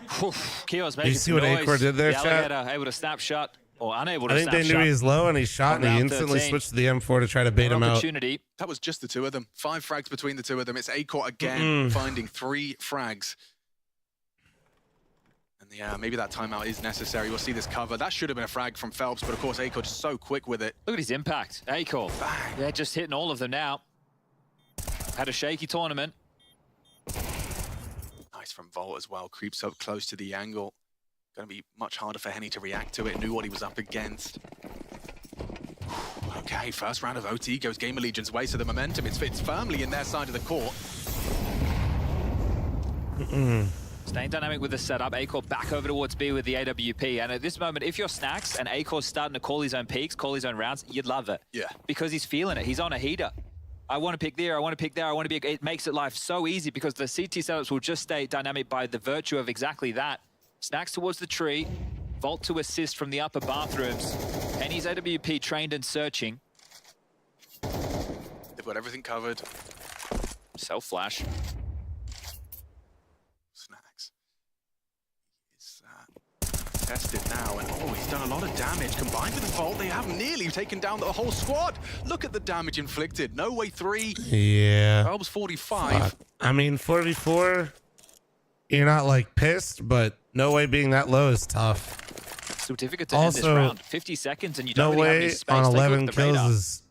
Kios making You see what noise. Acor did there, the chat? Alligator able to snapshot, or unable to I think snapshot. they knew he was low and he shot and he Round instantly 13. switched to the M4 to try to bait him out. Opportunity. That was just the two of them. 5 frags between the two of them. It's Acor again, finding 3 frags. And yeah, maybe that timeout is necessary. We'll see this cover. That should have been a frag from Phelps, but of course Acor just so quick with it. Look at his impact. Acor. They're just hitting all of them now. Had a shaky tournament. Nice from Volt as well. Creeps up close to the angle. Going to be much harder for Henny to react to it. Knew what he was up against. Okay, first round of OT goes GamerLegion's way, so the momentum is fits firmly in their side of the court. Staying dynamic with the setup. Acor back over towards B with the AWP. And at this moment, if you're Snacks and Acor's starting to call his own peaks, call his own rounds, you'd love it. Yeah. Because he's feeling it. He's on a heater. I want to pick there, I want to pick there, I want to be... It makes it life so easy because the CT setups will just stay dynamic by the virtue of exactly that. Snacks towards the tree. Volt to assist from the upper bathrooms. Henny's AWP trained and searching. They've got everything covered. Self-flash. Snacks. He's tested now, and oh, he's done a lot of damage. Combined with the Volt, they have nearly taken down the whole squad. Look at the damage inflicted. No Way 3. Yeah. Phelps 45. I mean, 44, you're not like pissed, but No Way being that low is tough. Still difficult to end this Also, round. 50 seconds and you No don't really have Way any space. on Take a look 11 at the kills radar. is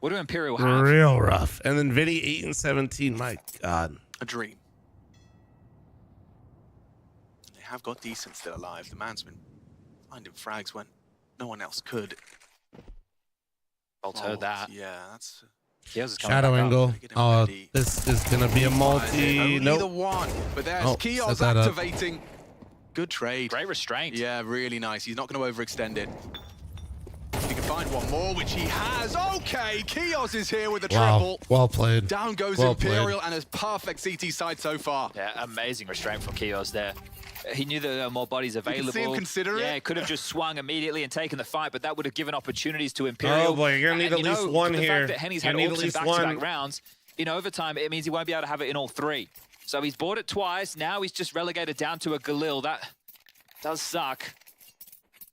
What do Imperial have? real rough. And then Vinny 8 and 17, my God. A dream. They have got Decent still alive. The man's been finding frags when no one else could. Bolt heard that. Yeah, that's... Shadow angle. Oh, this is going to be a multi. Only Nope. the one. But there's Oh, Kios set that up. activating. Good trade. Great restraint. Yeah, really nice. He's not going to overextend it. He can find one more, which he has. Okay, Kios is here with a Wow. triple. Well played. Down goes Well Imperial played. and a perfect CT side so far. Yeah, amazing restraint from Kios there. He knew there were more bodies available. You can see him consider it. Yeah, could have just swung immediately and taken the fight, but that would have given opportunities to Imperial. Oh boy, you're gonna need And, at least one the here. fact that Henny's You had need at orbs in least back-to-back one. rounds, in overtime, it means he won't be able to have it in all 3. So he's bought it twice. Now he's just relegated down to a Galil. That does suck.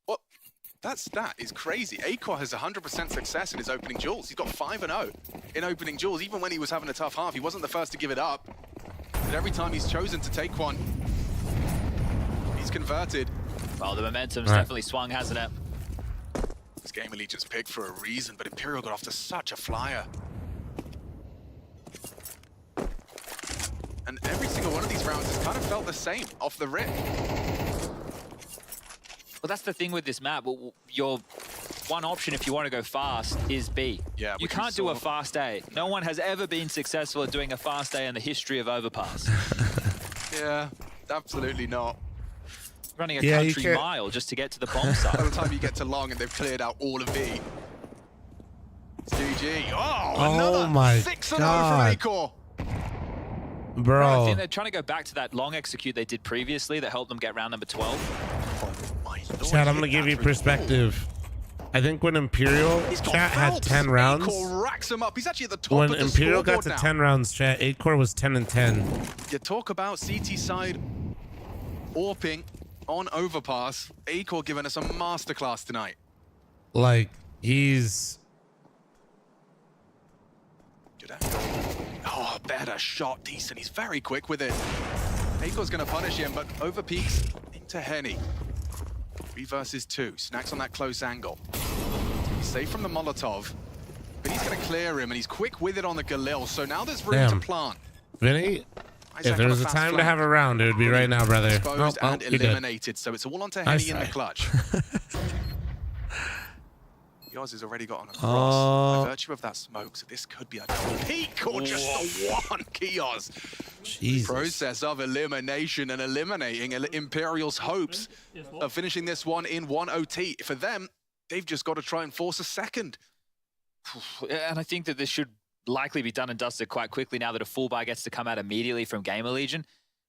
What? That stat is crazy. Acor has 100% success in his opening duels. He's got 5-0 in opening duels. Even when he was having a tough half, he wasn't the first to give it up. But every time he's chosen to take one, he's converted. Well, the momentum's definitely swung, hasn't it? This GamerLegion's picked for a reason, but Imperial got off to such a flyer. And every single one of these rounds has kind of felt the same off the rip. Well, that's the thing with this map. Your one option, if you want to go fast, is B. Yeah, you can't do a fast A. No one has ever been successful at doing a fast A in the history of Overpass. Yeah, absolutely not. Running a country mile just to get to the bomb site. By the time you get to long and they've cleared out all of B. It's GG. Oh, another my 6-0 from God. Acor. Bro. I think they're trying to go back to that long execute they did previously that helped them get round number 12. Chad, I'm gonna give you perspective. I think when Imperial chat had 10 rounds, Acor racks him up. He's actually at the top when of the Imperial got scoreboard to now. 10 rounds, chat, Acor was 10 and 10. You talk about CT side AWPing on Overpass. Acor giving us a masterclass tonight. Like, he's... Oh, better shot, decent. He's very quick with it. Acor's going to punish him, but over peaks into Henny. 3 versus 2. Snacks on that close angle. He's safe from the Molotov, but he's going to clear him, and he's quick with it on the Galil, so now there's room to plant. Vinny, Isaac if there on was a fast time to flank. have a round, it would be right now, brother. Exposed Oh, and you're good. eliminated, so it's all onto Henny in the clutch. Yours has already got on a cross by virtue of that smoke, so this could be a double peak or just the one Kios. Jesus. Process of elimination and eliminating Imperial's hopes of finishing this one in 1 OT. For them, they've just got to try and force a second. And I think that this should likely be done and dusted quite quickly now that a full buy gets to come out immediately from GamerLegion.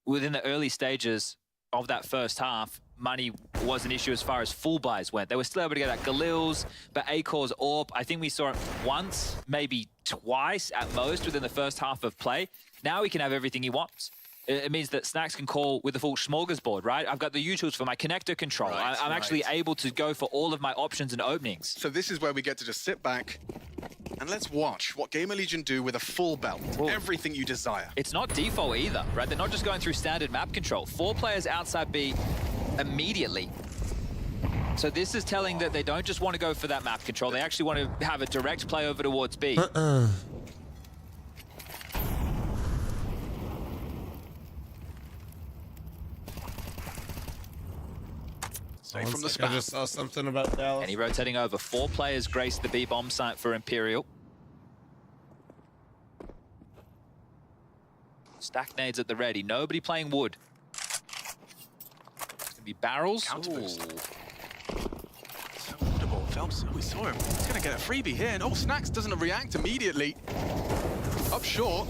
Within the early stages of that first half, money was an issue as far as full buys went. They were still able to get that Galil's, but Acor's AWP, I think we saw it once, maybe twice at most within the first half of play. Now he can have everything he wants. It means that Snacks can call with the full smorgasbord, right? I've got the U-tools for my connector control. Right, I'm actually able to go for all of my options and openings. So this is where we get to just sit back and let's watch what GamerLegion do with a full belt. Everything you desire. It's not default either, right? They're not just going through standard map control. 4 players outside B immediately. So this is telling that they don't just want to go for that map control. They actually want to have a direct play over towards B. Safe from the I just saw something about Dallas. And he rotating over. 4 players grace the B bomb site for Imperial. Stack nades at the ready. Nobody playing wood. It's gonna be barrels. Phelps, we saw him. He's going to get a freebie here. And Snacks doesn't react immediately. Up short.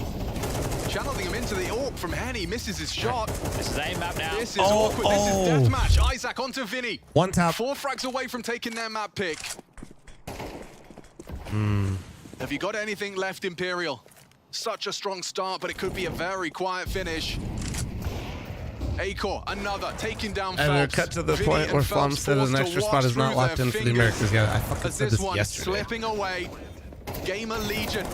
Channeling him into the AWP from Henny. Misses his shot. This is aim map now. This is awkward. This is deathmatch. Isaac onto Vinny. One tap. 4 frags away from taking their map pick. Have you got anything left, Imperial? Such a strong start, but it could be a very quiet finish. Acor, another, taking down And Phelps. we're cut to the Vinny point and where Flum Phelps said an forced to extra spot watch is not through locked their in for the fingers Americas yet. I fucking as said this this one's yesterday. slipping away. GamerLegion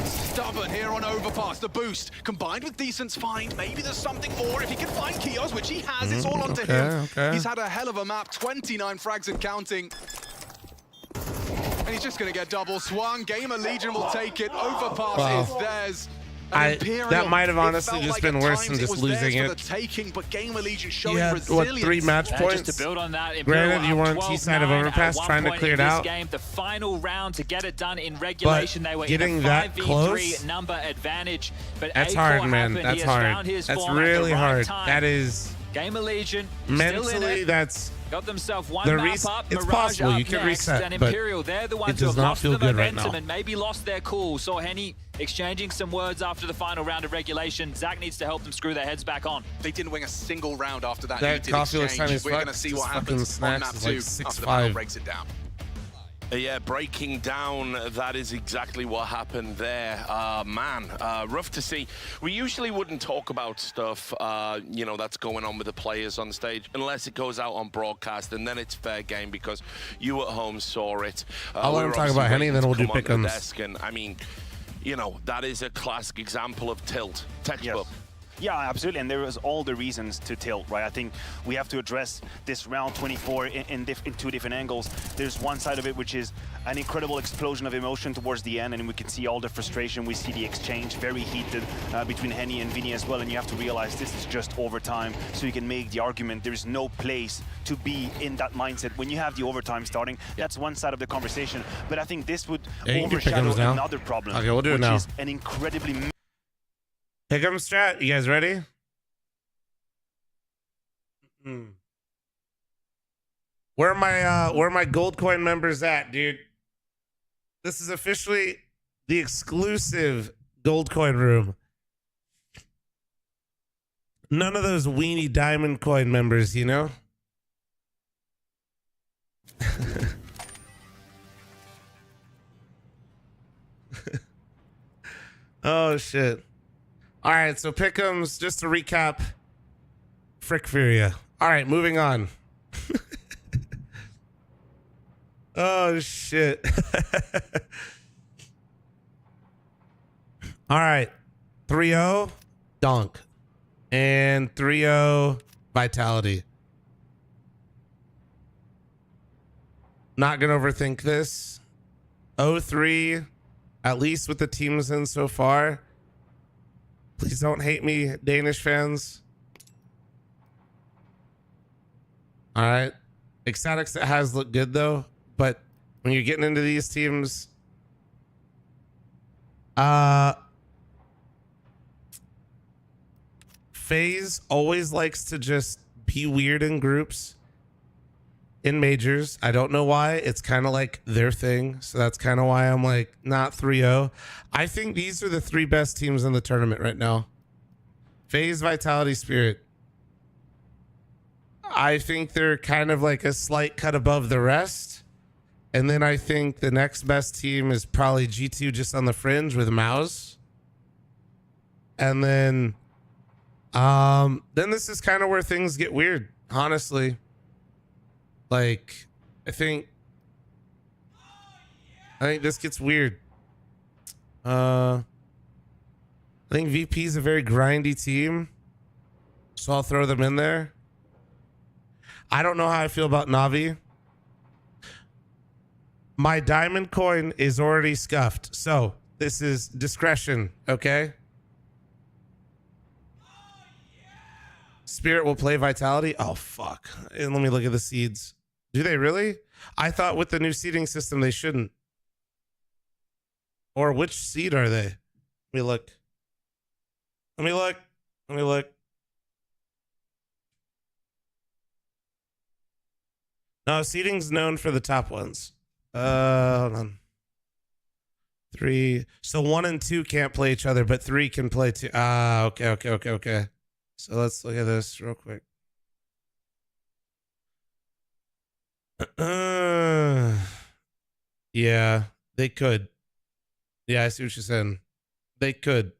stubborn here on Overpass. The boost combined with Decent's find. Maybe there's something more if he can find Kios, which he has. It's all onto him. He's had a hell of a map, 29 frags and counting. And he's just going to get double swung. GamerLegion will take it. Overpass is theirs. That might have honestly just been worse than just losing it. Taking, but GamerLegion showing Yeah, what, 3 match points? Just to build on that, Imperial Granted, you were on T-side of Overpass trying to clear it out. Game, the final round to get it done in regulation, they were getting in a that 5v3 close, number advantage. But that's Acor hard, man. happened. That's He has hard. found his That's form at the really right hard. time. That is GamerLegion mentally. That's got themselves one the map up. it's Mirage possible. up You can next, reset, and but Imperial, they're the ones it who does have not lost feel the good right momentum now. and maybe lost their cool. Saw Henny exchanging some words after the final round of regulation. Zach needs to help them screw their heads back on. They didn't win a single round after that. That coffee looks tiny as We're fuck. going to see This what fucking happens on Snacks map is 2 like after the 6'5". panel breaks it down. Yeah, breaking down, that is exactly what happened there. Man, rough to see. We usually wouldn't talk about stuff, you know, that's going on with the players on stage unless it goes out on broadcast, and then it's fair game because you at home saw it. I'll let him talk about Henny, and then we'll do pick-ems. And I mean, you know, that is a classic example of tilt, textbook. Yeah, absolutely, and there was all the reasons to tilt, right? I think we have to address this round 24 in two different angles. There's one side of it which is an incredible explosion of emotion towards the end, and we can see all the frustration. We see the exchange very heated between Henny and Vinny as well, and you have to realize this is just overtime, so you can make the argument there is no place to be in that mindset when you have the overtime starting. That's one side of the conversation, but I think this would overshadow another problem, okay, we'll do it which now. is an incredibly... Pick'em strat, you guys ready? Where are my gold coin members at, dude? This is officially the exclusive gold coin room. None of those weenie diamond coin members, you know? Oh shit. All right, so pick'ems, just to recap. Frick Furia. All right, moving on. Oh shit. All right. 3-0 Donk and 3-0 Vitality. Not gonna overthink this. 0-3, at least with the teams in so far. Please don't hate me, Danish fans. All right. Ecstatics has looked good though, but when you're getting into these teams, FaZe always likes to just be weird in groups in majors. I don't know why. It's kind of like their thing. So that's kind of why I'm like not 3-0. I think these are the three best teams in the tournament right now. FaZe, Vitality, Spirit. I think they're kind of like a slight cut above the rest. And then I think the next best team is probably G2 just on the fringe with Mouse. And then this is kind of where things get weird, honestly. Like, I think this gets weird. I think VP is a very grindy team, so I'll throw them in there. I don't know how I feel about Navi. My diamond coin is already scuffed, so this is discretion, okay? Spirit will play Vitality. Oh, fuck. And let me look at the seeds. Do they really? I thought with the new seeding system, they shouldn't. Or which seed are they? Let me look. Let me look. Let me look. No, seeding's known for the top ones. Hold on. 3. So 1 and 2 can't play each other, but 3 can play 2. Ah, okay. So let's look at this real quick. Yeah, they could. Yeah, I see what you're saying. They could.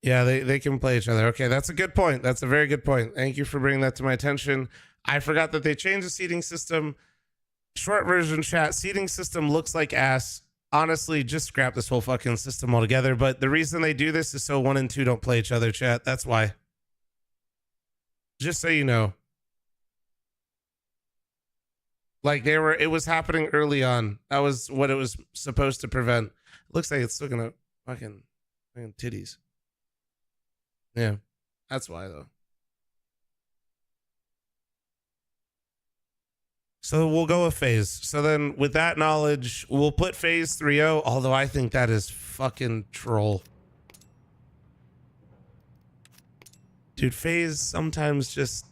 Yeah, they can play each other. Okay, that's a good point. That's a very good point. Thank you for bringing that to my attention. I forgot that they changed the seeding system. Short version chat, seeding system looks like ass. Honestly, just scrap this whole fucking system altogether. But the reason they do this is so 1 and 2 don't play each other, chat. That's why. Just so you know. Like it was happening early on. That was what it was supposed to prevent. Looks like it's still gonna fucking titties. Yeah, that's why though. So we'll go with FaZe. So then with that knowledge, we'll put FaZe 3-0, although I think that is fucking troll. Dude, FaZe sometimes just...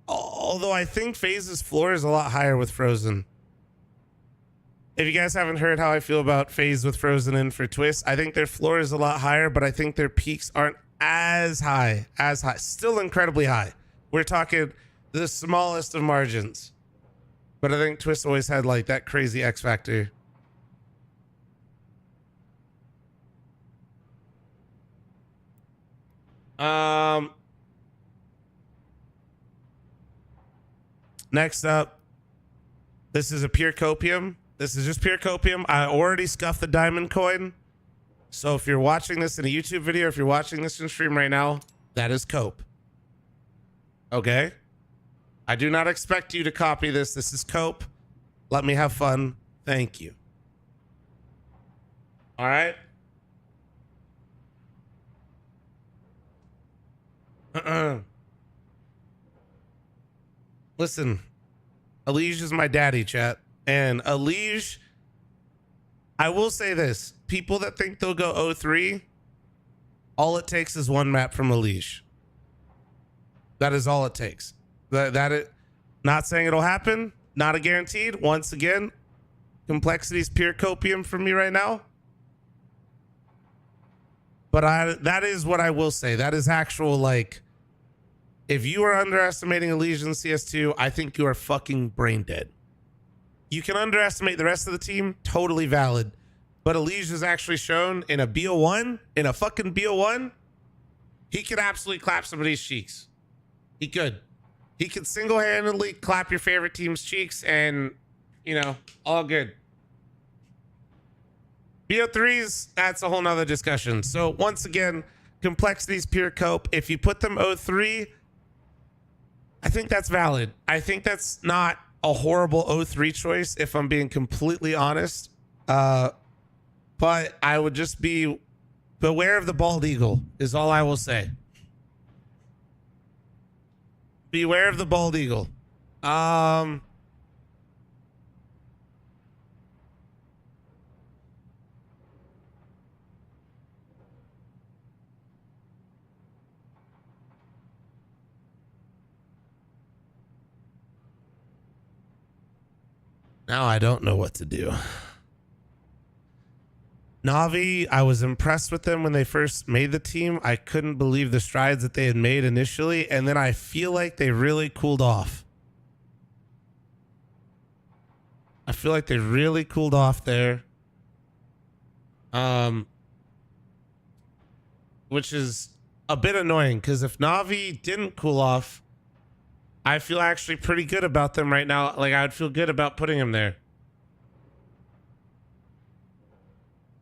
Although I think FaZe's floor is a lot higher with Frozen. If you guys haven't heard how I feel about FaZe with Frozen in for Twist, I think their floor is a lot higher, but I think their peaks aren't as high. Still incredibly high. We're talking the smallest of margins. But I think Twist always had like that crazy X factor. Next up, this is a pure copium. This is just pure copium. I already scuffed the diamond coin. So if you're watching this in a YouTube video, if you're watching this in stream right now, that is cope. Okay? I do not expect you to copy this. This is cope. Let me have fun. Thank you. All right? Listen, Elige is my daddy, chat. And Elige, I will say this. People that think they'll go 0-3, all it takes is one map from Elige. That is all it takes. Not saying it'll happen. Not a guaranteed. Once again, complexity is pure copium for me right now. But that is what I will say. That is actual, like, if you are underestimating Elige in CS2, I think you are fucking brain dead. You can underestimate the rest of the team, totally valid. But Elige has actually shown in a BO1, in a fucking BO1, he could absolutely clap somebody's cheeks. He could. He could single-handedly clap your favorite team's cheeks and, you know, all good. BO3s, that's a whole nother discussion. So once again, complexity's pure cope. If you put them 0-3, I think that's valid. I think that's not a horrible 0-3 choice, if I'm being completely honest. But I would just be beware of the bald eagle is all I will say. Beware of the bald eagle. Now I don't know what to do. Na'Vi, I was impressed with them when they first made the team. I couldn't believe the strides that they had made initially, and then I feel like they really cooled off. I feel like they really cooled off there. Which is a bit annoying, because if Na'Vi didn't cool off, I feel actually pretty good about them right now. Like, I would feel good about putting them there.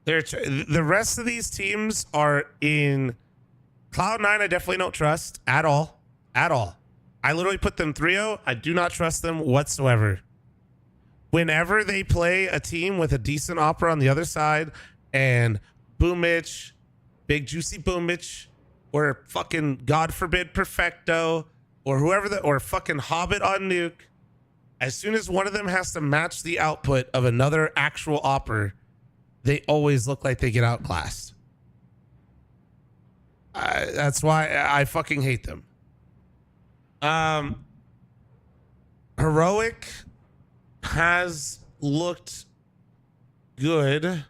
The rest of these teams are in Cloud9. I definitely don't trust at all. At all. I literally put them 3-0. I do not trust them whatsoever. Whenever they play a team with a decent opera on the other side and Boomich, Big Juicy Boomich, or fucking God forbid Perfecto, or whoever or fucking Hobbit on Nuke, as soon as one of them has to match the output of another actual opera, they always look like they get outclassed. That's why I fucking hate them. Heroic has looked good.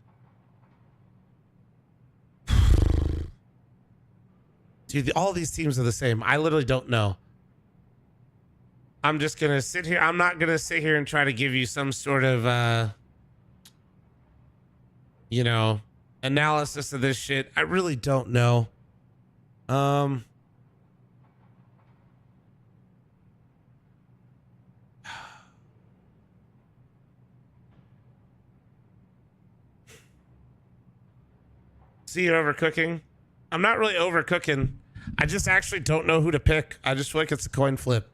Dude, all these teams are the same. I literally don't know. I'm just going to sit here. I'm not going to sit here and try to give you some sort of... you know, analysis of this shit. I really don't know. See you overcooking? I'm not really overcooking. I just actually don't know who to pick. I just feel like it's a coin flip.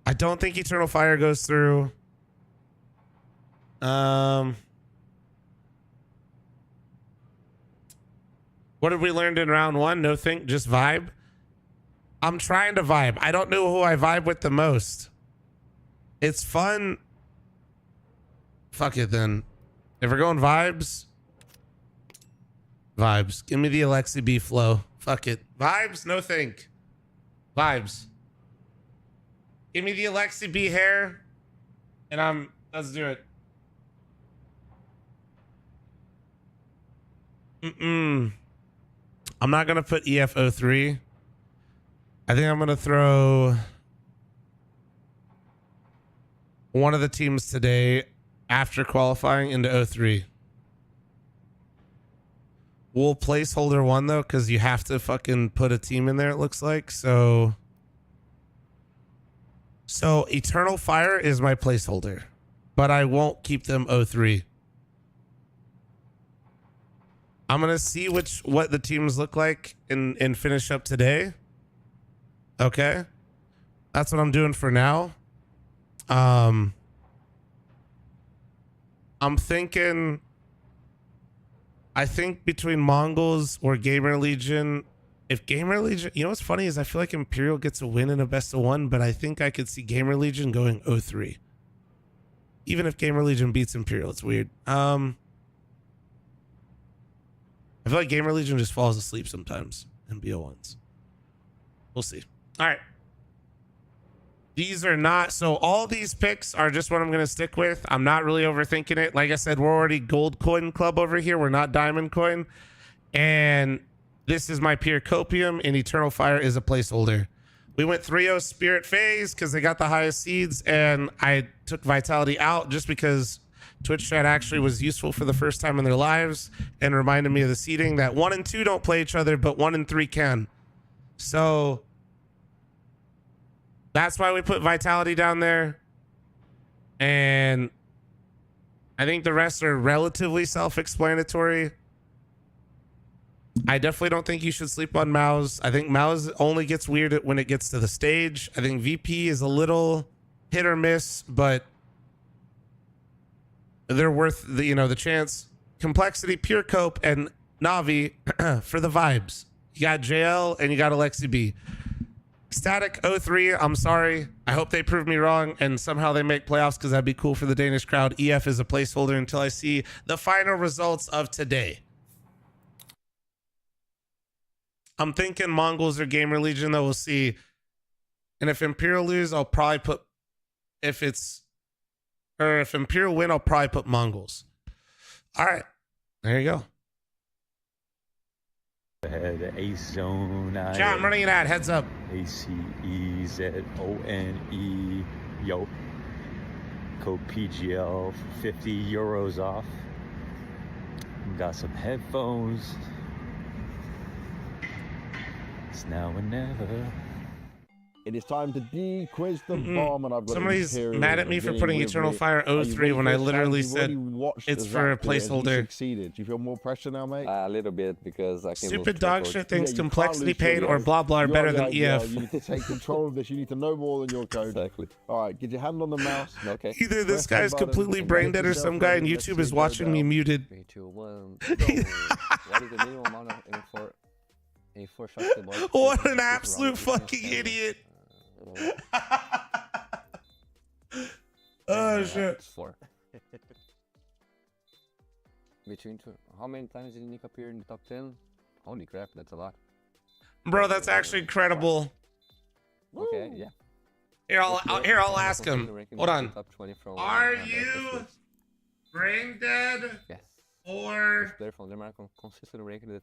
I don't think Eternal Fire goes through. What have we learned in round one? No think, just vibe. I'm trying to vibe. I don't know who I vibe with the most. It's fun. Fuck it then. If we're going vibes. Vibes. Give me the Alexi B flow. Fuck it. Vibes, no think. Vibes. Give me the Alexi B hair. And let's do it. I'm not going to put EF03. I think I'm going to throw one of the teams today after qualifying into 03. We'll placeholder one, though, because you have to fucking put a team in there, it looks like. So Eternal Fire is my placeholder. but I won't keep them 0-3. I'm gonna see what the teams look like and finish up today. Okay, that's what I'm doing for now. I'm thinking. I think between Mongols or GamerLegion, if GamerLegion, you know what's funny is I feel like Imperial gets a win in a best of 1, but I think I could see GamerLegion going 0-3. Even if GamerLegion beats Imperial, it's weird. I feel like GamerLegion just falls asleep sometimes in BO1s. We'll see. All right. These are not, so all these picks are just what I'm going to stick with. I'm not really overthinking it. Like I said, we're already gold coin club over here. We're not diamond coin. And this is my peer Copium, and Eternal Fire is a placeholder. We went 3-0 Spirit Phase because they got the highest seeds, and I took Vitality out just because Twitch chat actually was useful for the first time in their lives and reminded me of the seeding that 1 and 2 don't play each other, but 1 and 3 can. So that's why we put Vitality down there. And I think the rest are relatively self-explanatory. I definitely don't think you should sleep on Mouse. I think Mouse only gets weird when it gets to the stage. I think VP is a little hit or miss, but they're worth the chance. Complexity, Pure Cope, and Navi for the vibes. You got JL and you got Alexi B. Static 0-3, I'm sorry. I hope they prove me wrong and somehow they make playoffs because that'd be cool for the Danish crowd. EF is a placeholder until I see the final results of today. I'm thinking Mongols or GamerLegion, though. We'll see. And if Imperial lose, I'll probably put... If Imperial win, I'll probably put Mongols. All right. There you go. Ahead, Ace Zone. Chat, I'm running an ad. Heads up. ACEZONE. Yo. Code PGL, 50 euros off. Got some headphones. It's now or never. It is time to de-quiz the bomb, and I've got somebody's mad at me for putting Eternal Fire 0-3 when I literally said it's for a placeholder. Succeeded. Do you feel more pressure now, mate? A little bit, because I can stupid dog shit thinks complexity pain or blah blah are better than EF. You need to take control of this. You need to know more than your code. Exactly. All right, get your hand on the mouse. Okay. Either this guy's completely brain dead or some guy on YouTube is watching me muted. 3, 2, 1. What is the minimum amount of A4 shots to ball? What an absolute fucking idiot. Oh shit. 4. Between two, how many times did Nick appear in the top 10? Holy crap, that's a lot. Bro, that's actually incredible. Okay, yeah. Here, I'll ask him. Hold on. Are you brain dead? Yes. Or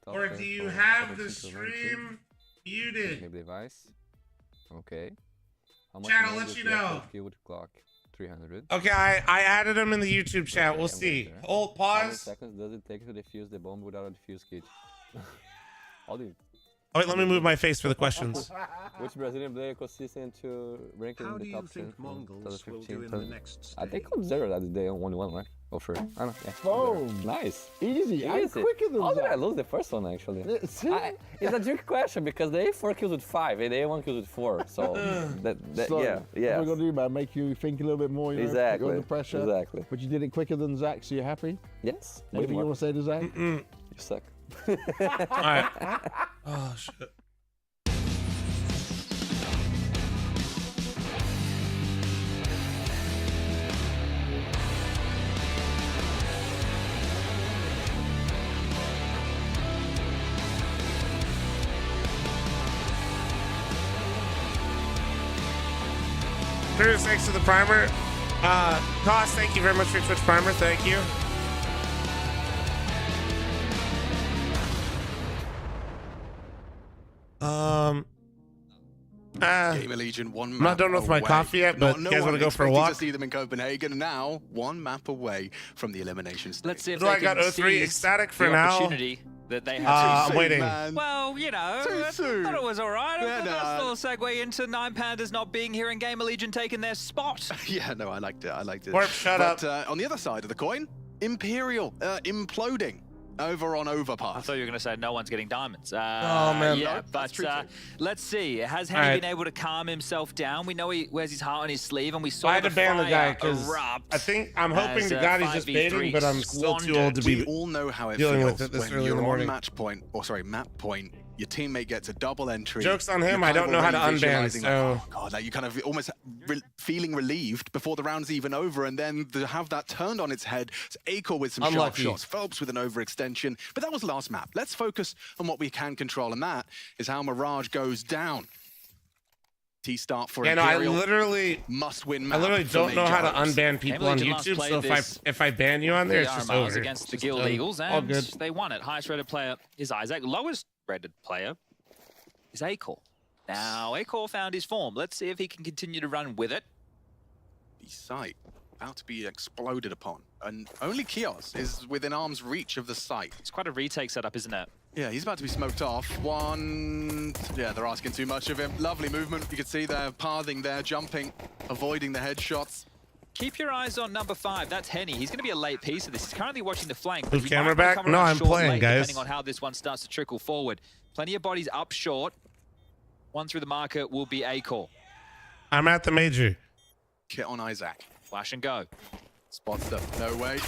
or do you have the stream muted? Device. Okay. Chat, I'll let you know. Clock 300. Okay, I added him in the YouTube chat. We'll see. Hold, How many pause. seconds does it take to defuse the bomb without a defuse kit? How do you... Oh, wait, let me move my face for the questions. Which Brazilian player consistent to rank in the top 10? Mongols will do in the next I think Coldzera that day on 1-1, right? Oh, sure. I don't know. Yeah. Boom. Nice. Easy. And quicker than How did that. I lose the first one, actually? It's a trick question because the A4 kills with 5 and the A1 kills with 4. So, So, yeah. What we're going to do, man, make you think a little bit more, you know, Exactly. you're under pressure. Exactly. But you did it quicker than Zach, so you're happy? Yes. Anything you want to say to Zach? You suck. Alright. Oh, shit. Thanks to the primer. Toss, thank you very much for your Twitch primer. Thank you. GamerLegion, one map I'm not done with my away. coffee yet, but you guys want to go for a walk? To see them in Copenhagen now, one map away from the elimination stage. Let's see if So they I got can 0-3 seize ecstatic for the now. opportunity that they have. I'm waiting. Well, you know, I thought it was all right. Yeah, Nice little segue into 9 Pandas not being here and GamerLegion taking their spot. Yeah, no, I liked it. I liked it. Warp, shut up. On the other side of the coin, Imperial imploding over on Overpass. I thought you were going to say no one's getting diamonds. Oh, man. Yeah, No, but let's see. Has All Henny right. been able to calm himself down? We know he wears his heart on his sleeve, and we saw I had the to ban the guy fire because erupt I think I'm hoping as, to God he's just 5v3 baiting, but I'm still too old to We be all know how it dealing feels with it this when early in you're the morning. on match point, or sorry, map point. Your teammate gets a double entry. Joke's on him, You're I kind of don't know how to already unban, visualizing, so- like, oh God, like you kind of almost feeling relieved before the round's even over, and then to have that turned on its head. It's Acor with some Unlucky. sharp shots, Phelps with an overextension, but that was last map. Let's focus on what we can control, and that is how Mirage goes down. T-start for Yeah, no, I Imperial. literally Must-win I map literally for don't know how to Majors. unban people on GamerLegion last YouTube, played so this if I ban you on there, it's the just Armals over. against the It's Guild just done. Eagles, All and good. they won it. Highest rated player is Isaac. Lowest rated player is Acor. Now, Acor found his form. Let's see if he can continue to run with it. The site about to be exploded upon, and only Kios is within arm's reach of the site. It's quite a retake setup, isn't it? Yeah, he's about to be smoked off. Yeah, they're asking too much of him. Lovely movement. You can see they're pathing there, jumping, avoiding the headshots. Keep your eyes on number 5. That's Henny. He's going to be a late piece of this. He's currently watching the flank. but Move he camera might wanna back? come No, around I'm short playing, late, guys. depending on how this one starts to trickle forward. Plenty of bodies up short. One through the marker will be Acor. I'm at the major. Kit on Isaac. Flash and go. Spots them. No way.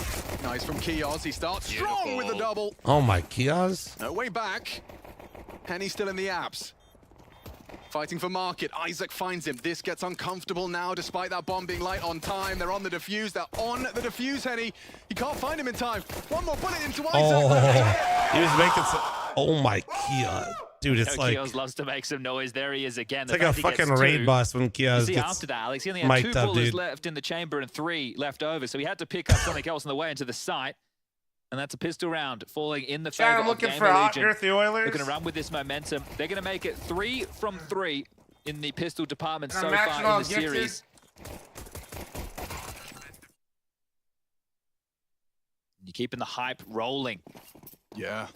Nice from Kios. He starts strong with the double. Oh my Kios. No way back. Henny still in the apps. Fighting for market. Isaac finds him. This gets uncomfortable now, despite that bomb being light on time. They're on the defuse. They're on the defuse, Henny. He can't find him in time. One more bullet into Isaac. Oh, he was making some. Oh my Kios. Dude, it's like Kios loves to make some noise. There he is again. it's like a fucking raid boss when Kios You see, gets after that, Alex, he only had 2 mic'd up, bullets dude. left in the chamber and 3 left over, so he had to pick up something else on the way into the site. And that's a pistol round falling in the Chat, favor I'm looking of for hot GamerLegion. earthy Oilers. They're going to run with this momentum. They're going to make it 3 from 3 in the pistol department so matching far all in the gifted. series. You're keeping the hype rolling. Yeah.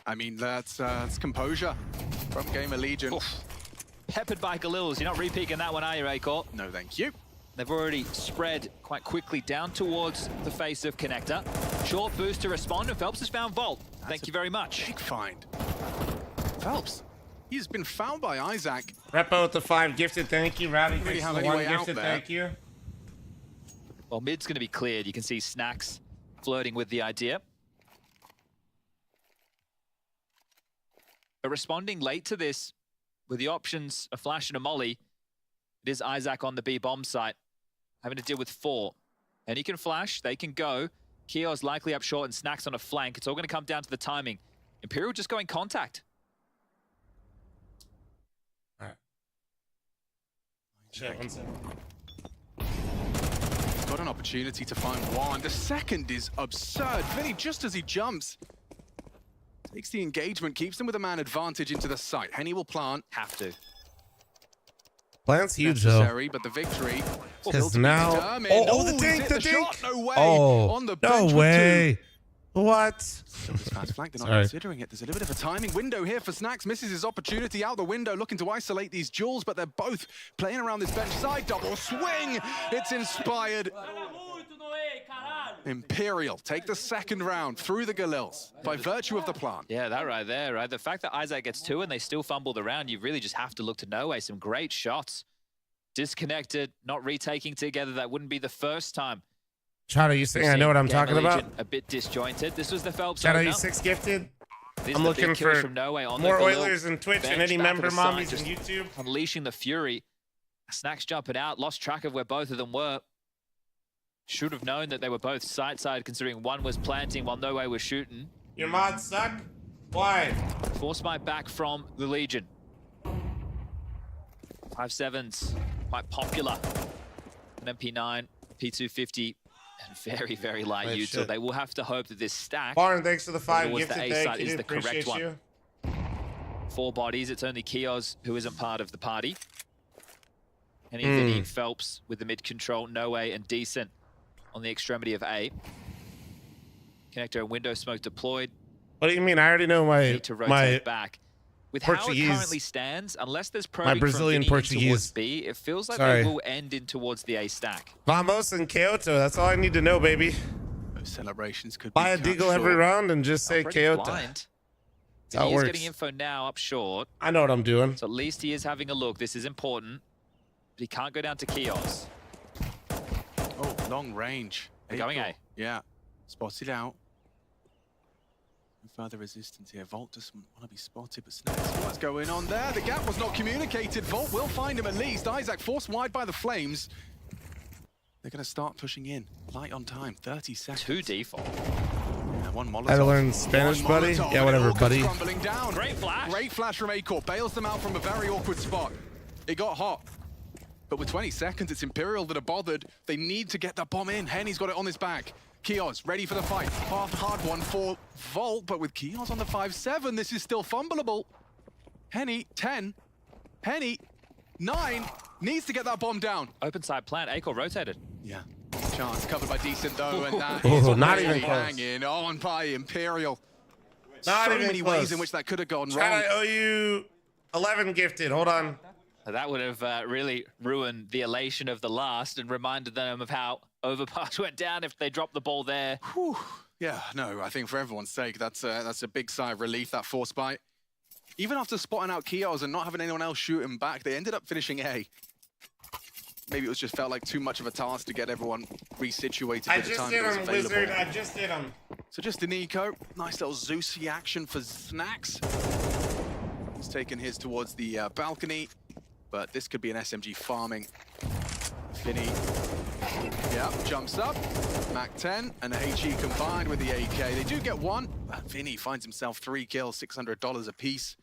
I mean, that's composure from GamerLegion. Peppered by Galils. You're not re-peeking that one, are you, Acor? No, thank you. They've already spread quite quickly down towards the face of Connector. Short boost to respond, and Phelps has found Vault. Thank you very much. Big find. Phelps. He's been found by Isaac. Repo with the 5 gifted, thank you. Rowdy, Really thanks have for the any 1 way out gifted, there. thank you. Well, mid's going to be cleared. You can see Snacks flirting with the idea. But responding late to this, with the options a flash and a molly, it is Isaac on the B bomb site, having to deal with 4. And he can flash, they can go. Kios likely up short and Snacks on a flank. It's all going to come down to the timing. Imperial just going contact. All right. Shit, 1 second. He's got an opportunity to find one. The second is absurd. Vinny, just as he jumps, takes the engagement, keeps them with a man advantage into the site. Henny will plant. Have to. Plan's huge though. Necessary, but the victory still Because to be now, determined. oh, the he's dink, hit the dink. shot. No way. Oh, On the no bench with way. What? Still this fast flank, they're not Sorry. considering it. There's a little bit of a timing window here for Snacks. Misses his opportunity out the window, looking to isolate these jewels, but they're both playing around this bench side. Double swing. It's inspired. Imperial take the second round through the Galils by virtue of the plant. Yeah, that right there, right? The fact that Isaac gets 2 and they still fumble the round, you really just have to look to No Way. Some great shots. Disconnected, not retaking together. That wouldn't be the first time. Chad, are you saying I know what I'm talking about? A bit disjointed. This was the Phelps. Chad, are opener. you 6 gifted? These I'm are the looking big kills for from No Way on more the Galil Oilers and Twitch and bench, any back of member the side, mommies just on YouTube. Unleashing the fury. Snacks jumping out, lost track of where both of them were. Should have known that they were both side-side, considering one was planting while No Way was shooting. Your mods suck? Why? Force smite back from the Legion. 5.7s, quite popular. An MP9, P250, and very, very light Right, util. shit. They will have to hope that this stack Barn, thanks for the 5 towards gifted, the A thank side you, is dude. the correct Appreciate one. you. 4 bodies. It's only Kios who isn't part of the party. And Vinny, Phelps with the mid control, No Way, and Decent on the extremity of A. Connector and window smoke deployed. What do you mean? I already know my Need to rotate back. With how it Portuguese. currently stands, unless there's My probing Brazilian from Vinny in towards Portuguese. B, it feels like Sorry. they will end in towards the A stack. Vamos and Kyoto. That's all I need to know, baby. Those celebrations could Buy a be cut deagle every short. round and just say Already Kyoto. blind. That's how it He is works. getting info now up short. I know what I'm doing. So at least he is having a look. This is important. But he can't go down to Kios. Oh, long range. They're going A. Yeah. Spotted out. Further resistance here. Volt doesn't want to be spotted, but Snacks, what's going on there? The gap was not communicated. Volt will find him at least. Isaac forced wide by the flames. They're going to start pushing in. Light on time. 30 seconds. 2 default. Yeah, one Molotov. Had to learn Spanish, One buddy. Molotov, Yeah, and whatever, it all comes buddy. crumbling down. Great flash. Great flash from Acor. Bails them out from a very awkward spot. It got hot. But with 20 seconds, it's Imperial that are bothered. They need to get that bomb in. Henny's got it on his back. Kios ready for the fight. Hard one for Volt, but with Kios on the 5-7, this is still fumbleable. Henny, 10. Henny, 9. Needs to get that bomb down. Open side plant. Acor rotated. Yeah. Chance covered by Decent, though, and that Ooh, is not really even close. hanging on by Imperial. Not So even many close. ways in which that could have gone Chad, wrong. I owe you 11 gifted. Hold on. That would have really ruined the elation of the last and reminded them of how Overpass went down if they dropped the ball there. Whew. Yeah, no, I think for everyone's sake, that's a big sigh of relief, that force bite. Even after spotting out Kios and not having anyone else shoot him back, they ended up finishing A. Maybe it was just felt like too much of a task to get everyone resituated I with the just time did that was him, available. Wizard. I just did him. So just an eco, nice little Zeusy action for Snacks. He's taken his towards the balcony, but this could be an SMG farming. Finny, yeah, jumps up. Mac 10 and a HE combined with the AK. They do get one, but Vinny finds himself 3 kills, $600 apiece.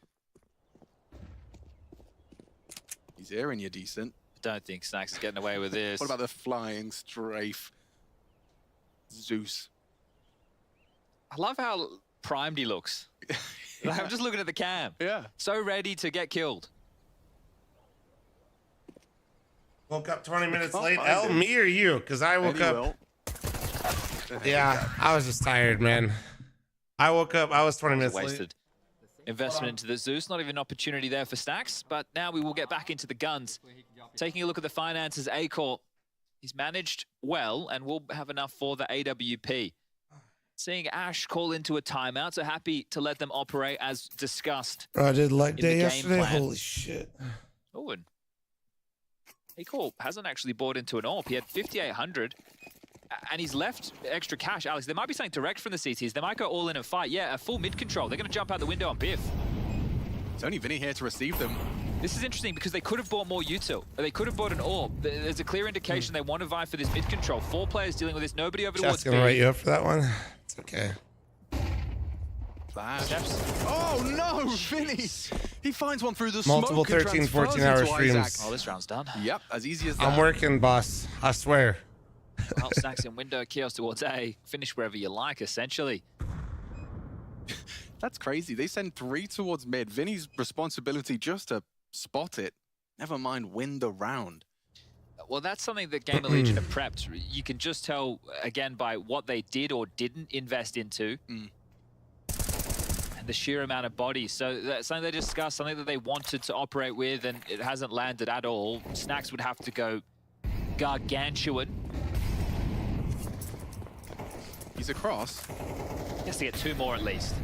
He's airing you decent. Don't think Snacks is getting away with this. What about the flying strafe? Zeus. I love how primed he looks. Like, I'm just looking at the cam. Yeah. So ready to get killed. Woke up 20 minutes Can't late. find El, him. me or you? Because I woke Eddie up. will. Yeah, I was just tired, man. I woke up. I was 20 minutes late. Wasted investment into the Zeus. Not even an opportunity there for Snacks. But now we will get back into the guns. Taking a look at the finances, Acor, he's managed well and will have enough for the AWP. Seeing Ash call into a timeout, so happy to let them operate as discussed. Bro, I did leg in the day game yesterday. plan. Holy shit. Oh, and Acor hasn't actually bought into an AWP. He had 5,800, and he's left extra cash. Alex, there might be something direct from the CTs. They might go all in and fight. Yeah, a full mid control. They're going to jump out the window on Biff. It's only Vinny here to receive them. This is interesting because they could have bought more util. They could have bought an AWP. There's a clear indication they want to vie for this mid control. 4 players dealing with this. Nobody over Chat's towards going to write B. you up for that one. It's okay. Flash. Steps. Oh no, Vinny! He finds one through the Multiple smoke. and 13, transfers 14 hour into streams. Isaac. Oh, this round's done. Yep, as easy as that. I'm working, boss. I swear. Well, Snacks in window, Kios towards A. Finish wherever you like, essentially. That's crazy. They send 3 towards mid. Vinny's responsibility just to spot it. Never mind win the round. Well, that's something that GamerLegion have prepped. You can just tell, again, by what they did or didn't invest into. And the sheer amount of bodies. So that's something they discussed, something that they wanted to operate with, and it hasn't landed at all. Snacks would have to go gargantuan. He's across. He has to get 2 more at least.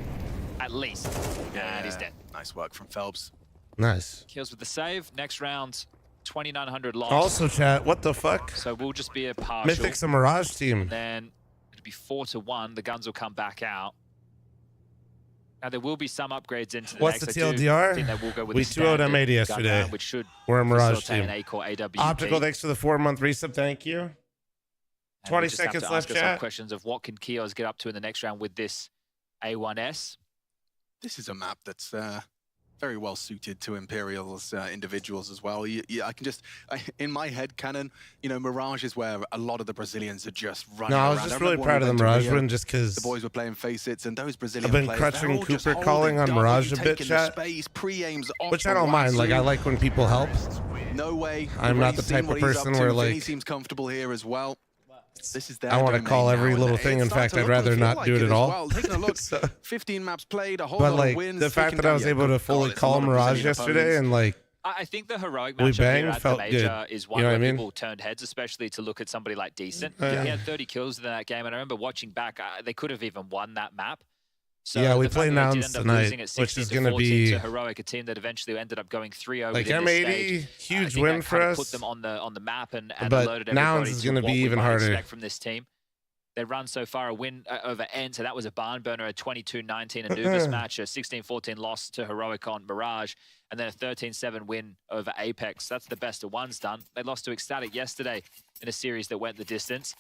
At least. Yeah. And he's dead. Nice work from Phelps. Nice. Kills with the save. Next round, 2,900 lost. Also, chat, what the fuck? So we'll just be a partial. Mythic's a Mirage team. Then it'll be 4-1. The guns will come back out. Now there will be some upgrades into the What's next. the I do TLDR? think they will go with We the 2-0'd standard M80 gun yesterday. round, which should We're a Mirage facilitate team. an Acor AWP. Optical, thanks for the 4-month resub. Thank you. And 20 we just have seconds to left, ask ourselves chat. questions of what can Kios get up to in the next round with this A1S. This is a map that's very well suited to Imperial's individuals as well. I can just, in my head canon, you know, Mirage is where a lot of the Brazilians are just running No, I around. was just remember really when proud we of the went to Mirage Rio, win just because the boys were playing Face-Its, and those Brazilian I've been players, they're crutching all just Cooper calling on holding Mirage a W, bit, taking the chat. space, pre-aims off Which I the don't mind. Like, I Watsu. like when people help. No way. I'm We've not the seen type what of he's up person to. where, Vinny like, seems comfortable here as well. This is their I want to domain call every now, little and thing. it In starts fact, to I'd look rather and feel not like do it at as all. well. Taking a look, 15 maps played, a whole But lot like of wins. the fact taking that I down, was yeah, able to fully it's a call lot of Mirage resilient yesterday, opponents. and like I think the heroic we matchup banged, here at the felt major good. is one You know where what I mean? people turned heads, especially to look at somebody like Decent. Yeah. He had 30 kills in that game, and I remember watching back, they could have even won that map. So yeah, we the fact play that they did Nouns end up tonight, losing at which is 16 to going to 14 be to Heroic, a team that eventually ended up going 3-0 like within this M80, stage. huge I win think for that us. put them on the map and But alerted Nouns everybody is to gonna what be we even might harder. expect from this team. They run so far a win over Ent, so that was a barn burner, a 22-19 Anubis match, a 16-14 loss to Heroic on Mirage, and then a 13-7 win over Apex. That's the best of ones done. They lost to Ecstatic yesterday in a series that went the distance.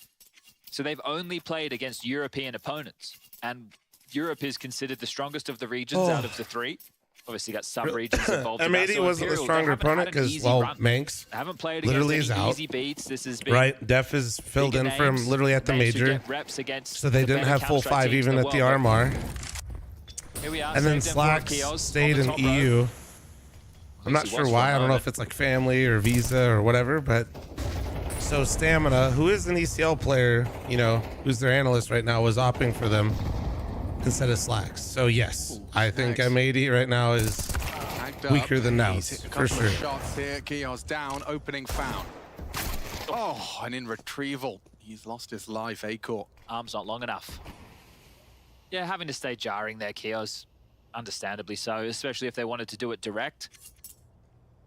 So they've only played against European opponents, and Europe is considered the strongest of the regions out of the three. Obviously got sub-regions involved in that. M80 So wasn't the Imperial, stronger they haven't opponent had an because, easy well, run. Manx They haven't played literally against is any out. easy beats. This has been Right, Def is filled bigger in from names, literally at the names who major, get reps against so they the didn't better have full Counter-Strike 5 teams even in at the world. RMR. Here we are, And then saved them for Slacks Kios on stayed the in top row. EU. I'm not he sure was for why. a I don't know moment. if it's like family or visa or whatever, but so Stamina, who is an ECL player, you know, who's their analyst right now, was opting for them instead of Slacks. So yes, I think M80 right now is weaker than Nouns, for sure. Shots here, Kios down, opening found. Oh, and in retrieval, he's lost his life, Acor. Arms not long enough. Yeah, having to stay jarring there, Kios. Understandably so, especially if they wanted to do it direct.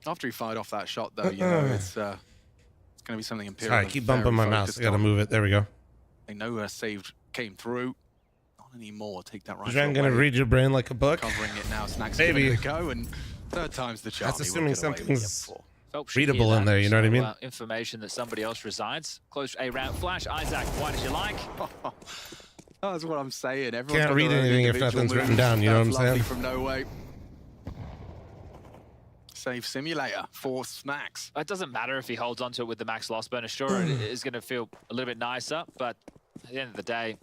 After he fired off that shot, though, you know, it's going to be something Imperial. Sorry, I keep bumping my mouse. I gotta move it. There we go. They know a save came through. Not anymore. Take that right. I'm gonna read your brain like a book. Covering it now. Snacks Maybe. giving it a go, and third time's the charm. That's assuming something's Felt should readable hear in that. there. You know what I mean? So, information that somebody else resides. Close a round flash. Isaac, why did you like? That's what I'm saying. Everyone's Can't got read their own anything if individual nothing's written moves. down, you know what I'm That's lovely saying? From no way. Save simulator for Snacks. It doesn't matter if he holds onto it with the max loss bonus. Sure, it is going to feel a little bit nicer, but at the end of the day,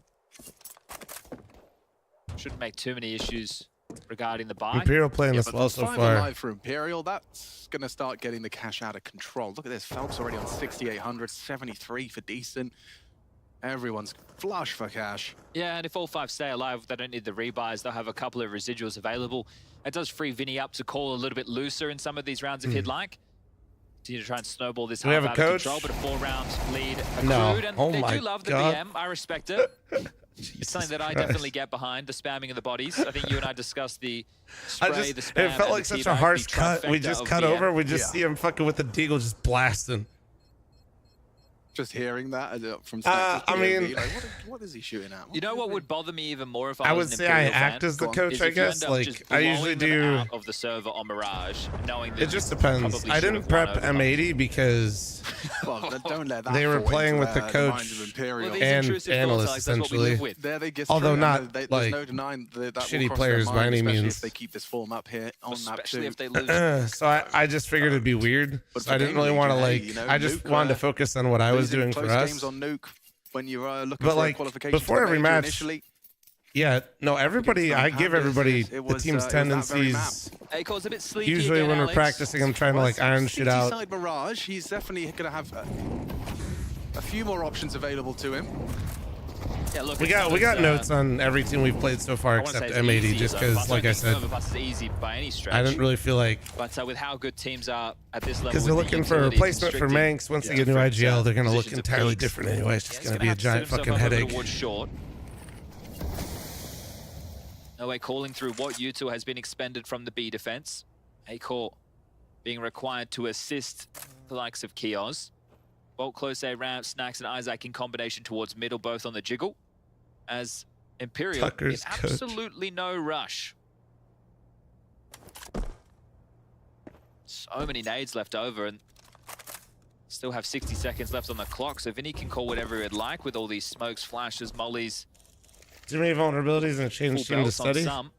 shouldn't make too many issues regarding the buy. Imperial playing this but well so 5 far. alive for Imperial, that's going to start getting the cash out of control. Look at this, Phelps already on 6,800, 73 for Decent. Everyone's flush for cash. Yeah, and if all 5 stay alive, they don't need the rebuys. They'll have a couple of residuals available. It does free Vinny up to call a little bit looser in some of these rounds if he'd like. Continue to try and snowball this Do we half have a out of coach? control, but a 4-round lead accrued. No. And Oh they my do love the God. BM. I respect it. It's something that I Christ. definitely get behind, the spamming of the bodies. I think you and I discussed the spray, the spam, it felt and like the such teabag, a harsh the cut. We trifecta just of cut BM. over. We just see him fucking with the deagle just blasting. Just hearing that from Snacks' I POV, mean, like, what is he shooting at? You know what would bother me even more if I was would an say I Imperial act fan, as the coach, is I if you guess. end up Like, just I usually blowing them do. out of the server on Mirage, knowing that It just you depends. probably I should didn't have won prep over them. M80 because Well, don't let that they were fall playing into with the minds coach of Imperial. Well, these and intrusive thoughts, analysts, Alex, that's what we live essentially. with. There they get Although through, not and there's like no denying that will shitty cross players their by mind, any especially means. if they keep this form up here on map Especially 2. if they lose. So I just figured it'd be weird. But So for I didn't really want to GamerLegion, like. hey, you know, I just Nuke, wanted to focus on what I was losing doing for close us. games on Nuke when you were looking But for like a qualification before to the every major match, initially. yeah, no, everybody. I give everybody It the was, team's it was that very tendencies. Acor's a bit sleepy Usually again, when we're Alex. practicing, I'm trying to like iron shit out. Side Mirage, he's definitely going to have a few more options available to him. Yeah, look, We it's got not as, notes on every team we've played so far I wouldn't except say it's M80, easy just as because, Overpass. like I don't said, think Overpass is easy by any stretch. I didn't really feel like But with how good teams are at this level, because they're with the looking for a utility replacement for constricting Manx. Once they get new different, IGL, they're going to look positions of entirely peaks. different anyway. It's just He's going to be a have to set giant himself fucking up a little headache. wood short. No way calling through what util has been expended from the B defense. Acor being required to assist the likes of Kios. Bolt close A ramp, Snacks and Isaac in combination towards middle, both on the jiggle. As Imperial Tucker's in coach. absolutely no rush. So many nades left over and still have 60 seconds left on the clock. So Vinny can call whatever he'd like with all these smokes, flashes, mollies. Too many vulnerabilities and a change Full team to belts on study. some.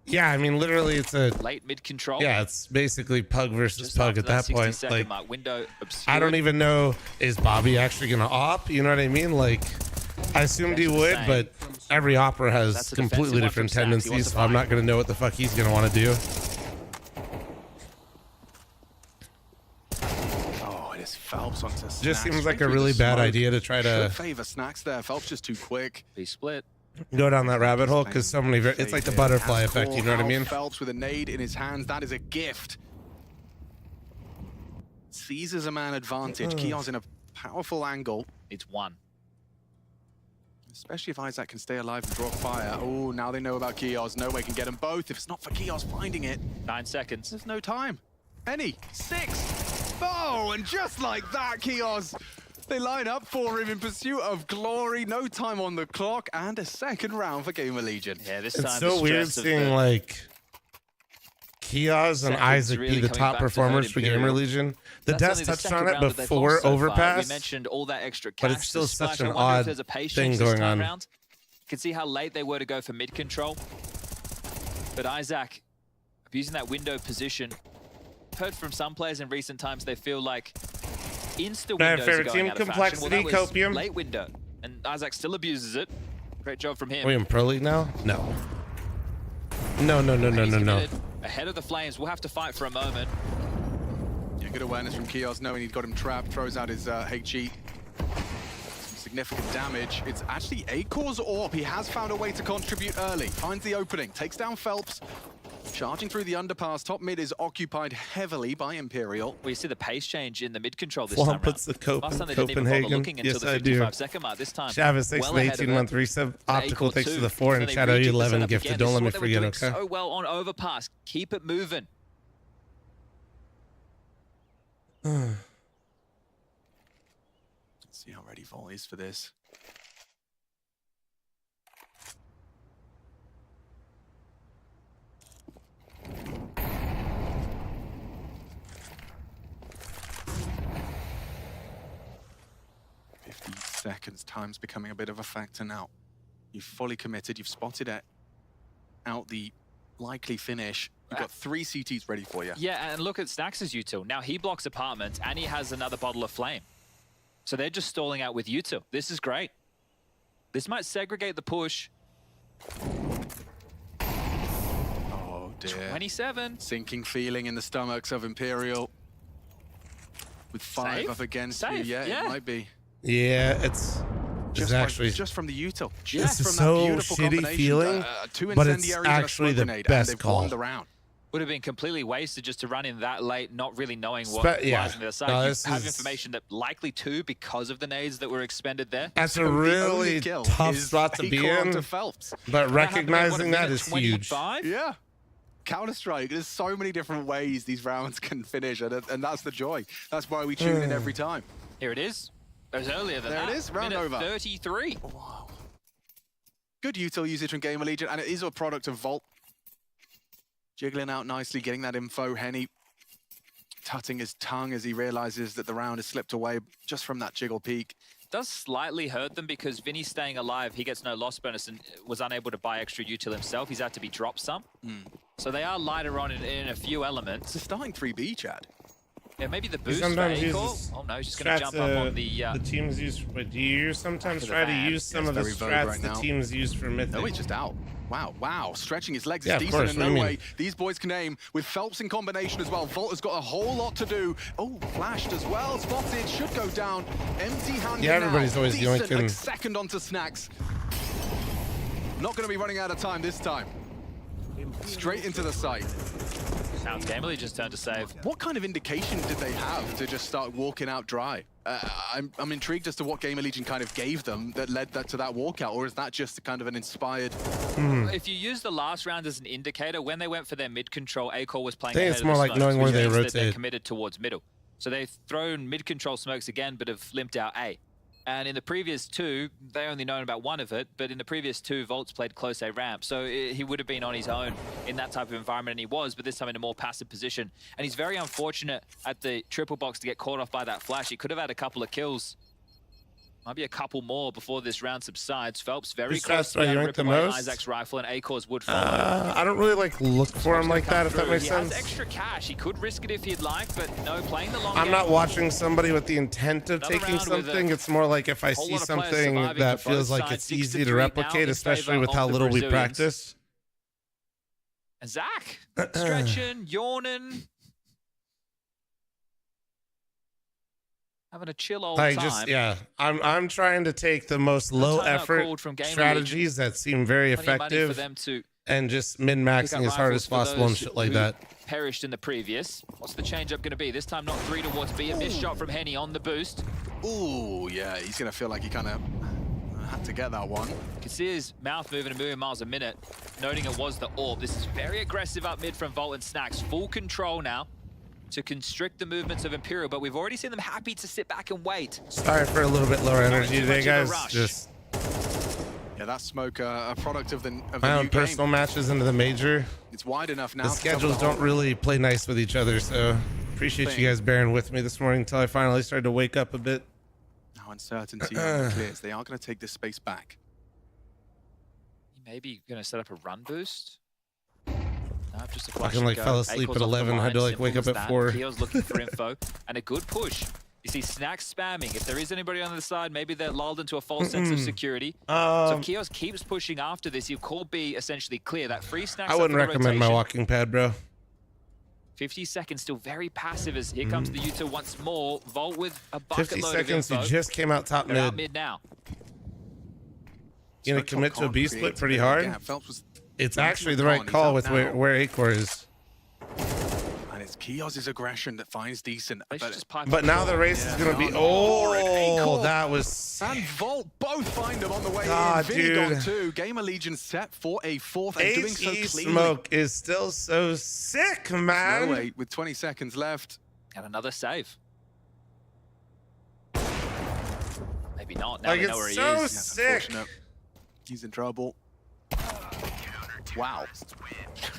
Yeah, I mean, literally, it's a Late mid control. yeah, it's basically Pug versus Just Pug after at that 60 point. second Like, mark, window I obscured. don't even know, is Bobby actually gonna op? You know what I mean? Like, I assumed he That's the would, same. but every opera has That's a completely defensive one different from Snacks. He wants tendencies, to so I'm fight. not gonna know what the fuck he's gonna want to do. Oh, it is Phelps onto Snacks. Just seems like Straight a through really the bad smoke. idea to try to Should favor Snacks there. Phelps just too quick. Be split. go down that rabbit hole because so many. It's like the butterfly effect. You know what I mean? Phelps with a nade in his hands. That is a gift. Seizes a man advantage. Kios in a powerful angle. It's one. Especially if Isaac can stay alive and draw fire. Oh, now they know about Kios. No way can get them both. If it's not for Kios finding it. 9 seconds. There's no time. Any. 6. Oh, and just like that, Kios. They line up for him in pursuit of glory. No time on the clock. And a second round for GamerLegion. Yeah, this It's time so weird seeing like Kios and Isaac really be the coming top back to hurt performers for Imperial. GamerLegion. The That's Death only the touched second on it round that they've before lost so far. Overpass, We mentioned all that extra cash, but it's still the such splash. an I wonder if odd there's a patience thing this going time on. round. You can see how late they were to go for mid control. But Isaac, abusing that window position. Heard from some players in recent times they feel like insta windows are favorite going team, out of Complexity, fashion. Well, that was Copium. late window, and Isaac still abuses it. Great job from him. Are we in Pro League now? No. No. Ahead of the Flames, we'll have to fight for a moment. Yeah, good awareness from Kios, knowing he'd got him trapped. Throws out his HE. Some significant damage. It's actually Acor's AWP. He has found a way to contribute early. Finds the opening. Takes down Phelps. Charging through the underpass. Top mid is occupied heavily by Imperial. Well, you see the pace change in the mid control this Flom time puts round. the Last time they didn't even bother Copenhagen. looking until Yes, the I do. 55-second mark. This time, Chavez takes well the ahead of 18-month it. resub. Optical Acor takes to two. the 4, and So they Shadow rejig the 11 setup gifted. again. Don't This let is me what they were forget, doing okay? so well on overpass. Keep it moving. Let's see how ready Vol is for this. Seconds. Time's becoming a bit of a factor now. You've fully committed. You've spotted it out the likely finish. You've got 3 CTs ready for you. Yeah, and look at Snacks' util. Now he blocks apartments and he has another bottle of flame. So they're just stalling out with util. This is great. This might segregate the push. Oh dear. 27. Sinking feeling in the stomachs of Imperial. With 5 Safe? up against Safe, you. Yeah, yeah. it might be. Yeah, it's actually just from the util. It's Just from so that beautiful shitty combination. feeling, 2 but it's incendiaries and a actually smoke the grenade, best and they've call. won the round. Would have been completely wasted just to run in that late, not really knowing what Yeah. lies on the other side. No, You this have is- information that likely 2 because of the nades that were expended there. That's So a the only really kill tough is spot to be Acorn in, onto Phelps. but That happened in, what, a recognizing that minute is huge. 25? Yeah. Counter-Strike, there's so many different ways these rounds can finish, and that's the joy. That's why we tune in every time. Here it is. It was earlier than There that. it is, round Minute over. 33. Wow. Good util usage from GamerLegion, and it is a product of Volt. Jiggling out nicely, getting that info. Henny tutting his tongue as he realizes that the round has slipped away just from that jiggle peak. Does slightly hurt them because Vinny's staying alive. He gets no loss bonus and was unable to buy extra util himself. He's had to be dropped some. So they are lighter on in a few elements. It's starting 3B, Chad. Yeah, maybe the He boost for sometimes Acor. uses Oh no, he's just going to strats, jump up on the teams use. Wait, do you sometimes of the try to van. use some Yeah, of the it's very strats vogue right the now. teams use for Mythic? No, he's just out. Wow. Stretching his legs Yeah, is of decent course, in what do no you mean? way. These boys can aim with Phelps in combination as well. Volt has got a whole lot to do. Oh, flashed as well. Spotted, should go down. Empty-handed Yeah, everybody's now. always Decent, yoinking. like second onto Snacks. Not going to be running out of time this time. Straight into the site. Now it's GamerLegion's turn to save. What kind of indication did they have to just start walking out dry? I'm intrigued as to what GamerLegion kind of gave them that led to that walkout, or is that just kind of an inspired... If you use the last round as an indicator, when they went for their mid control, Acor was playing I think ahead it's of more the like smokes, knowing where which they means that they're rotate. committed towards middle. So they've thrown mid control smokes again, but have limped out A. And in the previous 2, they only known about 1 of it, but in the previous 2, Volt's played close A ramp. So he would have been on his own in that type of environment, and he was, but this time in a more passive position. And he's very unfortunate at the triple box to get caught off by that flash. He could have had a couple of kills. Might be a couple more before this round subsides. Phelps very Whose close shots to do I being able rank to the rip away most? Isaac's rifle, and Acor's would follow. I don't really look for him like that, if that makes He sense. has extra cash. He could risk it if he'd like, but no, playing the long I'm game. not watching somebody with the intent of Another taking round with something. It's more like if I whole see lot of players something surviving that for both feels like sides. it's 6 easy to to 3 now replicate, in especially favor with of how the little we Brazilians. practice. And Zach, stretching, yawning. Having a chill old Like time. yeah, I'm trying to take the most low effort strategies that seem very effective For them to and just min-maxing as hard as possible and shit like that. Perished in the previous. What's the change-up going to be? This time not 3 towards B. A missed shot from Henny on the boost. Ooh, yeah, he's going to feel like he kind of had to get that one. You can see his mouth moving a million miles a minute, noting it was the orb. This is very aggressive up mid from Volt and Snacks. Full control now to constrict the movements of Imperial, but we've already seen them happy to sit back and wait. Sorry for a little bit lower energy today, guys. Just yeah, that smoke, a product of the my own new personal game. matches into the major. It's wide enough now. The schedules don't really play nice with each other, so appreciate you guys bearing with me this morning until I finally started to wake up a bit. Now uncertainty clears. They are going to take this space back. Maybe going to set up a run boost. No, just a Fucking like fell asleep at 11, had to like wake up at 4. Keo's looking for info and a good push. You see Snacks spamming. If there is anybody on the side, maybe they're lulled into a false sense of security. So if Keos keeps pushing after this, you call B essentially clear. That free Snacks. I wouldn't recommend my walking pad, bro. 50 seconds, still very passive as here comes the U2 once more. Volt with a bucket 50 load seconds, of info. he just came out top They're out mid. mid now. You gonna commit to a B split pretty hard? It's actually the right call with where Acor is. And it's Keos' aggression that finds decent. But now the race is gonna be. Oh, that was. And Volt both find him on the way God, in. Vinny gone dude. too. Gamerlegion set for a fourth and doing so AE cleanly. smoke is still so sick, man. No wait, with 20 seconds left. And another save. Maybe not. Now Like, we know it's where he so is. sick. He's in trouble. Wow.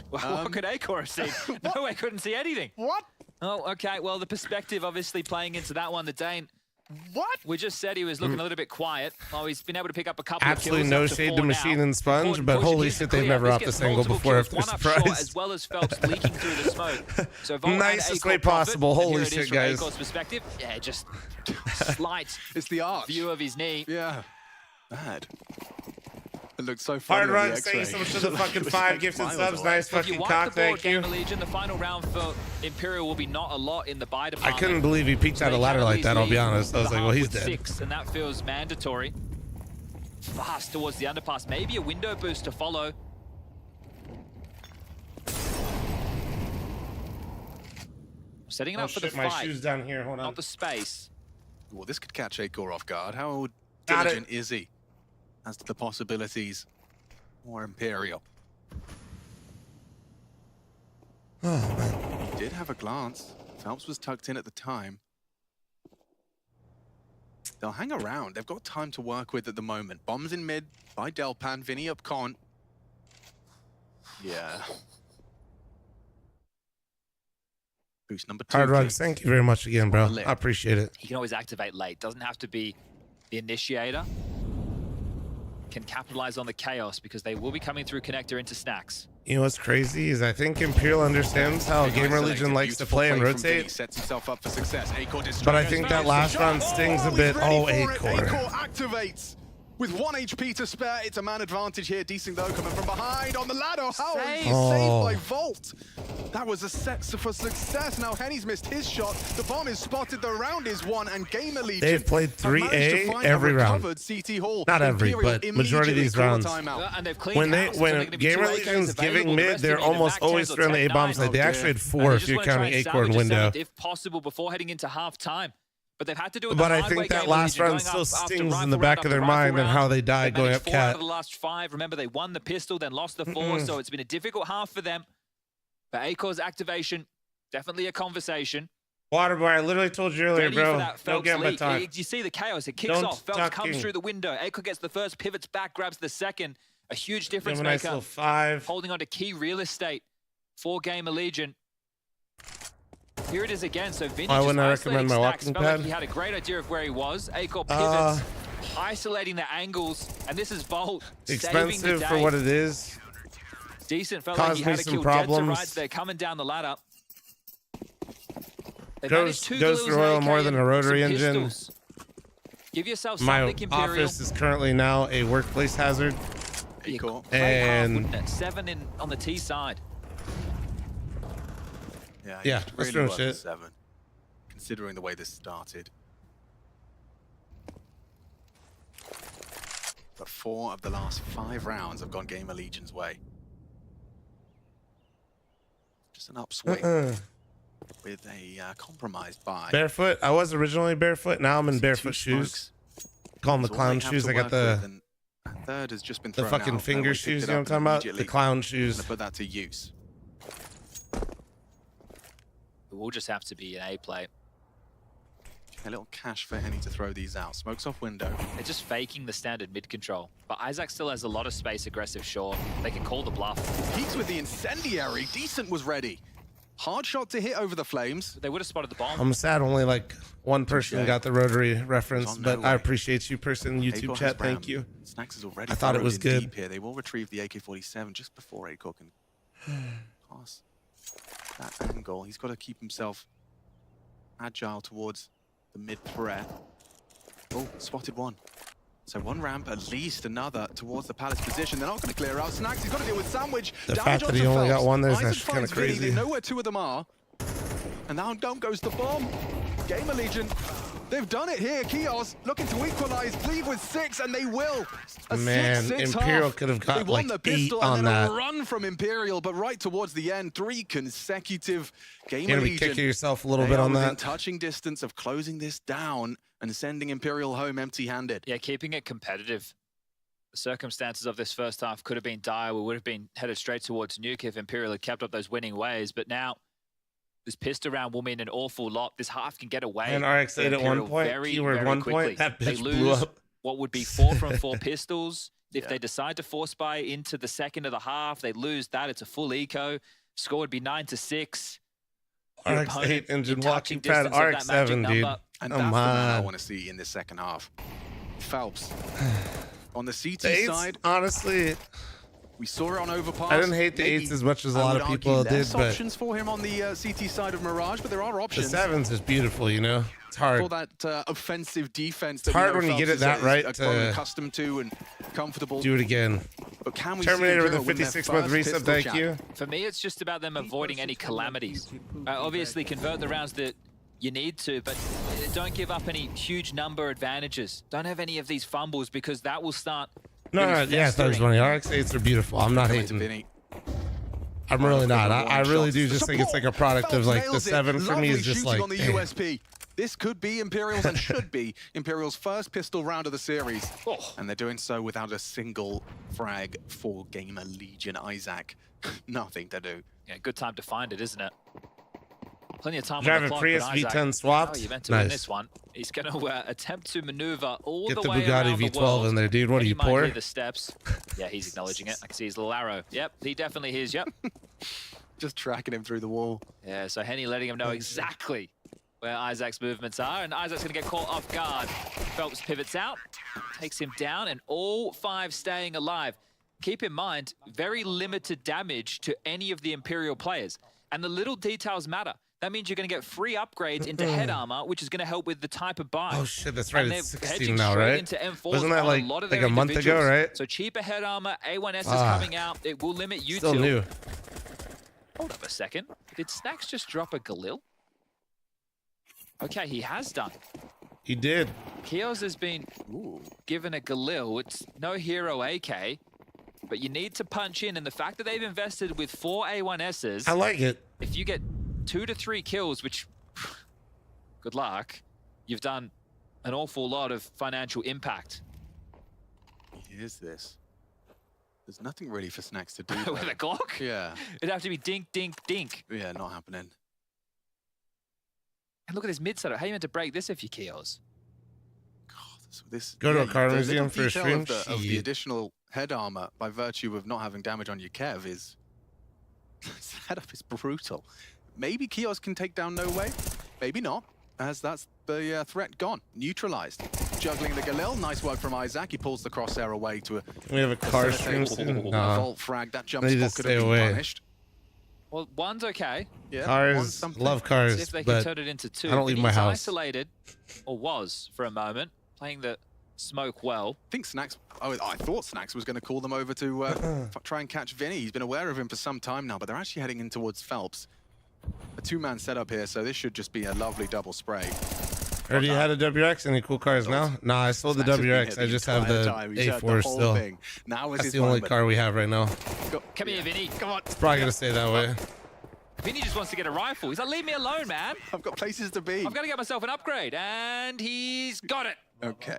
What could Acor have seen? No, I couldn't see anything. What? Oh, okay. Well, the perspective obviously playing into that one. The Dane. What? We just said he was looking a little bit quiet. Oh, he's been able to pick up a couple Absolutely of no kills. shade to Machine and Sponge, but holy shit, they've never off this angle before if they're surprised. As well as Phelps leaking through the smoke. So Volt Nicest and way Acor possible. profit, and Holy here it is shit, guys. From Acor's perspective, yeah, just slight it's the arch. view of his knee. Yeah. Bad. It looks so funny. Hard Run saying so much to the fucking 5 gifted subs. Nice fucking cock, thank you. Legion, the final round for Imperial will be not a lot in the buy I department. couldn't believe he peeked out a ladder like that, I'll be honest. I was like, well, he's dead. 6, and that feels mandatory. Fast towards the underpass. Maybe a window boost to follow. Setting it up for the my fight. shoes down here, hold on. Not the space. Well, this could catch Acor off guard. How Got diligent is he as to the possibilities for Imperial? Oh, man. He did have a glance. Phelps was tucked in at the time. They'll hang around. They've got time to work with at the moment. Bombs in mid by Delpan. Vinny up con. Yeah. Boost number 2. Hard Runs, thank you very much again, bro. I appreciate it. He can always activate late. Doesn't have to be the initiator. Can capitalize on the chaos because they will be coming through connector into Snacks. You know what's crazy is I think Imperial understands how GamerLegion likes to play and rotate. Sets himself up for success. Acor But I think that last run stings a bit. Oh, Acor. Acor activates. With 1 HP to spare, it's a man advantage here. Decent though, coming from behind on the ladder. How is he saved by Volt? That was a set for success. Now Henny's missed his shot. The bomb is spotted. The round is won, and GamerLegion They've played 3A every round. CT Hall. Not every, but majority of these rounds. And they've When GamerLegion's giving mid, they're almost always throwing the A bombs. Like they actually had 4 if you're counting Acor and window. If possible, before heading into halftime. But they've had to do it. But I think that last run still stings in the back of their mind and how they died going up 4 cat. out of the last 5. Remember, they won the pistol, then lost the 4, so it's been a difficult half for them. But Acor's activation, definitely a conversation. Waterboy, I literally told you earlier, bro. Don't get my time. You see the chaos. It kicks off. Phelps comes through the window. Acor gets the first, pivots back, grabs the second. A huge difference Give him a nice maker. little 5. Holding on to key real estate for GamerLegion. Here it is again. So Vinny I just wouldn't recommend my Snacks. walking Felt pad. like he had a great idea of where he was. Acor pivots, isolating the angles, and this is Volt saving the Expensive day. for what it is. Decent. Felt like Caused he me had to some kill problems. Right there, coming down the ladder. They Ghost managed 2 kills and Royal AK more than a and rotary some engine. pistols. Give yourself My something, Imperial. office is currently now a workplace hazard. Acor. And 7 on the T side. Yeah, that's really real worth shit. 7. Considering the way this started. but 4 of the last 5 rounds have gone GamerLegion's way. Just an upswing with a compromised buy. Barefoot. I was originally barefoot. Now I'm in barefoot shoes. Call them the clown shoes. I got the third has just been the thrown fucking out. finger shoes. You know what I'm talking about? The clown shoes. Put that to use. It will just have to be an A play. A little cash for Henny to throw these out. Smokes off window. They're just faking the standard mid control. But Isaac still has a lot of space, aggressive short. They can call the bluff. Peeks with the incendiary. Decent was ready. Hard shot to hit over the flames. They would have spotted the bomb. I'm sad only like one person got the rotary reference, but I appreciate you, person in YouTube chat. Thank you. Snacks is already I thought it was good. Deep here. They will retrieve the AK-47 just before ACOR can pass that angle. He's got to keep himself agile towards the mid threat. Oh, spotted one. So one ramp, at least another towards the Palace position. They're not going to clear out. Snacks, he's got to deal with Sandwich. The fact that he only got one there is actually kind of crazy. They know where 2 of them are. And now down goes the bomb. GamerLegion, they've done it here. Kios looking to equalize, leave with 6, and they will. A Man, 6-6 Imperial half. could have got They won like the 8 pistol on and then that. a run from Imperial, but right towards the end, 3 consecutive You're gonna be kicking GamerLegion. yourself a little bit on Within that. touching distance of closing this down and sending Imperial home empty-handed. Yeah, keeping it competitive. The circumstances of this first half could have been dire. We would have been headed straight towards Nuke if Imperial had kept up those winning ways. But now, this pistol round will mean an awful lot. This half can get away. And RX8 at one point, keyword one point, that bitch blew up. What would be 4 from 4 pistols. If they decide to force buy into the second of the half, they lose that. It's a full eco. Score would be 9-6. RX8 engine walking pad, RX7, dude. And that's the man I want to see in the second half. Phelps. On the CT side, honestly, we saw it on overpass. I didn't hate the 8s as much as a lot of people did, but options for him on the CT side of Mirage, but there are options. the 7s is beautiful, you know. It's hard. For that offensive defense. It's hard when you get it that right to accustomed to and comfortable. do it again. But can we Terminator with a win their 56-month first resub, pistol thank chat? you. For me, it's just about them avoiding any calamities. Obviously, convert the rounds that you need to, but don't give up any huge number advantages. Don't have any of these fumbles because that will start. No, yeah, I thought it was funny. RX8s are beautiful. I'm not hating. I'm really not. I really do just think it's like a product of like the 7 for me is just like. On the USP. This could be Imperial's and should be Imperial's first pistol round of the series. And they're doing so without a single frag for GamerLegion. Isaac, nothing to do. Yeah, good time to find it, isn't it? Plenty of time on Drive the a clock, Prius but Isaac, V10 swapped. Oh, you meant to Nice. win this one. He's going to attempt to maneuver all Get the the way Bugatti around the V12 world. in there, dude. What are you, He might poor? hear the steps. Yeah, he's acknowledging it. I can see his little arrow. Yep, he definitely hears. Yep. Just tracking him through the wall. Yeah, so Henny letting him know exactly where Isaac's movements are, and Isaac's going to get caught off guard. Phelps pivots out, takes him down, and all 5 staying alive. Keep in mind, very limited damage to any of the Imperial players, and the little details matter. That means you're going to get free upgrades into head armor, which is going to help with the type of buy. Oh shit, that's right. And It's they're 16 hedging now, straight right? into M4s Wasn't that on like a lot of a their month ago, individuals. right? So cheaper head armor, A1S is Ah. coming out. It will limit you Still to. new. Hold up a second. Did Snacks just drop a Galil? Okay, he has done. He did. Kios has been given a Galil. It's no hero AK, but you need to punch in. And the fact that they've invested with 4 A1Ss. I like it. If you get 2 to 3 kills, which, good luck, you've done an awful lot of financial impact. Here's this. There's nothing really for Snacks to do. With a Glock? Yeah. It'd have to be dink, dink, dink. Yeah, not happening. And look at this mid setup. How are you meant to break this if you Kios? So this, Go to a the car little museum for a detail stream? of the additional head armor by virtue of not having damage on your Kev is setup is brutal. Maybe Kios can take down No Way, maybe not, as that's the threat gone, neutralized. Juggling the Galil, nice work from Isaac. He pulls the crosshair away to a. We have a car stream soon. A Nah. vault frag. That jump They spot just could stay have been away. punished. Well, one's okay. Yeah, Cars, love cars, See if they can but turn it into 2. I don't leave my He's house. isolated, or was for a moment, playing the smoke well. I think Snacks. Oh, I thought Snacks was going to call them over to try and catch Vinny. He's been aware of him for some time now, but they're actually heading in towards Phelps. A 2-man setup here, so this should just be a lovely double spray. Already had a WX. Any cool cars now? Nah, I sold the WX. I just have the A4 still. That's the only car we have right now. Come here, Vinny. Come on. It's probably gonna stay that way. Vinny just wants to get a rifle. He's like, leave me alone, man. I've got places to be. I've got to get myself an upgrade, and he's got it. Okay.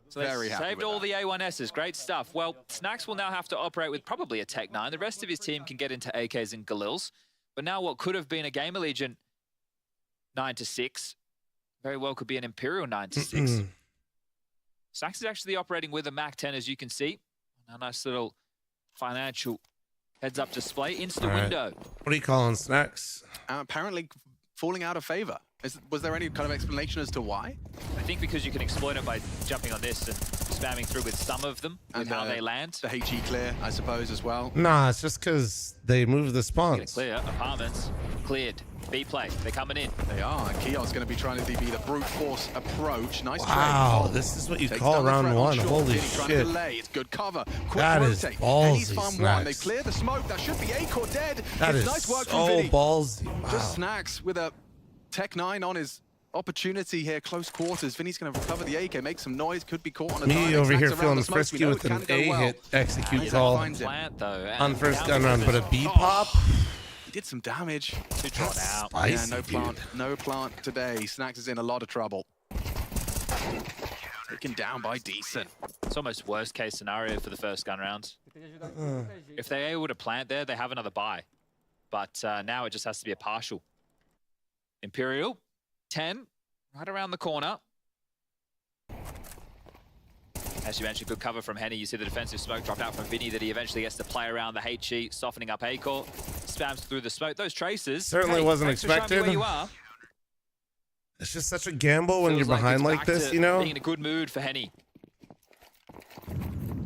So they saved all the A1Ss. Great stuff. Well, Snacks will now have to operate with probably a Tech 9. The rest of his team can get into AKs and Galils. But now what could have been a GamerLegion 9-6 very well could be an Imperial 9-6. Snacks is actually operating with a Mac 10, as you can see. A nice little financial heads-up display. Insta window. What are you calling Snacks? Apparently falling out of favor. Was there any kind of explanation as to why? I think because you can exploit it by jumping on this and spamming through with some of them, and how they land. The HE clear, I suppose, as well. Nah, it's just because they moved the spawns. Clear, apartments, cleared. B play, they're coming in. They are, and Keon's going to be trying to be the brute force approach. Nice wow, trade. This is what you call round one. Holy shit. It's good cover. Quick that is rotate. ballsy, Snacks. They clear the smoke. That should be Acor dead. That is nice work so from Vinny. ballsy. Wow. Just Snacks with a Tech 9 on his opportunity here, close quarters. Vinny's going to recover the AK, make some noise, could be caught on a Me over here feeling frisky with an A hit execute call on first gun round, but a B pop. He did some damage. Too drawn out. Spicy, yeah, no plant today. Snacks is in a lot of trouble. Taken down by Decent. It's almost worst case scenario for the first gun round. If they're able to plant there, they have another buy. But now it just has to be a partial. Imperial, 10, right around the corner. As you mentioned, good cover from Henny. You see the defensive smoke dropped out from Vinny that he eventually gets to play around the HE, softening up Acor. Spams through the smoke. Those traces. Certainly wasn't expected. Where you are. It's just such a gamble when you're behind like this, you know? Being in a good mood for Henny.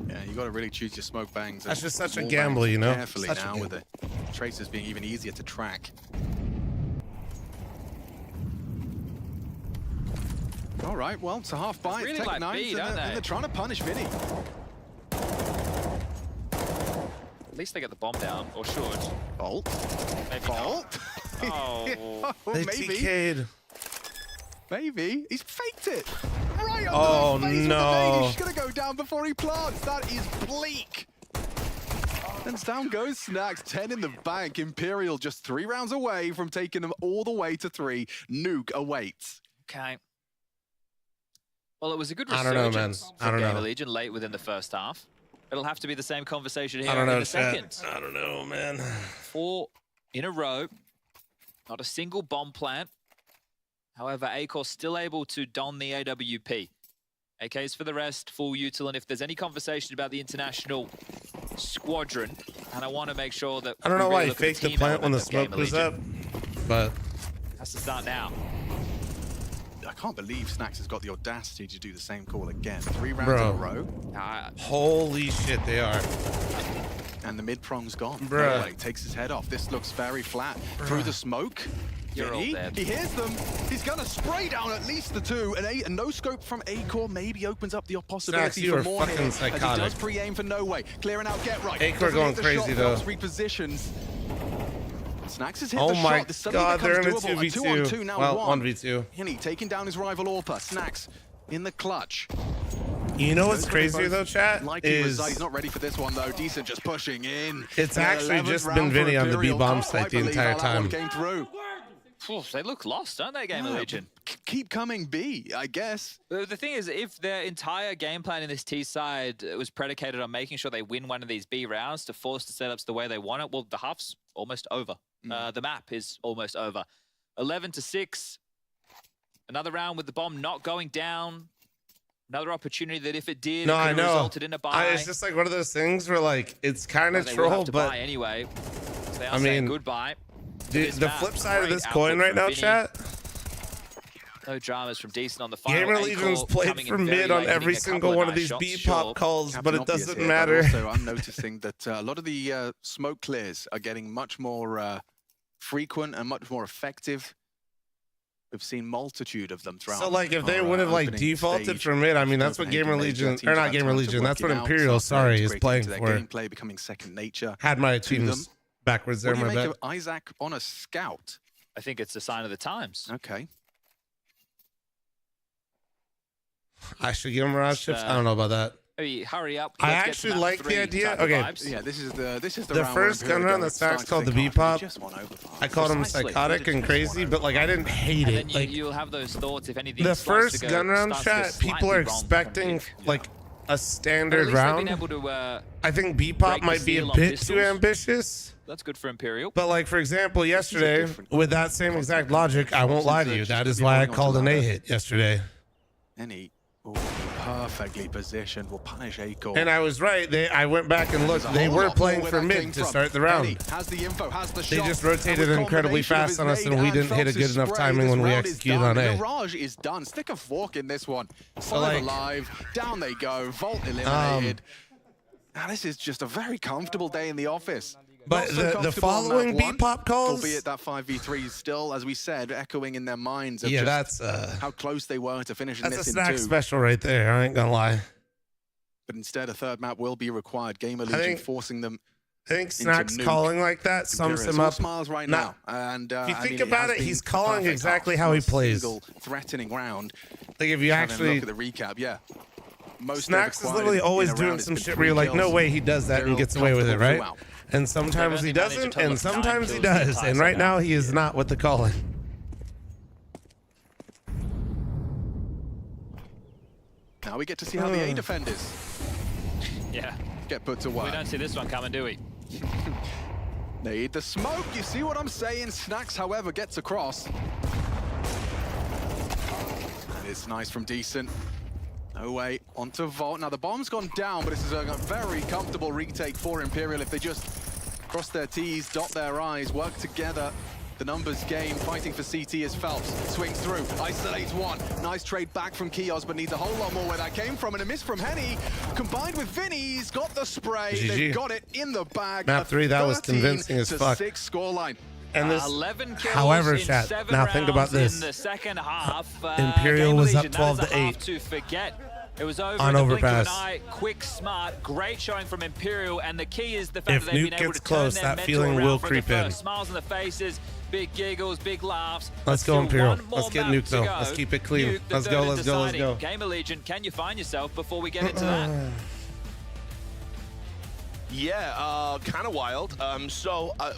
Yeah, you got to really choose your smoke bangs. That's just such a gamble, you know? Carefully Such now with the traces being even easier to track. All right, well, it's a half buy. Really Tech like 9s, B, don't they? and they're trying to punish Vinny. At least they get the bomb down, or should. Bolt. Maybe Bolt. Oh. They maybe. TK'd. Maybe. He's faked it. Right oh, under the face no. with the He's going to go down before he plants. That is bleak. And down goes Snacks, 10 in the bank. Imperial just 3 rounds away from taking them all the way to 3. Nuke awaits. Okay. Well, it was a good I don't know, resurgence man. for I don't know. GamerLegion late within the first half. It'll have to be the same conversation here I don't in know, the second. I don't know, man. 4 in a row. Not a single bomb plant. However, Acor still able to don the AWP. AKs for the rest, full util, and if there's any conversation about the international squadron, and I want to make sure that I don't know we why really he look at the faked the team plant when the element of smoke was GamerLegion. up, but Has to start now. I can't believe Snacks has got the audacity to do the same call again. 3 rounds Bro. in a row. holy shit, they are. And the mid-prong's gone. Bruh. No way. Takes his head off. This looks very flat. Through the smoke. You're all dead. He hears them. He's going to spray down at least the 2. And a no scope from Acor maybe opens up the possibility Snacks, you for are more fucking here. As he psychotic. does pre-aim for no way. Clearing out, get right. Acor Doesn't going hit the crazy, shot, though. Repositions. Snacks has hit Oh the my shot. This suddenly god, they're in a becomes doable. 2v2. 2-on-2 now. Well, 1. 1v2. Henny taking down his rival Orpa. Snacks in the clutch. You know what's Those crazier both though, chat? like Is he's not ready for this one though. Decent just pushing in. it's The actually 11th just round been for Vinny on the Imperial. B-bomb Can't site quite the believe entire how that one time. came through. They look lost, don't they, GamerLegion? Keep coming B, I guess. The thing is, if their entire game plan in this T side was predicated on making sure they win one of these B rounds to force the setups the way they want it, well, the half's almost over. The map is almost over. 11-6. Another round with the bomb not going down. Another opportunity that if it did, No, it could I have know. resulted in a buy. It's just like one of those things where like it's kind of They will have troll, to but buy anyway. So they are I saying mean, goodbye. the flip side of this coin right now, chat. No dramas from Decent on the final. GamerLegion's Acor played coming for in very mid on late, hitting every a couple single one of nice these shots, B-pop sure. calls, but Captain it Obvious doesn't here, matter. But also, I'm noticing that a lot of the smoke clears are getting much more frequent and much more effective. We've seen multitude of them throughout. So like if they would have like defaulted stage. from mid, I mean that's what GamerLegion, or not GamerLegion, that's what Imperial, sorry, is playing for. Gameplay becoming second nature. Had my to teams them. backwards there, What do my you make bad. of Isaac on a scout? I think it's a sign of the times. Okay. I should give him Mirage chips. I don't know about that. Maybe hurry up. I actually like the idea. Okay. Yeah, this is the The round first gun run that Snacks called the B-pop, I called him psychotic and crazy, but like I didn't hate And it. then Like you'll have those thoughts if anything. the starts first to go- gun round starts to go chat, people slightly are wrong expecting like a standard But at least they've round. been able to, I think B-pop break the might be a seal on bit pistols. too ambitious. That's good for Imperial. But like for example, yesterday with that same exact logic, I won't lie to you. That is why I called an A hit yesterday. Any perfectly positioned will punish Acor. And I was right. I went back and looked. They were playing for mid to start the round. Has the info, has the They shot, just and rotated with incredibly combination of fast his on us, nade and we didn't hit a Fox's good enough spray, timing this when we round is executed done. on A. Mirage is done. Stick a fork in this one. So, 5 like, alive. Down they go. Vault eliminated. Now this is just a very comfortable day in the office. But Not so the comfortable on following map one, B-pop calls, albeit that 5v3 is still, as we said, echoing in their minds of yeah, just that's how close they were to finishing that's a this in snack 2. special right there. I ain't gonna lie. But instead, a third map will be required. GamerLegion forcing them. I think Snack's calling like that sums him up. Smiles right Not- now. And if you I think mean, about has it, been he's calling perfect exactly half. how he Not a plays. single threatening round. Like if you Having a actually, look at the recap, yeah. Most Snacks is required literally in always a doing round, it's some been shit 3 where you're like, no kills. way he does that and They're gets away with it, right? comfortable And sometimes he They've only doesn't, managed a total and of 9 sometimes he kills the does. entire And right second now he is not with the calling. Now we get to see how the A defenders Yeah. get put to work. We don't see this one coming, do we? Need the smoke. You see what I'm saying? Snacks, however, gets across. And it's nice from Decent. No way onto Vault. Now the bomb's gone down, but this is a very comfortable retake for Imperial if they just cross their T's, dot their I's, work together. The numbers game, fighting for CT is Phelps. Swings through, isolates one. Nice trade back from Kios, but needs a whole lot more where that came from. And a miss from Henny, combined with Vinny's got the spray. GG. They've got it in the bag. Map 3, that was 13 convincing as to fuck. 6 scoreline. And this, 11 kills however, in chat. 7 Now think about rounds this. in the second half. Imperial was up GamerLegion, 12 that is to a 8. half to forget. It was over On in the blink of an overpass. eye. Quick, smart, great showing from Imperial, and the key is the fact If that they've Nuke been able gets to turn close, their that mental feeling around will from creep the in. first. Smiles on the faces, big giggles, big laughs. Let's go, Still Imperial. one more Let's get map Nuke, to though. go. Let's keep it clean. Nuke, the Let's third go, and let's go, let's deciding. go. GamerLegion, can you find yourself before we get into that? Yeah, kind of wild.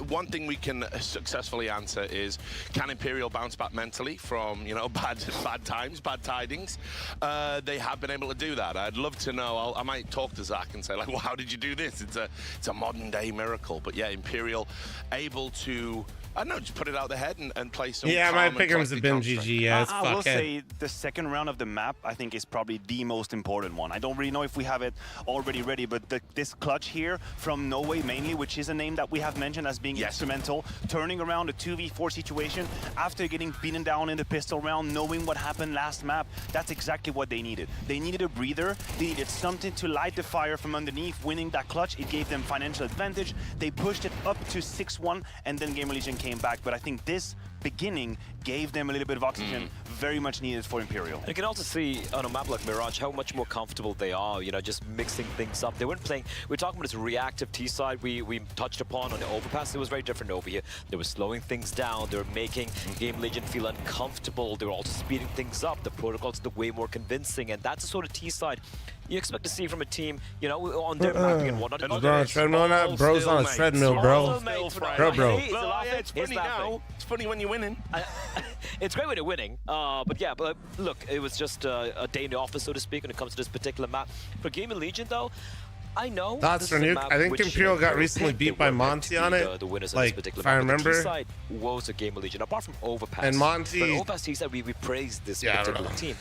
One thing we can successfully answer is, can Imperial bounce back mentally from, you know, bad times, bad tidings? They have been able to do that. I'd love to know. I might talk to Zach and say, like, well, how did you do this? It's a modern day miracle. But yeah, Imperial able to, I don't know, just put it out the head and play some. Yeah, my pickums have been GG. Yeah, it's I will fuckhead. say the second round of the map, I think, is probably the most important one. I don't really know if we have it already ready, but this clutch here from Norway mainly, which is a name that we have mentioned as being instrumental, turning around a 2v4 situation after getting beaten down in the pistol round, knowing what happened last map, that's exactly what they needed. They needed a breather, they needed something to light the fire from underneath. Winning that clutch, it gave them financial advantage. They pushed it up to 6-1, and then GamerLegion came back. But I think this beginning gave them a little bit of oxygen, very much needed for Imperial. You can also see on a map like Mirage how much more comfortable they are, you know, just mixing things up. They weren't playing, we're talking about this reactive T side we touched upon on the overpass. It was very different over here. They were slowing things down, they were making GamerLegion feel uncomfortable, they were also speeding things up. The protocols look way more convincing, and that's the sort of T side you expect to see from a team, you know, on their mapping and whatnot. Bro, on a treadmill now? Bro's on a treadmill, bro. Bro. It's funny now. It's funny when you're winning. It's great when you're winning, but yeah, but look, it was just a day in the office, so to speak, when it comes to this particular map. For GamerLegion, though, I know. Thoughts for Nuke? I think Imperial got recently beat by Monty on it. The winners like, of this particular if I map. remember. The side was a GamerLegion, apart from Overpass. And Monty. But Overpass, he said we praised this particular team.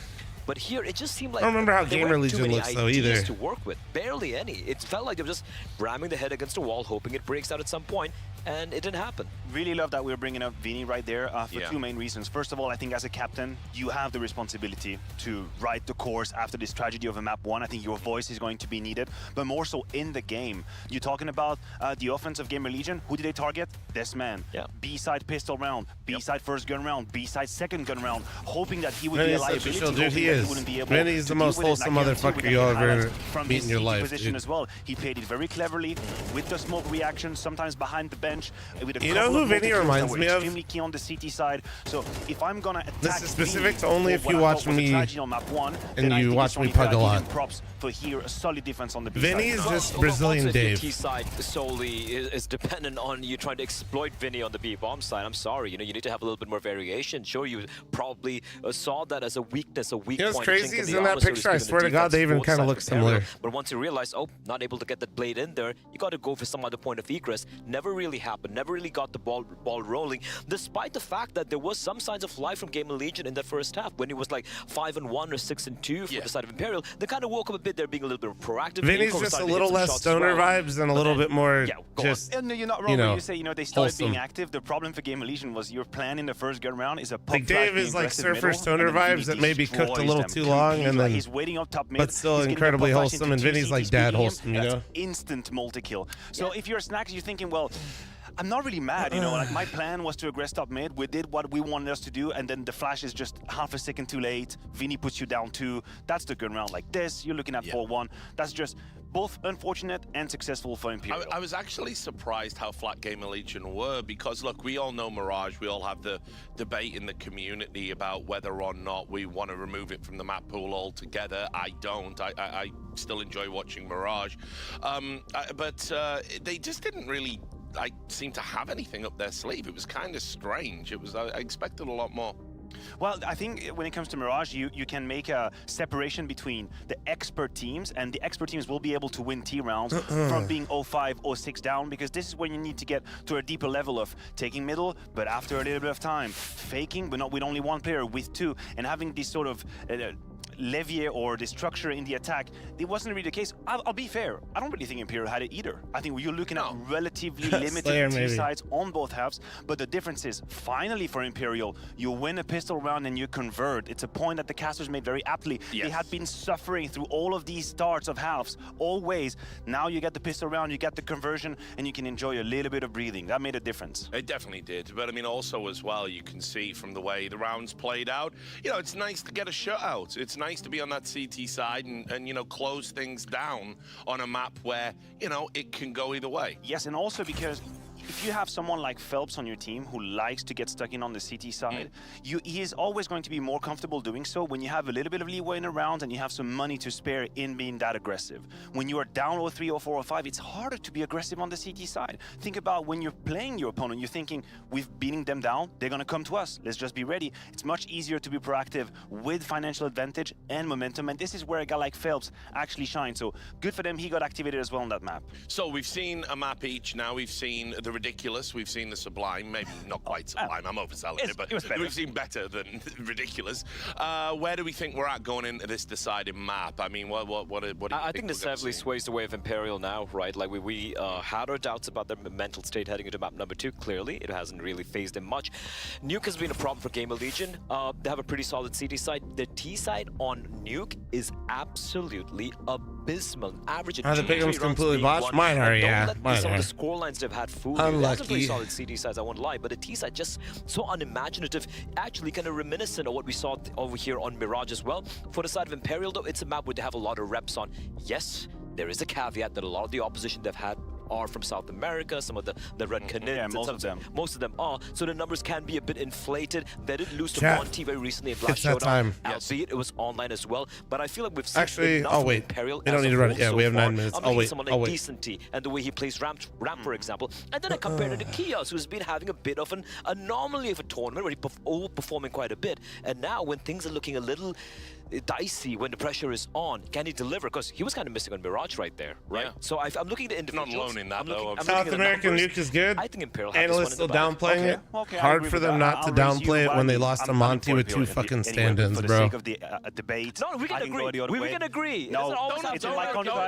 But here, it just seemed like I don't remember how there weren't too GamerLegion many looks though ideas either. to work with. Barely any. It felt like they were just ramming the head against a wall, hoping it breaks out at some point, and it didn't happen. Really love that we're bringing up Vinny right there for two main reasons. First of all, I think as a captain, you have the responsibility to write the course after this tragedy of a map 1. I think your voice is going to be needed, but more so in the game. You're talking about the offense of GamerLegion. Who did they target? This man. Yeah. B-side pistol round, B-side first gun round, B-side second gun round, hoping that he would be a Vinny's such a liability. chill dude. He is. Wouldn't be able Vinny's the to deal most with it. wholesome And I guarantee motherfucker we you can get ever highlights from meet his in your CT life, position dude. as well. He played it very cleverly with the smoke reaction, sometimes behind the bench. bench with a You know couple who of Vinny multi-kills reminds that me were of? extremely key on the CT side. So if I'm gonna attack This is specific Vinny to only for if what you I watch thought was a me tragedy on map 1, and then I you think watch it's me only fair pug a to give lot. him props for here a solid defense on the B Vinny side. is just Well, Brazilian also, if your Dave. T side solely is dependent on you trying to exploit Vinny on the B bomb side. I'm sorry, you know, you need to have a little bit more variation. Sure, you probably saw that as a weakness, a weak You know what's point. crazy is in that picture, I swear to God, they even kind of look similar. But once you realize, oh, not able to get that blade in there, you got to go for some other point of egress. Never really happened. Never really got the ball rolling, despite the fact that there was some signs of life from GamerLegion in that first half when it was like 5-1 or 6-2 for the side of Imperial. They kind of woke up a bit there, being a little bit more proactive. Vinny's just a little less stoner vibes and a little bit more just, And you're not wrong you know, when you say, they started wholesome. being active. The problem for GamerLegion was your plan in the first gun round is a pop Like flash Dave being is like aggressive surfer middle, stoner and then vibes Vinny that maybe cooked a destroys little them too long, completely. and then He's waiting up top mid, but still he's getting incredibly the pop flash wholesome, into and Vinny's two like CTs dad beating him, wholesome, you that's know? instant multi-kill. So if you're Snacks, you're thinking, well, I'm not really mad, like my plan was to aggress top mid. We did what we wanted us to do, and then the flash is just half a second too late. Vinny puts you down 2. That's the gun round like this. You're looking at 4-1. That's just both unfortunate and successful for Imperial. I was actually surprised how flat GamerLegion were, because look, we all know Mirage. We all have the debate in the community about whether or not we want to remove it from the map pool altogether. I don't. I still enjoy watching Mirage. But they just didn't really seem to have anything up their sleeve. It was kind of strange. I expected a lot more. Well, I think when it comes to Mirage, you can make a separation between the expert teams, and the expert teams will be able to win T rounds from being 0-5, 0-6 down, because this is when you need to get to a deeper level of taking middle, but after a little bit of time, faking, but not with only one player, with 2, and having this sort of levier or the structure in the attack. It wasn't really the case. I'll be fair. I don't really think Imperial had it either. I think you're looking at relatively limited T-sides on both halves, but the difference is, finally for Imperial, you win a pistol round and you convert. It's a point that the casters made very aptly. They had been suffering through all of these starts of halves, always. Now you get the pistol round, you get the conversion, and you can enjoy a little bit of breathing. That made a difference. It definitely did. But I mean, also as well, you can see from the way the rounds played out, it's nice to get a shutout. It's nice to be on that CT side and close things down on a map where, it can go either way. Yes, and also because if you have someone like Phelps on your team who likes to get stuck in on the CT side, he is always going to be more comfortable doing so when you have a little bit of leeway in a round and you have some money to spare in being that aggressive. When you are down 0-3, 0-4, 0-5, it's harder to be aggressive on the CT side. Think about when you're playing your opponent, you're thinking, we've beating them down, they're going to come to us, let's just be ready. It's much easier to be proactive with financial advantage and momentum, and this is where a guy like Phelps actually shines. So good for them, he got activated as well on that map. So we've seen a map each, now we've seen the ridiculous, we've seen the sublime, maybe not quite sublime, I'm overselling it, but we've seen better than ridiculous. Where do we think we're at going into this deciding map? I mean, what do you think? I think this heavily sways the way of Imperial now, right? Like we had our doubts about their mental state heading into map number 2. Clearly, it hasn't really phased them much. Nuke has been a problem for GamerLegion. They have a pretty solid CT side. The T side on Nuke is absolutely abysmal. Average the big one's completely botched. Mine are, yeah. Some of the score lines they've had fooled you. That's a pretty solid CD size, I won't lie, but the T side just so unimaginative, actually kind of reminiscent of what we saw over here on Mirage as well. For the side of Imperial though, it's a map where they have a lot of reps on. Yes, there is a caveat that a lot of the opposition they've had are from South America, some of the Red Canoes. Yeah, most of them are. So the numbers can be a bit inflated. They did lose to Monty very recently in Black Showdown. Showdown, albeit it was online as well. But I feel like we've seen actually, enough from Imperial. We don't need to run it. Yeah, so we have 9 far. minutes. I'm looking someone like Decenty and the way he plays ramp, for example. And then I compared it to Kios, who's been having a bit of an anomaly of a tournament where he's overperforming quite a bit. And now when things are looking a little dicey, when the pressure is on, can he deliver? Because he was kind of missing on Mirage right there, right? Yeah. So I'm looking at individuals. Not alone in that, though. South American Nuke is good. I think Imperial Analysts still downplaying it. Hard for them not to downplay it when they lost to Monty with 2 fucking stand-ins, bro. For the sake of the debate, no, we can agree. We can agree. No,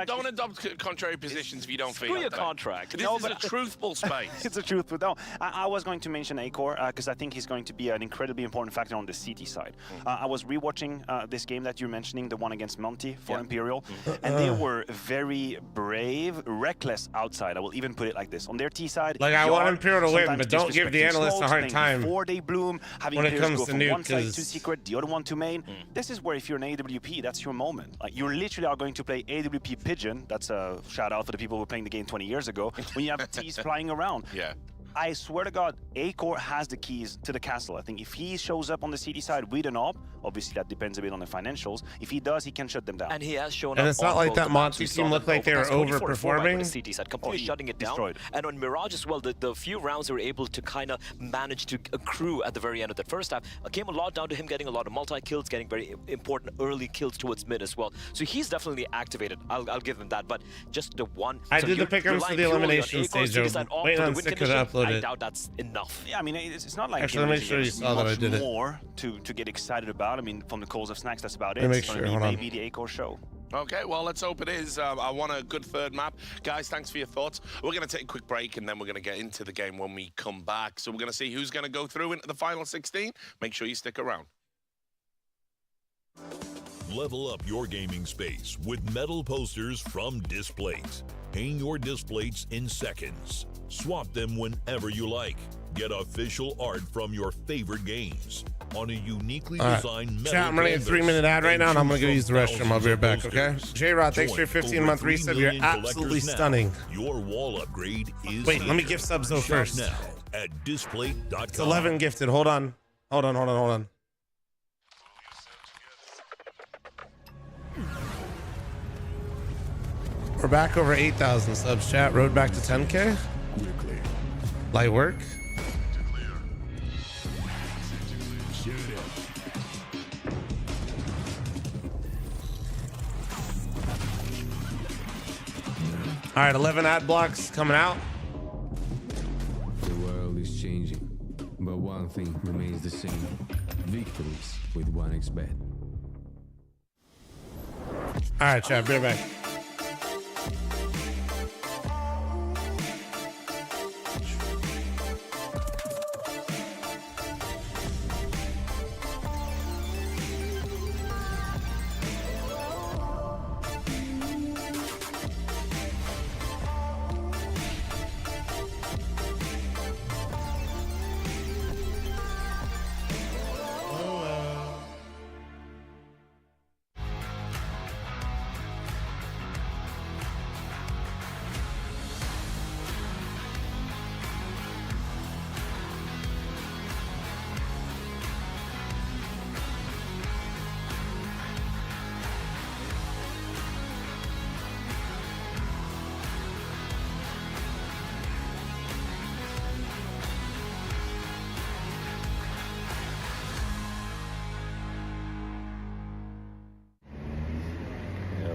don't adopt contrary positions if you don't feel Screw your contract. This is a truthful space. It's a truth, but no, I was going to mention Acor because I think he's going to be an incredibly important factor on the CT side. I was rewatching this game that you're mentioning, the one against Monty for Imperial, and they were very brave, reckless outside. I will even put it like this. On their T side, like I want Imperial to win, but don't give the analysts a hard time before they bloom, having when it players comes go to from Nuke, one side to secret, the other one to main. This is where if you're an AWP, that's your moment. Like you literally are going to play AWP Pigeon. That's a shout out for the people who were playing the game 20 years ago. When you have T's flying around. Yeah. I swear to God, A-Core has the keys to the castle. I think if he shows up on the CT side with an op, obviously that depends a bit on the financials. If he does, he can shut them down. And he has shown And up. it's not like that Monty team looked like they were overperforming. CT side, completely shutting it down. And on Mirage as well, the few rounds they were able to kind of manage to accrue at the very end of the first half came a lot down to him getting a lot of multi-kills, getting very important early kills towards mid as well. So he's definitely activated. I'll give him that. But just the one. I did the pick'ems for the elimination stage. Waiting on Sick to upload it. I doubt that's enough. Yeah, I mean, it's not like actually, make sure you saw that I did it. More to get excited about. I mean, from the calls of snacks, that's about it. Make sure. Maybe the A-Core show. Okay, well, let's hope it is. I want a good third map. Guys, thanks for your thoughts. We're going to take a quick break, and then we're going to get into the game when we come back. So we're going to see who's going to go through into the final 16. Make sure you stick around. Level up your gaming space with metal posters from Displates. Hang your Displates in seconds. Swap them whenever you like. Get official art from your favorite games on a uniquely designed metal Chat, I'm running a 3-minute ad right now, and I'm going to go use the restroom. I'll be right back, okay? J-Rod, thanks for your 15-month reset. You're absolutely stunning. Your wall upgrade is Wait, let me gift subs though first. Now at Displate.com. It's 11 gifted. Hold on. Hold on. We're back over 8,000 subs, chat. Road back to 10K. Light work. All right, 11 ad blocks coming out. The world is changing, but one thing remains the same. Victories with 1xBet. All right, chat, be right back.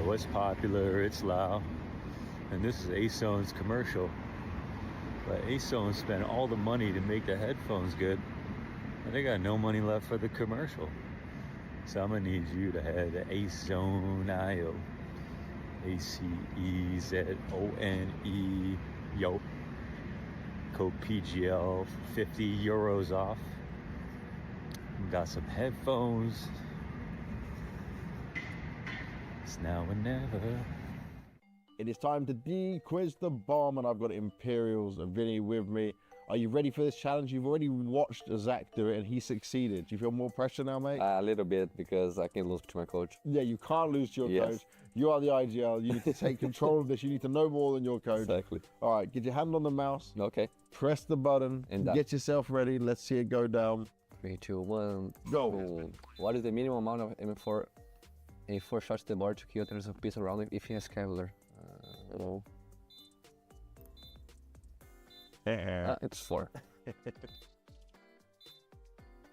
What's popular, it's loud. And this is ASON's commercial. But ASON spent all the money to make the headphones good, and they got no money left for the commercial. So I'm gonna need you to head to ASON.io. ACEZONE. Yo. Code PGL, 50 euros off. Got some headphones. It's now or never. It is time to de-quiz the bomb, and I've got Imperials and Vinny with me. Are you ready for this challenge? You've already watched Zach do it, and he succeeded. Do you feel more pressure now, mate? A little bit, because I can lose to my coach. Yeah, you can't lose to your coach. You are the IGL. You need to take control of this. You need to know more than your coach. Exactly. All right, get your hand on the mouse. Okay. Press the button. And get yourself ready. Let's see it go down. 3, 2, 1. Go. Boom. What is the minimum amount of M4 in 4 shots to the board to kill there's a piece around it if he has Cavalier? No. It's 4.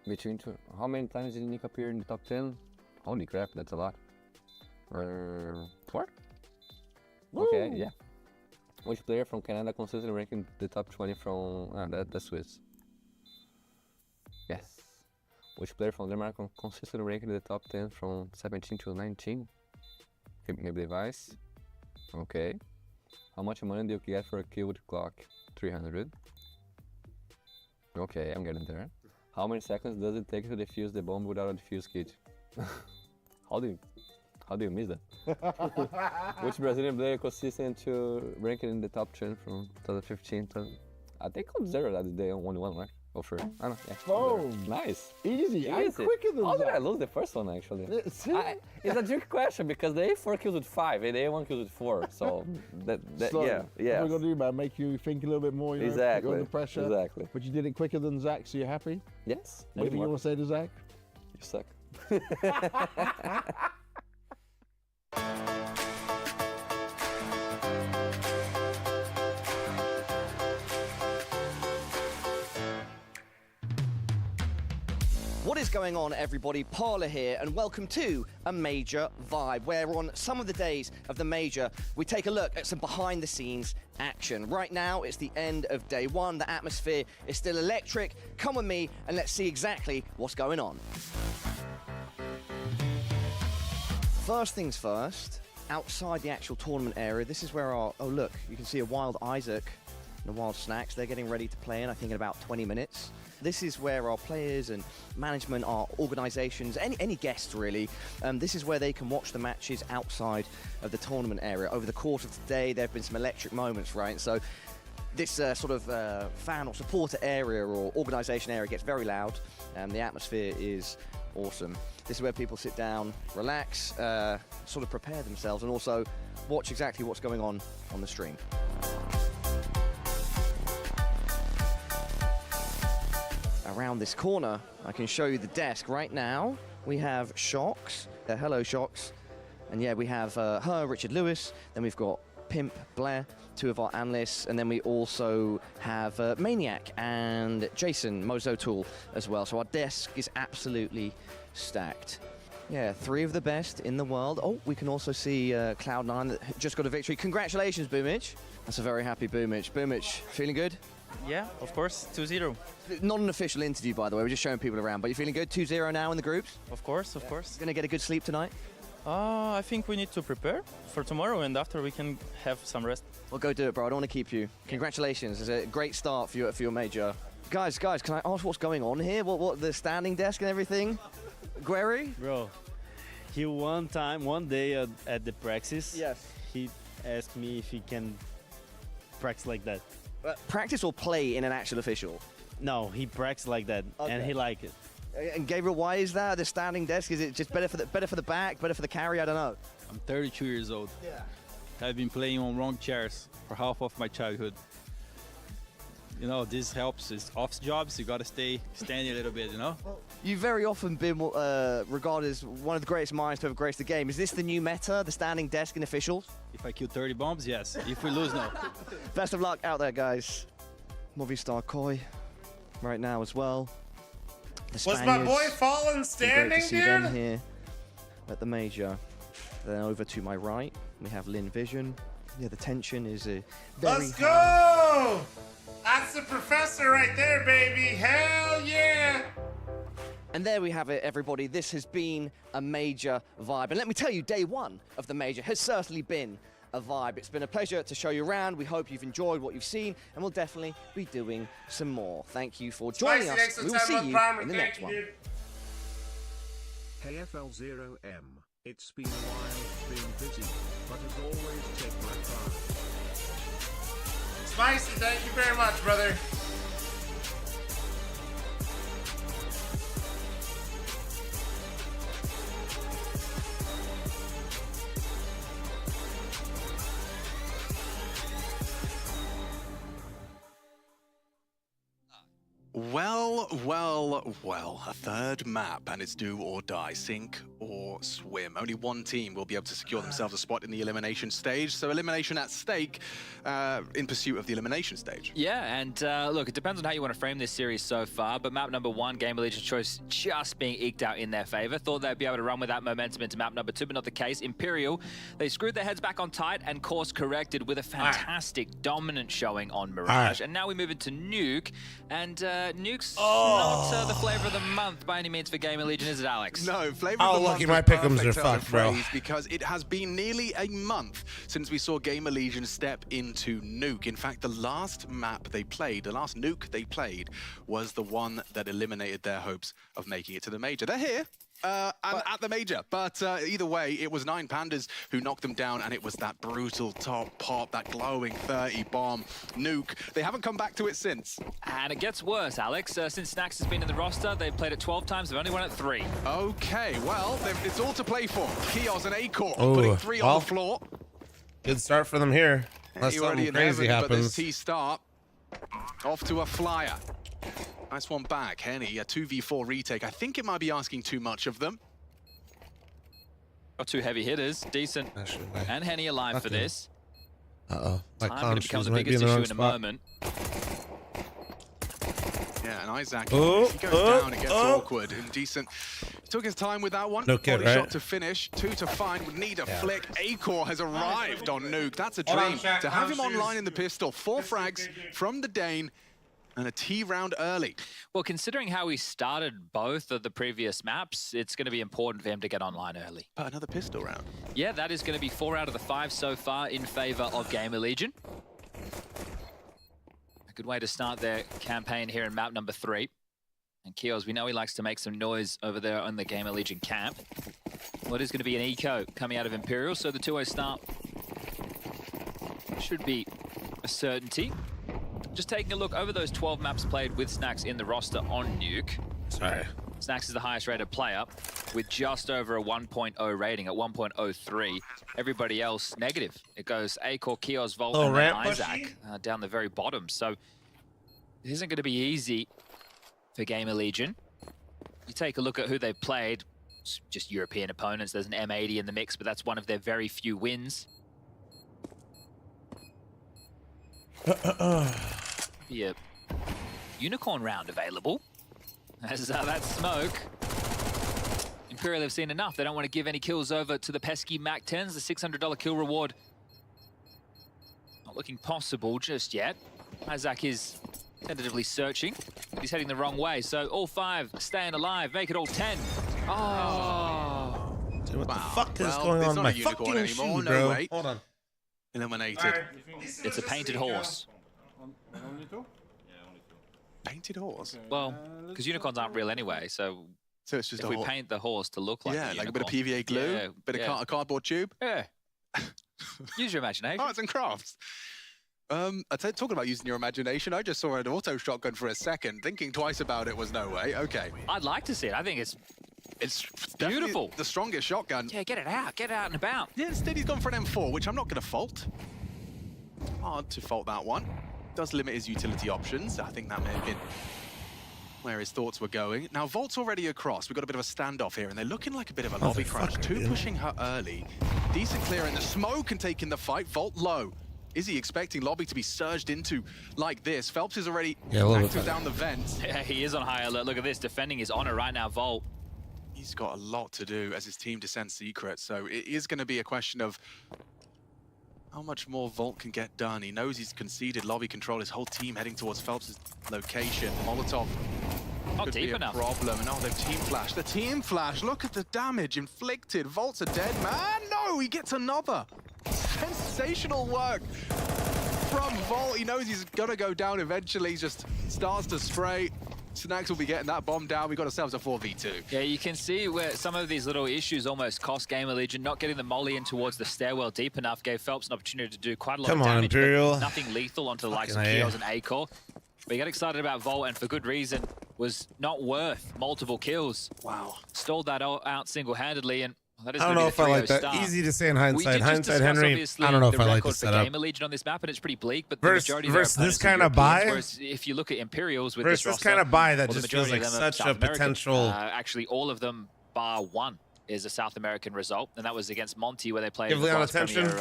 Between 2. How many times did Nick appear in the top 10? Holy crap, that's a lot. 4? Okay, yeah. Which player from Canada consistently ranking the top 20 from that's Swiss? Yes. Which player from Denmark consistently ranking the top 10 from 17 to 19? Maybe device. Okay. How much money do you get for a kill with clock? 300. Okay, I'm getting there. How many seconds does it take to defuse the bomb without a defuse kit? How do you miss that? Which Brazilian player consistent to ranking in the top 10 from 2015 to... I think Coldzera that is the only one, right? Go for it. Oh, no, yeah. Boom. Nice. Easy. I'm Easy. quicker than How did I Zach. lose the first one, actually? See? It's a trick question because the A4 kills with 5 and the A1 kills with 4. So, So, yeah. What we're going to do, man, make you think a little bit more, you know, Exactly. you're under pressure. Exactly. But you did it quicker than Zach, so you're happy? Yes. Anything you want to say to Zach? You suck. What is going on, everybody? Parler here, and welcome to a Major Vibe, where on some of the days of the Major, we take a look at some behind-the-scenes action. Right now, it's the end of day one. The atmosphere is still electric. Come with me, and let's see exactly what's going on. First things first, outside the actual tournament area, this is where our... Oh, look, you can see a Wild Isaac and a Wild Snacks. They're getting ready to play in, I think, in about 20 minutes. This is where our players and management, our organizations, any guests really, this is where they can watch the matches outside of the tournament area. Over the course of the day, there have been some electric moments, right? So this sort of fan or supporter area or organization area gets very loud, and the atmosphere is awesome. This is where people sit down, relax, sort of prepare themselves, and also watch exactly what's going on the stream. Around this corner, I can show you the desk right now. We have Shocks. Hello, Shocks. And yeah, we have her, Richard Lewis. Then we've got Pimp, Blair, two of our analysts. And then we also have Maniac and Jason, Mozo Tool as well. So our desk is absolutely stacked. Yeah, 3 of the best in the world. Oh, we can also see Cloud9 that just got a victory. Congratulations, Boomich. That's a very happy Boomich. Boomich, feeling good? Yeah, of course, 2-0. Not an official interview, by the way. We're just showing people around. But you're feeling good? 2-0 now in the groups? Of course, of course. Gonna get a good sleep tonight? I think we need to prepare for tomorrow, and after we can have some rest. Well, go do it, bro. I don't want to keep you. Congratulations. It's a great start for your major. Guys, can I ask what's going on here? What the standing desk and everything? Guerry? Bro, he one day at the practice, yes, he asked me if he can practice like that. Practice or play in an actual official? No, he practiced like that, and he liked it. And Gabriel, why is that? The standing desk, is it just better for the back, better for the carry? I don't know. I'm 32 years old. Yeah. I've been playing on wrong chairs for half of my childhood. You know, this helps. It's off jobs, you gotta stay standing a little bit, you know? You've very often been regarded as one of the greatest minds to have graced the game. Is this the new meta, the standing desk in officials? If I kill 30 bombs, yes. If we lose, no. Best of luck out there, guys. Movistar Koi right now as well. The Was my boy Fallen standing, great to see dude? them here at the major. Then over to my right, we have Lin Vision. Yeah, the tension is very Let's high. go! That's the professor right there, baby. Hell yeah! And there we have it, everybody. This has been a major vibe. And let me tell you, day one of the major has certainly been a vibe. It's been a pleasure to show you around. We hope you've enjoyed what you've seen, and we'll definitely be doing some more. Thank you for joining us. We will see you in the next one. Hey FL0M, it's been a while, been busy, but as always take my time. Spicy, thank you very much, brother. Well, a third map, and it's do or die, sink or swim. Only one team will be able to secure themselves a spot in the elimination stage, so elimination at stake in pursuit of the elimination stage. Yeah, and look, it depends on how you want to frame this series so far, but map number 1, GamerLegion choice just being eked out in their favor. Thought they'd be able to run with that momentum into map number 2, but not the case. Imperial, they screwed their heads back on tight and course corrected with a fantastic dominant showing on Mirage. And now we move into Nuke, and Nuke's not the flavor of the month by any means for GamerLegion, is it, Alex? No, flavor of the month. Lucky my pick'ems are fucked, bro. Because it has been nearly a month since we saw GamerLegion step into Nuke. In fact, the last map they played, the last Nuke they played, was the one that eliminated their hopes of making it to the major. They're here. and at the major. But either way, it was 9 Pandas who knocked them down, and it was that brutal top pop, that glowing 30 bomb. Nuke, they haven't come back to it since. And it gets worse, Alex. Since Snax has been in the roster, they've played it 12 times, they've only won it 3. Okay, well, it's all to play for. Kios and Acor Oh, putting 3 well, on the floor. Good start for them here. Unless You're already something in crazy heaven, but this happens. T-start off to a flyer. Nice one back, Henny, a 2v4 retake. I think it might be asking too much of them. Got 2 heavy hitters, decent, and Henny alive for this. Uh-oh. My Time going clown to become shoes the might be biggest in the issue wrong in a spot. moment. Yeah, and Isaac, Oh, he goes down, it gets awkward and decent. He took his time with that one. No kid, Body right? shot to finish, 2 to find, would need a flick. Acor has arrived on Nuke. That's a Hold on, dream. Shaq, To have clown him online shoes. in the pistol, 4 frags from the Dane, and a T round early. Well, considering how he started both of the previous maps, it's going to be important for him to get online early. But another pistol round. Yeah, that is going to be 4 out of the 5 so far in favor of GamerLegion. A good way to start their campaign here in map number 3. And Kios, we know he likes to make some noise over there on the GamerLegion camp. Well, it is going to be an eco coming out of Imperial, so the 2-0 start should be a certainty. Just taking a look over those 12 maps played with Snax in the roster on Nuke. Sorry. Snax is the highest rated player with just over a 1.0 rating at 1.03. Everybody else negative. It goes Acor, Kios, Volt, and then Isaac down the very bottom. So it isn't going to be easy for GamerLegion. You take a look at who they've played, it's just European opponents. There's an M80 in the mix, but that's one of their very few wins. Be a unicorn round available. As that smoke. Imperial have seen enough. They don't want to give any kills over to the pesky MAC-10s. The $600 kill reward not looking possible just yet. Isaac is tentatively searching. He's heading the wrong way, so all 5 staying alive. Make it all 10. Oh. Dude, what the fuck is going on with my fucking shoe, bro? No way. Hold on. Eliminated. It's a painted horse. Painted horse? Well, because unicorns aren't real anyway, so it's just if we paint the horse to look like yeah, a like a bit of unicorn. PVA glue, Yeah, bit of a cardboard tube. Yeah. Use your imagination. Arts and crafts. Talking about using your imagination, I just saw an auto shotgun for a second. Thinking twice about it was no way. Okay. I'd like to see it. I think it's beautiful. The strongest shotgun. Yeah, get it out and about. Yeah, instead he's gone for an M4, which I'm not going to fault. Hard to fault that one. Does limit his utility options. I think that may have been where his thoughts were going. Now, Volt's already across. We've got a bit of a standoff here, and they're looking like a bit of a lobby crash. 2 pushing her early. Decent clear in the smoke and taking the fight. Volt low. Is he expecting lobby to be surged into like this? Phelps is already active down the vent. Yeah, he is on high alert. Look at this, defending his honor right now, Volt. He's got a lot to do as his team descends secret, so it is going to be a question of how much more Volt can get done. He knows he's conceded lobby control. His whole team heading towards Phelps' location. Molotov not could deep be a enough. problem. And they've team flashed. The team flash. Look at the damage inflicted. Volt's a dead man. No, he gets another. Sensational work from Volt. He knows he's gonna go down eventually. He just starts to spray. Snax will be getting that bomb down. We got ourselves a 4v2. Yeah, you can see where some of these little issues almost cost GamerLegion. Not getting the molly in towards the stairwell deep enough gave Phelps an opportunity to do quite a lot of damage. Imperial. Nothing lethal onto the likes of Kios and Acor. But you get excited about Volt, and for good reason, was not worth multiple kills. Wow. Stalled that out single-handedly, and that is I don't know if I like that. Easy to say in hindsight. Hindsight, Henry. I don't know if I like the setup. GamerLegion on this map, and it's pretty bleak. But versus this kind of buy. Whereas if you look at Imperials with versus this roster, kind of buy that well, just feels like such a potential. Actually, all of them bar one is a South American result, and that was against Monty where they played. Give Leon attention.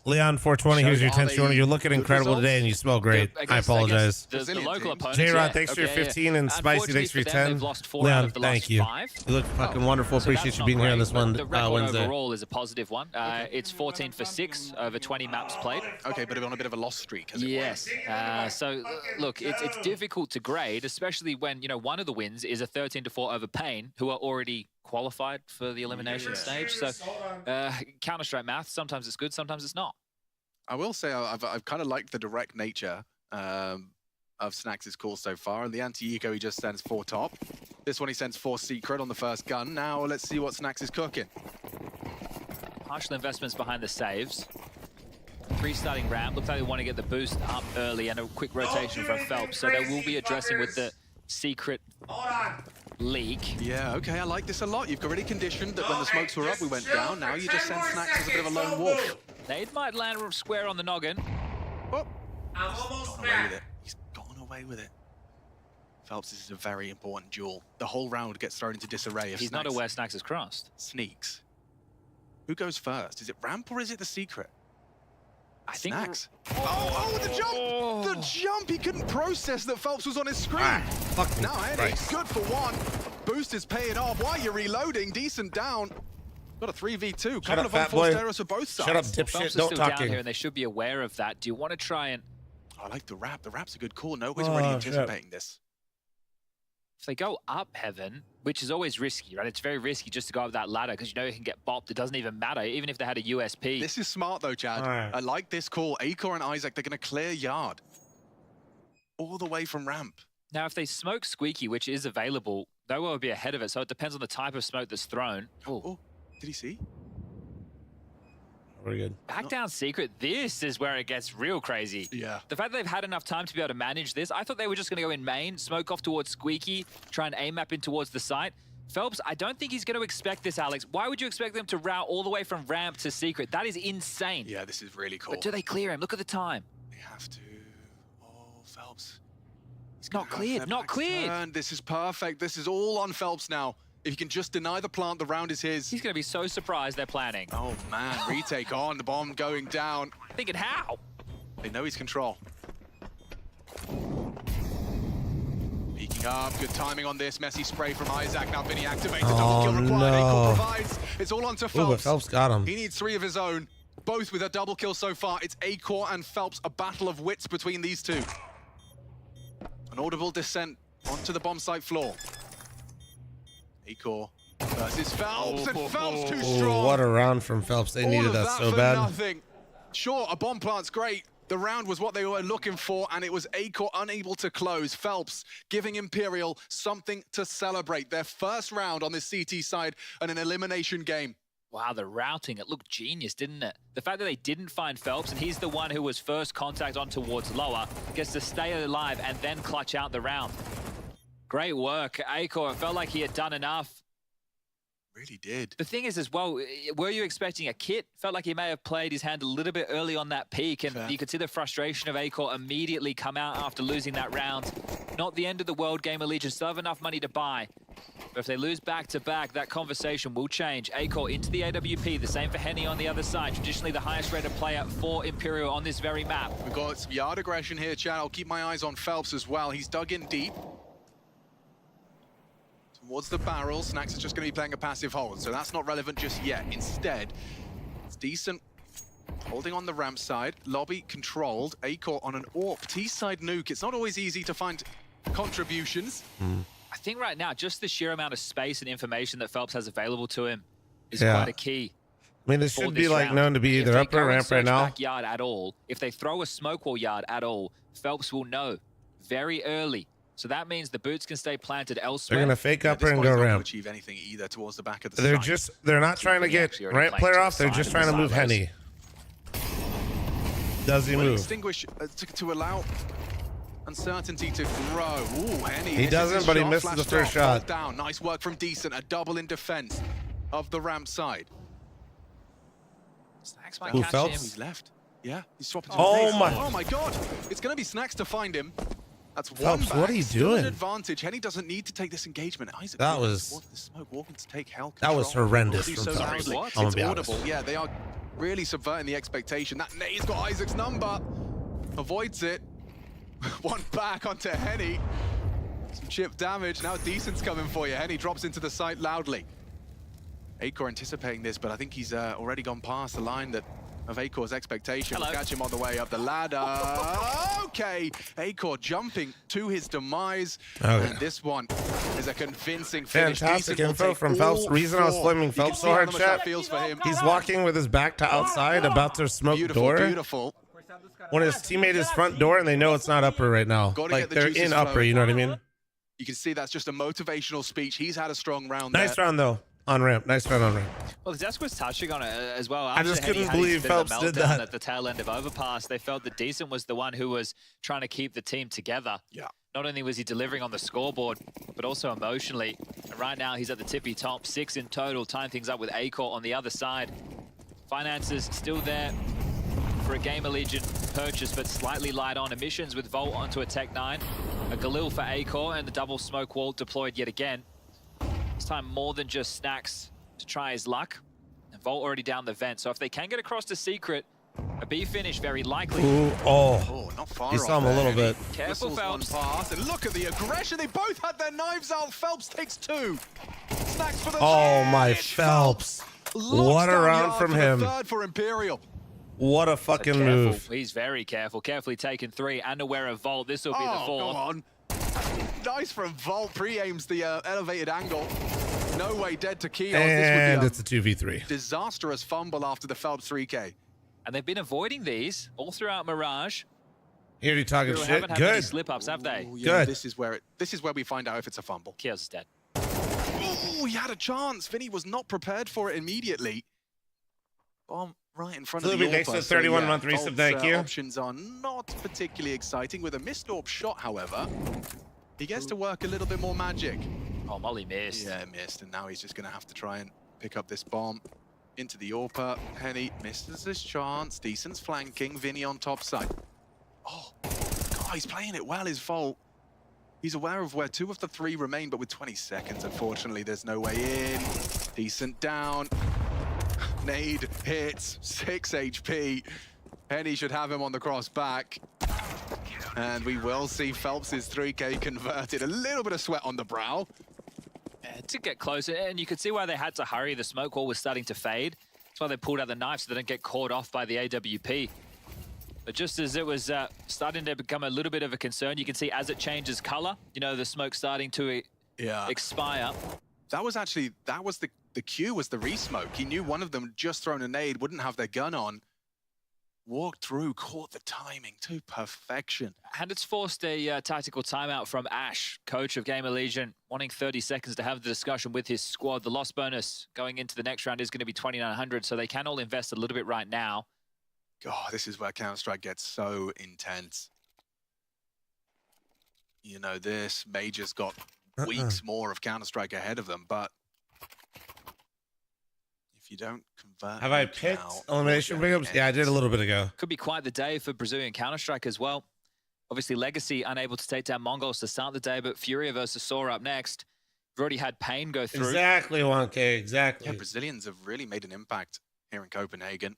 Leon 420, here's your 10 You're looking incredible today, and you smell great. I apologize. The local opponents, J-Rod, thanks for your 15, and Spicy, thanks for your 10. Leon, thank you. You look fucking wonderful. Appreciate you being here on this one Wednesday. Overall is a positive one. It's 14 for 6 over 20 maps played. Okay, but on a bit of a loss streak, has it? Yes. So look, it's difficult to grade, especially when one of the wins is a 13-4 over Pain, who are already qualified for the elimination stage. So Counter-Strike math, sometimes it's good, sometimes it's not. I will say I've kind of liked the direct nature of Snax's call so far, and the anti-eco he just sends 4 top. This one he sends 4 secret on the first gun. Now let's see what Snax is cooking. Partial investments behind the saves. Restarting ramp. Looks like they want to get the boost up early and a quick rotation from Phelps. So they will be addressing with the secret leak. Yeah, okay, I like this a lot. You've already conditioned that when the smokes were up, we went down. Now you just send Snax as a bit of a lone wolf. Nade might land square on the noggin. Oh, he's gotten away with it. He's gotten away with it. Phelps, this is a very important duel. The whole round gets thrown into disarray if He's not aware Snax is crossed. Sneaks. Who goes first? Is it ramp or is it the secret? I think Snax. Oh, the jump! The jump! He couldn't process that Phelps was on his screen. Now, Henny, good for one. Boost is paying off. Why are you reloading? Decent down. Got a 3v2. Couple of unforced errors for both sides. Shut up, dipshit. Phelps Don't is still talk down here, and they should be aware of that. Do you want to try and... I like the wrap. The wrap's a good call. Nobody's already anticipating this. If they go up heaven, which is always risky, right? It's very risky just to go up that ladder because you know you can get bopped. It doesn't even matter, even if they had a USP. This is smart though, Chad. I like this call. Acor and Isaac, they're going to clear yard. All the way from ramp. Now, if they smoke Squeaky, which is available, they will be ahead of it. So it depends on the type of smoke that's thrown. Oh, did he see? Very good. Back down secret. This is where it gets real crazy. Yeah. The fact that they've had enough time to be able to manage this, I thought they were just going to go in main, smoke off towards Squeaky, try and aim map in towards the site. Phelps, I don't think he's going to expect this, Alex. Why would you expect them to route all the way from ramp to secret? That is insane. Yeah, this is really cool. But do they clear him? Look at the time. They have to. Oh, Phelps. He's not cleared. Not cleared. Turn. This is perfect. This is all on Phelps now. If you can just deny the plant, the round is his. He's going to be so surprised they're planning. Oh, man. Retake on. The bomb going down. Thinking how? They know he's control. Peeking up. Good timing on this. Messy spray from Isaac. Now Vinny activates. A double kill required. Acor provides. It's all onto Phelps. Ooh, but Phelps got him. He needs 3 of his own. Both with a double kill so far. It's Acor and Phelps. A battle of wits between these two. An audible descent onto the bomb site floor. Acor versus Phelps, and Phelps too strong. What a round from Phelps. They needed that so for bad. Nothing. Sure, a bomb plant's great. The round was what they were looking for, and it was Acor unable to close. Phelps giving Imperial something to celebrate. Their first round on this CT side and an elimination game. Wow, the routing, it looked genius, didn't it? The fact that they didn't find Phelps, and he's the one who was first contact on towards lower, gets to stay alive and then clutch out the round. Great work, Acor. It felt like he had done enough. Really did. The thing is as well, were you expecting a kit? Felt like he may have played his hand a little bit early on that peak, and you could see the frustration of Acor immediately come out after losing that round. Not the end of the world, GamerLegion still have enough money to buy. But if they lose back-to-back, that conversation will change. Acor into the AWP, the same for Henny on the other side. Traditionally the highest rated player for Imperial on this very map. We've got some yard aggression here, Chad. I'll keep my eyes on Phelps as well. He's dug in deep. Towards the barrel, Snax is just going to be playing a passive hold, so that's not relevant just yet. Instead, it's decent holding on the ramp side. Lobby controlled. Acor on an AWP. T-side nuke. It's not always easy to find contributions. I think right now, just the sheer amount of space and information that Phelps has available to him is quite a key. I mean, this should be like known to be either up or ramp right now. Yard at all, if they throw a smoke wall yard at all, Phelps will know very early. So that means the boots can stay planted elsewhere. They're going to fake up and go ramp. Achieve anything either towards the back of the They're not trying to get ramp player off. They're just trying to move Henny. Does he move? Extinguish to allow uncertainty to grow. Ooh, Henny. He doesn't, but he misses the first shot. Down. Nice work from Decent. A double in defense of the ramp side. Snax might Who, catch Phelps? him. He's left. Yeah, he's swapping to Oh my God. It's going to be Snax to find him. That's Phelps, one back. what are you Still doing? An advantage. Henny doesn't need to take this engagement. Isaac That was the smoke, walking to take hell that was control. horrendous Do from so Phelps. loudly. I'm gonna It's be audible. honest. Yeah, they are really subverting the expectation. That nade's got Isaac's number. Avoids it. One back onto Henny. Some chip damage. Now Decent's coming for you. Henny drops into the site loudly. Acor anticipating this, but I think he's already gone past the line that of Acor's expectation. We'll catch him on the way up the ladder. Okay, Acor jumping to his demise. Okay. And this one is a convincing finish. Fantastic Decent will info take from Phelps. all Reason I was four. flaming You Phelps can so see how hard, much chat. that feels for him. He's walking with his back to outside, about to smoke Beautiful, door. beautiful. When his teammate is front door and they know it's not upper right now. Gotta Like get the they're juices in upper, flowing. you know what I mean? You can see that's just a motivational speech. He's had a strong round Nice round, though. On ramp. Nice round on ramp. Well, the desk was touching on it as well. I just couldn't believe Phelps did that. At the tail end of Overpass, they felt that Decent was the one who was trying to keep the team together. Yeah. Not only was he delivering on the scoreboard, but also emotionally. And right now, he's at the tippy top. 6 in total, tying things up with Acor on the other side. Finances still there for a GamerLegion purchase, but slightly light on. Emissions with Volt onto a Tech 9. A Galil for Acor, and the double smoke wall deployed yet again. This time more than just Snacks to try his luck. And Volt already down the vent. So if they can get across to Secret, a B finish very likely. Ooh, not far he saw him a little bit. Careful, Phelps. Pass, and look at the aggression. They both had their knives out. Phelps takes 2. Snacks for the my Phelps. What a round from him. Third for Imperial. What a fucking move. He's very careful. Carefully taken 3 and aware of Volt. This will be the 4th. Go on. Nice from Volt. Pre-aims the elevated angle. No way dead to Kios. And this would be it's a 2v3. Disastrous fumble after the Phelps 3K. And they've been avoiding these all throughout Mirage. Here you talking Who shit. haven't had Good. many slip-ups, have they? Ooh, yeah, this is where we find out if it's a fumble. Kios is dead. Oh, he had a chance. Vinny was not prepared for it immediately. Bomb right in front of the Fluby next to 31-month resub, thank you. Options are not particularly exciting. With a missed AWP shot, however, he gets to work a little bit more magic. Oh, Molly missed. Yeah, missed, and now he's just going to have to try and pick up this bomb into the AWPer. Henny misses his chance. Decent's flanking. Vinny on top side. Oh, God, he's playing it well, his Volt. He's aware of where 2 of the 3 remain, but with 20 seconds, unfortunately, there's no way in. Decent down. Nade hits, 6 HP. Henny should have him on the cross back. And we will see Phelps' 3K converted. A little bit of sweat on the brow. Yeah, to get closer, and you could see why they had to hurry. The smoke wall was starting to fade. That's why they pulled out the knife so they don't get caught off by the AWP. But just as it was starting to become a little bit of a concern, you can see as it changes color, you know, the smoke starting to expire. That was the cue was the re-smoke. He knew one of them had just thrown a nade, wouldn't have their gun on. Walked through, caught the timing to perfection. And it's forced a tactical timeout from Ash, coach of GamerLegion, wanting 30 seconds to have the discussion with his squad. The loss bonus going into the next round is going to be 2,900, so they can all invest a little bit right now. God, this is where Counter-Strike gets so intense. You know, this Major's got weeks more of Counter-Strike ahead of them, but if you don't convert... Have I picked elimination pickups? Yeah, I did a little bit ago. Could be quite the day for Brazilian Counter-Strike as well. Obviously, Legacy unable to take down Mongols to start the day, but Furia versus Sora up next. We've already had Pain go through. Exactly, 1K, exactly. Yeah, Brazilians have really made an impact here in Copenhagen.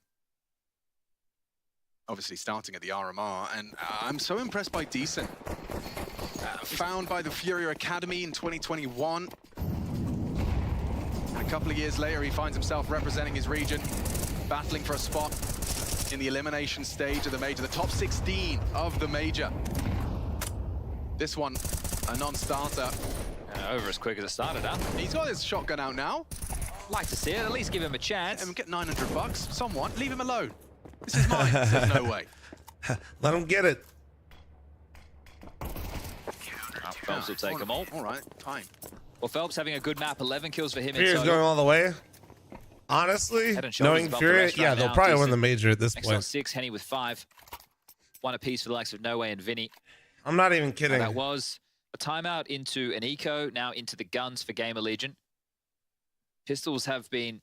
Obviously starting at the RMR, and I'm so impressed by Decent. Found by the Furia Academy in 2021. A couple of years later, he finds himself representing his region, battling for a spot in the elimination stage of the Major, the top 16 of the Major. This one, a non-starter. Over as quick as it started, huh? He's got his shotgun out now. Like to see it, at least give him a chance. Let him get 900 bucks. Someone, leave him alone. This is mine. There's no way. Let him get it. Phelps will take them all. All right, fine. Well, Phelps having a good map, 11 kills for him. Furia's going all the way. Honestly, knowing Furia, yeah, they'll probably win the Major at this Next point. on 6, Henny with 5. 1 apiece for the likes of No Way and Vinny. I'm not even kidding. That was a timeout into an eco, now into the guns for GamerLegion. Pistols have been,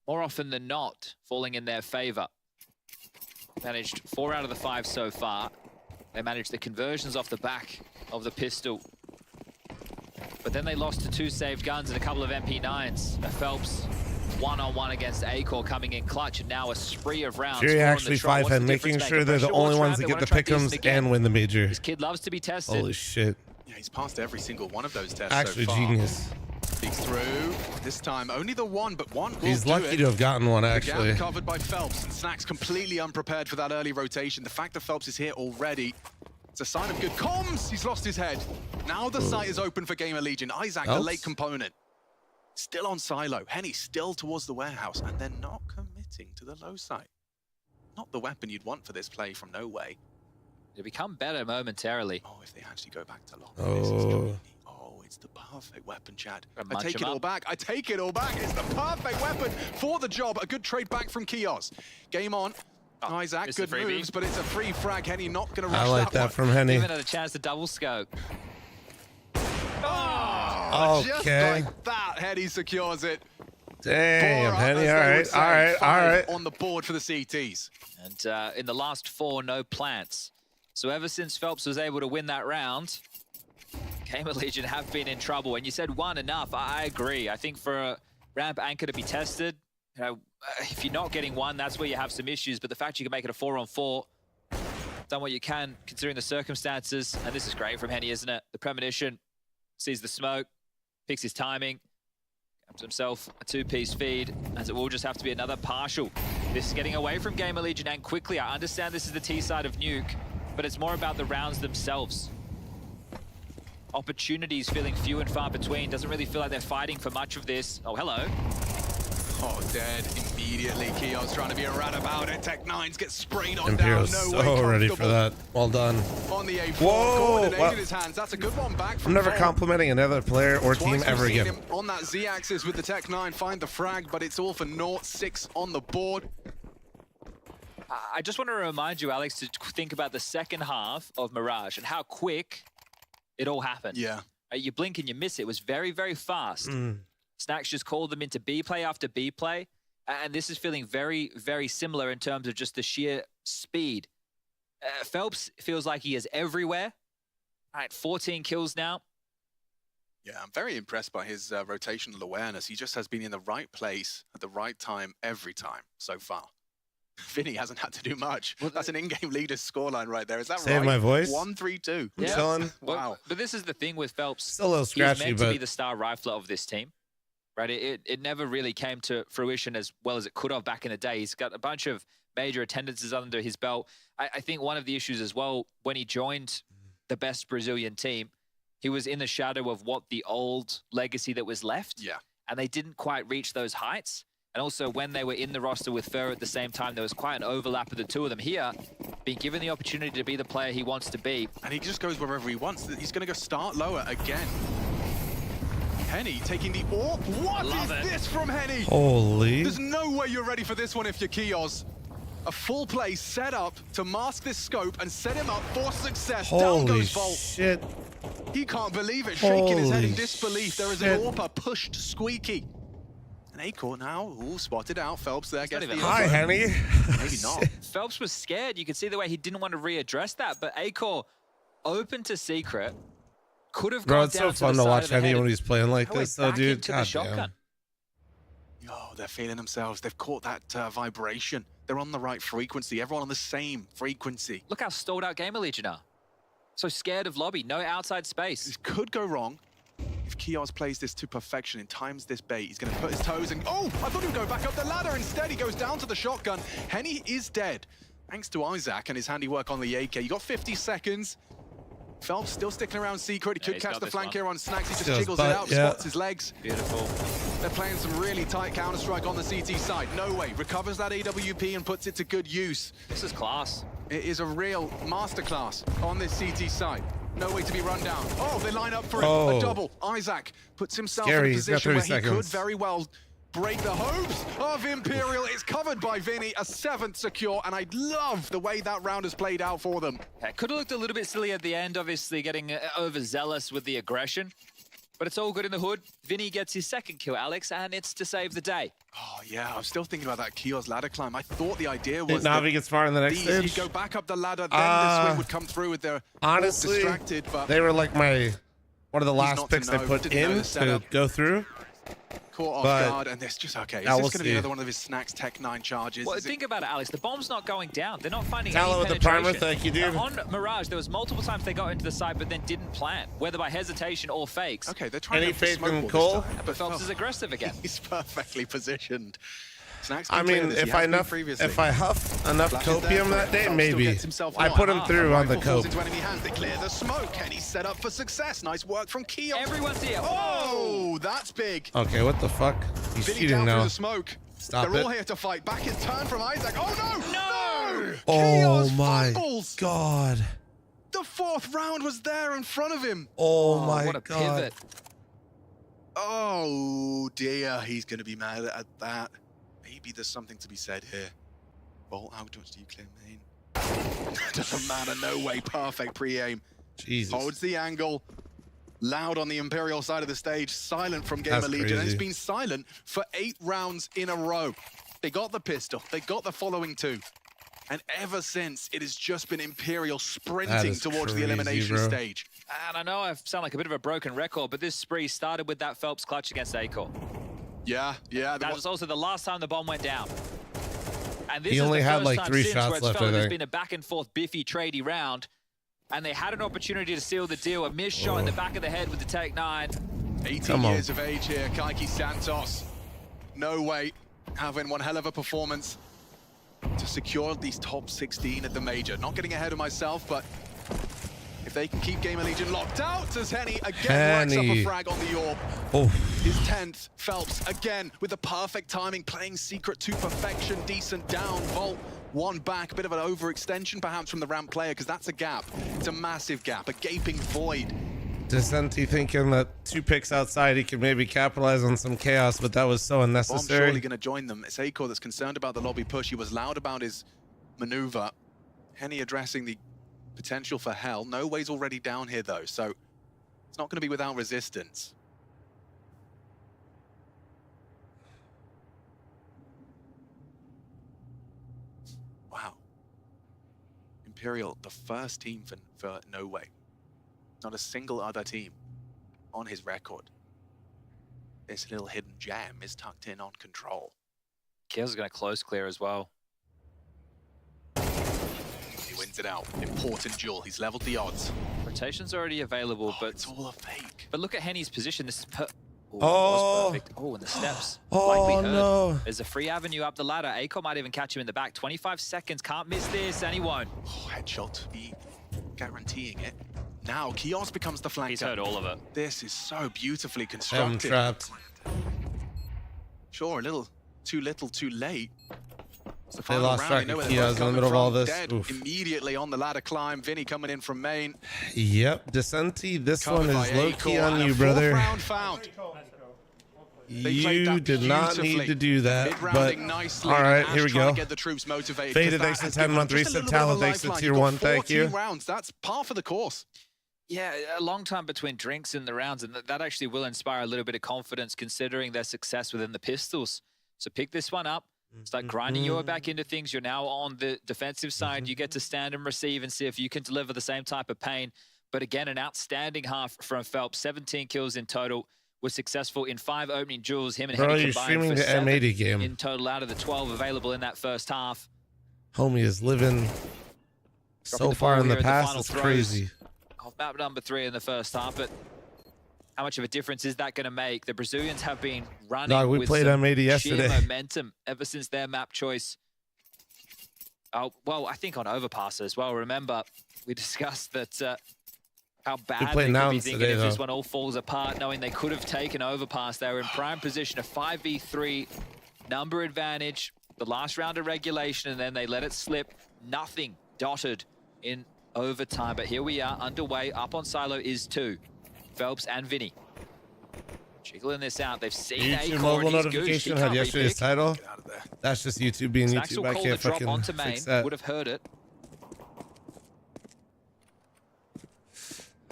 more often than not, falling in their favor. Managed 4 out of the 5 so far. They managed the conversions off the back of the pistol. But then they lost to 2 saved guns and a couple of MP9s. Phelps one-on-one against Acor coming in clutch, and now a spree of rounds. Furia actually 5-head, making sure they're the only ones that get the pick'ems and win the Major. This kid loves to be tested. Holy shit. Yeah, he's passed every single one of those tests Actually, so far. genius. Peeks through. This time, only the one, but one will He's do lucky it. to have gotten one, The actually. gap covered by Phelps, and Snacks completely unprepared for that early rotation. The fact that Phelps is here already, it's a sign of good comms. He's lost his head. Now the site is open for GamerLegion. Isaac, the late component, still on silo. Henny still towards the warehouse, and they're not committing to the low site. Not the weapon you'd want for this play from No Way. It'll become better momentarily. Oh, if they actually go back to lock. Oh. It's the perfect weapon, Chad. Gonna I take munch it him all up. back. I take it all back. It's the perfect weapon for the job. A good trade back from Kios. Game on. Isaac, missed the good freebie. moves, but it's a free frag. Henny not going to rush I like that one. from Henny. Even had a chance to double scope. Oh, just Okay. like that, Henny secures it. Damn, Four up, Henny. as All they would right, say. all right, all Five right. on the board for the CTs. And in the last 4, no plants. So ever since Phelps was able to win that round, GamerLegion have been in trouble. And you said 1 enough. I agree. I think for a ramp anchor to be tested, you know, if you're not getting 1, that's where you have some issues. But the fact you can make it a 4-on-4, done what you can considering the circumstances. And this is great from Henny, isn't it? The premonition, sees the smoke, picks his timing, grabs himself a 2-piece feed, as it will just have to be another partial. This is getting away from GamerLegion and quickly. I understand this is the T side of Nuke, but it's more about the rounds themselves. Opportunities feeling few and far between. Doesn't really feel like they're fighting for much of this. Oh, hello. Oh, dead immediately. Kios trying to be a rat about it. Tech9s get sprayed on Imperial's down. No way so ready for comfortable. that. Well done. On the A4, Whoa, coordinated what? his hands. That's a good one back I'm from never Vol. complimenting another player or team Twice we've ever seen again. him on that Z-axis with the Tech9, find the frag, but it's all for naught. 6 on the board. I just want to remind you, Alex, to think about the second half of Mirage and how quick it all happened. Yeah. You blink and you miss it. It was very, very fast. Snacks just called them into B play after B play. And this is feeling very, very similar in terms of just the sheer speed. Phelps feels like he is everywhere. All right, 14 kills now. Yeah, I'm very impressed by his rotational awareness. He just has been in the right place at the right time every time so far. Vinny hasn't had to do much. That's an in-game leader's scoreline right there. Is that Save right? my voice. 1-3-2. I'm chilling. Wow. But this is the thing with Phelps. Still a little He's scratchy, meant to but be the star rifler of this team. Right, it never really came to fruition as well as it could have back in the day. He's got a bunch of major attendances under his belt. I think one of the issues as well, when he joined the best Brazilian team, he was in the shadow of what the old legacy that was left. Yeah. And they didn't quite reach those heights. And also when they were in the roster with Fer at the same time, there was quite an overlap of the two of them. Here, being given the opportunity to be the player he wants to be. And he just goes wherever he wants. He's going to go start lower again. Henny taking the AWP. What is this from Henny? Holy. There's no way you're ready for this one if you're Kios. A full play set up to mask this scope and set him up for success. Down Holy goes Volt. shit. He can't believe it, shaking his head in Holy disbelief. There is an AWP pushed squeaky. And A-Core now, spotted out. Phelps there gets the Hi, Henny. Maybe not. Phelps was scared. You could see the way he didn't want to readdress that, but A-Core open to secret. Could have Bro, gone it's down so fun the to side watch of the Henny head when and he's playing like go this, though, back dude. into the God shotgun. damn. Oh, they're feeling themselves. They've caught that vibration. They're on the right frequency. Everyone on the same frequency. Look how stalled out GamerLegion are. So scared of lobby, no outside space. This could go wrong. If Kios plays this to perfection and times this bait, he's going to put his toes in. Oh, I thought he would go back up the ladder. Instead, he goes down to the shotgun. Henny is dead. Thanks to Isaac and his handiwork on the AK. You got 50 seconds. Phelps still sticking around secret. He could he's catch got the this flank one. here on Snacks. He just Just jiggles it butt, out, yeah. spots his legs. Beautiful. They're playing some really tight Counter-Strike on the CT side. No way. Recovers that AWP and puts it to good use. This is class. It is a real masterclass on this CT side. No way to be run down. Oh, they line up for it. Oh. A double. Isaac puts himself Scary. in a He's got position 30 where he could seconds. very well break the hopes of Imperial. It's covered by Vinny, a 7th secure, and I love the way that round has played out for them. Yeah, could have looked a little bit silly at the end, obviously getting overzealous with the aggression. But it's all good in the hood. Vinny gets his 2nd kill, Alex, and it's to save the day. Oh, yeah, I'm still thinking about that Kios ladder climb. I thought the idea was Navi that gets far in the next he'd stage. go back up the ladder, then the swing would come through with their Honestly, distracted, but they were like one of the last not to picks I know, put didn't know in the to setup. go through. caught off but guard, and it's just okay. Is now this we'll going to be see. another one of his Snacks Tech-9 charges? Well, Is it- think about it, Alex. The bomb's not going down. They're not finding Talent any with the primer, penetration. thank you, dude. On Mirage, there was multiple times they got into the site, but then didn't plant, whether by hesitation or fakes. Okay, they're trying Any to faith smoke in ball Cole? this time, But Phelps is aggressive again. He's perfectly positioned. Snacks I can clear mean, this. He if has I been previously. if I huff enough Flashes copium there, that day, Phelps still maybe gets himself I one. put him through on the Rifle falls cope. into enemy hands. They clear the smoke, and he's set up for success. Nice work from Keon. Everyone's here. Oh, that's big. Okay, what the fuck? He's Vinny cheating down through now. the smoke. Stop They're it. all here to fight. Back is turn from Isaac. Oh no! No! Oh Keon's my fumbles. god. The 4th round was there in front of him. Oh my what a God. pivot. Oh dear, he's going to be mad at that. Maybe there's something to be said here. Bolt, how much do you clear main? Doesn't matter, no way. Perfect pre-aim. Jesus. Holds the angle. Loud on the Imperial side of the stage, silent from GamerLegion, and it's been silent for 8 rounds in a row. They got the pistol, they got the following 2. And ever since, it has just been Imperial sprinting towards the elimination stage. And I know I sound like a bit of a broken record, but this spree started with that Phelps clutch against Acor. Yeah. That was also the last time the bomb went down. And this He is only the had first like time 3 since shots where it's left, felt I there's think. been a back and forth biffy tradey round. And they had an opportunity to seal the deal. A missed shot in the back of the head with the Take 9. 18 years of age here, Kaiki Santos. No way, having one hell of a performance to secure these top 16 at the major. Not getting ahead of myself, but if they can keep GamerLegion locked out, as Henny again racks up a frag on the orb. His 10th, Phelps again with the perfect timing, playing secret to perfection, decent down, Volt. 1 back, bit of an overextension perhaps from the ramp player, because that's a gap. It's a massive gap, a gaping void. Decenti thinking that 2 picks outside, he could maybe capitalize on some chaos, but that was so Bomb's unnecessary. surely going to join them. It's Acor that's concerned about the lobby push. He was loud about his maneuver. Henny addressing the potential for hell. No way's already down here, though, so it's not going to be without resistance. Wow. Imperial, the first team for No Way. Not a single other team on his record. This little hidden gem is tucked in on control. Kill's going to close clear as well. He wins it out. Important duel. He's leveled the odds. Rotation's already available, but it's all a fake. But look at Henny's position. This is that Oh. was perfect. Oh, and the steps. Oh, Like we heard. no. There's a free avenue up the ladder. Acor might even catch him in the back. 25 seconds. Can't miss this, and he won't. Oh, headshot. He guaranteeing it. Now, Kios becomes the flanker. He's heard all of it. This is so beautifully I'm constructed. trapped. Sure, a little too little, too late. It's the They final lost round. track You know of where they're Kios both in the coming middle of all from. this. Dead Oof. immediately on the ladder climb. Vinny coming in from main. Yep, Decenti, this Covered one by is low-key Acor, on and you, a brother. 4th round found. You did not need to do that, but Mid-rounding nicely, all right, and here we Ash trying go. to get the troops motivated, Faded, 'cause thanks that to has 10 given month them just a reset. little bit of a Talent, thanks to lifeline. tier You've 1, got thank you. 14 rounds. That's par for the course. Yeah, a long time between drinks in the rounds, and that actually will inspire a little bit of confidence considering their success within the pistols. So pick this one up, start grinding your way back into things. You're now on the defensive side. You get to stand and receive and see if you can deliver the same type of pain. But again, an outstanding half from Phelps. 17 kills in total. Was successful in 5 opening duels. Him and Bro, Henny you're combined streaming for the 7 M80 game. in total out of the 12 available in that first half. Homie is living so Dropping the far ball in the here past, final it's throws crazy. Of map number 3 in the first half, but how much of a difference is that going to make? The Brazilians have been running Dog, we with played some M80 sheer yesterday. momentum ever since their map choice. Oh, well, I think on overpass as well. Remember, we discussed that how bad they played could be Nouns thinking today, if this though. one all falls apart, knowing they could have taken overpass. They were in prime position, a 5v3 number advantage, the last round of regulation, and then they let it slip. Nothing dotted in overtime, but here we are, underway. Up on silo is 2, Phelps and Vinny. Jiggling this out, they've seen YouTube Acor, mobile and he's notification goosed. He had can't yesterday's repick. title. That's just YouTube being Snacks YouTube. will I call can't the drop fucking onto fix main, that. would have heard it.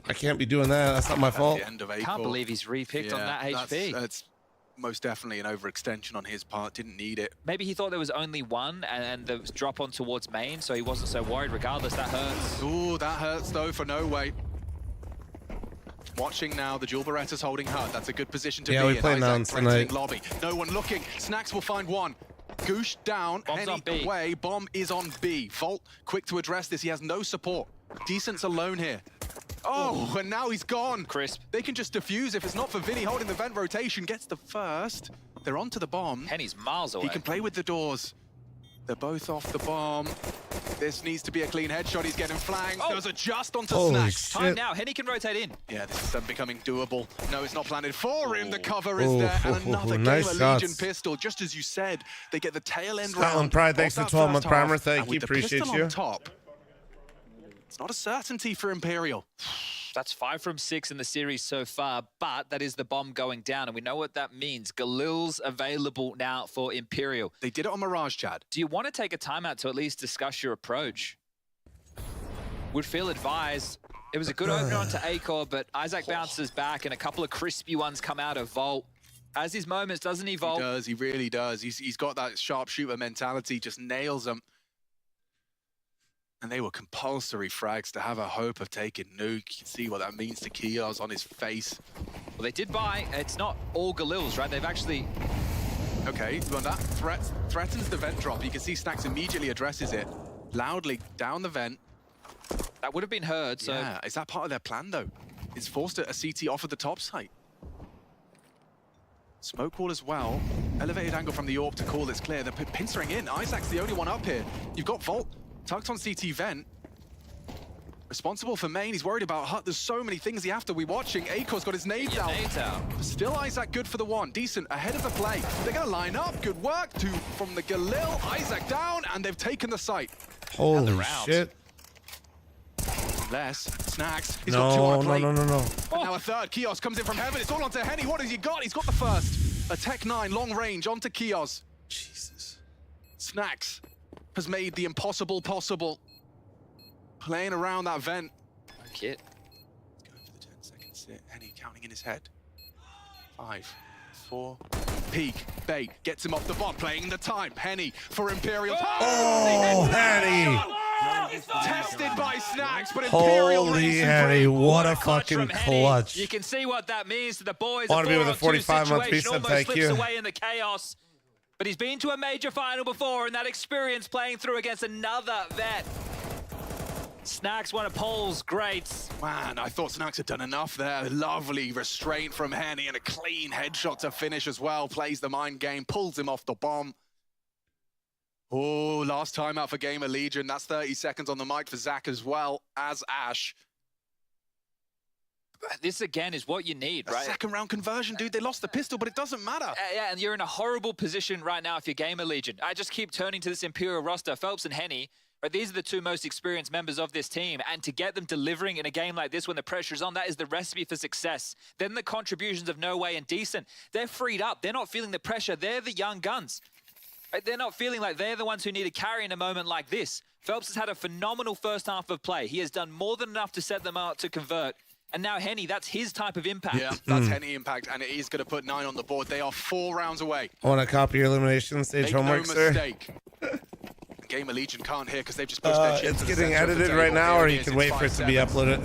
I can't be doing that. That's not my fault. The end of Can't Acor. believe he's repicked on that HP. That's most definitely an overextension on his part. Didn't need it. Maybe he thought there was only one and the drop on towards main, so he wasn't so worried. Regardless, that hurts. Ooh, that hurts though for No Way. Watching now, the dual Beretta's holding hut. That's a good position to be in. we play Isaac Nouns threatening tonight. lobby. No one looking. Snacks will find one. Goosh down. Bomb's on Henny B. away. Bomb is on B. Volt quick to address this. He has no support. Decent's alone here. Oh, and now he's gone. Crisp. They can just defuse if it's not for Vinny holding the vent rotation. Gets the first. They're onto the bomb. Henny's miles away. He can play with the doors. They're both off the bomb. This needs to be a clean headshot. He's getting flanked. Oh. There's a just onto Holy Snacks. shit. Time now. Henny can rotate in. Yeah, this is becoming doable. No, it's not planted for him. The cover is Ooh, there. And ooh, ooh, another nice GamerLegion shots. pistol. Just as you said, they get the tail end Scotland round. Pride, of thanks for that 12-month first primer. half. Thank And you. with the Appreciate pistol you. on top, It's not a certainty for Imperial. That's 5 from 6 in the series so far, but that is the bomb going down, and we know what that means. Galil's available now for Imperial. They did it on Mirage, Chad. Do you want to take a timeout to at least discuss your approach? Would feel advised. It was a good opener onto Acor, but Isaac bounces back, and a couple of crispy ones come out of Volt. Has his moments, doesn't he, Volt? He does, he really does. He's got that sharpshooter mentality, just nails them. And they were compulsory frags to have a hope of taking Nuke. You can see what that means to Kios on his face. Well, they did buy. It's not all Galils, right? They've actually... Okay, well, that threatens the vent drop. You can see Snacks immediately addresses it loudly down the vent. That would have been heard, so... Yeah, is that part of their plan, though? It's forced a CT off of the top site. Smoke wall as well. Elevated angle from the AWP to call this clear. They're pincering in. Isaac's the only one up here. You've got Volt tucked on CT vent. Responsible for main. He's worried about Hut. There's so many things you have to be watching. Akor's got his nades out. Still Isaac good for the one. Decent ahead of the play. They're going to line up. Good work. Two from the Galil. Isaac down, and they've taken the site. Holy shit. Less. Snacks. He's got two on a plate. No. And now a third. Kios comes in from heaven. It's all onto Henny. What has he got? He's got the first. A Tech 9 long range onto Kios. Jesus. Snacks has made the impossible possible. Playing around that vent. No kit. Going for the 10-second sit. Henny counting in his head. 5, 4. Peek. Bait. Gets him off the bot. Playing the time. Henny for Imperial. Oh, Henny. Tested by Snacks, but Imperial holy Henny, what a fucking clutch. You can see what that means to the boys. Want to be with a 45-month reset, thank you. Away in the chaos. But he's been to a major final before, and that experience playing through against another vet. Snacks, one of Paul's greats. Man, I thought Snacks had done enough there. Lovely restraint from Henny and a clean headshot to finish as well. Plays the mind game, pulls him off the bomb. Oh, last time out for GamerLegion. That's 30 seconds on the mic for Zach as well as Ash. This, again, is what you need, right? Second round conversion, dude. They lost the pistol, but it doesn't matter. Yeah, and you're in a horrible position right now if you're GamerLegion. I just keep turning to this Imperial roster. Phelps and Henny, right, these are the two most experienced members of this team, and to get them delivering in a game like this when the pressure's on, that is the recipe for success. Then the contributions of No Way and Decent, they're freed up. They're not feeling the pressure. They're the young guns. Right? They're not feeling like they're the ones who need to carry in a moment like this. Phelps has had a phenomenal first half of play. He has done more than enough to set them out to convert. And now Henny, that's his type of impact. Yeah, that's Henny impact, and it is going to put 9 on the board. They are 4 rounds away. I want to copy your elimination stage homework, sir. Make no mistake. GamerLegion can't hear because they've just pushed their it's getting edited right now, or you can wait for it to be uploaded,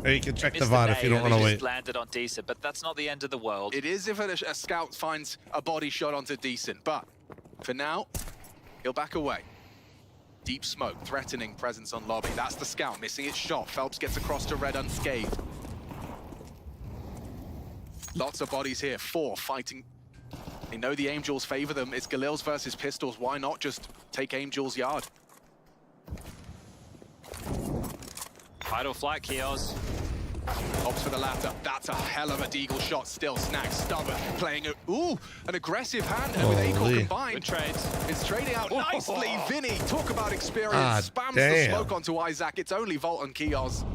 or you can check the VOD if you don't want to wait. Landed on Decent, but that's not the end of the world. It is if a scout finds a body shot onto Decent, but for now, he'll back away. Deep smoke, threatening presence on lobby. That's the scout, missing its shot. Phelps gets across to red unscathed. Lots of bodies here, 4 fighting. They know the Angels favor them. It's Galils versus Pistols. Why not just take Angels yard? Idle flight, Kios. Opts for the latter. That's a hell of a deagle shot still. Snacks, stubborn, playing it. Ooh, an aggressive hand with Acor combined. Good trades. It's trading out nicely. Vinny, talk about experience. Spams the smoke onto Isaac. It's only Volt and Kios.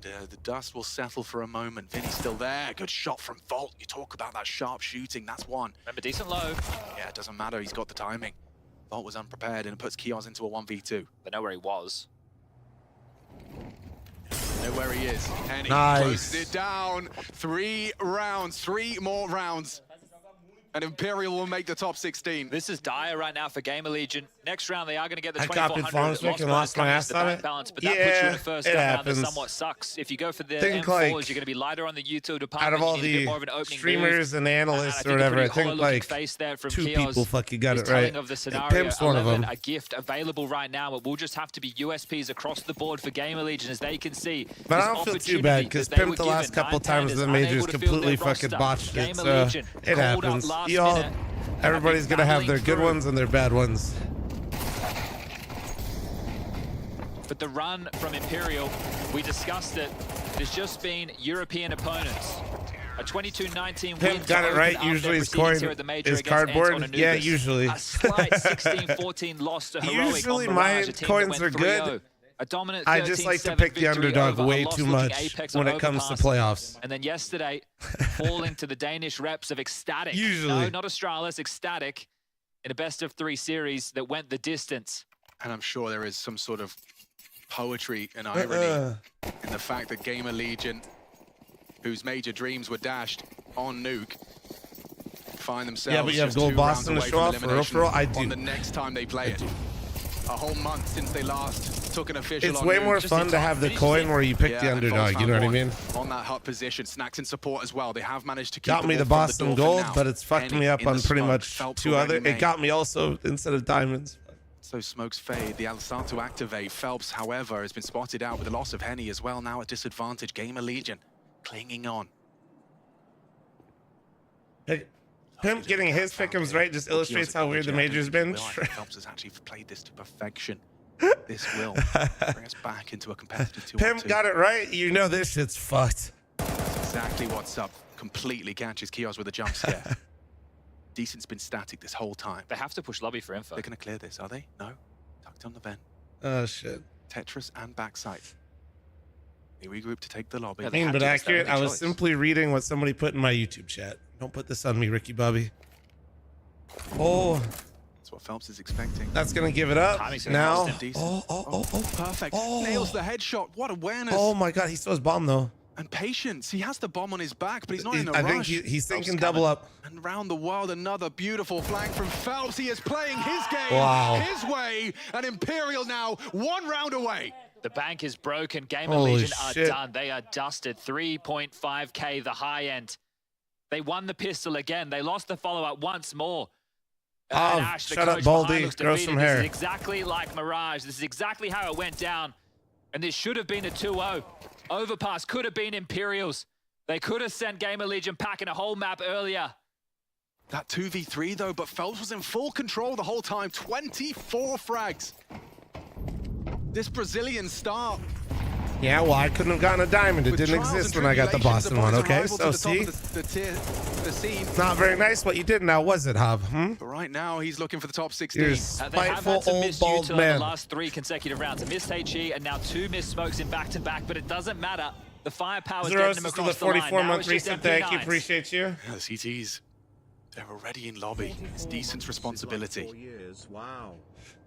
And the dust will settle for a moment. Vinny's still there. Good shot from Volt. You talk about that sharp shooting. That's one. Remember, Decent low. Yeah, it doesn't matter. He's got the timing. Volt was unprepared and it puts Kios into a 1v2. They know where he was. Know where he is. Henny closes it down. 3 rounds, 3 more rounds. And Imperial will make the top 16. This is dire right now for GamerLegion. Next round, they are going to get the I copied 2400. and lost my ass on it. Balance, but that puts you in the first it round happens. that somewhat sucks. If you go for the Think M4s, like you're going to be lighter on the YouTube department. out of all the streamers and analysts or whatever, I think like 2 people fucking got it right. Of the And scenario, Pimp's one of them. A gift available right now. It will just have to be USPs across the board for GamerLegion, as they can see. But I don't feel too bad because Pimp the last couple times in the majors completely fucking botched it. So it happens. Everybody's gonna have their good ones and their bad ones. But the run from Imperial, we discussed it, has just been European opponents. A 22-19 Pimp win. got it right. Usually his coin is cardboard. Yeah, usually. A slight 16-14 loss to Heroic. Usually on my Mirage, a team coins that went are good. 3-0. A dominant I just like to 13-7 pick the victory underdog over way a loss too looking much Apex when on it comes to Overpass. playoffs. And then yesterday, falling to the Danish reps of Ecstatic. Usually. No, not Astralis, Ecstatic, in a best-of-3 series that went the distance. And I'm sure there is some sort of poetry and irony in the fact that GamerLegion, whose major dreams were dashed on Nuke, find themselves Yeah, but you have just Gold 2 Boston rounds to away show from off, for real, elimination for real? I do. on the next time they play it. A whole month since they last took an official It's on way Nuke. more fun to have the coin where you pick the and underdog, Fox you know what I found mean? one on that hut position. Snacks in support as well. They have managed to keep Got me the ball from Boston door for gold, now. but it's fucked Henny me up in on the pretty smoke. much Phelps 2 other. already It got me also instead of diamonds. So smokes fade, the start to activate. Phelps, however, has been spotted out with the loss of Henny as well, now at disadvantage. GamerLegion clinging on. Him getting his pick'ems right just illustrates how weird the major's been. Phelps has actually played this to perfection. This will bring us back into a competitive 2-on-2. Pimp got it right. You know this shit's fucked. That's exactly what's up. Completely catches Kios with a jump scare. Decent's been static this whole time. They have to push lobby for info. They're going to clear this, are they? No. Tucked on the vent. Oh, shit. Tetris and backside. They regroup to take the lobby. Clean but accurate. I was simply reading what somebody put in my YouTube chat. Don't put this on me, Ricky Bobby. Oh. That's what Phelps is expecting. That's going to give it up now. Oh, perfect. Nails the headshot. What awareness. Oh, my God. He still has bomb, though. And patience. He has the bomb on his back, but he's not in a I rush. think he's thinking double up. And round the world, another beautiful flank from Phelps. He is playing his game his way. And Imperial now 1 round away. The bank is broken. Holy GamerLegion are shit. done. They are dusted. 3.5k, the high end. They won the pistol again. They lost the follow-up once more. And Ash, the shut up, coach Baldy. behind, looks Grow defeated. some This hair. is exactly like Mirage. This is exactly how it went down. And this should have been a 2-0. Overpass could have been Imperials. They could have sent GamerLegion packing a whole map earlier. That 2v3 though, but Phelps was in full control the whole time. 24 frags. This Brazilian star. Yeah, well, I couldn't have gotten a diamond. It didn't exist when I got the Boston one, okay? So, see? It's not very nice what you did now, was it, Hob? But right now, he's looking for the top 16. You're a They have spiteful had to old miss bald Utah in man. the last 3 consecutive rounds. A missed HE and now 2 missed smokes in back-to-back, but it doesn't matter. The firepower is getting them Zeros for the across the line. Now 44-month it's just reset. Thank you. MP9s. Appreciate you. Yeah, the CTs, they're already in lobby. It's Decent's responsibility. 4 years. Wow.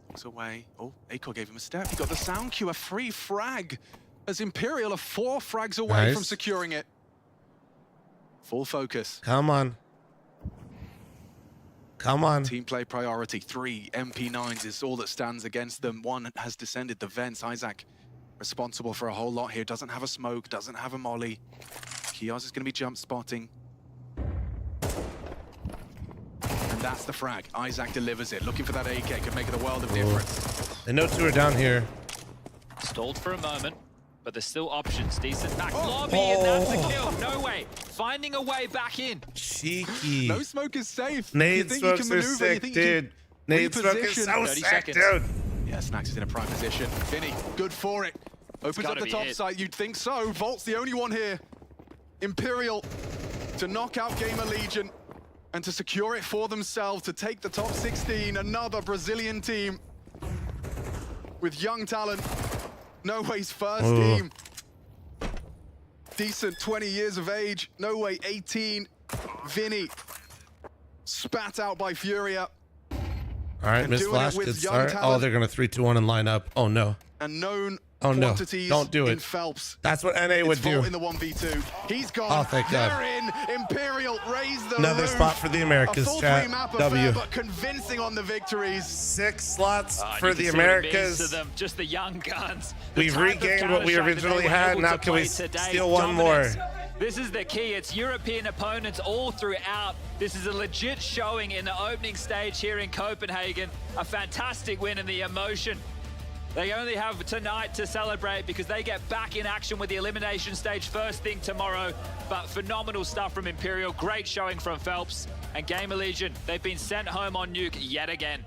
Looks away. Oh, Acor gave him a step. He got the sound cue, a free frag. As Imperial are 4 frags away from securing it. Full focus. Come on. Come on. Team play priority. 3 MP9s is all that stands against them. 1 has descended the vents. Isaac responsible for a whole lot here. Doesn't have a smoke, doesn't have a molly. Kios is going to be jump spotting. And that's the frag. Isaac delivers it. Looking for that AK. Could make it a world of difference. They know 2 are down here. Stalled for a moment, but there's still options. Decent back lobby, and that's a kill. No way. Finding a way back in. Cheeky. No smoke is safe. Nade smokes are sick, dude. Nade smoke is so 30 sick, seconds. dude. Yeah, Snacks is in a prime position. Vinny, good for it. Opens up the top site. You'd think so. Volt's the only one here. Imperial to knock out GamerLegion and to secure it for themselves, to take the top 16. Another Brazilian team with young talent. No Way's first team. Decent 20 years of age. No Way 18. Vinny spat out by Furia. All right, Miss Flash, good start. Oh, they're going to 3-2-1 and line up. Oh, no. And known Oh, no. quantities Don't do in it. Phelps. That's what NA would do. In the 1v2. He's gone. Oh, thank God. They're in. Imperial raise the Another roof. spot for the Americas, A full chat. 3-map W. affair, but convincing on the victories. 6 slots You for can the see what it means Americas. to them, just the young guns. The We've type of regained what we Counter-Strike that originally they were had. able Now to can we play today. steal one more? Dominance. This is the key. It's European opponents all throughout. This is a legit showing in the opening stage here in Copenhagen. A fantastic win and the emotion. They only have tonight to celebrate because they get back in action with the elimination stage first thing tomorrow. But phenomenal stuff from Imperial. Great showing from Phelps. And GamerLegion, they've been sent home on Nuke yet again.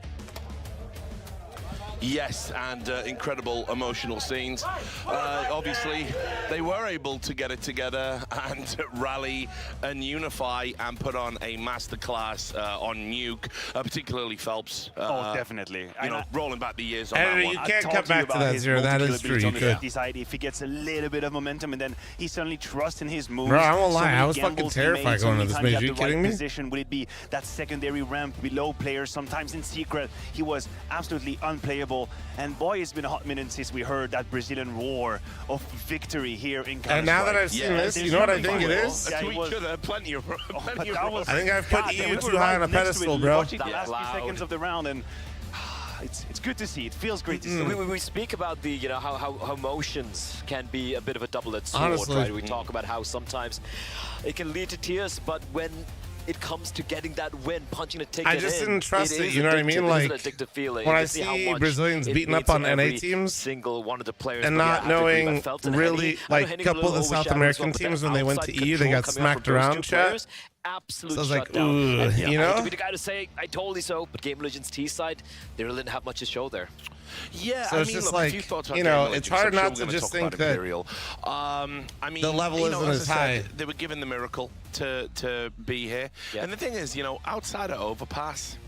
Yes, and incredible emotional scenes. Obviously, they were able to get it together and rally and unify and put on a masterclass on Nuke, particularly Phelps. Oh, definitely. You know, rolling back the years on Editor, that one. you can't cut back to that, Zero. That is true. You could. If he gets a little bit of momentum and then he suddenly trusts in his moves. Bro, I won't lie. I was fucking terrified going to this major. Are you kidding me? Position, would it be that secondary ramp below players, sometimes in secret? He was absolutely unplayable. And boy, it's been a hot minute since we heard that Brazilian roar of victory here in Counter-Strike. And now that I've seen this, you know what I think it is? Yeah, plenty of I think I've put EU too high on a pedestal, bro. Watching the last few seconds of the round, and it's good to see. It feels great to see. We speak about the how emotions can be a bit of a double-edged sword, Honestly. right? We talk about how sometimes it can lead to tears, but when it comes to getting that win, punching a ticket I just didn't trust it, is you know what I mean? addictive. Like, It is an addictive feeling. when You I can see how see much Brazilians it beating means up on to every NA teams single one of the players, and but not yeah, particularly knowing by Phelps and really, Henny. I know like, a Henny couple of the got a little South overshadowed as American well, but teams that when they went to outside EU, they got control smacked coming out around, from those two chat. players, absolute So I was like, shutdown. ooh, And, you I hate know? to be the guy to say, I told you so, but GamerLegion's T side, they really didn't have much to show there. Yeah, So I it's mean, just look, like, a few thoughts on you know, GamerLegion, it's hard so I'm not sure to we're just gonna think talk about that Imperial. I mean, the level you know, isn't as I as said, high. they were given the miracle to be here. Yeah. And the thing is, you know, outside of Overpass,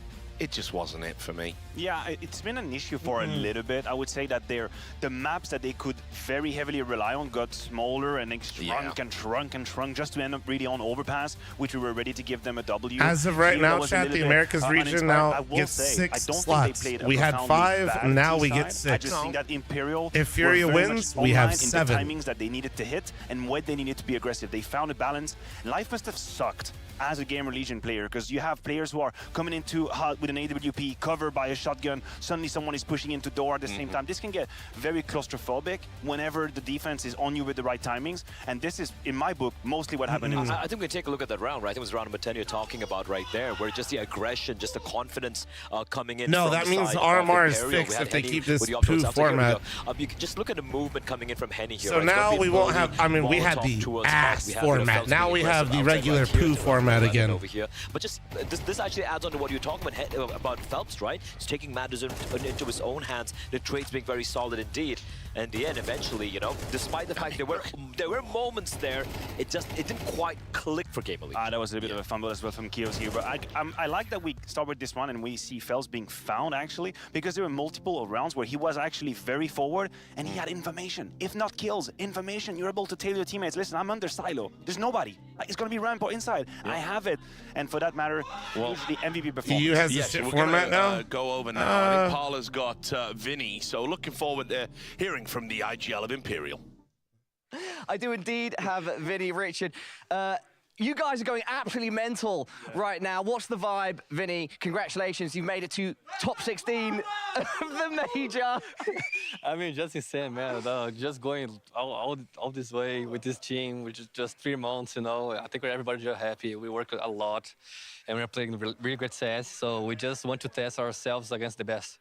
it just wasn't it for me. Yeah, it's been an issue for a little bit. I would say that the maps that they could very heavily rely on got smaller and shrunk and shrunk just to end up really on Overpass, which we were ready to give them a W. As of right Here, that now, was a chat, little the bit, Americas region uninspired. now I will gets say, 6 I don't slots. think they played a We had profoundly 5, bad now we T get side. I 6. just think that Imperial If Fury were very much wins, we have online 7. in the timings that they needed to hit and when they needed to be aggressive. They found a balance. Life must have sucked as a GamerLegion player, because you have players who are coming into HUD with an AWP, covered by a shotgun, suddenly someone is pushing into door at the same time. This can get very claustrophobic whenever the defense is on you with the right timings, and this is, in my book, mostly what happened in this. I think we take a look at that round, right? I think it was round number 10 you're talking about right there, where just the aggression, just the confidence coming in. No, from that the means side RMR of is Imperial. fixed We had if they Henny keep this with the poo options. Here we format. go. You can just look at the movement coming in from Henny here. So right? It's gonna now be we won't early have, I mean, we had Molotov the towards ass us. We have, format. Phelps Now being we have aggressive the outside regular right here poo to format London again. over here. But just this actually adds on to what you're talking about Phelps, right? He's taking matters into his own hands. The trades being very solid indeed. And in the end, eventually, you know, despite the fact there were moments there, it didn't quite click for GamerLegion. That was a little bit of a fumble as well from Kios here, but I like that we start with this one and we see Phelps being found actually, because there were multiple rounds where he was actually very forward and he had information. If not kills, information. You're able to tell your teammates, listen, I'm under silo. There's nobody. It's gonna be ramp or inside. I have it. And for that matter, usually MVP performance. EU has the shit format now? Go over now. I think Parla's got Vinny, so looking forward to hearing from the IGL of Imperial. I do indeed have Vinny, Richard. You guys are going absolutely mental right now. What's the vibe, Vinny? Congratulations, you made it to top 16 of the major. I mean, just insane, man. Just going all this way with this team, which is just 3 months, you know. I think everybody's just happy. We work a lot, and we're playing really great CS, so we just want to test ourselves against the best.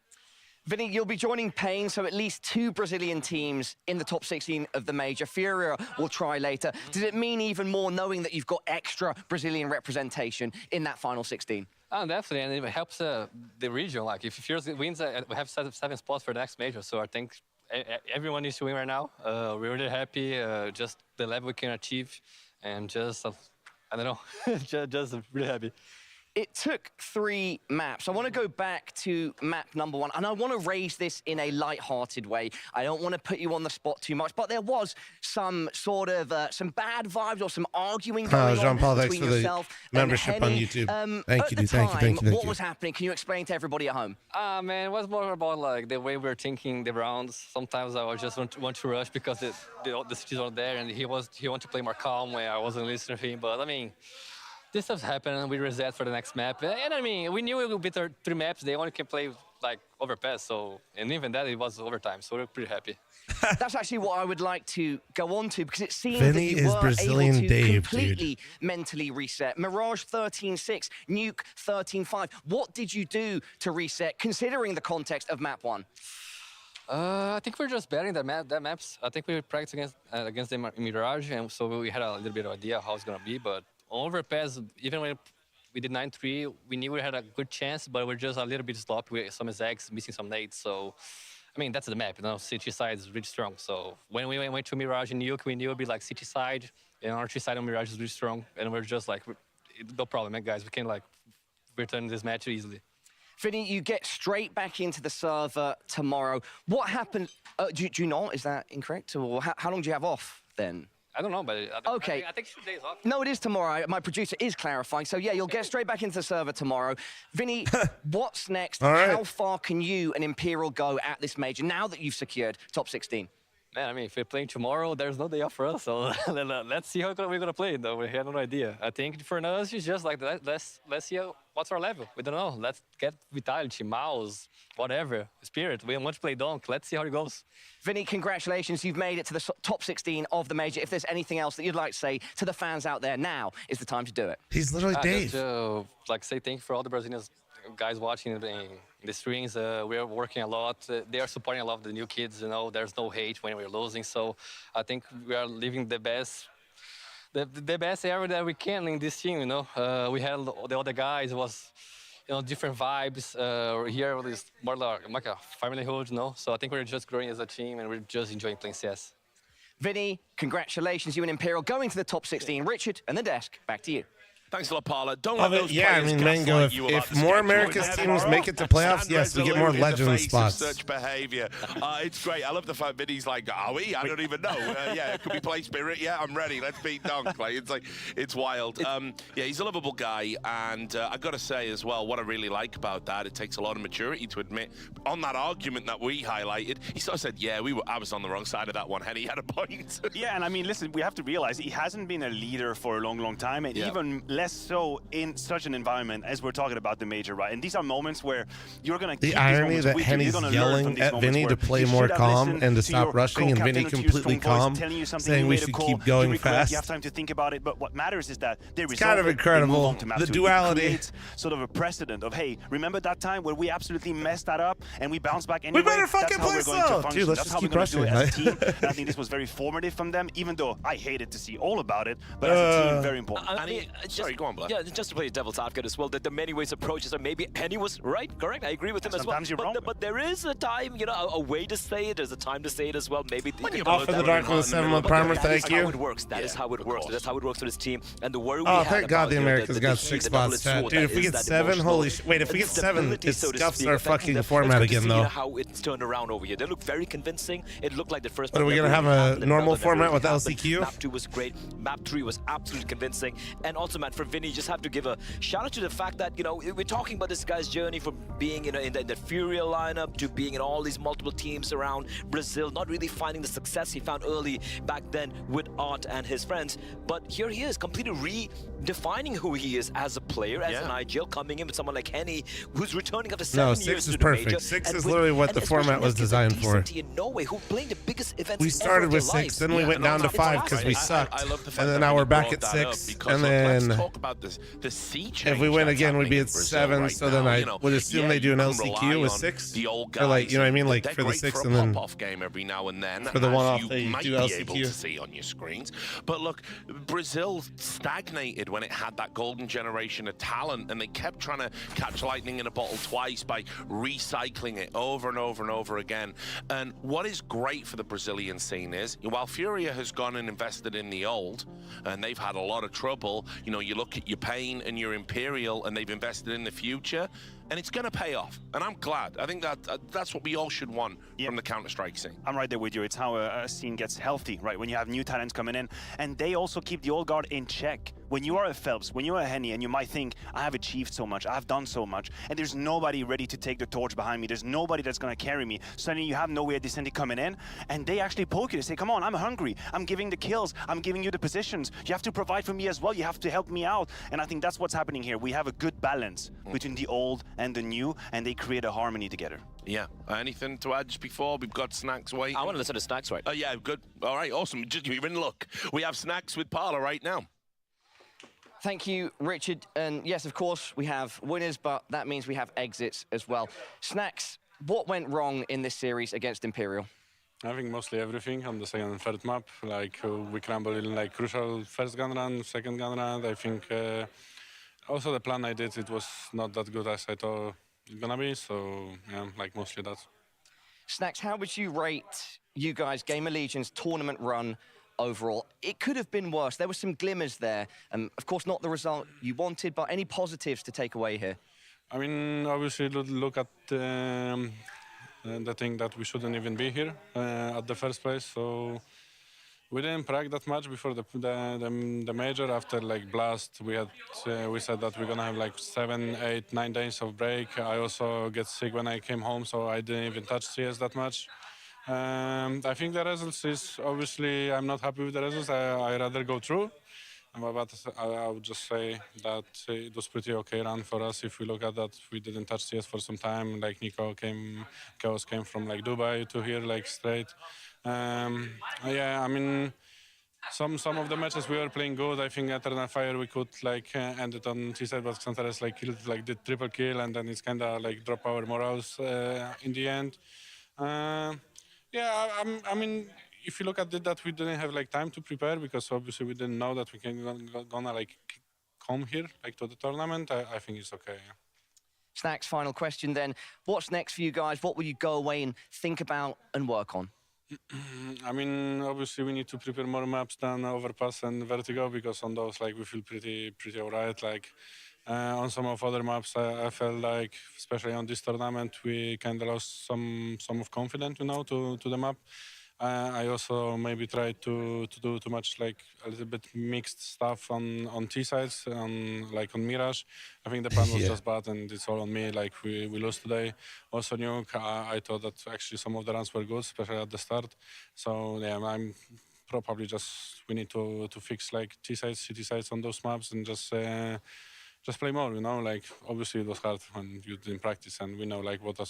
Vinny, you'll be joining Pain, so at least 2 Brazilian teams in the top 16 of the major. Furia will try later. Does it mean even more knowing that you've got extra Brazilian representation in that final 16? Oh, definitely, and it helps the region. Like, if Furia wins, we have 7 spots for the next major, so I think everyone needs to win right now. We're really happy, just the level we can achieve, and just, I don't know, just really happy. It took 3 maps. I want to go back to map number 1, and I want to raise this in a light-hearted way. I don't want to put you on the spot too much, but there was some sort of some bad vibes or some arguing going on Jean-Paul, thanks between for the yourself membership and on Henny. YouTube. Thank you, dude. Thank you. What was happening? Can you explain to everybody at home? Man, it was more about like the way we were thinking the rounds. Sometimes I just want to rush because the cities are there, and he wanted to play more calm when I wasn't listening to him. But I mean, this stuff happened, and we reset for the next map. And I mean, we knew it would be 3 maps. They only can play like overpass, so, and even that it was overtime, so we're pretty happy. That's actually what I would like to go on to, because it seems Vinny that you is were Brazilian able to Dave, completely mentally reset. Mirage 13-6, Nuke 13-5. What did you do to reset, considering the context of map 1? I think we're just betting that maps. I think we practiced against them in Mirage, and so we had a little bit of idea how it's gonna be. But on overpass, even when we did 9-3. We knew we had a good chance, but we're just a little bit sloppy with some execs, missing some nades. So, I mean, that's the map. You know, CT side is really strong. So when we went to Mirage and Nuke, we knew it would be like CT side, and RT side on Mirage is really strong. And we're just like, no problem, man, guys. We can like return this match easily. Vinny, you get straight back into the server tomorrow. What happened? Do you not? Is that incorrect? Or how long do you have off then? I don't know, but I think 2 days off. No, it is tomorrow. My producer is clarifying. So, yeah, you'll get straight back into the server tomorrow. Vinny, what's next? All right. How far can you and Imperial go at this major now that you've secured top 16? Man, I mean, if we're playing tomorrow, there's no day off for us. So let's see how we're gonna play. Though we have no idea. I think for us, it's just like let's see what's our level. We don't know. Let's get vitality, mouse, whatever, spirit. We want to play donk. Let's see how it goes. Vinny, congratulations. You've made it to the top 16 of the major. If there's anything else that you'd like to say to the fans out there, now is the time to do it. He's literally Dave. Just, like say thank you for all the Brazilians guys watching the streams. We're working a lot. They are supporting a lot of the new kids. You know, there's no hate when we're losing. So I think we are living the best era that we can in this team. You know, we had the other guys. It was, you know, different vibes. Here is more like a familyhood. You know, so I think we're just growing as a team and we're just enjoying playing CS. Vinny, congratulations, you and Imperial going to the top 16. Richard and the desk, back to you. Thanks a lot, Paula. Don't let those yeah, I players mean, Mango, gaslight you about if the more schedule. America's teams make it to playoffs, yes, we get more legend spots. Such behavior. It's great. I love the fact Vinny's like, are we? I don't even know. Yeah, it could be play spirit. Yeah, I'm ready. Let's beat Donk. It's wild. Yeah, he's a lovable guy, and I got to say as well, what I really like about that, it takes a lot of maturity to admit on that argument that we highlighted. He sort of said, yeah, I was on the wrong side of that one, and he had a point. Yeah, and I mean, listen, we have to realize he hasn't been a leader for a long time, and even less so in such an environment as we're talking about the major, right? And these are moments where you're going to keep the irony that Henny's yelling at Vinny to play more calm and to stop rushing, and Vinny completely calm, saying we should keep going fast. You have time to think about it, but what matters is that they resolve kind of incredible. The duality. It creates sort of a precedent of, hey, remember that time where we absolutely messed that up and we bounced back anyway? We better fucking play slow! Dude, let's just keep rushing. And I think this was very formative from them, even though I hated to see all about it, but as a team, very important. Sorry, go on, Blair. Yeah, just to play devil's advocate as well, that there are many ways approaches, and maybe Henny was right, correct? I agree with him as well. Sometimes you're wrong. But there is a time, you know, a way to say it. There's a time to say it as well. Maybe off in the dark with a 7-month primer. Thank you. That's how it works. That is how it works. That's how it works for this team. And the worry we oh, had thank God about, the Americans got 6 spots. Dude, if we get 7, holy shit! Wait, if we get 7, it scuffs our fucking format again, though. How it's turned around over here. They look very convincing. It looked like the first. But are we gonna have a normal format with LCQ? Map 2 was great. Map 3 was absolutely convincing. And also, man, for Vinny, you just have to give a shout out to the fact that, you know, we're talking about this guy's journey from being in the Imperial lineup to being in all these multiple teams around Brazil, not really finding the success he found early back then with Art and his friends. But here he is, completely redefining who he is as a player, as an IGL, coming in with someone like Henny, who's returning after 7 years. No, 6 is to the perfect. major, 6 is literally what the format was designed for. In Norway, who playing the biggest events we started with 6, then we went down to 5 because we sucked, and then now we're back at 6, and then let's talk about the sea change. If we win again, we'd be at Brazil 7. right so then now, I you know, would assume they do an LCQ with 6, or like, you know what I mean, like for the 6, and then pop-off game every now and then, for the one-off they might do be LCQ. able to see on your screens. But look, Brazil stagnated when it had that golden generation of talent, and they kept trying to catch lightning in a bottle twice by recycling it over and over and over again. And what is great for the Brazilian scene is, while Furia has gone and invested in the old, and they've had a lot of trouble, you know, you look at your Pain and your Imperial, and they've invested in the future, and it's going to pay off. And I'm glad. I think that that's what we all should want from the Counter-Strike scene. I'm right there with you. It's how a scene gets healthy, right? When you have new talents coming in, and they also keep the old guard in check. When you are a Phelps, when you are a Henny, and you might think, I have achieved so much, I've done so much, and there's nobody ready to take the torch behind me, there's nobody that's going to carry me. Suddenly you have nowhere Descending coming in, and they actually poke you. They say, come on, I'm hungry. I'm giving the kills. I'm giving you the positions. You have to provide for me as well. You have to help me out. And I think that's what's happening here. We have a good balance between the old and the new, and they create a harmony together. Yeah. Anything to add just before? We've got Snacks waiting. I want to listen to Snacks right. Oh, yeah, good. All right, awesome. Just you're in luck. We have Snacks with Parla right now. Thank you, Richard. And yes, of course, we have winners, but that means we have exits as well. Snacks, what went wrong in this series against Imperial? I think mostly everything on the second and third map. Like we crumbled in like crucial first gun run, second gun run. I think Also, the plan I did, it was not that good as I thought it's gonna be. So yeah, like mostly that. Snacks, how would you rate you guys, GamerLegion's tournament run overall? It could have been worse. There were some glimmers there. Of course, not the result you wanted, but any positives to take away here? I mean, obviously, look at the thing that we shouldn't even be here at the first place. So we didn't practice that much before the major. After like Blast, we said that we're gonna have like 7, 8, 9 days of break. I also get sick when I came home, so I didn't even touch CS that much. I think the results is obviously I'm not happy with the results. I rather go through. But I would just say that it was pretty okay run for us. If we look at that, we didn't touch CS for some time. Like Chaos came from like Dubai to here like straight. Yeah, I mean, some of the matches we were playing good. I think Eternal Fire we could like end it on T-side, but Xantares like killed, like did triple kill, and then it's kind of like drop our morals in the end. Yeah, I mean. If you look at it, that we didn't have like time to prepare because obviously we didn't know that we gonna like come here like to the tournament. I think it's okay. Yeah. Snacks, final question then. What's next for you guys? What will you go away and think about and work on? I mean, obviously we need to prepare more maps than Overpass and Vertigo because on those like we feel pretty alright. Like on some of other maps, I felt like, especially on this tournament, we kind of lost some of confidence, you know, to the map. I also maybe tried to do too much like a little bit mixed stuff on T-sides, like on Mirage. I think the plan was just bad and it's all on me, like we lost today. Also Nuke, I thought that actually some of the runs were good, especially at the start. So yeah, I'm probably we need to fix like T-sides, CT-sides on those maps and just play more, you know, like obviously it was hard when you didn't practice and we know like what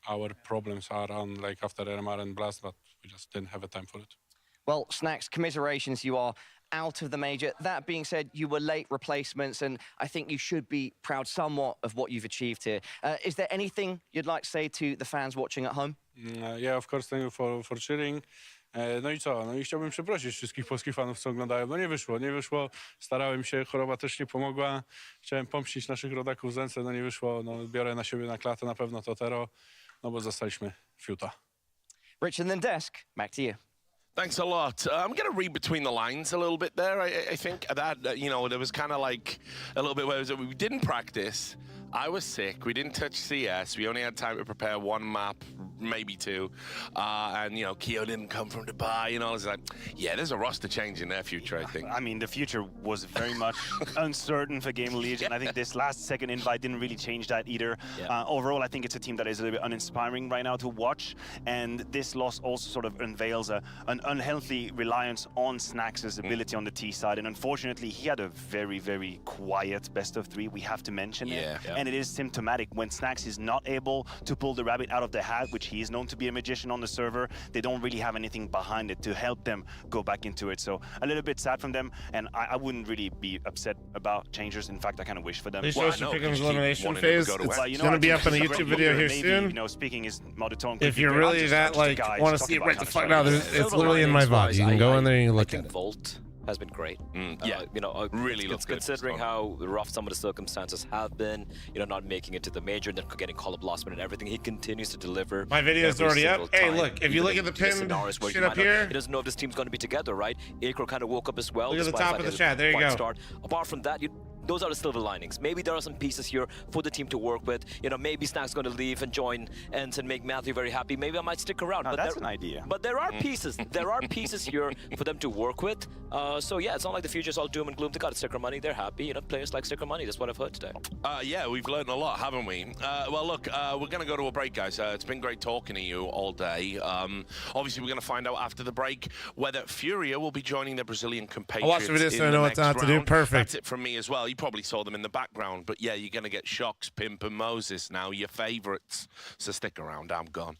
our problems are on like after RMR and Blast, but we just didn't have a time for it. Well, Snacks, commiserations, you are out of the major. That being said, you were late replacements and I think you should be proud somewhat of what you've achieved here. Is there anything you'd like to say to the fans watching at home? Yeah, of course, thank you for cheering. No i co? No i chciałbym przeprosić wszystkich polskich fanów, co oglądają. No nie wyszło. Starałem się, choroba też nie pomogła. Chciałem pomścić naszych rodaków z ręce, no nie wyszło. No biorę na siebie na klatę na pewno to Tero, no bo zostaliśmy fiuta. Richard and Desk, back to you. Thanks a lot. I'm going to read between the lines a little bit there. I think that, you know, there was kind of like a little bit where we didn't practice. I was sick. We didn't touch CS. We only had time to prepare one map, maybe two. And, you know, Keo didn't come from Dubai. You know, it's like, yeah, there's a roster change in their future, I think. I mean, the future was very much uncertain for GamerLegion. I think this last second invite didn't really change that either. Yeah. Overall, I think it's a team that is a little bit uninspiring right now to watch. And this loss also sort of unveils an unhealthy reliance on Snacks' ability on the T side. And unfortunately, he had a very, very quiet best of 3. We have to mention it. And it is symptomatic when Snacks is not able to pull the rabbit out of the hat, which he is known to be a magician on the server. They don't really have anything behind it to help them go back into it. So a little bit sad from them, and I wouldn't really be upset about changers. In fact, I kind of wish for them. They show us Pickham's elimination phase. It's going to be up on a YouTube video here soon. You know, speaking his mother tongue. If you're really that like want to see it right the fuck now, it's literally in my VOD. You can go in there and you can look at it. Volt has been great. Yeah, you know, really looks good. Considering how rough some of the circumstances have been, you know, not making it to the major, and then getting call up last minute and everything, he continues to deliver. My video is already up. Hey, look, if you look at the pinned shit up here, he doesn't know if this team's going to be together, right? Acro kind of woke up as well. Look at the top of the chat. There you go. Start. Apart from that, those are the silver linings. Maybe there are some pieces here for the team to work with. You know, maybe Snack's going to leave and join Ents and make Matthew very happy. Maybe I might stick around. But that's an idea. But there are pieces. There are pieces here for them to work with. So yeah, it's not like the future's all doom and gloom. They got sticker money. They're happy. You know, players like sticker money. That's what I've heard today. Yeah, we've learned a lot, haven't we? Well, look, we're going to go to a break, guys. It's been great talking to you all day. Obviously, we're going to find out after the break whether Furia will be joining the Brazilian compatriots. I'll watch the video so I know what not to do. Perfect. That's it from me as well. You probably saw them in the background, but yeah, you're going to get Shocks, Pimp, and Moses now, your favorites. So stick around. I'm gone.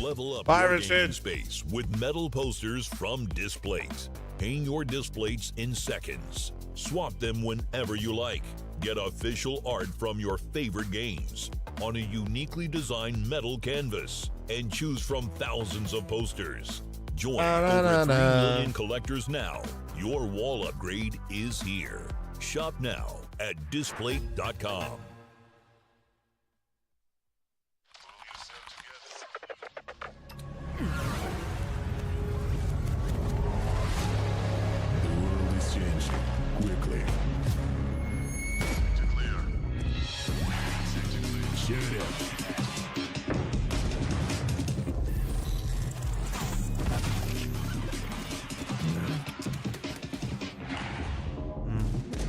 Level up your gaming space with metal posters from Displays. Hang your displays in seconds. Swap them whenever you like. Get official art from your favorite games on a uniquely designed metal canvas and choose from thousands of posters. Join over 3 million collectors now Your wall upgrade is here. Shop now at displate.com. The world is changing quickly. Shut up.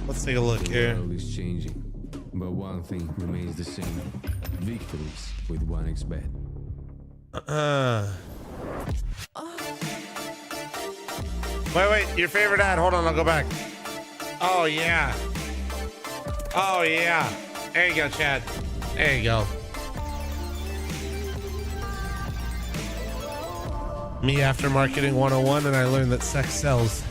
Let's take a look here. The world is changing, but one thing remains the same. Victories with 1xbet. Wait, your favorite ad. Hold on, I'll go back. Oh, yeah. Oh, yeah. There you go, Chad. There you go. Me after marketing 101, and I learned that sex sells.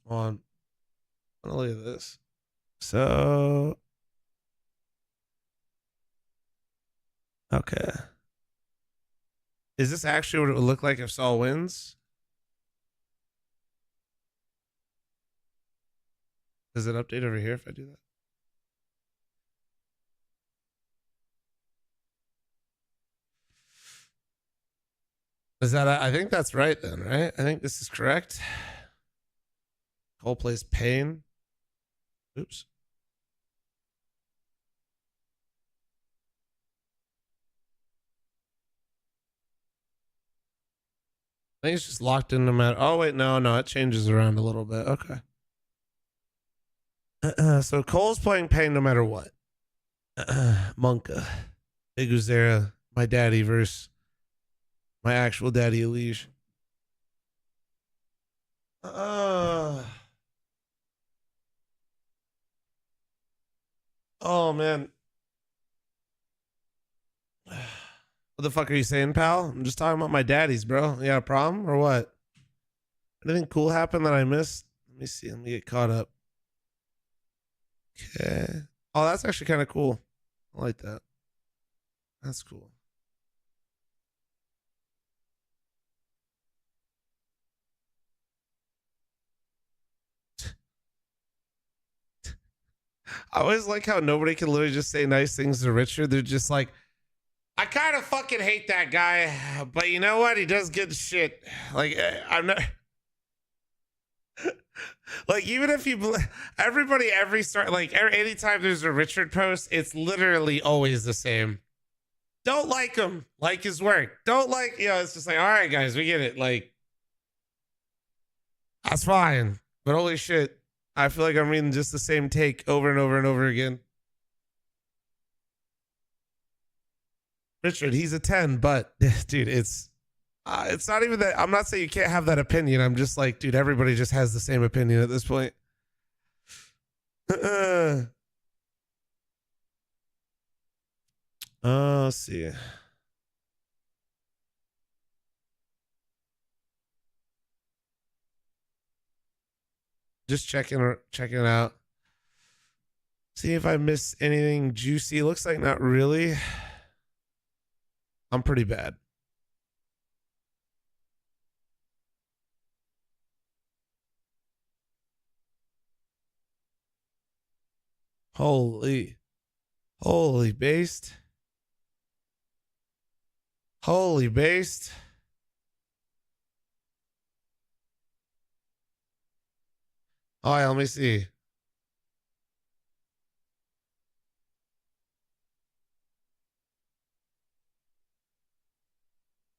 On. Look at this. So. Okay. Is this actually what it would look like if Saul wins? Does it update over here if I do that? Is that, I think that's right then, right? I think this is correct. Cole plays Pain. Oops. I think it's just locked in no matter. Oh, wait, no, it changes around a little bit. Okay. So Cole's playing Pain no matter what. Monka. Big Uzera. My daddy versus my actual daddy, Elige. Oh, man. What the fuck are you saying, pal? I'm just talking about my daddies, bro. You got a problem or what? Anything cool happen that I missed? Let me see. Let me get caught up. Okay. Oh, that's actually kind of cool. I like that. That's cool. I always like how nobody can literally just say nice things to Richard. They're just like, I kind of fucking hate that guy, but you know what? He does good shit. Like, I'm not. Like, even if you, everybody, every start, like, anytime there's a Richard post, it's literally always the same. Don't like him, like his work. Don't like, it's just like, all right, guys, we get it. Like, that's fine. But holy shit, I feel like I'm reading just the same take over and over and over again. Richard, he's a 10, but dude, it's not even that. I'm not saying you can't have that opinion. I'm just like, dude, everybody just has the same opinion at this point. Let's see. Just checking it out. See if I miss anything juicy. Looks like not really. I'm pretty bad. Holy based. Holy based. Oh, yeah, let me see.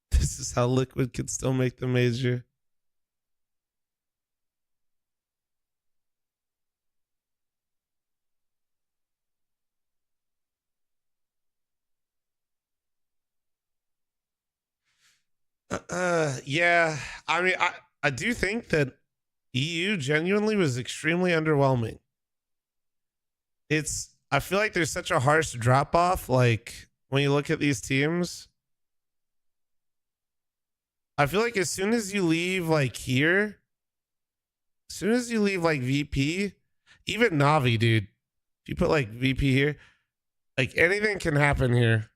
This is how Liquid can still make the major. Yeah. I mean, I do think that EU genuinely was extremely underwhelming. I feel like there's such a harsh drop off. Like, when you look at these teams, I feel like as soon as you leave like here, As soon as you leave like VP, even Navi, dude, if you put like VP here, like anything can happen here.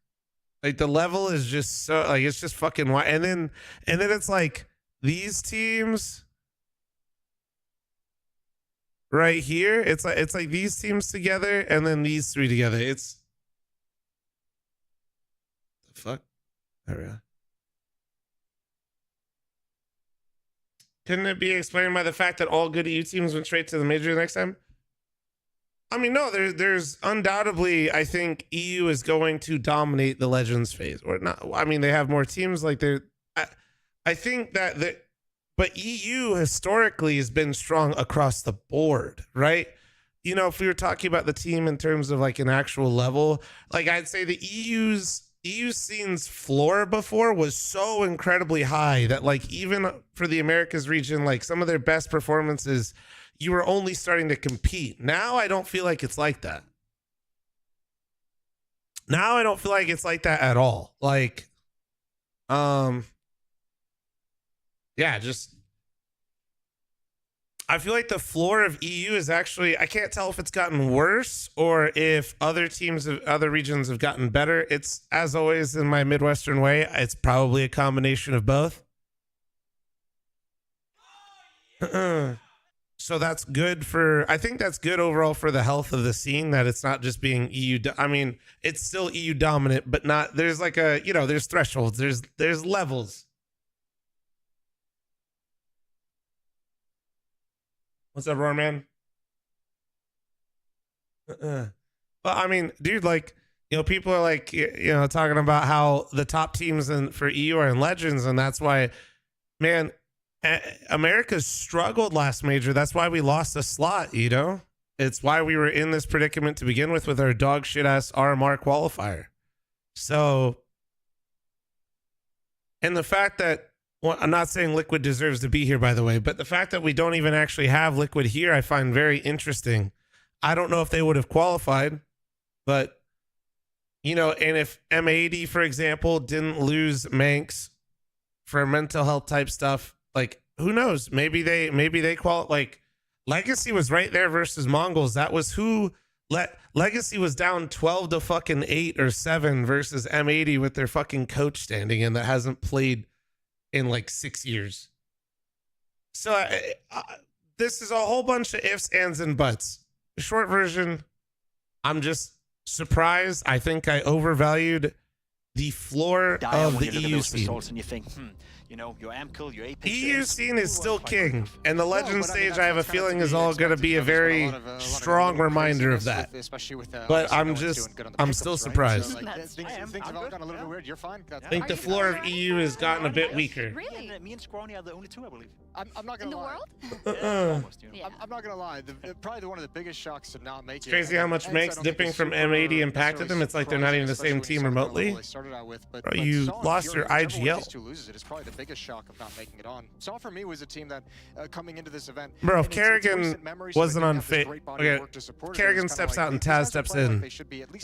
Like the level is just so like it's just fucking wide. And then it's like these teams right here. It's like these teams together and then these three together. It's the fuck. There we go. Couldn't it be explained by the fact that all good EU teams went straight to the major the next time? I mean, no, there's undoubtedly, I think EU is going to dominate the Legends phase. Or not. I mean, they have more teams like I think that but EU historically has been strong across the board, right? You know, if we were talking about the team in terms of like an actual level, like I'd say the EU scene's floor before was so incredibly high that like even for the Americas region, like some of their best performances, you were only starting to compete. Now I don't feel like it's like that. Now I don't feel like it's like that at all. Like, yeah, just I feel like the floor of EU is actually, I can't tell if it's gotten worse or if other teams of other regions have gotten better. It's, as always in my Midwestern way, it's probably a combination of both. So that's good for, I think that's good overall for the health of the scene, that it's not just being EU. I mean, it's still EU dominant, but not, there's like a, you know, there's thresholds, there's levels. What's up, Roar Man? Well, I mean, dude, like, you know, people are like, you know, talking about how the top teams for EU are in Legends, and that's why, man, America struggled last major. That's why we lost a slot, you know? It's why we were in this predicament to begin with our dog shit ass RMR qualifier. So, and the fact that, well, I'm not saying Liquid deserves to be here, by the way, but the fact that we don't even actually have Liquid here, I find very interesting. I don't know if they would have qualified, but, you know, and if M80, for example, didn't lose Manx for mental health type stuff, like, who knows? Maybe they qualify. Like, Legacy was right there versus Mongols. That was who Legacy was down 12 to fucking 8 or 7 versus M80 with their fucking coach standing in that hasn't played in like 6 years. So this is a whole bunch of ifs, ands, and buts. The short version, I'm just surprised. I think I overvalued the floor of the EU scene. And you think, you know, your Amkill, your Apex. EU scene is still king, and the Legend stage, I have a feeling, is all going to be a very strong reminder of that. But I'm still surprised. Things have all gone a little bit weird. You're fine. I think the floor of EU has gotten a bit weaker. Really? Me and Scrawny are the only two, I believe. I'm not gonna lie. I'm not gonna lie. Probably one of the biggest shocks to not make it. It's crazy how much Manx dipping from M80 impacted them. It's like they're not even the same team remotely. Bro, you lost your IGL. It's probably the biggest shock of not making it on. Saw for me was a team that coming into this event. Bro, if Kerrigan wasn't on fit, okay, Kerrigan steps out and Taz steps in.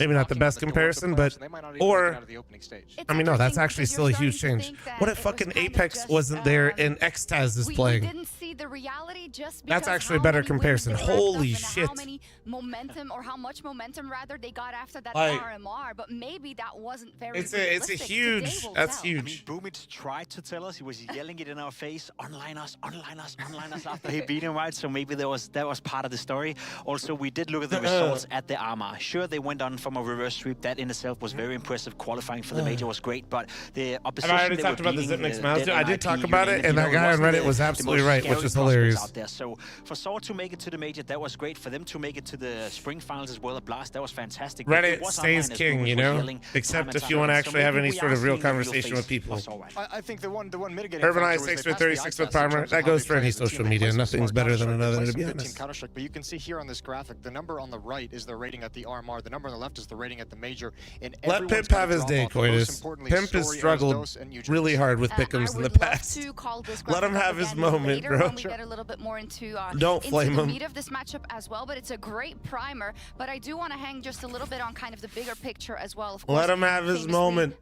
Maybe not the best comparison, but I mean, no, that's actually still a huge change. What if fucking Apex wasn't there and X-Taz is playing? Didn't see the reality just that's actually a better comparison. Holy shit. How many momentum, or how much momentum rather, they got after that like, RMR, but maybe that wasn't very it's a huge, that's huge. I mean, Boomich tried to tell us, he was yelling it in our face, online us after he beat him, right? So maybe that was part of the story. Also, we did look at the results at the RMR. Sure, they went on from a reverse sweep. That in itself was very impressive. Qualifying for the major was great, but the opposition. Have I already talked about the Zipnix mouse? I did talk about it, and that guy on Reddit was absolutely right, which is hilarious. Out there. So for Saw to make it to the major, that was great. For them to make it to the spring finals as well at Blast, that was fantastic. Reddit stays king, you know, except if you want to actually have any sort of real conversation with people. I think the one mitigating Urban Eye 6 for 36 with Primer. That goes for any social media. Nothing's better than another, to be honest. But you can see here on this graphic, the number on the right is the rating at the RMR. The number on the left is the rating at the major. Let Pimp have his day, Coitus. Pimp has struggled really hard with pick'ems in the past. Let him have his moment, bro. We get a little bit more into don't flame the him. meat of this matchup as well, but it's a great primer. But I do want to hang just a little bit on kind of the bigger picture as well. Of course, let him have his moment. moment.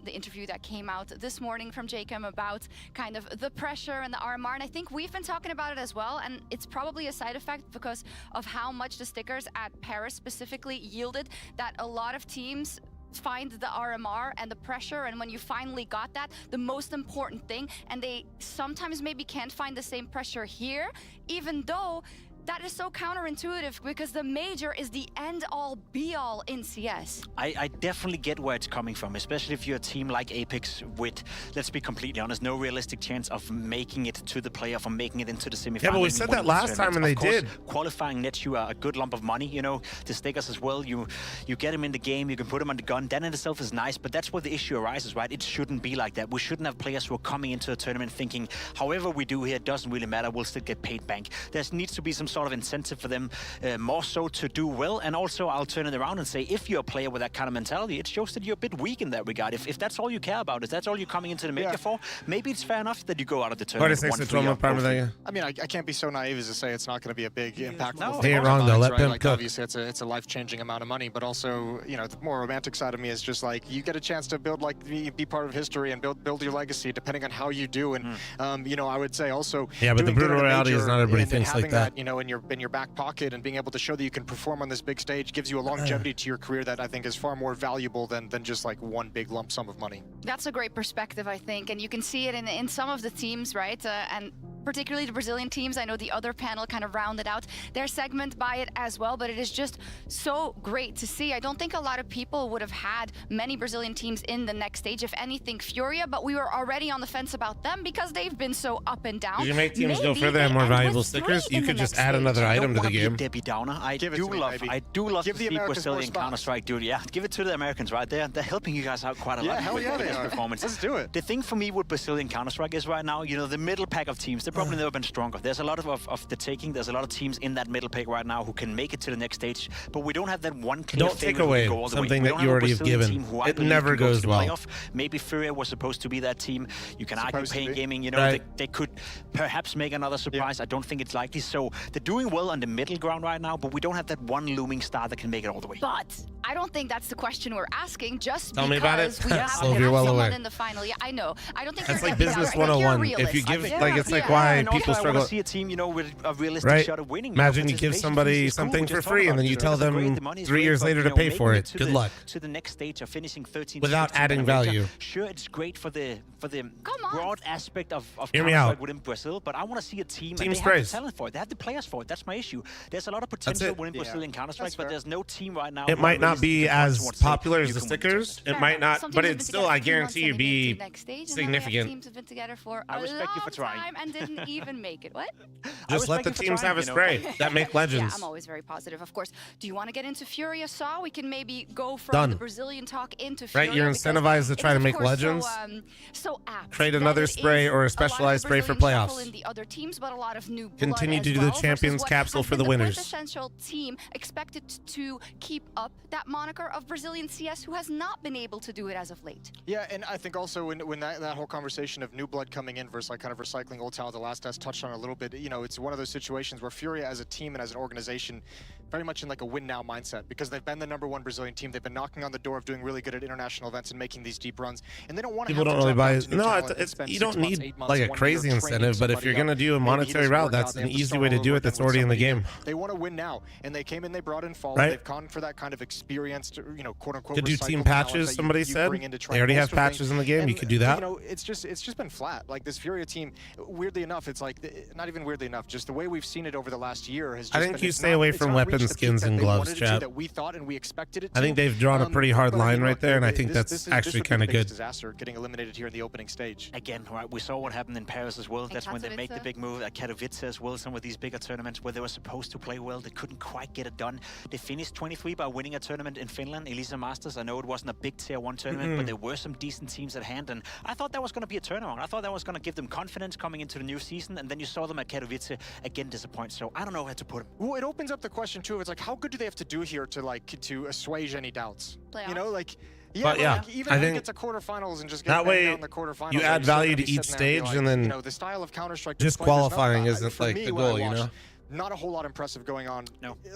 The interview that came out this morning from Jacob about kind of the pressure and the RMR, and I think we've been talking about it as well, and it's probably a side effect because of how much the stickers at Paris specifically yielded, that a lot of teams find the RMR and the pressure, and when you finally got that, the most important thing, and they sometimes maybe can't find the same pressure here, even though that is so counterintuitive because the major is the end-all be-all in CS. I definitely get where it's coming from, especially if you're a team like Apex with, let's be completely honest, no realistic chance of making it to the playoff or making it into the semifinals. Yeah, but we said that last time and they did. Qualifying nets you a good lump of money, you know, the stickers as well. You get them in the game, you can put them on the gun. That in itself is nice, but that's where the issue arises, right? It shouldn't be like that. We shouldn't have players who are coming into a tournament thinking, however we do here, it doesn't really matter, we'll still get paid bank. There needs to be some sort of incentive for them, more so to do well. And also, I'll turn it around and say, if you're a player with that kind of mentality, it shows that you're a bit weak in that regard. If that's all you care about, if that's all you're coming into the major for, maybe it's fair enough that you go out of the tournament. I mean, I can't be so naive as to say it's not going to be a big impactful No, thing. ain't wrong though. Let them cook. Obviously, it's a life-changing amount of money, but also, you know, the more romantic side of me is just like you get a chance to build, like, be part of history and build your legacy, depending on how you do. And you know, I would say also, yeah, but the brutal reality is not everybody thinks like that. You know, in your back pocket and being able to show that you can perform on this big stage gives you a longevity to your career that I think is far more valuable than just like one big lump sum of money. That's a great perspective, I think, and you can see it in some of the teams, right? And particularly the Brazilian teams. I know the other panel kind of rounded out their segment by it as well, but it is just so great to see. I don't think a lot of people would have had many Brazilian teams in the next stage, if anything, Furia, but we were already on the fence about them because they've been so up and down. Did you make teams go further and more valuable stickers? You could just add another item to the game. Debbie Downer. I do love to see Brazilian Counter-Strike, dude. Yeah, give it to the Americans, right? They're helping you guys out quite a lot. Hell yeah, with this performance. Let's do it. The thing for me with Brazilian Counter-Strike is right now, you know, the middle pack of teams, they've probably never been stronger. There's a lot of the taking. There's a lot of teams in that middle pack right now who can make it to the next stage, but we don't have that one clear Don't take away something that you already have given. It never goes well. Maybe Furia was supposed to be that team. You can argue Pain Gaming, you know, they could perhaps make another surprise. I don't think it's likely. So they're doing well on the middle ground right now, but we don't have that one looming star that can make it all the way. But I don't think that's the question we're asking, just Tell me about it. We have someone in the final. Yeah, I know. I don't think that's like business 101. If you give, like, it's like why people struggle. I want to see a team, you know, with a realistic shot of winning. Imagine you give somebody something for free and then you tell them 3 years later to pay for it. Good luck. To the next stage of finishing 13th without adding value. Sure, it's great for the broad aspect of Hear me out. within Brazil, but I want to see a team Team and they sprays. have the talent for it. They have the players for it. That's my issue. There's a lot of potential within Brazilian Counter-Strike, but there's no team right now. It might not be as popular as the stickers. It might not, but it's still, I guarantee you, be significant. Teams have been together for a long time and didn't even make it. What? Just let the teams have a spray that make legends. Yeah, I'm always very positive, of course. Do you want to get into Furia Saw? We can maybe go from the Brazilian talk into Furia. Right, you're incentivized to try to make legends. So apt. Trade another spray or a specialized spray for playoffs. In the other teams, but a lot of new Continue to do the champions capsule for the winners. The quintessential team expected to keep up that moniker of Brazilian CS, who has not been able to do it as of late. Yeah, and I think also when that whole conversation of new blood coming in versus like kind of recycling old talent, the last test touched on a little bit, you know, it's one of those situations where Furia as a team and as an organization very much in like a win now mindset, because they've been the #1 Brazilian team. They've been knocking on the door of doing really good at international events and making these deep runs, and they don't want to. People don't really buy it. No, you don't need like a crazy incentive, but if you're gonna do a monetary route, that's an easy way to do it. That's already in the game. They want to win now, and they came in, they brought in Fall. They've gone for that kind of experienced, you know, quote unquote. Could do team patches. Somebody said they already have patches in the game. You could do that. You know, it's just been flat. Like this Furia team, weirdly enough, it's like not even weirdly enough. Just the way we've seen it over the last year has. I think you stay away from weapon skins and gloves. That we thought and we expected it to. I think they've drawn a pretty hard line right there, and I think that's actually kind of good. Disaster getting eliminated here in the opening stage. Again, right, we saw what happened in Paris as well. That's when they make the big move at Katowice as well. Some of these bigger tournaments where they were supposed to play well, they couldn't quite get it done. They finished 23 by winning a tournament in Finland, Elisa Masters. I know it wasn't a big tier 1 tournament, but there were some decent teams at hand, and I thought that was going to be a turnaround. I thought that was going to give them confidence coming into the new season, and then you saw them at Katowice again disappoint. So I don't know where to put them. Well, it opens up the question too. It's like, how good do they have to do here to assuage any doubts? Playoffs. You know, like. Yeah, but yeah, like, even I if think it gets to quarterfinals and just get that way down the quarterfinals, you add value to each stage, and then you know, the style of Counter-Strike just qualifying isn't like the goal, you know. not a whole lot impressive going on.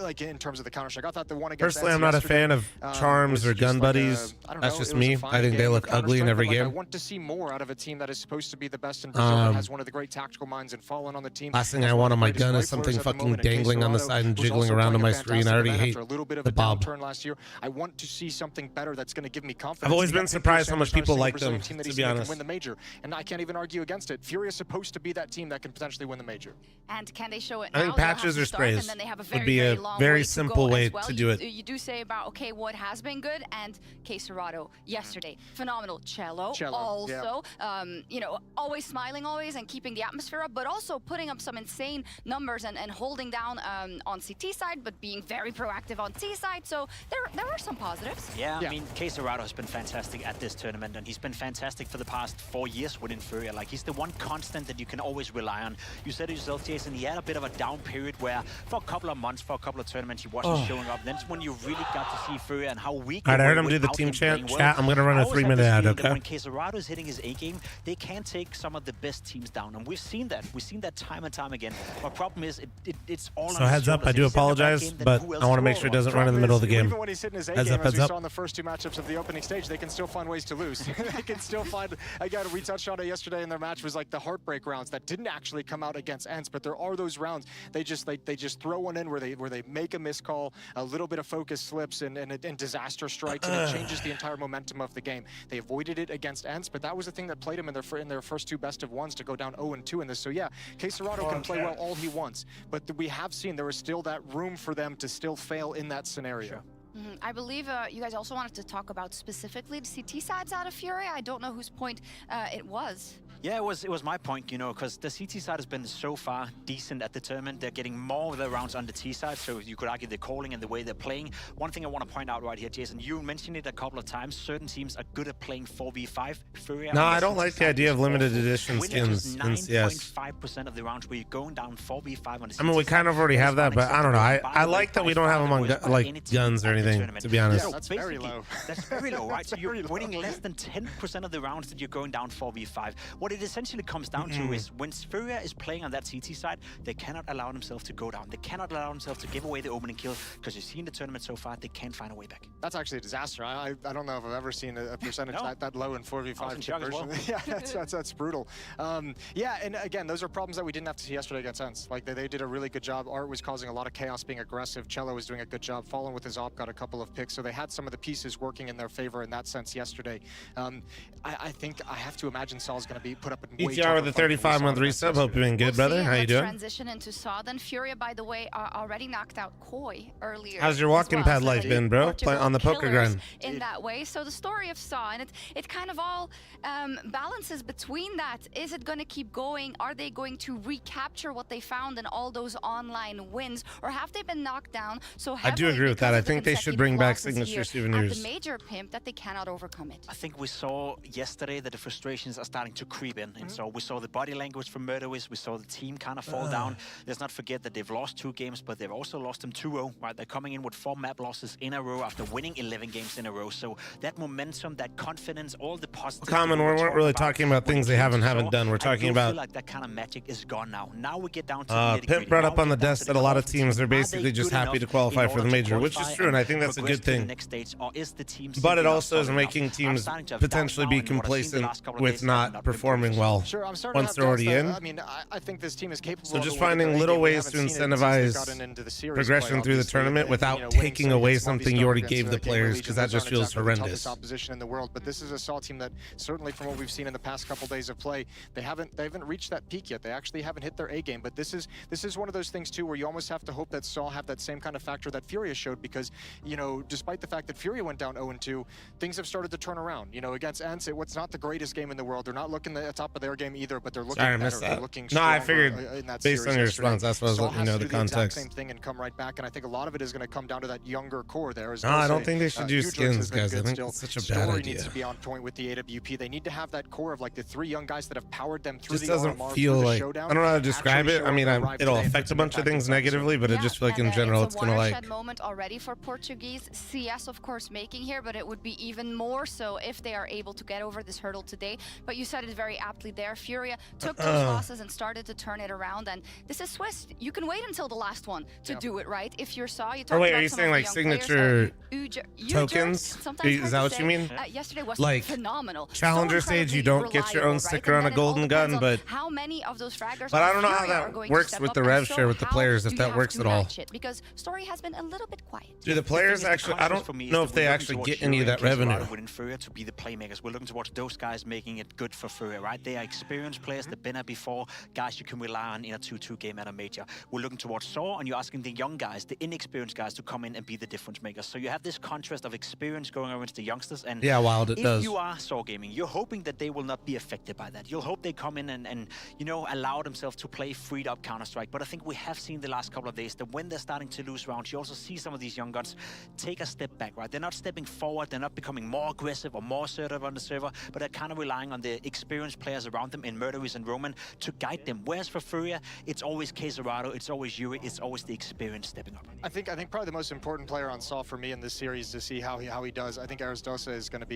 Like in terms of the Counter-Strike. I thought the one against Personally, I'm not a fan of charms or gun buddies. That's just me. I think they look ugly in every game. I want to see more out of a team that is supposed to be the best in Brazil, that has one of the great tactical minds and Fallen on the team. Last thing I want on my gun is something fucking dangling on the side and jiggling around on my screen. I already hate the bob. Last year, I want to see something better that's going to give me confidence. I've always been surprised how much people like them, to be honest. Win the major, and I can't even argue against it. Fury is supposed to be that team that can potentially win the major. And can they show it I think now? patches or sprays would be a long very way simple way to do it. You do say about, okay, what has been good, and Coldzera yesterday, phenomenal. Cello also, you know, always smiling always and keeping the atmosphere up, but also putting up some insane numbers and holding down on CT side, but being very proactive on T side. So there were some positives. Yeah, I mean, Coldzera has been fantastic at this tournament, and he's been fantastic for the past 4 years with Imperial. Like, he's the one constant that you can always rely on. You said it yourself, Jason, he had a bit of a down period where for a couple of months, for a couple of tournaments, he wasn't showing up. Then when you really got to see Fury and how weak I heard him do the team chat. I'm going to run a 3-minute ad, okay? When Coldzera is hitting his A game, they can take some of the best teams down, and we've seen that. We've seen that time and time again. My problem is it's all So heads up, I do apologize, but I want to make sure it doesn't run in the middle of the game. Even when he's hitting his A game, as we saw in the first 2 matchups of the opening stage, they can still find ways to lose. They can still find, again, we touched on it yesterday in their match, was like the heartbreak rounds that didn't actually come out against ENCE, but there are those rounds, they just throw one in where they make a miscall, a little bit of focus slips and disaster strikes, and it changes the entire momentum of the game. They avoided it against ENCE, but that was the thing that played them in their first 2 best of ones to go down 0-2 in this. So yeah, Coldzera can play well all he wants, but we have seen there is still that room for them to still fail in that scenario. I believe you guys also wanted to talk about specifically the CT sides out of Fury. I don't know whose point it was. Yeah, it was my point, you know, because the CT side has been so far decent at the tournament. They're getting more of the rounds on the T side, so you could argue the calling and the way they're playing. One thing I want to point out right here, Jason, you mentioned it a couple of times. Certain teams are good at playing 4v5. Fury, no, I don't like the idea of limited edition skins in CS. 9.5% of the rounds where you're going down 4v5 on the CT I mean, we kind of already have that, but I don't know. I like that we don't have them on like guns or anything, to be honest. Yeah, that's very low. That's very low, right? So you're winning less than 10% of the rounds that you're going down 4v5. What it essentially comes down to is when Furia is playing on that CT side, they cannot allow themselves to go down. They cannot allow themselves to give away the opening kill, because you've seen the tournament so far, they can't find a way back. That's actually a disaster. I don't know if I've ever seen a percentage that low in 4v5 conversion. Well. Yeah, that's brutal. Yeah, and again, those are problems that we didn't have to see yesterday against ENCE. Like they did a really good job. Art was causing a lot of chaos, being aggressive. Cello was doing a good job. Fallen with his op got a couple of picks, so they had some of the pieces working in their favor in that sense yesterday. I think I have to imagine Saul's going to be put up in way ETR with the 35-month resub. Hope you're doing good, brother. How you doing? Transition into Saw. Then Furia, by the way, already knocked out Koi earlier. How's your walking pad life been, bro? Play on the poker grind. In that way. So the story of Saw, and it kind of all balances between that. Is it going to keep going? Are they going to recapture what they found in all those online wins, or have they been knocked down so heavily? I do agree with that. I think they should bring back signature souvenirs. At the major pimp that they cannot overcome it. I think we saw yesterday that the frustrations are starting to creep in, and so we saw the body language from Murderwiz. We saw the team kind of fall down. Let's not forget that they've lost 2 games, but they've also lost them 2-0. Right, they're coming in with 4 map losses in a row after winning 11 games in a row. So that momentum, that confidence, all the positive. Common, we weren't really talking about things they haven't done. We're talking about. I feel like that kind of magic is gone now. Now we get down to Pimp brought up on the desk that a lot of teams are basically just happy to qualify for the major, which is true, and I think that's a good thing. But it also is making teams potentially be complacent with not performing well once they're already in. I mean, I think this team is capable. So just finding little ways to incentivize progression through the tournament without taking away something you already gave the players, because that just feels horrendous. Opposition in the world, but this is a Saw team that certainly, from what we've seen in the past couple days of play, they haven't reached that peak yet. They actually haven't hit their A game. But this is one of those things too, where you almost have to hope that Saw have that same kind of factor that Furia showed, because you know, despite the fact that Furia went down 0-2, things have started to turn around. You know, against ENCE, it's not the greatest game in the world. They're not looking at the top of their game either, but they're looking better. They're looking no, I stronger figured in that based on your response, that's what I was letting you know the context. Same thing and come right back, and I think a lot of it is going to come down to that younger core there. No, I don't think they should do skins, guys. I think it's such a bad idea. Needs to be on point with the AWP. They need to have that core of like the 3 young guys that have powered them through just the doesn't RMR, feel like showdown. I don't know how to describe it. I mean, it'll affect a bunch of things negatively, but it just feel like in general it's gonna like. Moment already for Portuguese. CS, of course, making here, but it would be even more so if they are able to get over this hurdle today. But you said it very very aptly there. Furia took those losses and started to turn it around, and this is Swiss. You can wait until the last one to do it, right? If you saw, you talked wait, about are you some saying of the like young signature players, tokens? sometimes Is that what you mean? Yesterday was Like phenomenal. Challenger stage, you don't get your own sticker on a golden gun, but how many of those fraggers I don't know how Furia are that going to works step with up, the and rev so share with the how players, if do you that have works to at all. match it? Because Story has been a little bit quiet. Do the players actually? I don't know if they actually get any of that revenue. Within Furia to be the playmakers. We're looking towards those guys making it good for Furia, right? They are experienced players. They've been there before. Guys you can rely on in a 2-2 game at a major. We're looking towards Saw, and you're asking the young guys, the inexperienced guys, to come in and be the difference makers. So you have this contrast of experience going against the youngsters. And yeah, Wild, it does. If you are Saw Gaming, you're hoping that they will not be affected by that. You'll hope they come in and you know, allow themselves to play freed up Counter-Strike. But I think we have seen the last couple of days that when they're starting to lose rounds, you also see some of these young guns take a step back, right? They're not stepping forward. They're not becoming more aggressive or more assertive on the server, but they're kind of relying on the experienced players around them in Murderers and Roman to guide them. Whereas for Furia, it's always Coldzera, it's always Yuri, it's always the experience stepping up. I think probably the most important player on Saw for me in this series to see how he does. I think Arisdosa is going to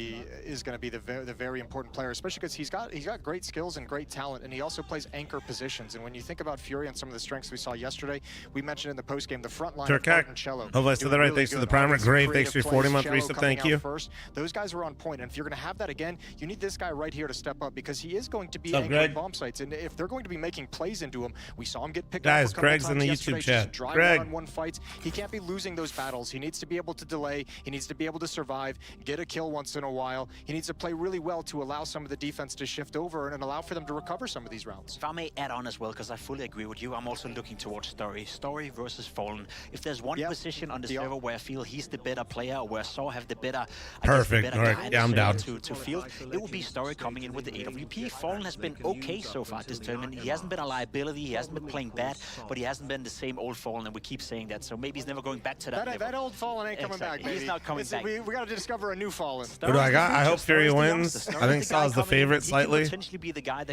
be the very important player, especially because he's got great skills and great talent, and he also plays anchor positions. And when you think about Fury and some of the strengths we saw yesterday, we mentioned in the post game the front line of Art and Cello. Hopefully to the right, thanks to the primer. Grave, thanks for your 40-month resub. Thank you. First, those guys were on point, and if you're going to have that again, you need this guy right here to step up because he is going to be anchoring bomb sites, and if they're going to be making plays into him, we saw him get picked guys, up a couple Greg's in the YouTube chat. Greg, one-on-one fights. He can't be losing those battles. He needs to be able to delay. He needs to be able to survive, get a kill once in a while. He needs to play really well to allow some of the defense to shift over and allow for them to recover some of these rounds. If I may add on as well, because I fully agree with you, I'm also looking towards Story versus Fallen. If there's one position on the server where I feel he's the better player, or where Saw have the better, perfect. All right, yeah, I'm down. To field, it will be Story coming in with the AWP. Fallen has been okay so far this tournament. He hasn't been a liability. He hasn't been playing bad, but he hasn't been the same old Fallen, and we keep saying that. So maybe he's never going back to that. That old Fallen ain't coming back, baby. He's not coming back. We got to discover a new Fallen. Who do I got? I hope Fury wins. I think Saw's the favorite slightly,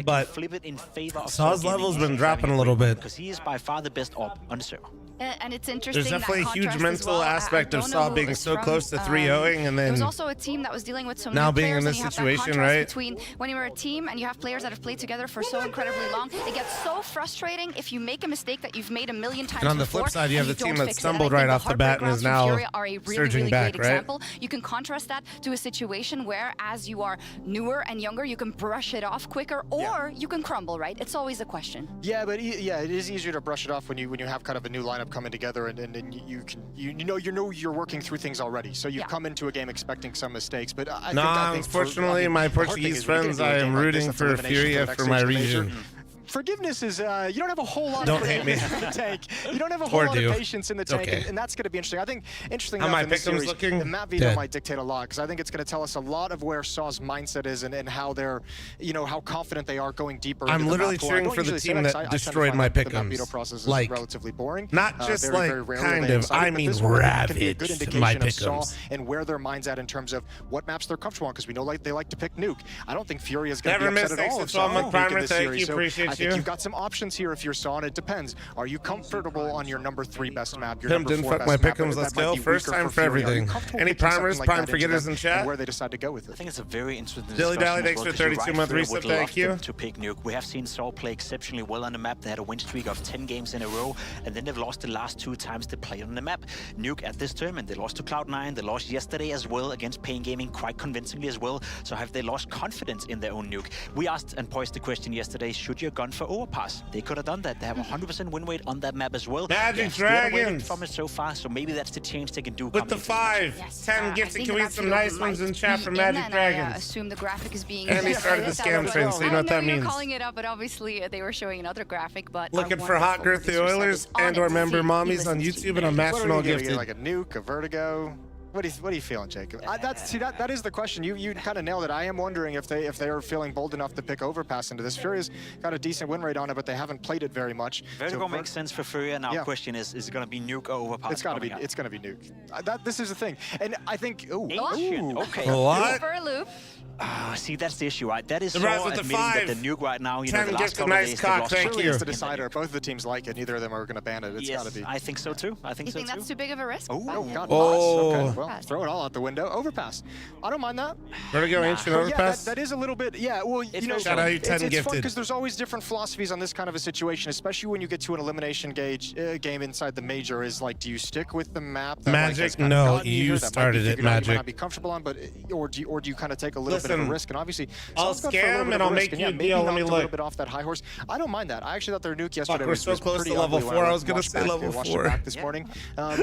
but Saw's level's been dropping a little bit. Because he is by far the best op on the server. And it's interesting. There's definitely a huge mental well. aspect of Saw being so close to 3-0ing, and then it was also a team that was dealing with some now new being players, in this and you have situation, that right? Between when you're a team and you have players that have played together for so incredibly long, it gets so frustrating if you make a mistake that you've made a million times. And on the before, flip side, you have the team that fix it. stumbled right off the bat and is now surging back, right? Example. You can contrast that to a situation where, as you are newer and younger, you can brush it off quicker, or you can crumble, right? It's always a question. Yeah, but yeah, it is easier to brush it off when you have kind of a new lineup coming together, and you know you're working through things already. So you come into a game expecting some mistakes, but I think unfortunately, my Portuguese friends, I am rooting for Furia for my region. Forgiveness is, you don't have a whole lot of patience in the tank. You don't have a whole lot of patience in the tank, and that's going to be interesting. I think, interesting enough, in this series, the map veto might dictate a lot, because I think it's going to tell us a lot of where Saw's mindset is and how they're, how confident they are going deeper. I'm literally cheering for the team that destroyed my pick'ems. The map veto process is relatively boring. Not just kind of, I mean ravaged be a good indication my of Saw pick'ems. and where their mind's at in terms of what maps they're comfortable on, because we know they like to pick Nuke. I don't think Fury is going to be upset at all if Saw Nuke in this series. So I think you've got some options here if you're Saw, and it depends. Are you comfortable on your number 3 best map? Your Pimp number didn't 4 fuck best my map, pick'ems. Let's go. First time for Fury? everything. Any primers, prime forgetters in chat? Where they decide to go with it. I think it's a very interesting Dilly Dally, thanks for 32-month Fury resub. would Thank you. love to pick Nuke. We have seen Saw play exceptionally well on the map. They had a win streak of 10 games in a row, and then they've lost the last 2 times they played on the map. Nuke at this tournament, they lost to Cloud9. They lost yesterday as well against Pain Gaming quite convincingly as well. So have they lost confidence in their own Nuke? We asked and posed the question yesterday, should you gun for overpass? They could have done that. They have 100% win rate on that map as well. Magic Dragons from it so far, so maybe that's the change they can do. With the 5, 10 gifted, can we have some nice ones in chat from Magic Dragons? I assume the graphic is being. And he started the scam train, so you know what that means. You're calling it up, but obviously they were showing another graphic. But looking for hot girthy Oilers and/or member mommies on YouTube, and I'm matching all gifted. Like a Nuke, a Vertigo. What are you feeling, Jacob? That is the question. You kind of nailed it. I am wondering if they are feeling bold enough to pick Overpass into this. Fury's got a decent win rate on it, but they haven't played it very much. Vertigo makes sense for Fury. Now, question is it going to be Nuke or Overpass? It's got to be. It's going to be Nuke. This is the thing, and I think. Ooh. Okay. What? For a loop. See, that's the issue, right? That is The so Raz with the admitting 5. that the Nuke right now, you know, 10 the last gets a couple nice of days, cock, they've lost thank Surely you. it's the decider. Both of the teams like it. Neither of them are going to ban it. It's got to be. I think so too. I think You so think too. that's too big of a risk? Oh, God. Oh. Okay, well, throw it all out the window. Overpass. I don't mind that. Vertigo Ancient But Overpass. that is a little bit, well, you know, Shout out you 10 it's fun gifted. because there's always different philosophies on this kind of a situation, especially when you get to an elimination game inside the major. Is like, do you stick with the map? That, Magic? like, has kind No, of gotten you here, that started might be it, figured out, Magic. You might not be comfortable on, but or do you kind of take a little bit of a Listen, risk? And obviously, I'll someone's gone for a little scam bit and of I'll a risk, make you a maybe deal. Let me knocked a little look. bit off that high horse. I don't mind that. I actually thought their nuke yesterday we're was so close pretty to level ugly when 4. I was gonna watched say back- level watched 4. it back this morning.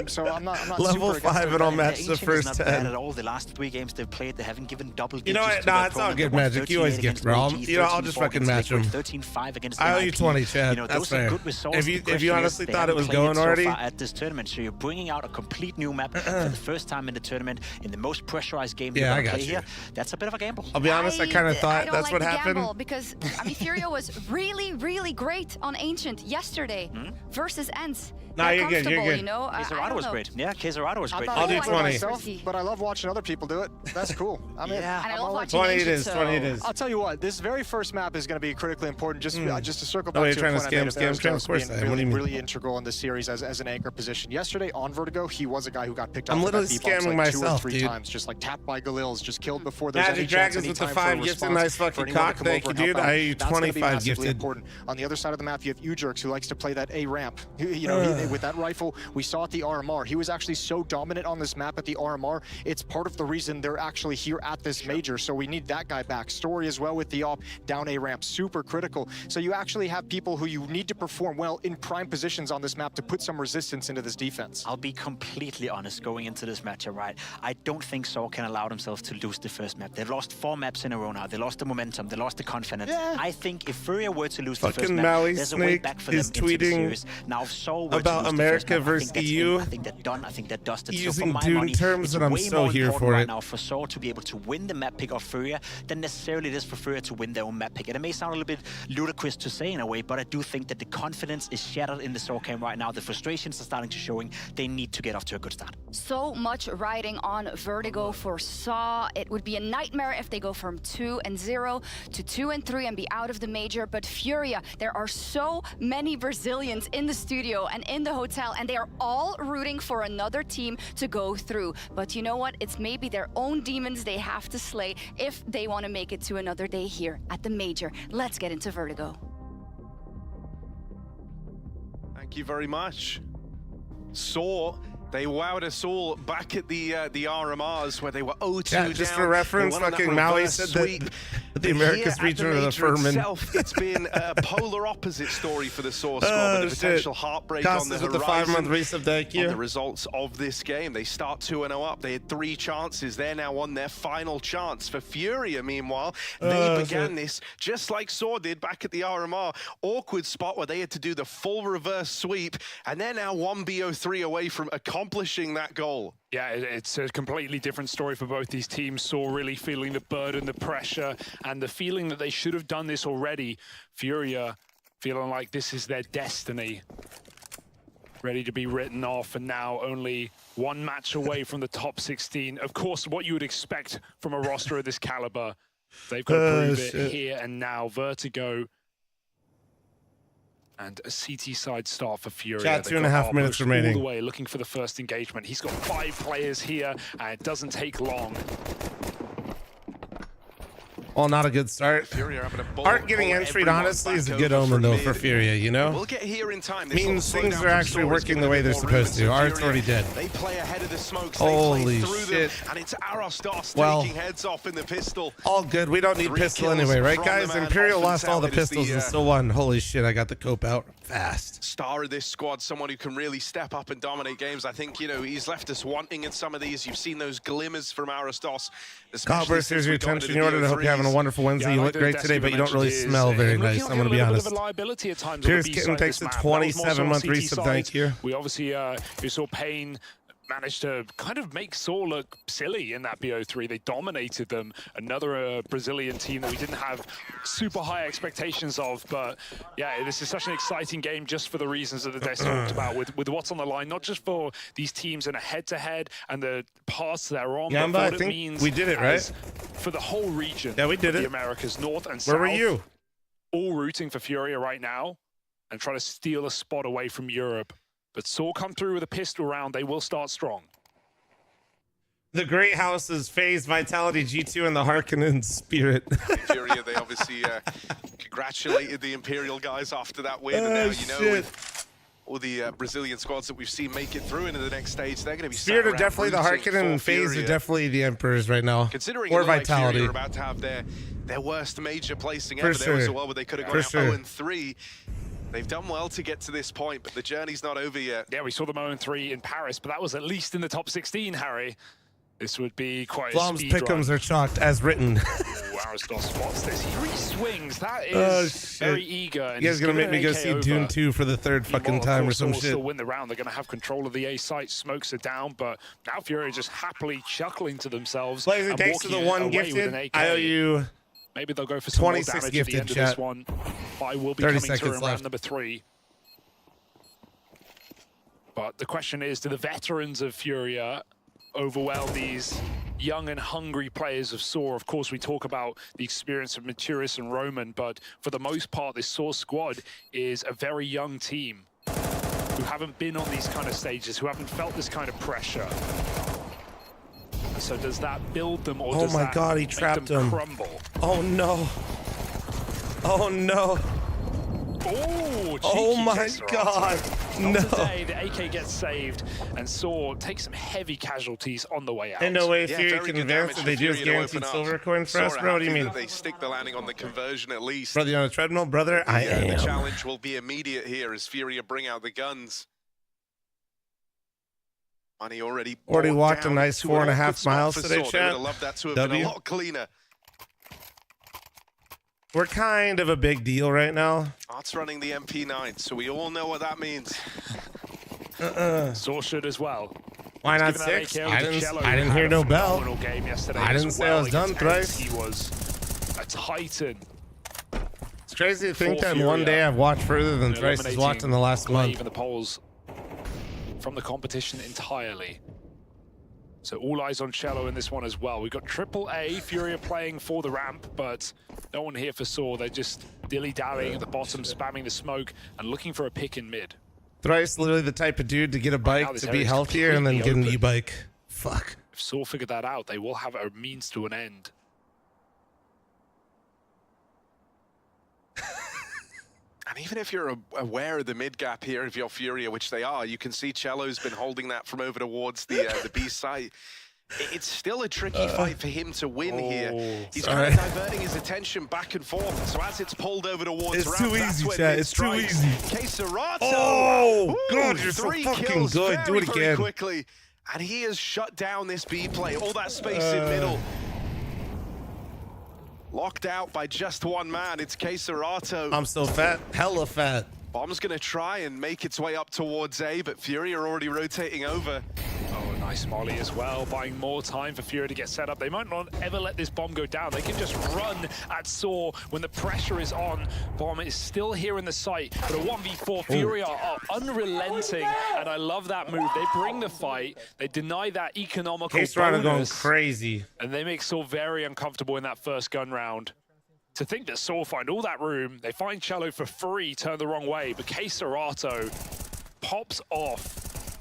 So I'm not Level super 5 and I'll match the Ancient is first not bad 10. at all. The last 3 games they've played, they haven't given double digits. You know what? to Nah, their it's all opponent. good, They won Magic. You always 13-8 gift, against bro. OG, I'll just 13-4 fucking against match Liquid, him. 13-5 against I owe you NIP. 20, Chad. You know, That's those fair. are good results. If The you question honestly is, they thought it haven't was played going so already, far at this tournament, so you're bringing out a complete new map for the first time in the tournament in the most pressurized game you're Yeah, I going to got play you. here. That's a bit of a gamble. I'll be honest, I kind of thought don't that's like what the happened. gamble because, I mean, Furia was really, really great on Ancient yesterday versus Ents. Nah, They're you're good, you're comfortable, good. You know? I Kezarado don't was know. great. Yeah, Kezarado was great. I'll do 20. myself, but I love watching other people do it. That's cool. I'm in. And I I'm love all in. watching 20 it Ancient, is, so 20 it is. I'll tell you what, this very first map is going to be critically important. Just to circle Oh, back you're to trying a to point I made scam, there, scam, scam? Of course being I am. What do you really, mean? really integral in this series as an anchor position. Yesterday on Vertigo, he was a guy who got picked I'm off literally with that deep scamming like 2 or myself, 3 dude. times, just like tapped by Galils, just killed before there's any Magic chance, Dragons any with the time for 5 a gifted, response nice for fucking anyone to cock. come Thank over you, and help dude. out. I owe you That's gonna be 25 massively gifted. important. On the other side of the map, you have Ujerks, who likes to play that A ramp. You know, with that rifle, we saw at the RMR. He was actually so dominant on this map at the RMR. It's part of the reason they're actually here at this major. So we need that guy back. Story as well with the op down A ramp, super critical. So you actually have people who you need to perform well in prime positions on this map to put some resistance into this defense. I'll be completely honest going into this matchup, right? I don't think Saw can allow themselves to lose the first map. They've lost 4 maps in a row now. They lost the momentum. They lost the confidence. Yeah. I think if Furia were to lose the first Fucking map, Maui there's a way Snake back for is them into the tweeting series. Now, if Saw were about to lose America the first map, versus I think that's EU. I think they're done. I think they're dusted. So for Using my Dune money, terms, it's and I'm way so more here important for right it. now for Saw to be able to win the map pick of Furia than necessarily it is for Furia to win their own map pick. And it may sound a little bit ludicrous to say in a way, but I do think that the confidence is shattered in the Saw camp right now. The frustrations are starting to showing. They need to get off to a good start. So much riding on Vertigo for Saw. It would be a nightmare if they go from 2-0 to 2-3 and be out of the major. But Furia, there are so many Brazilians in the studio and in the hotel, and they are all rooting for another team to go through. But you know what? It's maybe their own demons they have to slay if they want to make it to another day here at the major. Let's get into Vertigo. Thank you very much. Saw, they wowed us all back at the RMRs where they were 0-2 Yeah, down. just for reference, They went on fucking that Maui reverse said sweep. that the Americas Here at region of the major Furman. itself, it's been a polar opposite story for the Saw squad, Oh, with a potential shit. heartbreak Costas on the with the horizon. 5-month resub, thank you. On the results of this game, they start 2-0 up. They had 3 chances. They're now on their final chance. For Furia, meanwhile, they began this just like Saw did back at the RMR. Awkward spot where they had to do the full reverse sweep, and they're now 1BO3 away from accomplishing that goal. Yeah, it's a completely different story for both these teams. Saw really feeling the burden, the pressure, and the feeling that they should have done this already. Furia feeling like this is their destiny. Ready to be written off, and now only 1 match away from the top 16. Of course, what you would expect from a roster of this caliber. They've got to prove it here and now. Vertigo. And a CT side start for Furia. Chat, 2.5 minutes remaining. All the way looking for the first engagement. He's got 5 players here, and it doesn't take long. Well, not a good start. Art getting entry, honestly, is a good omen, though, for Furia, you know? We'll get here in time. Means things are actually working the way they're supposed to. Art's already dead. They play ahead of the smokes. Holy they play through shit. them, and it's Arostos Well, taking heads off in the pistol. All good. We don't need 3 pistol kills anyway, right, from guys? the man. Imperial Often lost all the touted as pistols the, and still won. Holy shit, I got the cope out fast. Star of this squad, someone who can really step up and dominate games. I think, you know, he's left us wanting in some of these. You've seen those glimmers from Arostos. Cobblers, here's your attention. You ordered. I hope you're having a wonderful Wednesday. You look great today, but you don't really smell very nice. I'm going to be honest. Cheers, Kitten takes the 27-month resub. Thank you. We obviously you saw Payne managed to kind of make Saw look silly in that BO3. They dominated them. Another Brazilian team that we didn't have super high expectations of. But yeah, this is such an exciting game just for the reasons that the Des talked about with what's on the line, not just for these teams in a head-to-head and the paths they're on, Yamba, but I what it think means we did it, right? For the whole region. Yeah, we did the it. Americas, North and South. Where were you? All rooting for Furia right now and trying to steal a spot away from Europe. But Saw come through with a pistol round. They will start strong. The Great Houses, FaZe, Vitality, G2, and the Harkonnen Spirit. Furia, they obviously congratulated the Imperial guys after that win. And now, you know, with all the Brazilian squads that we've seen make it through into the next stage, they're going to be Spirit are sat definitely the around Harkonnen, and FaZe are Furia. definitely the Emperors right now. Considering or it looked like Vitality. Furia are about to have their worst major placing For ever. There was a sure. world where they could have For gone sure. out 0-3. They've done well to get to this point, but the journey's not over yet. Yeah, we saw them 0-3 in Paris, but that was at least in the top 16, Harry. This would be quite Flom's a speed pick'ems run. are chalked as written. Aristos spots this. He re-swings. That Oh, is shit. very eager. And You guys he's gonna make given me go an see AK Dune over. 2 for the third fucking Meanwhile, time of or course, some Saw will shit. still win the round. They're going to have control of the A site. Smokes it down, but now Fury just happily chuckling to themselves. Blazer, and thanks to the walking one away with gifted. an AK. I owe you Maybe they'll go for some more 26 damage at the gifted, end of chat. this one. I will be 30 coming through seconds in left. round number 3. But the question is, do the veterans of Furia overwhelm these young and hungry players of Saw? Of course, we talk about the experience of Maturius and Roman, but for the most part, this Saw squad is a very young team who haven't been on these kind of stages, who haven't felt this kind of pressure. So does that build them, or Oh does my that God, he make trapped them him. crumble? Oh no. Oh no. Oh, Oh cheeky my kisser God. after. No. Not today, the AK gets saved, and Saw takes some heavy casualties on the way out. Ain't no way Yeah, Fury very can good advance damage if they for do this Furia to guaranteed open up. silver coin for us, Sora bro. What do you happy mean? that they stick the landing on the conversion at least. Brother, you on a treadmill? Brother, I The am. challenge will be immediate here as Furia bring out the guns. Money already Already brought walked a down nice to 4.5 an awkward spot miles for today, Saw. They chat. would have loved that to have been W. a lot cleaner. We're kind of a big deal right now. Art's running the MP9, so we all know what that means. Saw should as well. Why not Given that 6? AK I to didn't. Cello, I who didn't had hear a no bell. phenomenal game yesterday I as didn't say I well was done against Ents. thrice. He was a titan. It's crazy to think For that in one Furia. day I've watched further than Thrice has watched in the last Glaive month. and the polls from the competition entirely. So all eyes on Cello in this one as well. We've got AAA, Furia playing for the ramp, but no one here for Saw. They're just dilly-dallying at the bottom, spamming the smoke, and looking for a pick in mid. Thrice literally the type of dude to get a bike this to be area's healthier and then get an completely e-bike. Fuck. If Saw figured that out, they will have a means to an end. And even if you're aware of the mid gap here, if you're Furia, which they are, you can see Cello's been holding that from over towards the B site. It's still a tricky fight for him to win here. He's kind of diverting his attention back and forth. So as it's pulled over towards It's ramp, too that's easy, when chat. mid It's too strikes. easy. Queserato. Oh, God, you're so 3 fucking kills good. Very, Do it very again. quickly. And he has shut down this B play. All that space in middle. Locked out by just one man. It's Queserato. I'm so fat. Hella fat. Bomb's gonna try and make its way up towards A, but Fury are already rotating over. Oh, nice molly as well, buying more time for Fury to get set up. They might not ever let this bomb go down. They can just run at Saw when the pressure is on. Bomb is still here in the site, but a 1v4, Fury are unrelenting, and I love that move. They bring the fight, they deny that economical Queserato going bonus, crazy. and they make Saw very uncomfortable in that first gun round. To think that Saw find all that room, they find Cello for free, turn the wrong way, but Queserato pops off.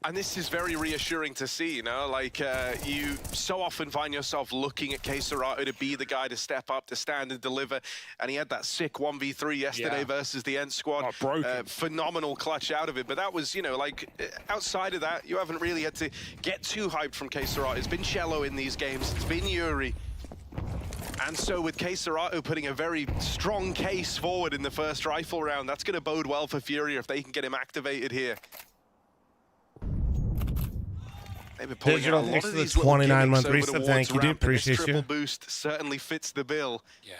And this is very reassuring to see, you know, like you so often find yourself looking at Queserato to be the guy to step up, to stand and deliver. And he had that sick 1v3 yesterday versus the Ents squad. Phenomenal clutch out of it. But that was, you know, like outside of that, you haven't really had to get too hyped from Queserato. It's been Cello in these games, it's been Yuri. And so with Queserato putting a very strong case forward in the first rifle round, that's going to bode well for Furia if they can get him activated here. They've been pulling Digital, out a lot thanks of for the these little 29-month gimmicks over reset. towards Thank you, dude. ramp, and this Appreciate triple you. boost certainly fits the bill. Yeah.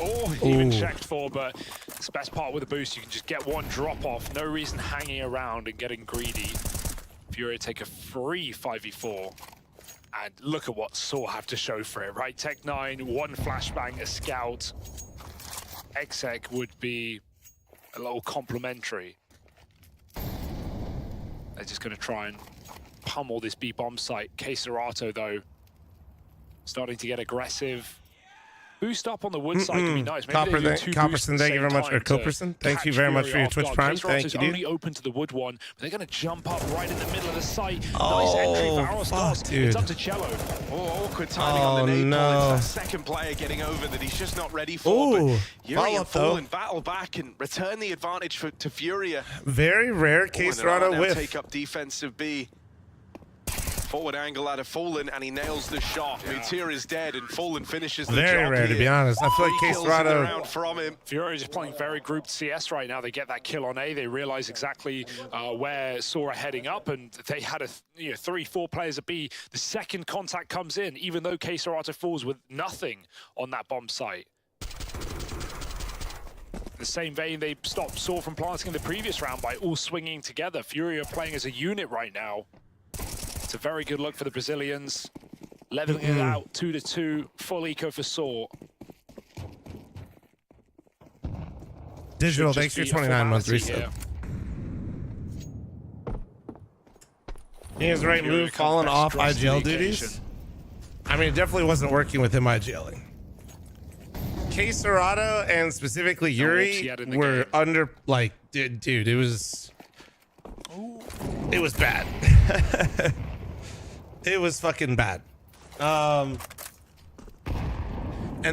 Oh, even checked for, but it's the best part with the boost. You can just get one drop off. No reason hanging around and getting greedy. Furia take a free 5v4. And look at what Saw have to show for it, right? Tech 9, 1 flashbang, a scout. Exec would be a little complimentary. They're just going to try and pummel this B bomb site. Coldzera, though, starting to get aggressive. Boost up on the wood side could be nice. Copperson, thank you very much. Or Copperson, thank you very much for your Twitch Prime. Thank you, dude. Only open to the wood one, but they're going to jump up right in the middle of the site. Nice entry for Arostos. It's up to Cello. Oh, awkward timing on the nade pull. It's that second player getting over that he's just not ready for. But Yuri and Fallen battle back and return the advantage to Furia. Very rare Coldzera whiff. Take up defensive B. Forward angle out of Fallen, and he nails the shot. Mutir is dead, and Fallen finishes the job. Very rare, to be honest. I feel like Coldzera... from him. Furia is just playing very grouped CS right now. They get that kill on A. They realize exactly where Saw are heading up, and they had a 3-4 players at B. The second contact comes in, even though Coldzera falls with nothing on that bomb site. In the same vein, they stopped Saw from planting in the previous round by all swinging together. Furia playing as a unit right now. It's a very good look for the Brazilians. Leveling it out, 2-2, full eco for Saw. Digital, thanks for your 29-month reset. He has the right move, falling off IGL duties. I mean, it definitely wasn't working with him IGLing. Coldzera and specifically Yuri were under, like, dude, it was bad. It was fucking bad. And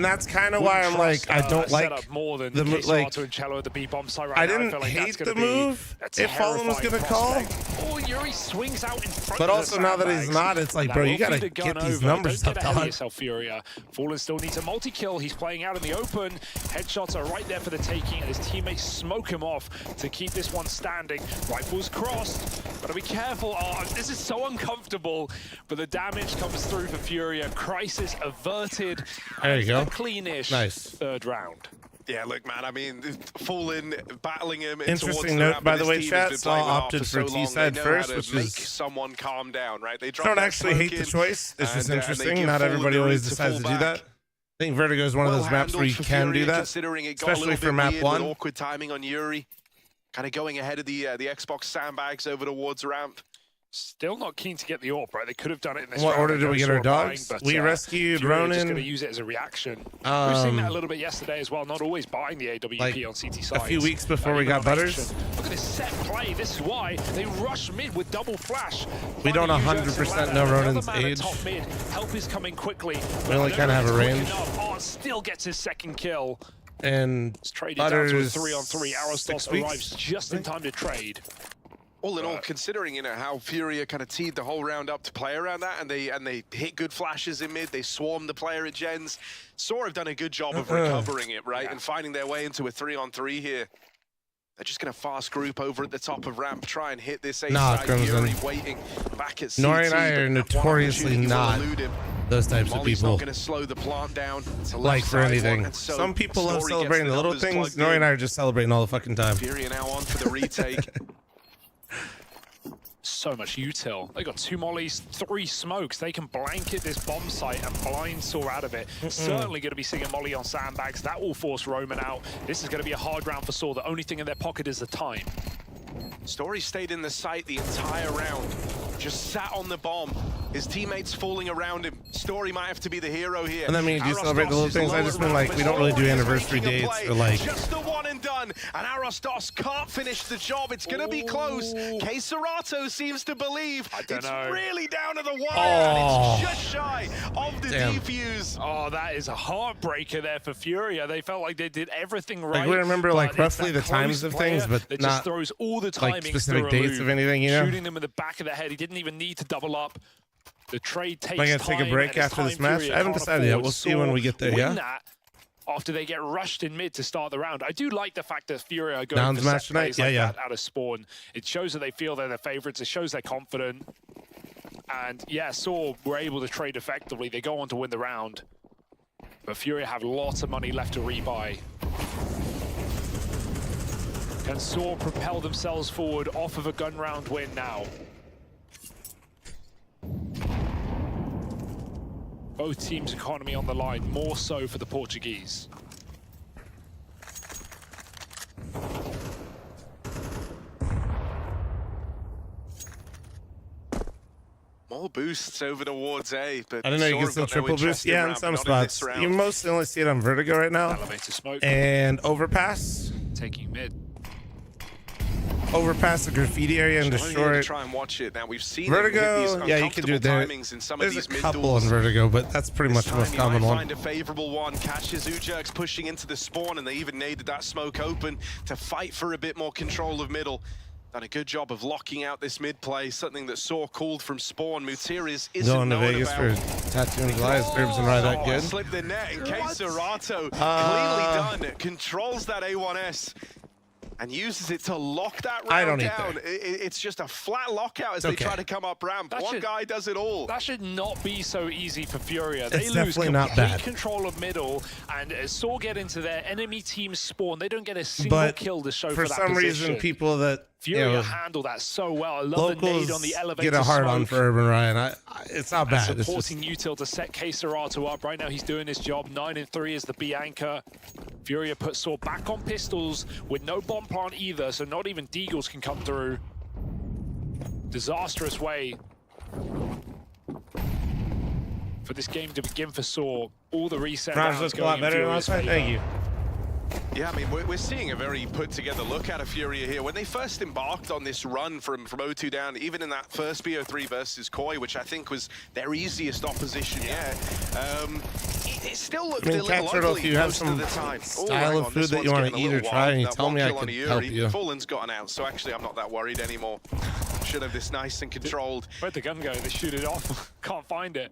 that's kind of why I'm like, I don't like more than the move. Like, and Cello at the B bomb site right I now. didn't like hate the move if Fallen was gonna call. Oh, Yuri swings out in front. But also now that he's not, it's like, bro, you gotta get these numbers up, dog. Yourself, Furia. Fallen still needs a multi-kill. He's playing out in the open. Headshots are right there for the taking, and his teammates smoke him off to keep this one standing. Rifles crossed. Gotta be careful. Oh, this is so uncomfortable. But the damage comes through for Furia. Crisis averted. There you go. Cleanish. Nice. Third round. Yeah, look, man, I mean, Fallen battling him. Interesting note, by the way, chat. Saw opted for T-side first, which is... someone calm down, right? They I don't actually hate the choice. It's just interesting. Not everybody always decides to do that. I think Vertigo is one of those maps where you can do that, especially for map 1. Awkward timing on Yuri. Kind of going ahead of the Xbox sandbags over towards ramp. Still not keen to get the AWP, right? They could have done it in this What round. order did we get our dogs? Buying, but, we rescued Ronin. Just going to use it as a reaction. We've seen that a little bit yesterday as well. Not always buying the AWP like on CT sides. A few weeks before we got Butters. Look at this set play. This is why they rush mid with double flash. We don't 100% know Ronin's age. Top mid. Help is coming quickly. We only kind of have a range. Oh, still gets his second kill. And Butters 3-on-3. Arostos arrives just in time to trade. All in all, considering how Furia kind of teed the whole round up to play around that, and they hit good flashes in mid, they swarmed the player at gens. Saw have done a good job of recovering it, right, and finding their way into a 3-on-3 here. They're just going to fast group over at the top of ramp, try and hit this A-side. Fury waiting back at CT. Nori and I are notoriously not those types of people. Not going to slow the plant down. Like for anything. Some people love celebrating the little things. Nori and I are just celebrating all the fucking time. Fury now on for the retake. So much util. They got 2 mollies, 3 smokes. They can blanket this bomb site and blind Saw out of it. Certainly going to be seeing a molly on sandbags. That will force Roman out. This is going to be a hard round for Saw. The only thing in their pocket is the time. Story stayed in the site the entire round. Just sat on the bomb. His teammates falling around him. Story might have to be the hero here. And I mean, do you celebrate the little things? I just mean like, we don't really do anniversary dates or like... Just the one and done. And Arostos can't finish the job. It's going to be close. Coldzera seems to believe it's really down to the wire. And it's just shy of the defuse. Oh, that is a heartbreaker there for Furia. They felt like they did everything right. Like, we remember like roughly the times of things, but that not just throws all the timings like specific dates of anything, you know? Shooting them in the back of the head. He didn't even need to double up. The trade takes time. Am I gonna take a break after this match? I haven't decided yet. We'll see when we get there, yeah? That after they get rushed in mid to start the round. I do like the fact that Furia are going for set plays like that out of spawn. It shows that they feel they're the favorites. It shows they're confident. And yeah, Saw were able to trade effectively. They go on to win the round. But Furia have lots of money left to rebuy. Can Saw propel themselves forward off of a gun round win now? Both teams' economy on the line, more so for the Portuguese. More boosts over towards A, but I don't know, you Saw can have still got no triple interest boost. in Yeah, in round, some not in this spots. round. You mostly only see it on Vertigo right now. Elevator smoke. And Overpass. Taking mid. Overpass the graffiti area and destroy it. Try and watch it. Now we've seen Vertigo, yeah, you can do it there. timings in some There's of these a mid couple duels. on Vertigo, but that's pretty much the most common one. Find a favorable one. Catches Ujerks pushing into the spawn, and they even needed that smoke open to fight for a bit more control of middle. Done a good job of locking out this mid play, something that Saw called from spawn. Mutiris isn't Going to known Vegas about. for Tattoo and July. Is Herbs and Rye that good? Slipped the net in case Serato cleanly done. Controls that A1S. And uses it to lock that I don't round need down. It's just a flat lockout as they try to come up ramp. One guy does it all. That should not be so easy for Furia. They It's lose definitely not complete bad. control of middle, and as Saw get into their enemy team spawn, they don't get a single But kill to show for that some position. reason, people that Furia handle that so well. I love the nade on the elevator get a hard smoke. on for Urban Ryan. It's not bad. It's just, Supporting Util to set Coldzera up. Right now he's doing his job. 9-3 is the B anchor. Furia puts Saw back on pistols with no bomb plant either, so not even Deagles can come through. Disastrous way for this game to begin for Saw. All the reset Mirage rounds looks a going lot in better than Furia's last night. Thank favor. you. Yeah, I mean, we're seeing a very put-together look out of Furia here. When they first embarked on this run from O2 down, even in that first BO3 versus Koi, which I think was their easiest opposition yet, it still looked a little Turtle, ugly if you have most of some the time. style of food that you want to eat or try, and you tell me, I can help you. Fallen's gotten out, so actually I'm not that worried anymore. Should have this nice and controlled. Where'd the gun go? They shoot it off. Can't find it.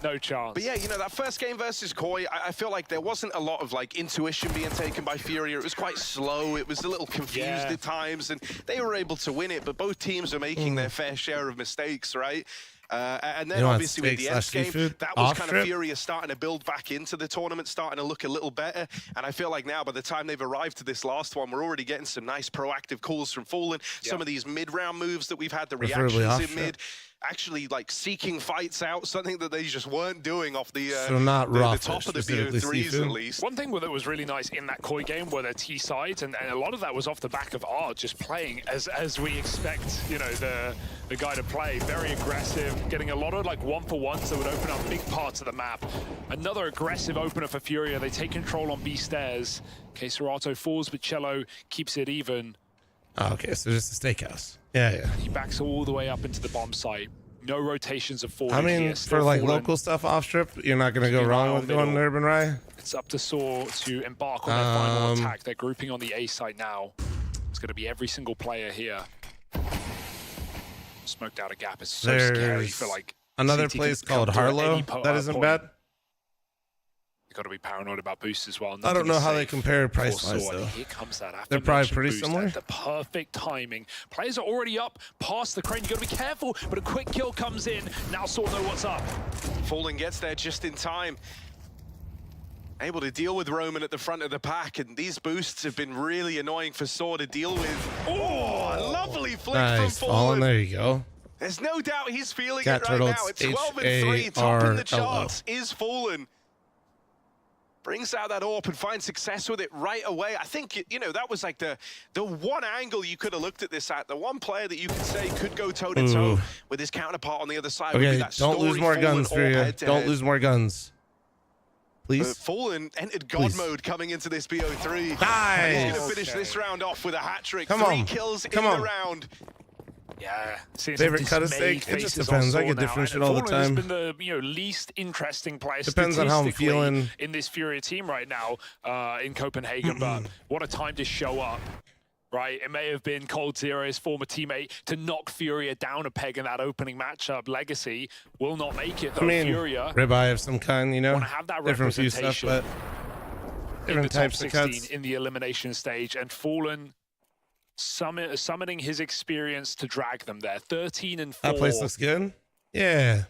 No chance. But yeah, you know, that first game versus Koi, I feel like there wasn't a lot of like intuition being taken by Furia. It was quite slow. It was a little confused at times, and they were able to win it, but both teams are making their fair share of mistakes, right? And then obviously with the end game, that was kind of Furia starting to build back into the tournament, starting to look a little better. And I feel like now, by the time they've arrived to this last one, we're already getting some nice proactive calls from Fallen. Some of these mid-round moves that we've had, the reactions in mid, actually like seeking fights out, something that they just weren't doing off the, the top of the BO3s at least. One thing that was really nice in that Koi game were their T sides, and a lot of that was off the back of Art just playing as we expect, you know, the guy to play. Very aggressive, getting a lot of like 1-for-1s that would open up big parts of the map. Another aggressive opener for Furia. They take control on B stairs. Coldzera falls, but Cello keeps it even. Oh, okay, so just a steakhouse. Yeah. He backs all the way up into the bomb site. No rotations of Fallen. I mean, for like local stuff off strip, you're not going to go wrong with going Urban Rye. It's up to Saw to embark on their final attack. They're grouping on the A site now. It's going to be every single player here. Smoked out a gap is so scary for like another CT place to come called to any Harlow. That isn't point. bad. You've got to be paranoid about boosts as well. I don't know how they Nothing is compare safe price for wise Saw. though. Here comes that They're probably aforementioned pretty boost similar. at the perfect timing. Players are already up past the crane. You got to be careful, but a quick kill comes in. Now Saw know what's up. Fallen gets there just in time. Able to deal with Roman at the front of the pack, and these boosts have been really annoying for Saw to deal with. Oh, a lovely flick Nice, from Fallen. Fallen. There you go. There's no doubt he's feeling Cat it right Turtle, now. It's 12-3, top in the H-A-R-L-O. charts is Fallen. Brings out that AWP and finds success with it right away. I think, you know, that was like the one angle you could have looked at this at. The one player that you could say could go toe-to-toe with his counterpart on the other side. Would be Okay, that don't lose more guns for you. Don't lose more guns. Please. Fallen entered God mode coming into this BO3. Nice. He's going to finish this round off with a hat-trick. Come 3 on. kills Come in on. the round. Yeah. Favorite cut of steak? It just depends. I get different shit all the Fallen has time. been the least interesting player Depends on how I'm statistically feeling. in this Furia team right now in Copenhagen, but what a time to show up. Right, it may have been Coldzera, his former teammate, to knock Furia down a peg in that opening matchup. Legacy will not make it, though. I mean, Furia ribeye of some kind, you know. want to have that Different few stuff, representation but in the different top types of 16 cuts. in the elimination stage, and Fallen summoning his experience to drag them there. 13-4. That place looks good. Yeah.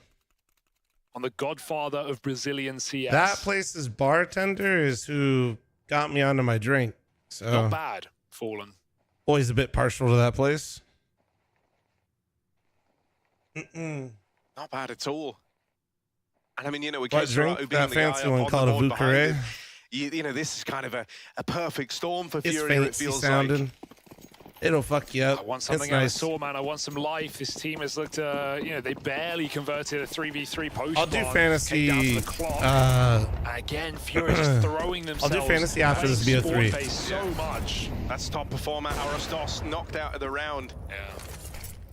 On the godfather of Brazilian CS. That place's bartender is who got me onto my drink. So Not bad, Fallen. always a bit partial to that place. Not bad at all. And I mean, you know, with What drink? Coldzera being That the guy fancy on one the called a board behind Vucare. him, you know, this is kind of a perfect storm for It's Fury, it fancy feels sounding. like. It'll fuck you up. I want It's something out of nice. Saw, man. I want some life. This team has looked, you know, they barely converted a 3v3 post. I'll do bomb, fantasy. came down to the clock. Again, Fury just throwing themselves. I'll do fantasy after this BO3. Space so much. That's top performer Arostos knocked out of the round. Yeah.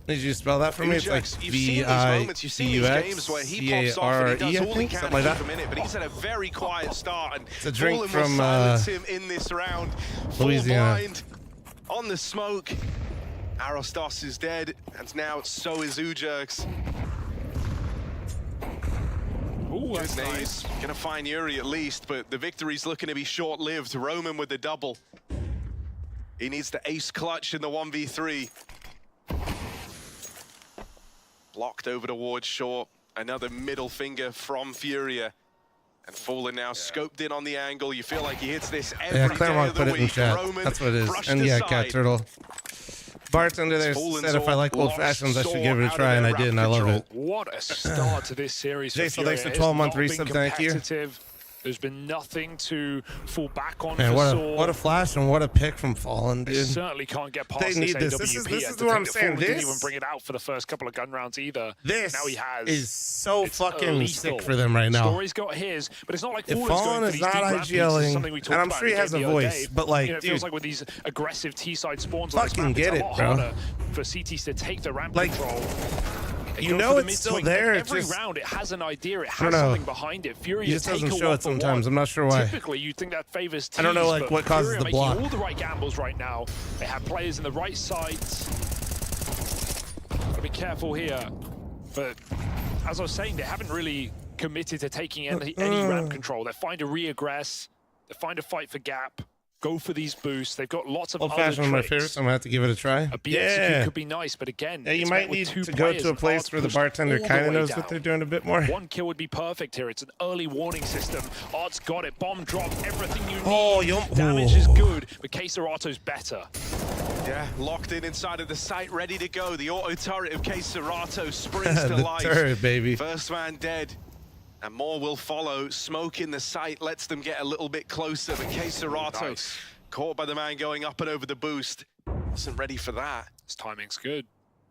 Did you spell that for me? It's like You've seen these moments, you've seen these games where he pops off and he does all he can something like to that. keep him in it, but he's had a very quiet start, and It's a drink Fallen from, will silence him in this round. Full Louisiana. blind on the smoke. Arostos is dead, and now so is Ujerks. Ooh, that's nice. Gonna find Yuri at least, but the victory's looking to be short-lived. Roman with the double. He needs the ace clutch in the 1v3. Blocked over towards short. Another middle finger from Furia. And Fallen now scoped in on the angle. You feel like he hits this every day Claremont of the put it in week. chat. Roman That's what it is. brushed And yeah, aside. Cat Turtle. Bartender there said if I like old fashions, I should give it a try, and I did, and I love it. What a start to this series. Jason, thanks for Fury. 12-month It's not resub. been Thank you. competitive. There's been nothing to fall back on Man, for what a Saw. flash and what a pick from Fallen, They dude. certainly can't get past They need this. AWP. This is and to what think I'm that saying. Fallen didn't This even bring it out for the first couple of gun rounds either. This now he has. is so It's fucking lethal. sick for them right now. Story's got his, but it's not like If Fallen's Fallen going is for these not deep ramp pieces, IGLing, something we talked and I'm about sure he in the has a game the other voice, day. but, like, you know, it dude. feels like with these aggressive T-side spawns, Fucking on this get map, it, it's a bro. lot harder for CTs to take the ramp Like, control. They you go know for the it's mid still swing. there, it's Every just- round, it has an idea. It I don't has know. something behind it. Fury He is just doesn't take a show one it for one. sometimes. I'm not sure why. Typically, you'd think that favors teams, I don't know, like, but what causes Fury the are making block. all the right gambles right now. They have players in the right sides. Gotta be careful here. But as I was saying, they haven't really committed to taking any ramp control. They find a re-aggress. They find a fight for gap. Go for these boosts. They've got lots of Old other fashioned my tricks. favorite, so I'm gonna have to give it a try. A BXQ could be nice, but again, Yeah, you it's might met with need two to go players to a and place Art's where the pushed bartender all the kind of way knows down. what they're doing a bit more. One kill would be perfect here. It's an early warning system. Art's got it. Bomb drop. Everything you need. Oh, Damage is good, but Coldzera's better. Yeah, locked in inside of the site, ready to go. The auto turret of Coldzera springs to The life. turret, baby. First man dead. And more will follow. Smoke in the site lets them get a little bit closer. But Coldzera caught by the man going up and over the boost. Wasn't ready for that. His timing's good.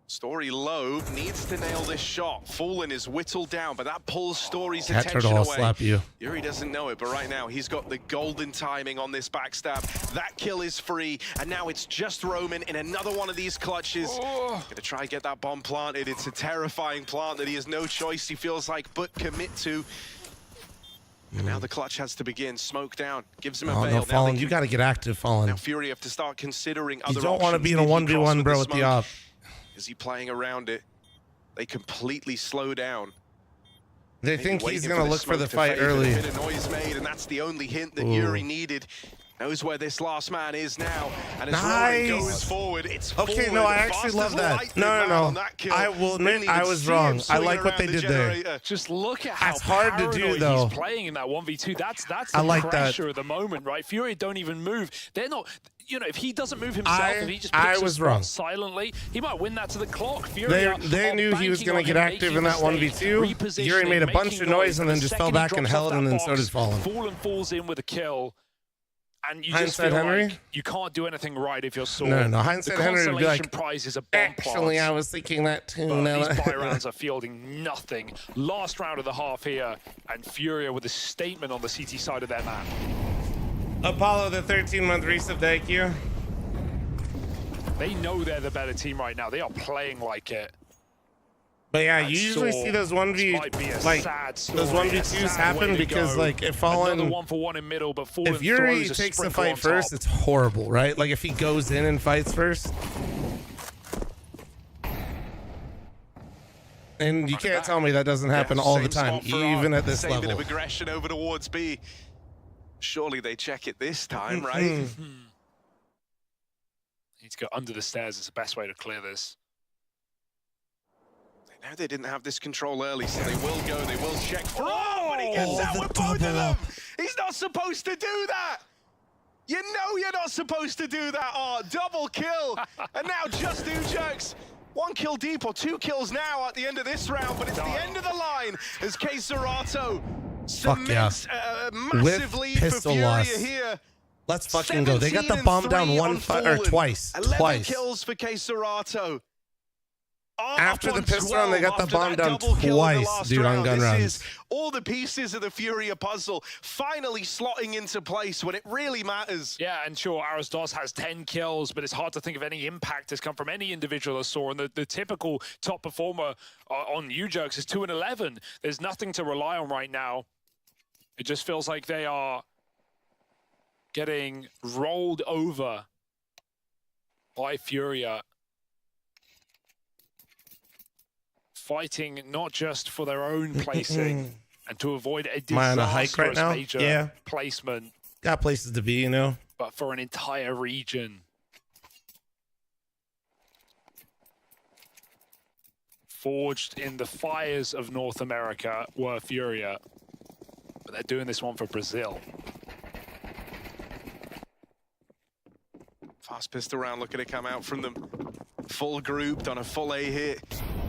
Story low, needs to nail this shot. Fallen is whittled down, but that pulls Story's Cat attention Turtle, I'll away. slap you. Yuri doesn't know it, but right now he's got the golden timing on this backstab. That kill is free, and now it's just Roman in another one of these clutches. Gonna try and get that bomb planted. It's a terrifying plant that he has no choice, he feels like, but commit to. And now the clutch has to begin. Smoke down, gives him a Oh, veil. no, Now Fallen, they you can- gotta get active, Fallen. Now Fury have to start considering other You don't want to options. be in a Did he 1v1, cross bro, with the smoke? op. Is he playing around it? They completely slow down. They Maybe think he's waiting gonna the look for the smoke to fight fade, but early. A bit of noise made, and that's the only hint that Ooh. Yuri needed. Knows where this last man is now, and as Nice. Rory goes forward, it's Okay, forward. no, I actually Fast love as that. lightning, No, man, no, on no. that kill. I will admit Didn't I even was see him wrong. I swing like what around they the did there. generator. Just look at how That's hard to do, paranoid though. he's playing in that 1v2. That's I the like that. pressure of the moment, right? Fury don't even move. They're not, you know, if he doesn't move himself, if he just I picks a was spot wrong. silently, he might win that to the clock. Fury They knew he was going to get active in that 1v2. Yuri made a bunch of noise and then just fell back and held, and then so did Fallen. Fallen falls in with a kill. And you just Hindsight feel Henry? like you can't do anything right if you're Saw. No, Hindsight the Henry would be consolation like, prize is a bomb actually, plant. I was thinking that too. But Now these that- buy rounds are fielding nothing. Last round of the half here, and Furia with a statement on the CT side of their map. Apollo, the 13-month resub, thank you. They know they're the better team right now. They are playing like it. But yeah, And you usually Saw see those might be 1v, a like, sad those story, a 1v2s sad way happen to because, go. like, if Another Fallen, 1-for-1 in middle, but Fallen if Yuri throws a takes the sprinkle fight on first, top. it's horrible, right? Like, if he goes in and fights first. And you can't tell me that doesn't happen all the Same time, spot for even Art. at this Same bit level. of aggression over towards B. Surely they check it this time, right? Need to go under the stairs is the best way to clear this. They know they didn't have this control early, so they will go, they will check for but he gets out with both of them! He's not supposed to do that! You know you're not supposed to do that, Art! Double kill! And now just Ujerks 1 kill deep or 2 kills now at the end of this round, but it's the end of the line as Coldzera cements a massive lead for Furia here. Let's fucking go. They got the bomb down twice. 11 kills for Coldzera. After the pistol round, they got the bomb down twice, dude, on gun rounds. All the pieces of the Furia puzzle finally slotting into place when it really matters. Yeah, and sure, Aras has 10 kills, but it's hard to think of any impact has come from any individual I saw. And the typical top performer on UJerks is 2 and 11. There's nothing to rely on right now. It just feels like they are getting rolled over by Furia. Fighting not just for their own placing and to avoid a disastrous major placement. Got places to be, you know. But for an entire region. Forged in the fires of North America were Furia. But they're doing this one for Brazil. Fast pistol round, look at it come out from them. Full grouped on a full A hit.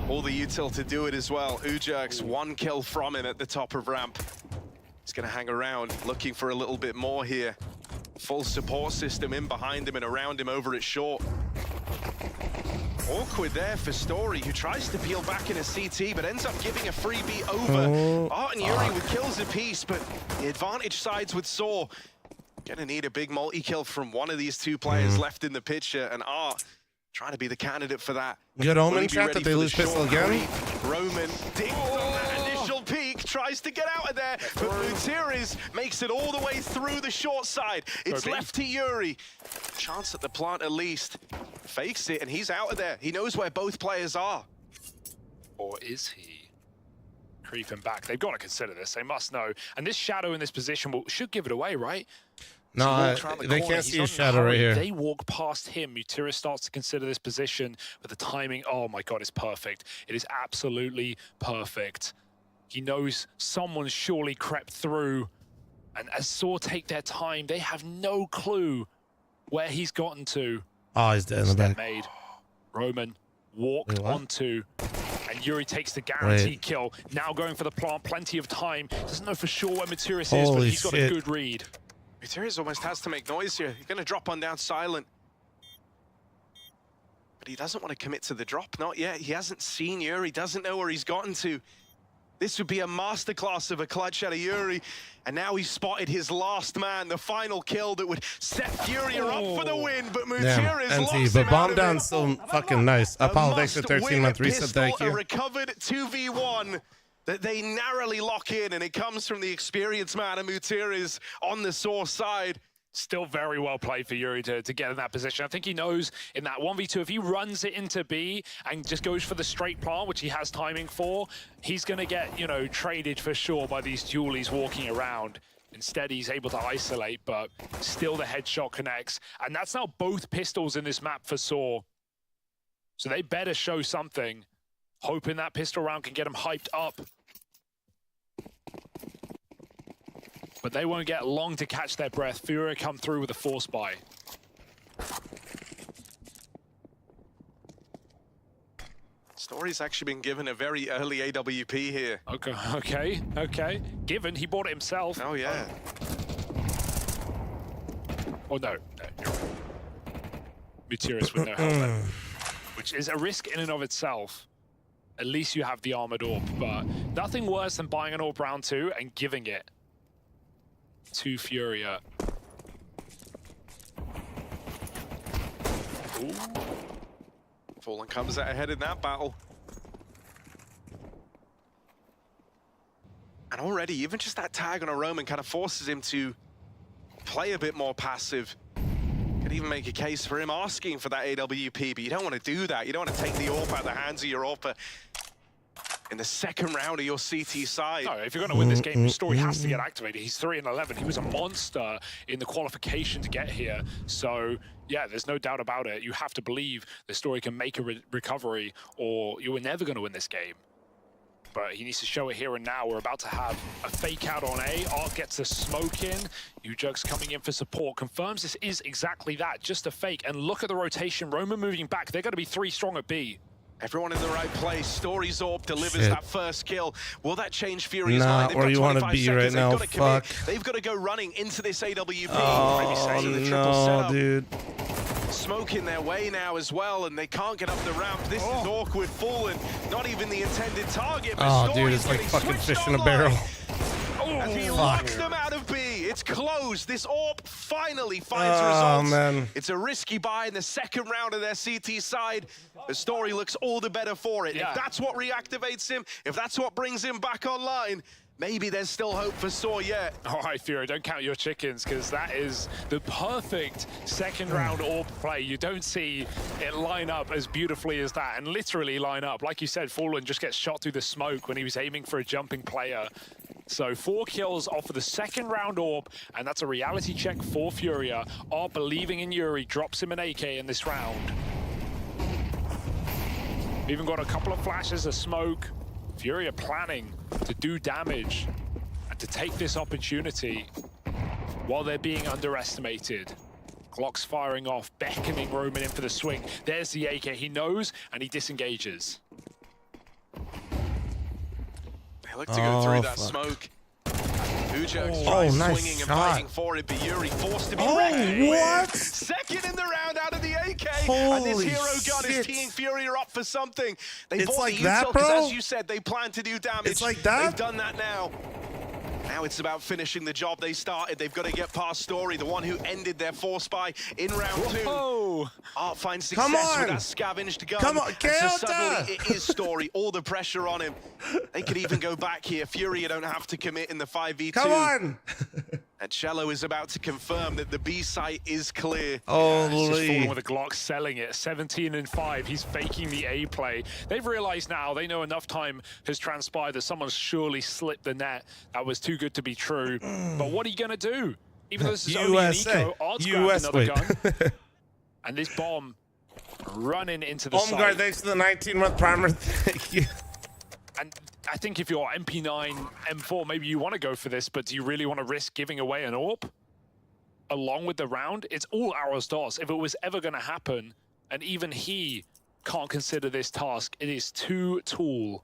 All the util to do it as well. UJerks, 1 kill from him at the top of ramp. He's gonna hang around, looking for a little bit more here. Full support system in behind him and around him over at short. Awkward there for Story, who tries to peel back in a CT, but ends up giving a freebie over. Art and Yuri with kills apiece, but the advantage sides with Saw. Gonna need a big multi-kill from one of these two players left in the picture, and Art trying to be the candidate for that. Good omen chat that they lose pistol again. Roman dings on that initial peak, tries to get out of there, but Mutiris makes it all the way through the short side. It's left to Yuri. Chance at the plant at least. Fakes it, and he's out of there. He knows where both players are. Or is he? Creeping back. They've got to consider this. They must know. And this shadow in this position should give it away, right? No, they can't see a shadow right here. They walk past him. Mutiris starts to consider this position, but the timing, oh my God, it's perfect. It is absolutely perfect. He knows someone's surely crept through. And as Saw take their time, they have no clue where he's gotten to. Oh, he's dead in the back. Made. Roman walked onto, and Yuri takes the guaranteed kill. Now going for the plant, plenty of time. Doesn't know for sure where Mutiris is, but he's got a good read. Mutiris almost has to make noise here. He's going to drop on down silent. But he doesn't want to commit to the drop, not yet. He hasn't seen Yuri, doesn't know where he's gotten to. This would be a masterclass of a clutch out of Yuri. And now he's spotted his last man, the final kill that would set Furia up for the win. But Mutiris lost but bomb down so fucking nice. Apollo, thanks for 13-month reset. Thank you. A recovered 2v1 that they narrowly lock in, and it comes from the experienced man of Mutiris on the Saw side. Still very well played for Yuri to get in that position. I think he knows in that 1v2, if he runs it into B and just goes for the straight plant, which he has timing for, he's going to get, you know, traded for sure by these dualies walking around. Instead, he's able to isolate, but still the headshot connects. And that's now both pistols in this map for Saw. So they better show something, hoping that pistol round can get them hyped up. But they won't get long to catch their breath. Furia come through with a force buy. Story's actually been given a very early AWP here. Okay. Given, he bought it himself. Oh, yeah. Oh, no. Mutiris with no helmet. Which is a risk in and of itself. At least you have the armored orb, but nothing worse than buying an orb round 2 and giving it to Furia. Ooh. Fallen comes out ahead in that battle. And already, even just that tag on a Roman kind of forces him to play a bit more passive. Could even make a case for him asking for that AWP, but you don't want to do that. You don't want to take the AWP out of the hands of your AWPer in the second round of your CT side. No, if you're going to win this game, Story has to get activated. He's 3 and 11. He was a monster in the qualification to get here. So, yeah, there's no doubt about it. You have to believe the Story can make a recovery, or you were never going to win this game. But he needs to show it here and now. We're about to have a fake out on A. Art gets a smoke in. UJerks coming in for support. Confirms this is exactly that, just a fake. And look at the rotation. Roman moving back. They're going to be 3 strong at B. Everyone in the right place. Story Zorb delivers that first kill. Will that change Fury's mind? Not where you want to be right now. Fuck. They've got to go running into this AWP. Oh, no, dude. Smoke in their way now as well, and they can't get up the ramp. This is awkward. Fallen, not even the intended target. Oh, dude, it's like fucking fish in a barrel. As he locks them out of B. It's closed. This AWP finally finds results. Man. It's a risky buy in the second round of their CT side. The story looks all the better for it. Yeah. If that's what reactivates him, if that's what brings him back online, maybe there's still hope for Saw yet. All right, Fury, don't count your chickens, because that is the perfect second round AWP play. You don't see it line up as beautifully as that, and literally line up. Like you said, Fallen just gets shot through the smoke when he was aiming for a jumping player. So 4 kills off of the second round AWP, and that's a reality check for Furia. Are believing in Yuri, drops him an AK in this round. Even got a couple of flashes of smoke. Furia planning to do damage and to take this opportunity while they're being underestimated. Clock's firing off, beckoning Roman in for the swing. There's the AK, he knows, and he disengages. They look to go through that smoke. Ujo's swinging and fighting for it, but Yuri forced to be wrecked. What? Second in the round out of the AK. Holy and this hero gun shit. is teeing Furia up for something. They It's bought like the that, util because, bro? as you said, they plan to do damage. It's like that? They've done that now. Now it's about finishing the job they started. They've got to get past Story, the one who ended their force buy in round 2. Art finds success with that scavenged gun. Come on, and so suddenly it is Story, all the pressure on him. They could even go back here. Fury don't have to commit in the 5v2. Come on! And Cello is about to confirm that the B site is clear. He's just falling with a Glock, selling it. 17 and 5. He's faking the A play. They've realized now, they know enough time has transpired that someone's surely slipped the net. That was too good to be true. But what are you going to do? Even though this is only an eco, Art's grabbed another gun. And this bomb running into the site. Guard, thanks for the 19-month primer. Thank you. And I think if you're MP9, M4, maybe you want to go for this, but do you really want to risk giving away an AWP along with the round? It's all Arrow's DOS. If it was ever going to happen, and even he can't consider this task, it is too tall.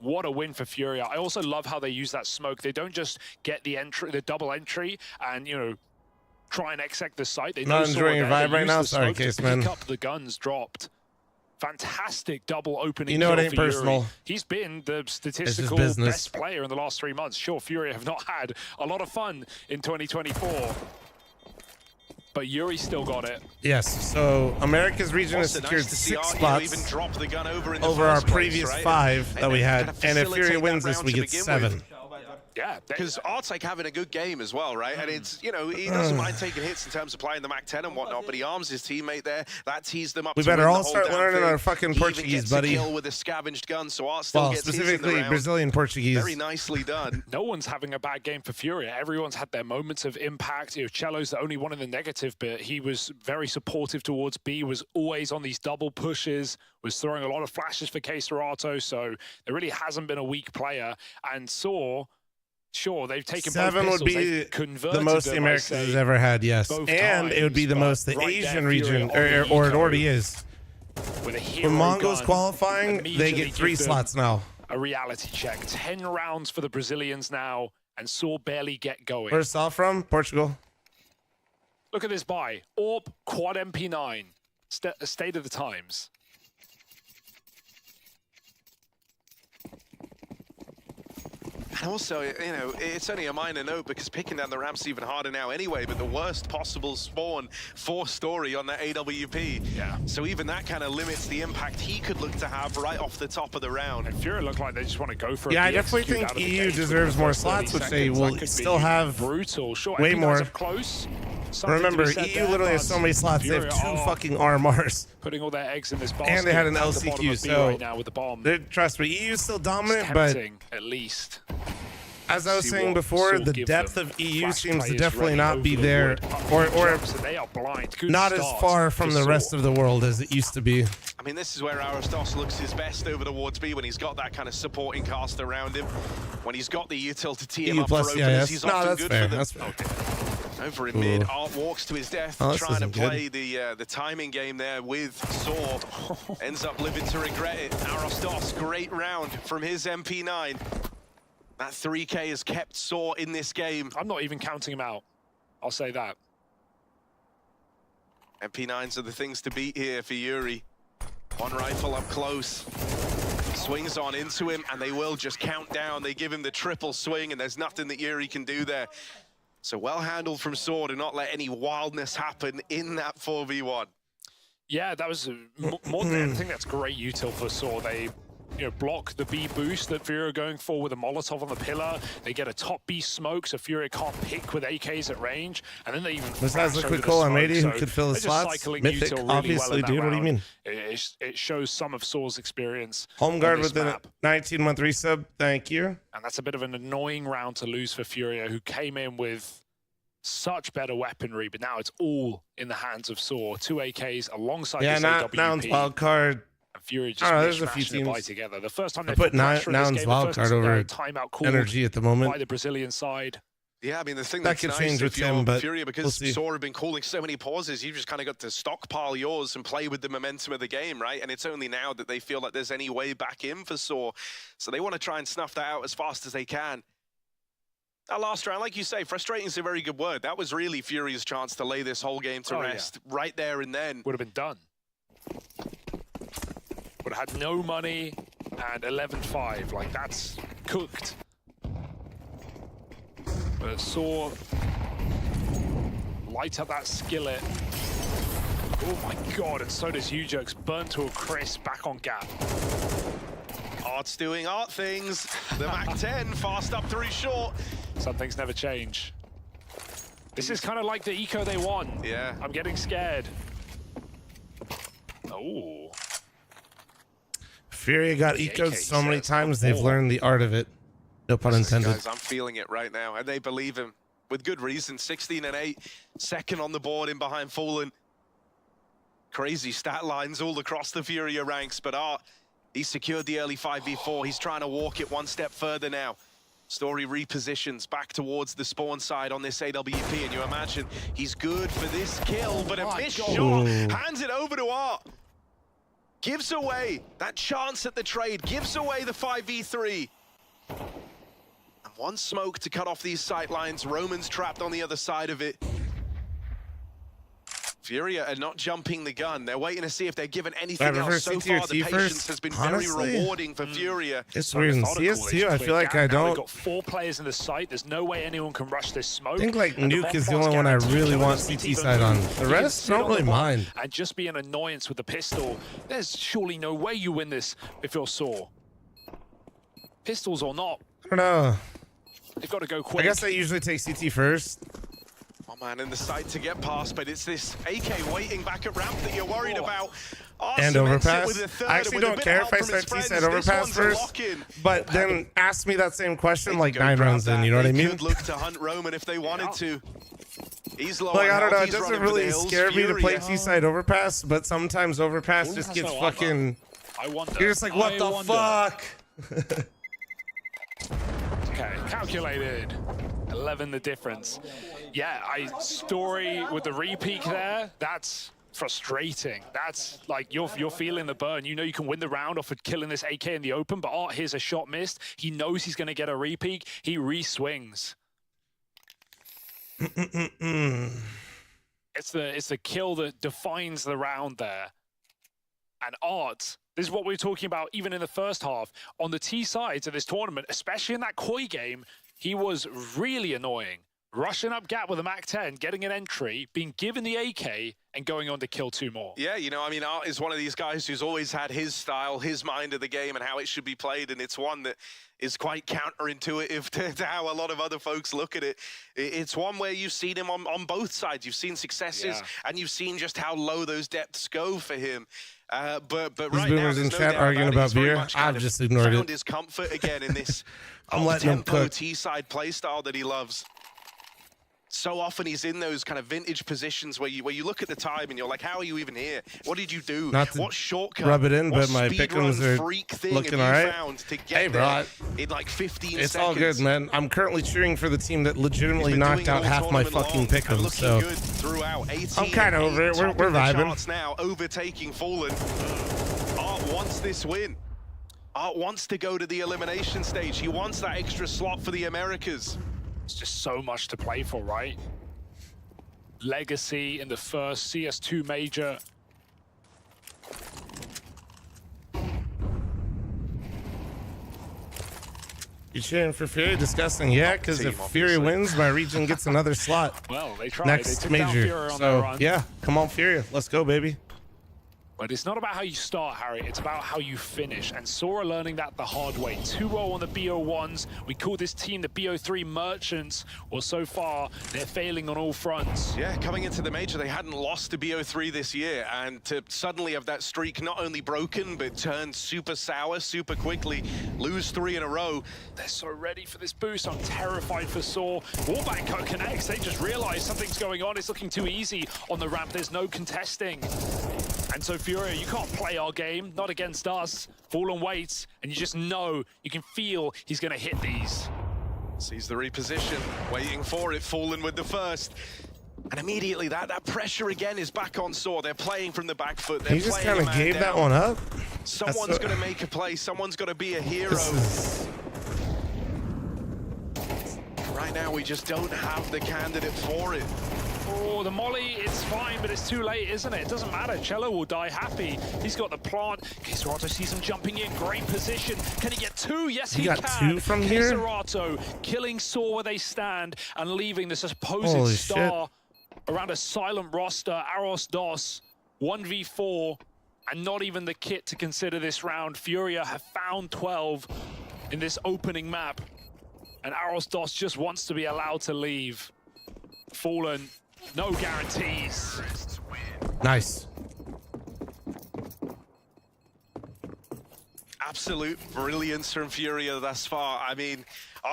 What a win for Furia. I also love how they use that smoke. They don't just get the entry, the double entry, and, you know, try and exec the site. They Not enjoying your vibe right now? Sorry, Caseman. Pick up the guns dropped. Fantastic double opening. You know it kill ain't for Yuri. personal. He's been the statistical best player in the last 3 months. Sure, Fury have not had a lot of fun in 2024. But Yuri still got it. Yes, so America's region has secured 6 spots over our previous 5 that we had. And if Fury wins this, we get 7. Yeah, because Art's like having a good game as well, right? And it's, you know, he doesn't mind taking hits in terms of playing the MAC-10 and whatnot, but he arms his teammate there. That tees them up. We better all start learning our fucking Portuguese, buddy. Kill with a scavenged gun, so Art still gets specifically Brazilian Portuguese. Very nicely done. No one's having a bad game for Furia. Everyone's had their moments of impact. You know, Cello's the only one in the negative bit. He was very supportive towards B, was always on these double pushes, was throwing a lot of flashes for Keserato, so there really hasn't been a weak player. And Saw, sure, they've taken 7 would be the most the Americas has ever had, yes. And it would be the most the Asian region, or it already is. When Mongols qualifying, they get 3 slots now. A reality check. 10 rounds for the Brazilians now, and Saw barely get going. Where's Saw from? Portugal. Look at this buy. AWP, quad MP9. State of the times. And also, you know, it's only a minor note because picking down the ramp's even harder now anyway, but the worst possible spawn for Story on that AWP. Yeah. So even that kind of limits the impact he could look to have right off the top of the round. And Fury look like they just want to go for it. Yeah, I definitely think EU deserves more slots, which they will still have brutal. Sure, way more. Close. Remember, EU literally has so many slots. They have 2 fucking RMRs. Putting all their eggs in this basket. And they had an LCQ, so right now with the bomb. Trust me, EU's still dominant, but at least. As I was saying before, the depth of EU seems to definitely not be there, or they are blind. not as far from the rest of the world as it used to be. I mean, this is where Arostos looks his best over towards B, when he's got that kind of supporting cast around him. When he's got the util to tee him up for openers, he's often good for them. That's fair. Over in mid, Art walks to his death, trying to play the timing game there with Saw. Ends up living to regret it. Arostos, great round from his MP9. That 3K has kept Saw in this game. I'm not even counting him out. I'll say that. MP9s are the things to beat here for Yuri. One rifle up close. Swings on into him, and they will just count down. They give him the triple swing, and there's nothing that Yuri can do there. So well handled from Saw to not let any wildness happen in that 4v1. Yeah, that was more than anything. That's great util for Saw. They block the B boost that Furia are going for with a Molotov on the pillar. They get a top B smoke, so Furia can't pick with AKs at range. And then they even Besides the quick call on Mady, who could fill the slots. Mythic, really obviously, dude. What do you mean? It shows some of Saw's experience. Home guard with the 19-month resub. Thank you. And that's a bit of an annoying round to lose for Furia, who came in with such better weaponry, but now it's all in the hands of Saw. 2 AKs alongside this AWP. Noun's wild card. Fury just there's a few teams by together. The first time they put Noun's wild card over Energy at the moment. By the Brazilian side. Yeah, I mean, the thing that that's could nice change with him, but Furia, because Saw have been calling so many pauses, you've just kind of got to stockpile yours and play with the momentum of the game, right? And it's only now that they feel like there's any way back in for Saw. So they want to try and snuff that out as fast as they can. That last round, like you say, frustrating is a very good word. That was really Furia's chance to lay this whole game to rest right there and then. Would have been done. Would have had no money and 11-5. Like, that's cooked. But Saw light up that skillet. Oh my god, and so does Ujux. Burnt to a crisp, back on gap. Art's doing art things. The Mac-10 fast up through short. Some things never change. This is kind of like the eco they won. Yeah. I'm getting scared. Oh. Furia got ecoed so many times, they've learned the art of it. No pun intended. Guys, I'm feeling it right now, and they believe him. With good reason, 16-8, second on the board in behind Fallen. Crazy stat lines all across the Furia ranks, but Art, he secured the early 5v4. He's trying to walk it one step further now. Story repositions back towards the spawn side on this AWP, and you imagine he's good for this kill, but a missed shot hands it over to Art. Gives away that chance at the trade, gives away the 5v3. And one smoke to cut off these sight lines. Roman's trapped on the other side of it. Furia are not jumping the gun. They're waiting to see if they're given anything else. So far, the patience has been very rewarding for Furia. It's weird in CS2, I feel like I don't. We've got 4 players in the site. There's no way anyone can rush this smoke. I think like Nuke is the only one I really want CT side on. The rest, don't really mind. And just be an annoyance with the pistol. There's surely no way you win this if you're Saw. Pistols or not. I don't know. They've got to go quick. I guess I usually take CT first. Oh man, in the site to get past, but it's this AK waiting back at ramp that you're worried about. And overpass. I actually don't care if I start T-side overpass first, but then ask me that same question like 9 rounds in, you know what I mean? They could look to hunt Roman if they wanted to. He's low. Like, I don't know, it doesn't really scare me to play T-side overpass, but sometimes overpass just gets fucking... You're just like, what the fuck? Okay, calculated. 11 the difference. Yeah, Story with the repeat there, that's frustrating. That's like, you're feeling the burn. You know you can win the round off of killing this AK in the open, but Art here's a shot missed. He knows he's going to get a repeat. He re-swings. It's the kill that defines the round there. And Art, this is what we were talking about even in the first half. On the T sides of this tournament, especially in that Koi game, he was really annoying. Rushing up gap with a Mac-10, getting an entry, being given the AK, and going on to kill 2 more. Yeah, you know, I mean, Art is one of these guys who's always had his style, his mind of the game, and how it should be played, and it's one that is quite counterintuitive to how a lot of other folks look at it. It's one where you've seen him on both sides. You've seen successes, and you've seen just how low those depths go for him. But These right boomers now, in chat arguing about beer. I've just ignored found it. his comfort again in this I'm letting him tempo cook. T-side play style that he loves. So often he's in those kind of vintage positions where you look at the time and you're like, how are you even here? What did you do? Not to what shortcut? rub it in, what but my pick'ems are freak thing looking have you alright. found to get Hey, bro, there in like 15 it's seconds? all good, man. I'm currently cheering for the team that legitimately knocked out half my fucking pick'ems, so good throughout. 18 I'm kind of over it. We're vibing. Now, overtaking Fallen. Art wants this win. Art wants to go to the elimination stage. He wants that extra slot for the Americas. It's just so much to play for, right? Legacy in the first CS2 major. You cheering for Fury? Disgusting. Yeah, because if Fury wins, my region gets another slot. Well, they tried. Next They took down major. Fury on their So run. yeah, come on, Fury. Let's go, baby. But it's not about how you start, Harry. It's about how you finish. And Sora learning that the hard way. 2-0 on the BO1s. We call this team the BO3 Merchants. Well, so far, they're failing on all fronts. Yeah, coming into the major, they hadn't lost to BO3 this year. And to suddenly have that streak not only broken, but turned super sour super quickly, lose 3 in a row. They're so ready for this boost. I'm terrified for Saw. Wallbang connects. They just realize something's going on. It's looking too easy on the ramp. There's no contesting. And so Furia, you can't play our game, not against us. Fallen waits, and you just know, you can feel he's gonna hit these. Sees the reposition, waiting for it, Fallen with the first. And immediately that pressure again is back on Saw. They're playing from the back foot. They're He just playing kind of gave that one up. Someone's gonna make a play, someone's gotta be a hero. Right now, we just don't have the candidate for it. Oh, the molly, it's fine, but it's too late, isn't it? It doesn't matter. Cello will die happy. He's got the plant. Keserato sees him jumping in. Great position. Can he get 2? Yes, he got can. 2 from here? Keserato killing Saw where they stand and leaving this supposed Holy star around a silent roster. Aros Dos, 1v4, and not even the kit to consider this round. Furia have found 12 in this opening map, and Aros Dos just wants to be allowed to leave. Fallen. No guarantees. Nice. Absolute brilliance from Furia thus far. I mean,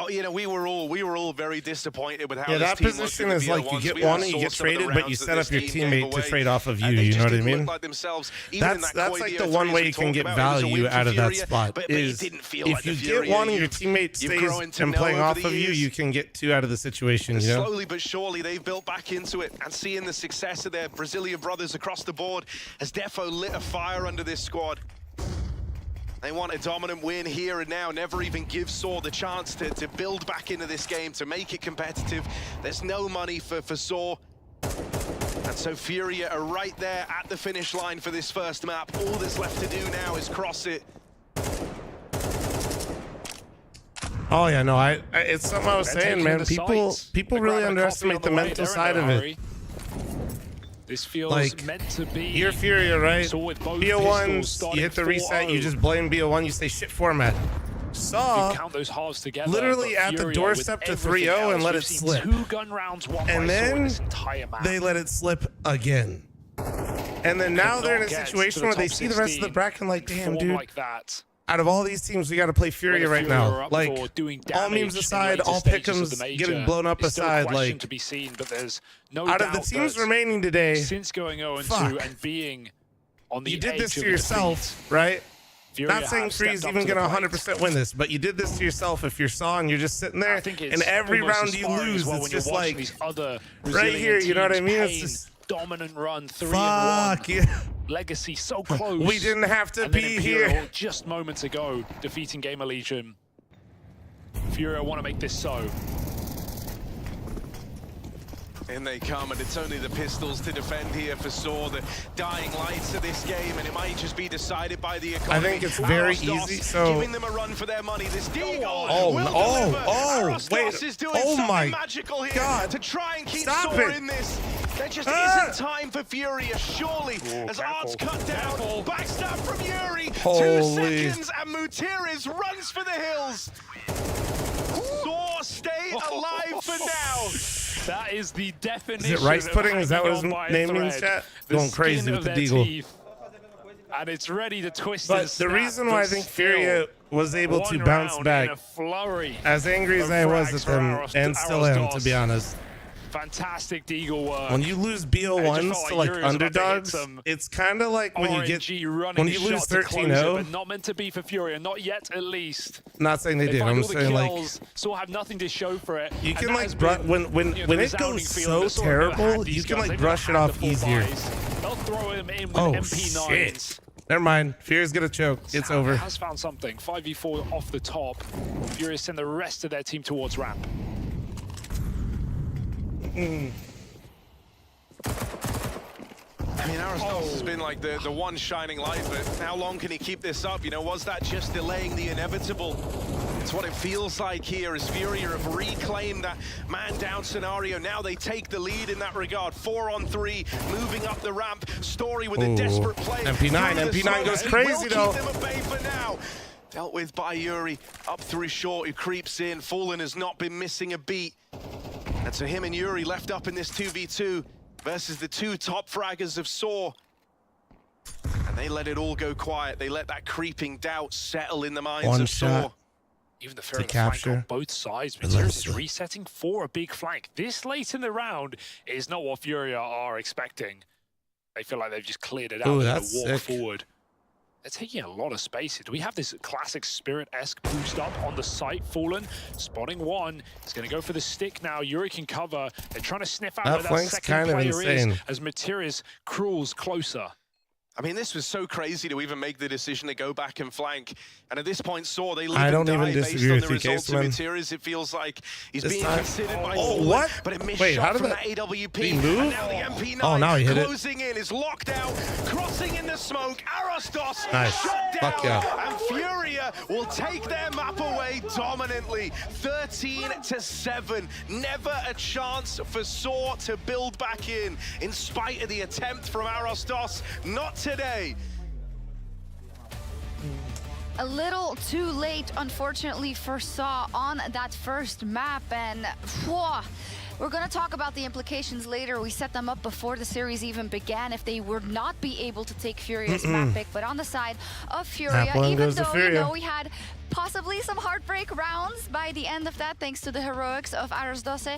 you know, we were all very disappointed with how this that team position looked is in the like you BO1s. get We one all and you saw get some of the traded, but you rounds that set up this your team gave teammate to away, trade off of you. and they You just know what I didn't look mean? like themselves. Even in That's that like Koi the BO3 one as way we you can talked get about, it was a value win for out of that Furia, spot. but it Is didn't feel if like the you get Furia one and your you've teammate stays grown to and know playing over off the of you, years. you can get 2 out of the situation. You know? Slowly but surely, they've built back into it, and seeing the success of their Brazilian brothers across the board has defo lit a fire under this squad. They want a dominant win here and now, never even give Saw the chance to build back into this game, to make it competitive. There's no money for Saw. And so Furia are right there at the finish line for this first map. All that's left to do now is cross it. Oh yeah, no, it's something I was saying, man. People really underestimate the mental side of it. This feels Like, meant to be. you're Furia, right? Saw with both BO1s, pistols you hit the reset, 4-0. you just blame BO1, you say shit format. Saw You count those halves together, literally but at the Furia doorstep with to everything 3-0 and else, let we've it seen slip. 2 gun rounds won And by Saw in then this entire map. they let it slip again. And then now they're in a Not get to situation the where they top see the rest of the 16, bracket and like, damn, form dude. like that. Out of all these teams, we got to play Furia right Furia are now. up Like, for doing all damage memes in aside, later all stages of the pick'ems major. getting blown up It's still a aside, question like, to be seen, but there's no out of doubt the teams that remaining today, since going 0-2 fuck. and being on the you did edge this of to yourself, right? Furia Not saying have Free's stepped even up to going to the 100% win this, but you did this to yourself if you're Saw and you're just sitting there, and every round you lose, well, it's just like, these other right here, you know what I mean? It's Pain, just, dominant run, 3-1. fuck, yeah. Legacy so close. We didn't have to and then be Imperial, here. just moments ago, defeating GamerLegion. Furia want to make this so. In they come, and it's only the pistols to defend here for Saw. The dying lights of this game, and it might just be decided by the economy. I think it's very Aros Dos easy, so... giving them a run for their money. This Deagle wait, is doing oh something my magical here God. to try and keep Stop Saw it. in this. There just isn't time for Furia, surely, as Art's cut down. Backstab from Yuri, 2 Holy. seconds, and Mutiris runs for the hills. Saw stay alive for now. That is the definition. Is it rice pudding? Is that what his of hanging name on by a means, thread. chat? The Going crazy skin with of the their deagle. teeth. And it's ready to twist But and the snap, reason why I but think still, Furia was able to one bounce round back, in a flurry as angry as of I was frags at for them, Aros and still am, to Dos. be honest. Fantastic Deagle work. When you lose BO1s to like underdogs, it's kind of like when you get when you lose 13-0. But not meant to be for Furia, not yet at least. Not saying they did. I'm saying like still have nothing to show for it. You can like when it goes so terrible, you can like brush it off easier. They'll throw him in with MP9s. Shit. Never mind. Furia's gonna choke. It's over. Has found something. 5v4 off the top. Furia send the rest of their team towards ramp. I mean, Aristos has been like the one shining light, but how long can he keep this up? You know, was that just delaying the inevitable? It's what it feels like here as Furia have reclaimed that man-down scenario. Now they take the lead in that regard. 4-on-3, moving up the ramp. Story with a desperate play. MP9 goes crazy though. Keep them at bay for now. Dealt with by Yuri, up through short, who creeps in. Fallen has not been missing a beat. And so him and Yuri left up in this 2v2 versus the two top fraggers of Saw. And they let it all go quiet. They let that creeping doubt settle in the minds of Saw. Even the fair flank on both sides. Materials is resetting for a big flank. This late in the round is not what Furia are expecting. They feel like they've just cleared it out. Ooh, They're that's gonna walk sick. forward. They're taking a lot of space. Do we have this classic Spirit-esque boost up on the site? Fallen, spotting one. He's going to go for the stick now. Yuri can cover. They're trying to sniff out That where that flank's second kind of player insane. is as Materius crawls closer. I mean, this was so crazy to even make the decision to go back and flank. And at this point, Saw, they live I don't and die even based disagree on with the you, results of Caseman. Materials. It feels like he's This being time- considered by Oh, Fallen, what? but a missed Wait, shot how did from that- the AWP. Did he move? And now the MP9 Oh, now he hit it. closing in, is locked out, crossing in the smoke. Aristos Nice. shut down. Fuck yeah. And Furia will take their map away dominantly. 13-7. Never a chance for Saw to build back in spite of the attempt from Aristos. Not today. A little too late, unfortunately, for Saw on that first map, and we're going to talk about the implications later. We set them up before the series even began if they would not be able to take Furia's map pick. But on the side of Furia, even though you know we had possibly some heartbreak rounds by the end of that, thanks to the heroics of Arisdose,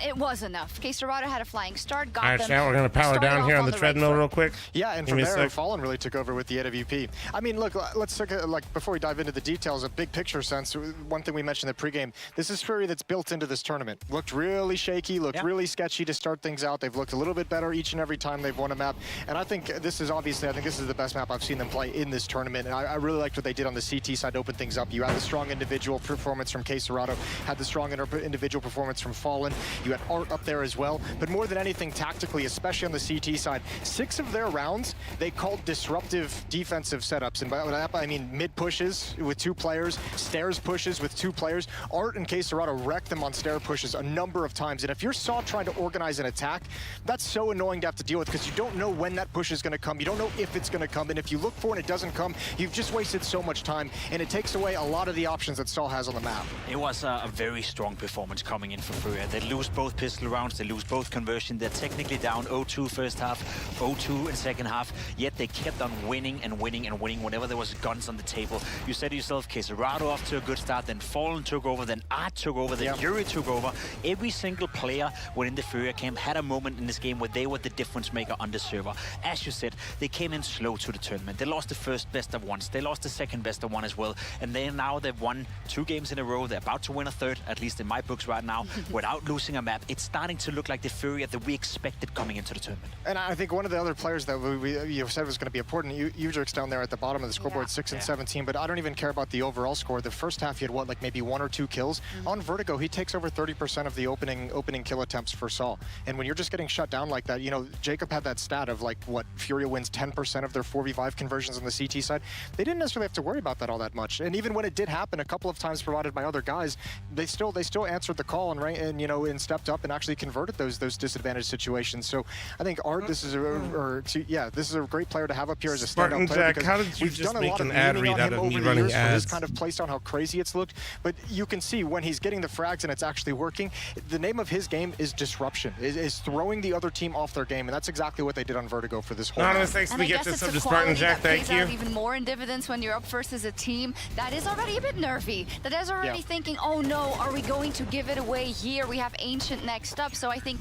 it was enough. Coldzera had a flying start, got All right, them. chat, we're going to power down here on the treadmill real quick. Yeah, and Give from me a there, sec. Fallen really took over with the AWP. I mean, look, let's take a, like, before we dive into the details, a big picture sense, one thing we mentioned in the pregame, this is Fury that's built into this tournament. Looked really shaky, looked really sketchy to start things out. They've looked a little bit better each and every time they've won a map. And I think this is obviously, I think this is the best map I've seen them play in this tournament. And I really liked what they did on the CT side to open things up. You had the strong individual performance from Coldzera, had the strong individual performance from Fallen. You had Art up there as well. But more than anything, tactically, especially on the CT side, 6 of their rounds, they called disruptive defensive setups. And by that, I mean mid pushes with 2 players, stairs pushes with 2 players. Art and Coldzera wrecked them on stair pushes a number of times. And if you're Saw trying to organize an attack, that's so annoying to have to deal with because you don't know when that push is going to come. You don't know if it's going to come. And if you look for it and it doesn't come, you've just wasted so much time. And it takes away a lot of the options that Saw has on the map. It was a very strong performance coming in for Furia. They lose both pistol rounds, they lose both conversion. They're technically down 0-2 first half, 0-2 in second half, yet they kept on winning and winning and winning whenever there was guns on the table. You said to yourself, Coldzera off to a good start, then Fallen took over, then Art took over, then Yuri took over. Every single player within the Furia camp had a moment in this game where they were the difference maker on the server. As you said, they came in slow to the tournament. They lost the first best of ones, they lost the second best of one as well, and now they've won 2 games in a row. They're about to win a 3rd, at least in my books right now, without losing a map. It's starting to look like the Furia that we expected coming into the tournament. And I think one of the other players that you said was going to be important, Udrik's down there at the bottom of the scoreboard, 6 and 17, but I don't even care about the overall score. The first half, he had, what, like maybe 1 or 2 kills? On Vertigo, he takes over 30% of the opening kill attempts for Saw. And when you're just getting shut down like that, you know, Jacob had that stat of, like, what, Furia wins 10% of their 4v5 conversions on the CT side. They didn't necessarily have to worry about that all that much. And even when it did happen, a couple of times provided by other guys, they still answered the call and you know, and stepped up and actually converted those disadvantaged situations. So I think Art, this is a great player to have up here as a standout player. Jack, how did you just make an ad read out of me running ads? His kind of play style, how crazy it's looked, but you can see when he's getting the frags and it's actually working. The name of his game is disruption, is throwing the other team off their game, and that's exactly what they did on Vertigo for this whole. Anonymous, thanks for the gift of sub to Spartan Jack. Thank you. Even more in dividends when you're up versus a team that is already a bit nervy. That is already thinking, oh no, are we going to give it away here? We have Ancient next up. So I think,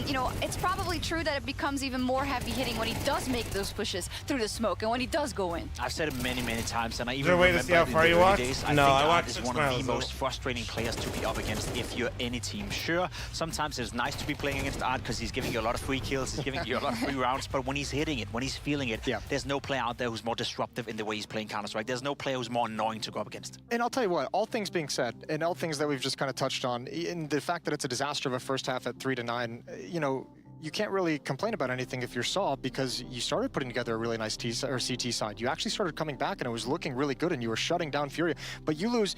you know, it's probably true that it becomes even more heavy hitting when he does make those pushes through the smoke and when he does go in. I've said it many, many times, and I even there a way remember to see how far you walked? days, No, I think walked is 6 one miles. of the most frustrating players to be up against if you're any team. Sure, sometimes it's nice to be playing against Art because he's giving you a lot of free kills, he's giving you a lot of free rounds, but when he's hitting it, when he's feeling it, there's no player out there who's more disruptive in the way he's playing Counter-Strike. There's no player who's more annoying to go up against. And I'll tell you what, all things being said, and all things that we've just kind of touched on, in the fact that it's a disaster of a first half at 3-9, you know, you can't really complain about anything if you're Saw because you started putting together a really nice CT side. You actually started coming back and it was looking really good and you were shutting down Furia. But you lose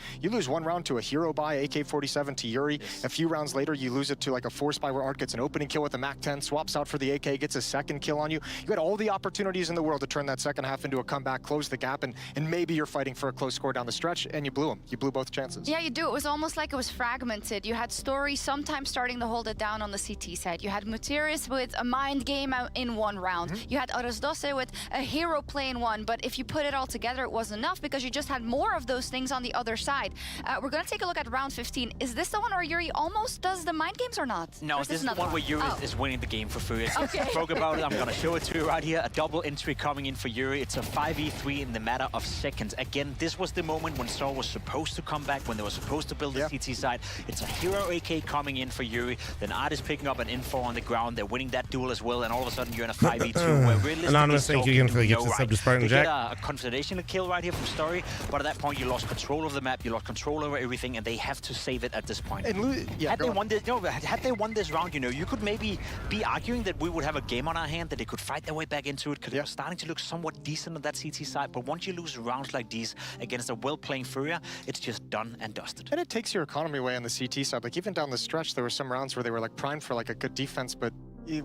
one round to a hero buy, AK-47 to Yuri. A few rounds later, you lose it to like a force buy where Art gets an opening kill with a MAC-10, swaps out for the AK, gets a second kill on you. You had all the opportunities in the world to turn that second half into a comeback, close the gap, and maybe you're fighting for a close score down the stretch, and you blew them. You blew both chances. Yeah, you do. It was almost like it was fragmented. You had Story sometimes starting to hold it down on the CT side. You had Materis with a mind game in one round. You had Arasdose with a hero play in one, but if you put it all together, it wasn't enough because you just had more of those things on the other side. We're going to take a look at round 15. Is this the one where Yuri almost does the mind games or not? No, this is the one where Yuri is winning the game for Furia. Okay. Spoke about it. I'm going to show it to you right here. A double entry coming in for Yuri. It's a 5v3 in the matter of seconds. Again, this was the moment when Saw was supposed to come back, when they were supposed to build the CT side. It's a hero AK coming in for Yuri. Then Art is picking up an info on the ground. They're winning that duel as well, and all of a sudden you're in a 5v2 where realistically Anonymous, thank you again for the gift no sub to Spartan They Jack. get a confidential kill right here from Story, but at that point you lost control of the map, you lost control over everything, and they have to save it at this point. And had they won this, had they won this round, you know, you could maybe be arguing that we would have a game on our hand, that they could fight their way back into it, because it was starting to look somewhat decent on that CT side. But once you lose rounds like these against a well-playing Furia, it's just done and dusted. And it takes your economy away on the CT side. Like even down the stretch, there were some rounds where they were like primed for like a good defense, but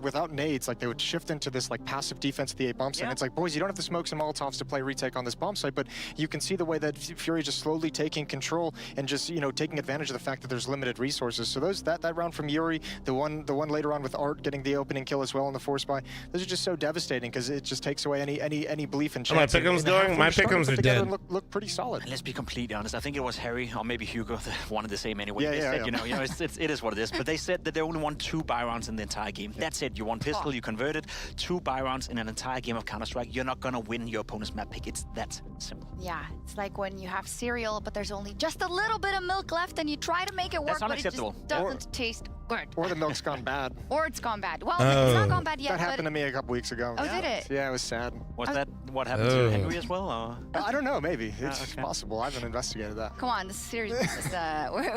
without nades, like they would shift into this like passive defense at the A bomb site. And it's like, boys, you don't have the smokes and Molotovs to play retake on this bomb site, but you can see the way that Fury just slowly taking control and just, you know, taking advantage of the fact that there's limited resources. So that round from Yuri, the one later on with Art getting the opening kill as well on the force buy, those are just so devastating because it just takes away any belief in chance. My pick'ems going? My pick'ems are dead. Look pretty solid. And let's be completely honest, I think it was Harry or maybe Hugo that wanted the same anyway. Yeah, they yeah, said, you know, it is what it is. But they said that they only won 2 buy rounds in the entire game. That's it. You won pistol. You converted 2 buy rounds in an entire game of Counter-Strike. You're not gonna win your opponent's map pick. It's that simple. Yeah, it's like when you have cereal, but there's only just a little bit of milk left, and you try to make it work, That's unacceptable. but it just doesn't taste good. Or the milk's gone bad. Or it's gone bad. Well, it's not gone bad yet. That happened to me a couple weeks ago. Oh, did it? Yeah, it was sad. Was that what happened to Henry as well? Or? I don't know, maybe. It's possible. I haven't investigated that. Come on, this is serious business.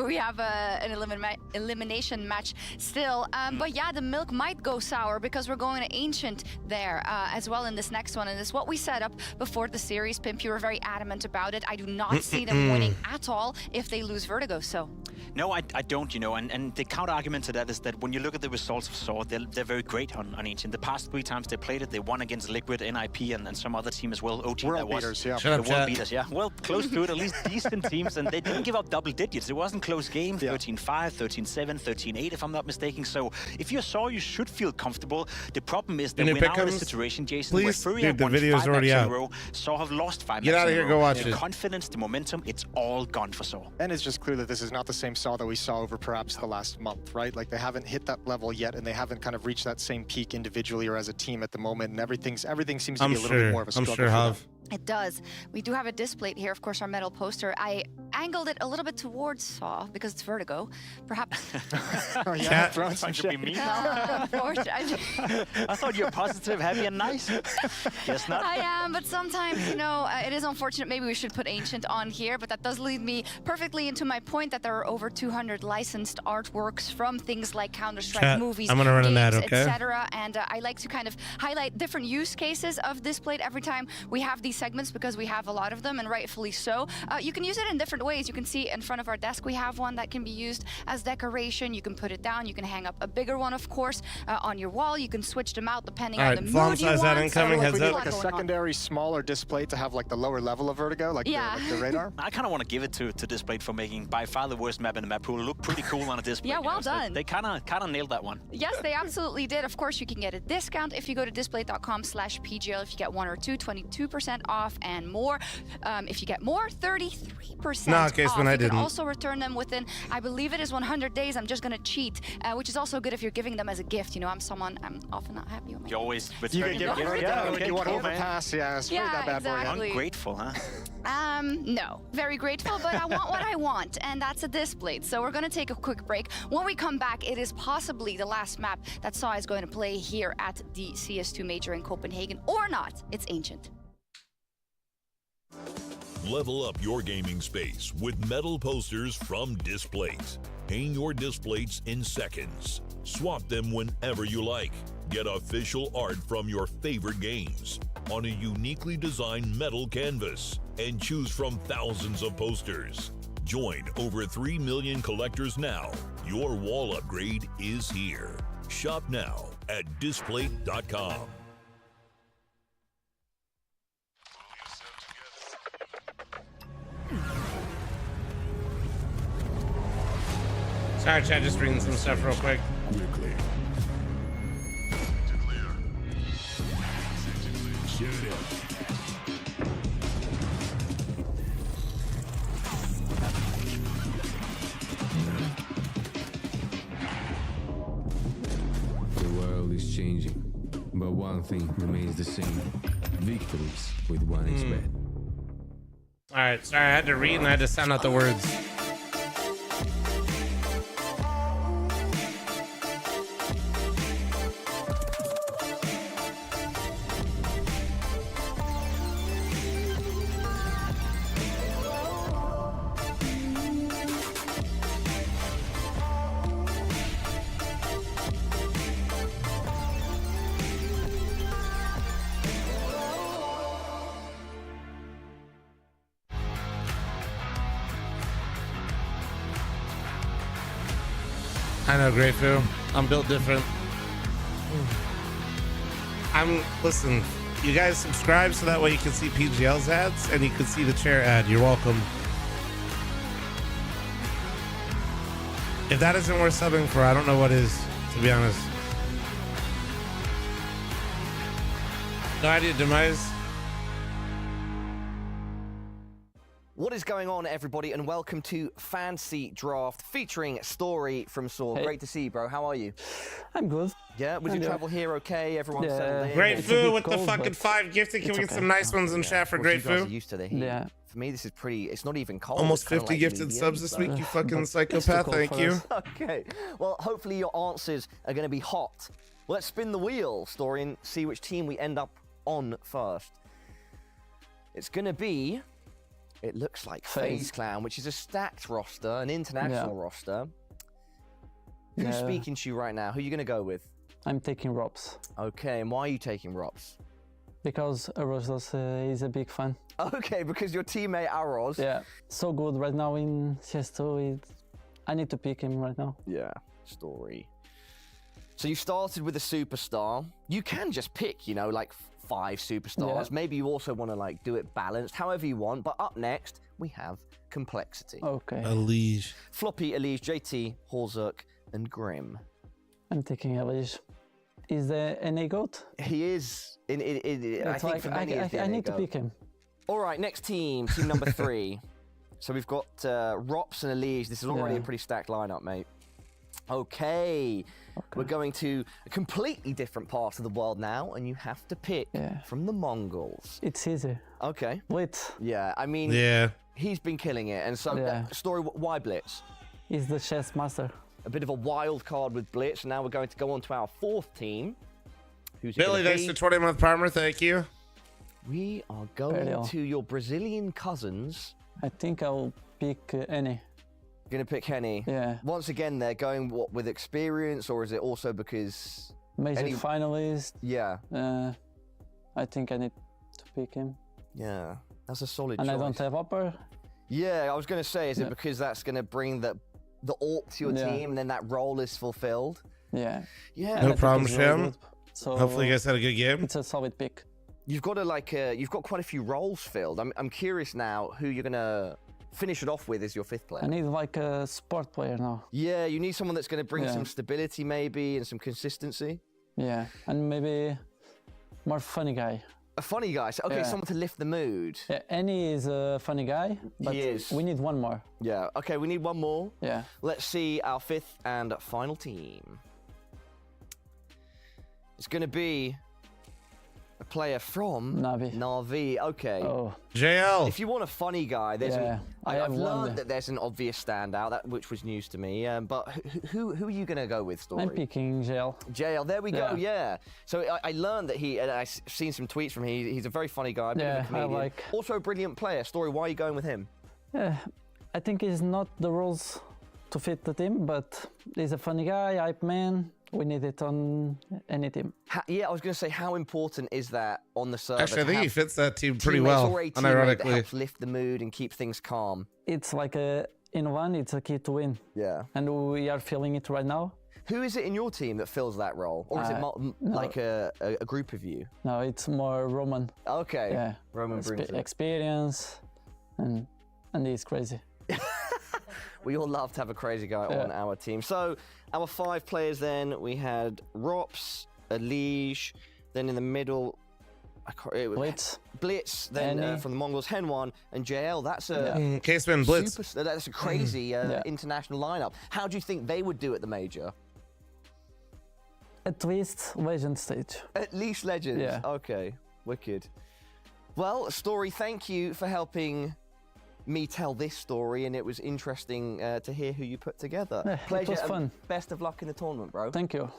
We have an elimination match still. But yeah, the milk might go sour because we're going to Ancient there as well in this next one. And it's what we set up before the series. Pimp, you were very adamant about it. I do not see them winning at all if they lose Vertigo, so. No, I don't, you know, and the counter argument to that is that when you look at the results of Saw, they're very great on Ancient. The past 3 times they played it, they won against Liquid, NIP, and some other team as well. OG, World that was. beaters, yeah. Shut up, the world chat. beaters, yeah. Well, close to it, at least decent teams, and they didn't give up double digits. It wasn't close game, 13-5, 13-7, 13-8, if I'm not mistaken. So if you're Saw, you should feel comfortable. The problem is that we're now in a situation, Jason, where Furia won 5 maps in a row, Saw have lost 5 Get maps out of in a here, row. go watch the it. confidence, the momentum, it's all gone for Saw. And it's just clear that this is not the same Saw that we saw over perhaps the last month, right? Like they haven't hit that level yet, and they haven't kind of reached that same peak individually or as a team at the moment, and everything seems to be a little bit more of a struggle. I'm sure, Hav. It does. We do have a display here, of course, our metal poster. I angled it a little bit towards Saw because it's Vertigo. Perhaps. Oh, yeah, throwing some Trying to be shit. mean. I I thought you were positive, happy, and nice. Guess not. I am, but sometimes, you know, it is unfortunate. Maybe we should put Ancient on here, but that does lead me perfectly into my point that there are over 200 licensed artworks from things like Counter-Strike, Chat, movies, I'm gonna run an ad, games, okay? etc. And I like to kind of highlight different use cases of Displayed every time we have these segments because we have a lot of them, and rightfully so. You can use it in different ways. ways. You can see in front of our desk we have one that can be used as decoration. You can put it down. You can hang up a bigger one, of course, on your wall. You can switch them out depending on the mood you want. Incoming, like we need like a secondary, smaller display to have like the lower level of vertigo, like, the radar. I kind of want to give it to Displate for making by far the worst map in the map pool look pretty cool on a display. Yeah, well done. They kind of nailed that one. Yes, they absolutely did. Of course, you can get a discount if you go to displate.com/PGL. If you get 1 or 2, 22% off and more. If you get more, 33% no, off. when I you didn't. can also return them within, I believe it is 100 days. I'm just going to cheat, which is also good if you're giving them as a gift. You know, I'm often not happy with my You always you can give gifts. Yeah, you want overpass. Yeah, that bad boy. Ungrateful, huh? No, very grateful, but I want what I want, and that's a Displate. So we're going to take a quick break. When we come back, it is possibly the last map that Saw is going to play here at the CS2 Major in Copenhagen, or not. It's Ancient. Level up your gaming space with metal posters from Displate. Hang your Displates in seconds. Swap them whenever you like. Get official art from your favorite games on a uniquely designed metal canvas and choose from thousands of posters. Join over 3 million collectors now. Your wall upgrade is here. Shop now at displate.com. Sorry, chat, just reading some stuff real quick. Quickly. Shoot it. The world is changing, but one thing remains the same. Victories with 1xbet. All right, sorry, I had to read and I had to sound out the words. I know, Greyfu. I'm built different. Listen, you guys subscribe so that way you can see PGL's ads and you can see the chair ad. You're welcome. If that isn't worth subbing for, I don't know what is, to be honest. No idea, Demise. What is going on, everybody, and welcome to Fancy Draft featuring Story from Saw. Hey. Great to see you, bro. How are you? I'm good. Yeah, was your travel here okay? Everyone settled in? Greyfu with the fucking 5 gifted. Can we get some nice ones in chat for Greyfu? You guys are used to the heat. Yeah. For me, this is pretty. It's not even cold. Almost It's kinda 50 like gifted medium, subs this so- week, you fucking psychopath. Thank you. Okay. Well, hopefully your answers are going to be hot. Let's spin the wheel, Story, and see which team we end up on first. It's going to be, it looks like FaZe Clan, which is a stacked roster, an international roster. Who's speaking to you right now? Who are you going to go with? I'm taking Robs. Okay, and why are you taking Robs? Because Aros is a big fan. Okay, because your teammate Aros. Yeah, so good right now in CS2. I need to pick him right now. Yeah, Story. So you started with a superstar. You can just pick, you know, like 5 superstars. Yeah. Maybe you also want to like do it balanced, however you want. But up next, we have Complexity. Okay. Elige. Floppy, Elige, JT, Horzuk, and Grim. I'm taking Elige. Is there NA GOAT? He is. I think for many I need to pick him. All right, next team number 3. So we've got Rops and Elige. This is already a pretty stacked lineup, mate. Okay, we're going to a completely different part of the world now, and you have to pick from the Mongols. It's easy. Okay. Blitz. Yeah, I mean, he's been killing it, and so Story, why Blitz? He's the chess master. A bit of a wild card with Blitz, and now we're going to go on to our 4th team. Who's Billy, thanks for 20-month primer. Thank you. We are going to your Brazilian cousins. I think I'll pick NA. Gonna pick Henny. Yeah. Once again, they're going with experience, or is it also because Major finalist? Yeah. I think I need to pick him. Yeah, that's a solid and choice. I don't have upper. Yeah, I was going to say, is it because that's going to bring the AWP to your team, and then that role is fulfilled? Yeah. Yeah. No problem, Shem. So hopefully you guys had a good game. It's a solid pick. You've got you've got quite a few roles filled. I'm curious now who you're gonna finish it off with as your 5th player. I need like a sport player now. Yeah, you need someone that's gonna bring some stability maybe and some consistency. Yeah, and maybe more funny guy. A funny guy. So, okay, someone to lift the mood. Yeah, Annie is a funny guy, but we need one more. Yeah. Okay, we need one more. Yeah. Let's see our 5th and final team. It's gonna be a player from Na'Vi. Okay. Oh. JL. If you want a funny guy, there's I've learned learned that there's an obvious standout, which was news to me. But who are you going to go with, Story? I'm picking JL. JL, there we go, yeah. So I learned that I've seen some tweets from him. He's a very funny guy, a bit of a comedian. Also a brilliant player. Story, why are you going with him? I think he's not the roles to fit the team, but he's a funny guy, hype man. We need it on any team. Yeah, I was going to say, how important is that on the server? Actually, I think he fits that team pretty well, unironically. That helps lift the mood and keep things calm. It's like in one, it's a key to win. Yeah. And we are feeling it right now. Who is it in your team that fills that role? Or is it like a group of you? No, it's more Roman. Okay. Yeah. Roman brings it. Experience, and he's crazy. We all love to have a crazy guy on our team. So our 5 players then, we had Rops, Elige, then in the middle, Blitz, then from the Mongols, Henwan, and JL. That's a Caseman Blitz. That's a crazy international lineup. How do you think they would do at the major? At least Legend stage. At least Legends? Yeah. Okay, wicked. Well, Story, thank you for helping me tell this story, and it was interesting to hear who you put together. Yeah, Pleasure. it was fun. Best of luck in the tournament, bro. Thank you.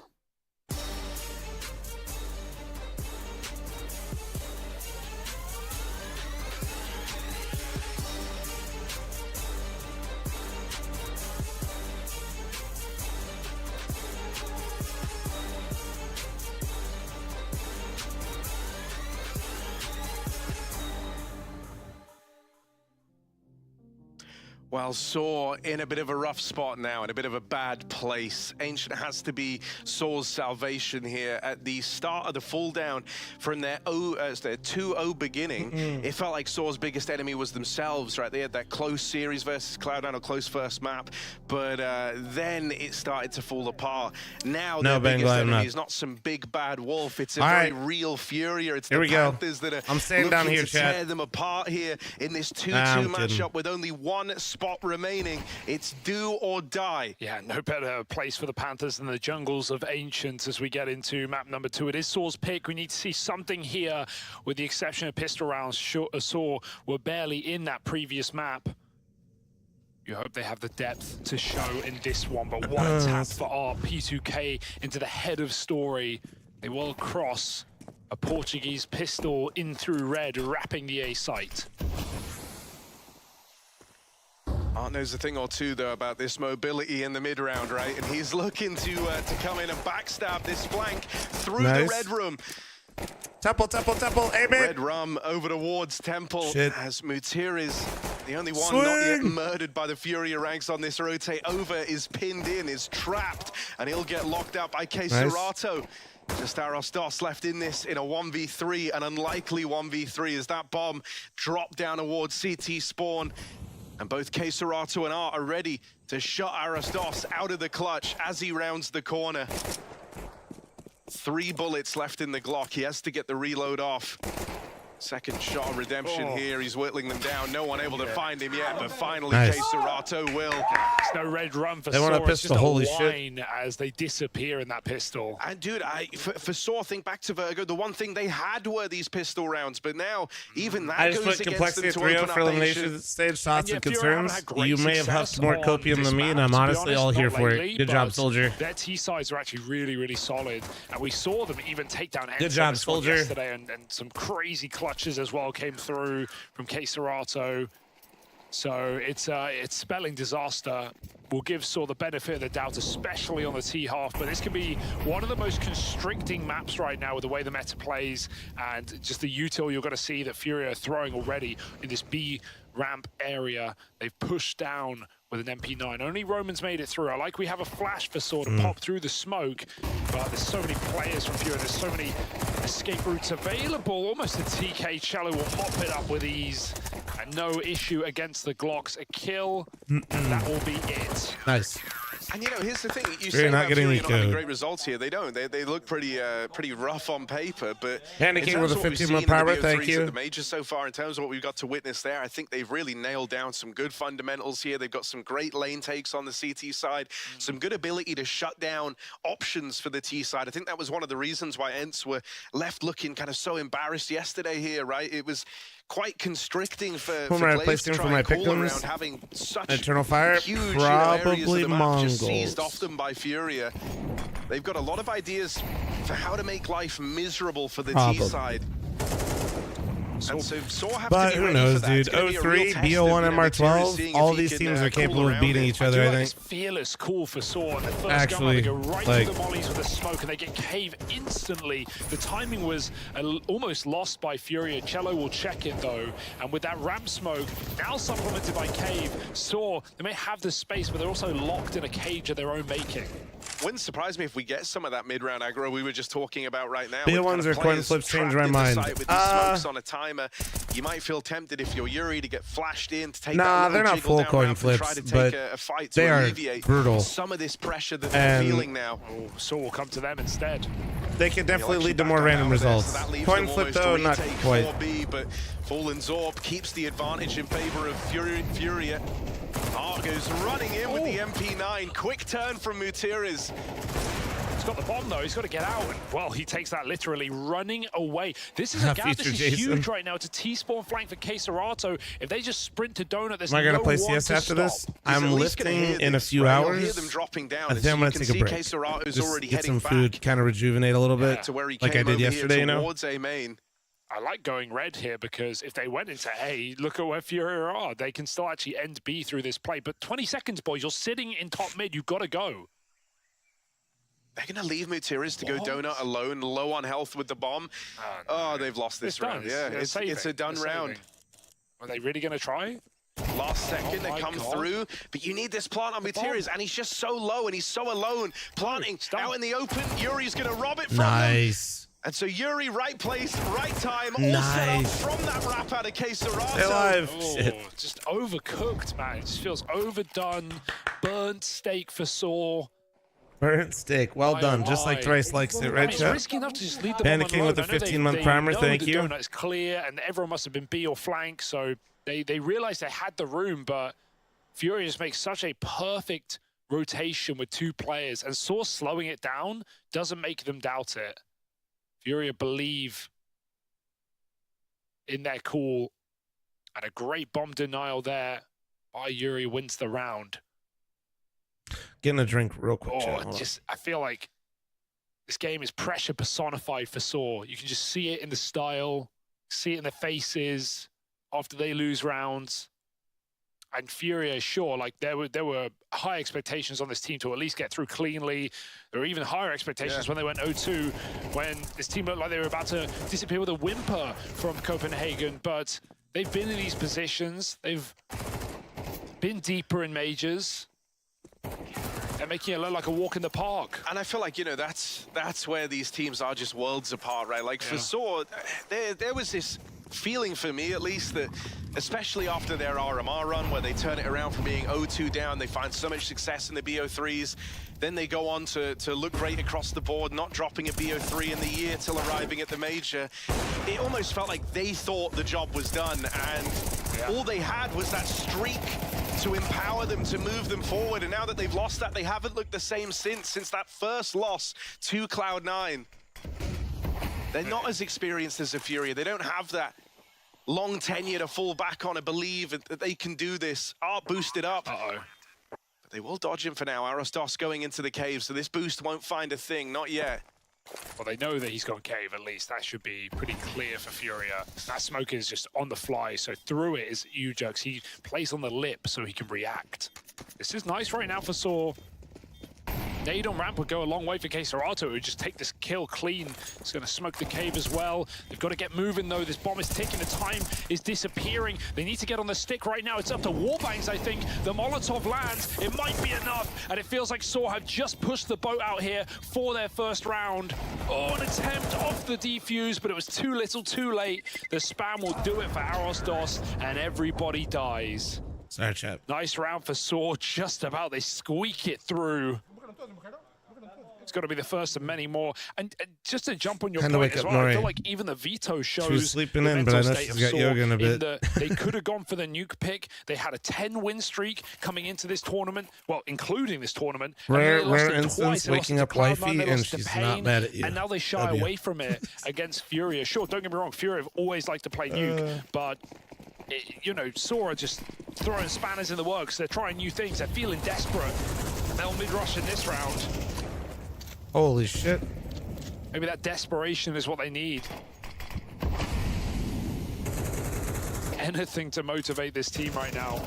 Well, Saw in a bit of a rough spot now, in a bit of a bad place. Ancient has to be Saw's salvation here at the start of the fall down from their 2-0 beginning. It felt like Saw's biggest enemy was themselves, right? They had that close series versus Cloud9, a close first map, but then it started to fall apart. Now their biggest enemy is not some big bad wolf. It's a very real Furia. It's the Panthers that are looking to tear them apart here in this 2-2 matchup with only one spot remaining. It's do or die. Yeah, no better place for the Panthers than the jungles of Ancient as we get into map number 2. It is Saw's pick. We need to see something here, with the exception of pistol rounds. Saw were barely in that previous map. You hope they have the depth to show in this one, but what a tap for our P2K into the head of Story. They will cross a Portuguese pistol in through red, wrapping the A site. Art knows a thing or two, though, about this mobility in the mid-round, right? And he's looking to come in and backstab this flank through the red room. Temple, amen. Red Rum over towards Temple as Mutir is the only one not yet murdered by the Furia ranks on this rotate. Over is pinned in, is trapped, and he'll get locked out by Keserato. Just Arostos left in this in a 1v3, an unlikely 1v3 as that bomb dropped down towards CT spawn. And both Keserato and Art are ready to shut Arostos out of the clutch as he rounds the corner. 3 bullets left in the Glock. He has to get the reload off. Second shot of redemption here. He's whittling them down. No one able to find him yet, but finally Keserato will. There's no red run for Saw. It's just a whine as they disappear in that pistol. And dude, for Saw, think back to Virgo. The one thing they had were these pistol rounds, but now even that goes against them to complexity 3-0 for elimination stage. Thoughts and concerns. You may have huffed more copium than me, and I'm honestly all here for it. Good job, Soldier. Their T sides are actually really, really solid, and we saw them even take down Good job, Soldier. yesterday, and some crazy clutches as well came through from Keserato. So it's spelling disaster. We'll give Saw the benefit of the doubt, especially on the T half, but this can be one of the most constricting maps right now with the way the meta plays and just the util you're going to see that Furia are throwing already in this B ramp area. They've pushed down with an MP9. Only Roman's made it through. I like we have a flash for Saw to pop through the smoke, but there's so many players from Fury, there's so many escape routes available. Almost a TK. Cello will mop it up with ease. And no issue against the Glocks. A kill, and that will be it. Nice. And you know, here's the thing: you say not about getting Fury any not having code. great results here. They don't. They look pretty rough on paper. But Andy in King terms with a of what we've 15 seen month in the power, BO3s thank you. at the majors so far, in terms of what we've got to witness there, I think they've really nailed down some good fundamentals here. They've got some great lane takes on the CT side, some good ability to shut down options for the T side. I think that was one of the reasons why Ents were left looking kind of so embarrassed yesterday here, right? It was quite constricting for players to try and call around having such Eternal Fire, huge probably areas of the map just Mongols. seized off them by Furia. They've got a lot of ideas for how to make life miserable for the T side. And so Saw have But to be who ready knows, for that. dude? It's gonna be a real 03, test of, BO1, Materials MR12, seeing all if he these can, teams are cool capable of around beating it. each other, I Like think. this fearless call for Saw. And the first Actually, gun, they go right like- to the mollies with the smoke, and they get Cave instantly. The timing was almost lost by Fury. Cello will check it though, and with that ramp smoke, now supplemented by Cave, Saw, they may have the space, but they're also locked in a cage of their own making. Wouldn't surprise me if we get some of that mid-round aggro we were just talking about right now. BO1s or coin flips change my mind. With these smokes on a timer, you might feel tempted if you're Yuri to get flashed in to take Nah, that they're not jiggle full down coin ramp and try flips, to but take a fight they to are alleviate brutal. some of this pressure that they're And feeling now. Oh, Saw will come to them instead. They can definitely lead to more random results. Coin flip though, not quite. 4B, but Fallen Zorb keeps the advantage in favor of Furia. Argo's running in with the MP9. Quick turn from Mutiris. He's got the bomb though, he's got to get out. And, well, he takes that literally running away. This is a gap, this is huge right now. It's a T-spawn flank for Queserato. If they just sprint to Donut, there's Am I no gonna play one CS to after this? stop. I'm lifting in a few hours. You'll hear them dropping down. I think I'm gonna take a break. Queserato's Just already get some heading food, kind of rejuvenate a little bit, to where he like I came did over yesterday. here You know. towards A main. I like going red here because if they went into A, look at where Furia are. They can still actually end B through this play. But 20 seconds, boys. You're sitting in top mid. You've got to go. They're going to leave Mutiris to go Donut alone, low on health with the bomb. Oh, they've lost this round. Yeah, it's a done round. Are they really going to try? Last second, they come through, but you need this plant on Mutiris, and he's just so low, and he's so alone. Planting out in the open, Yuri's going to rob it from him. And so Yuri, right place, right time, all set up from that wrap out of Queserato. Oh, just overcooked, man. It just feels overdone. Burnt steak for Saw. Burnt steak, well done. Just like Thrice likes it, right, It's chat? risky enough to just leave the bomb Panicking with the unloaded. I know 15-month they primer, know thank the you. donut is clear, and everyone must have been B or flank, so they realized they had the room, but Fury just makes such a perfect rotation with two players, and Saw slowing it down doesn't make them doubt it. Fury believe in their call, and a great bomb denial there by Yuri wins the round. Getting a drink real quick. Oh, I feel like this game is pressure personified for Saw. You can just see it in the style, see it in the faces after they lose rounds. And Furia, sure, like there were high expectations on this team to at least get through cleanly. There were even higher expectations when they went 0-2, when this team looked like they were about to disappear with a whimper from Copenhagen. But they've been in these positions. They've been deeper in majors. They're making it look like a walk in the park. And I feel like, you know, that's where these teams are just worlds apart, right? Like for Saw, there was this feeling for me, at least, that especially after their RMR run, where they turn it around from being 0-2 down, they find so much success in the BO3s, then they go on to look great across the board, not dropping a BO3 in the year till arriving at the major. It almost felt like they thought the job was done, and all they had was that streak to empower them, to move them forward, and now that they've lost that, they haven't looked the same since that first loss to Cloud9. They're not as experienced as a Furia. They don't have that long tenure to fall back on and believe that they can do this. Art boosted up. But they will dodge him for now. Arostos going into the cave, so this boost won't find a thing, not yet. Well, they know that he's gone cave, at least. That should be pretty clear for Furia. That smoke is just on the fly, so through it is Ujux. He plays on the lip so he can react. This is nice right now for Saw. Nade on ramp would go a long way for Coldzera. It would just take this kill clean. It's going to smoke the cave as well. They've got to get moving, though. This bomb is ticking. The time is disappearing. They need to get on the stick right now. It's up to Warbangs, I think. The Molotov lands. It might be enough. And it feels like Saw have just pushed the boat out here for their first round. Oh, an attempt off the defuse, but it was too little, too late. The spam will do it for Arosdos, and everybody dies. Sorry, chat. Nice round for Saw. Just about. They squeak it through. It's got to be the first of many more. And just to jump on your point as well, I feel like even the veto shows she was sleeping the in, but I mental know state she's of got Saw yoga in a bit. They could have gone for the nuke pick. They had a 10-win streak coming into this tournament, well, including this tournament. Rare instance, waking up wifey, and she's not mad at you. And now they shy away from it against Furia. Sure, don't get me wrong, Furia have always liked to play nuke, but you know, Saw are just throwing spanners in the works. They're trying new things. They're feeling desperate. They'll mid-rush in this round. Holy shit. Maybe that desperation is what they need. Anything to motivate this team right now.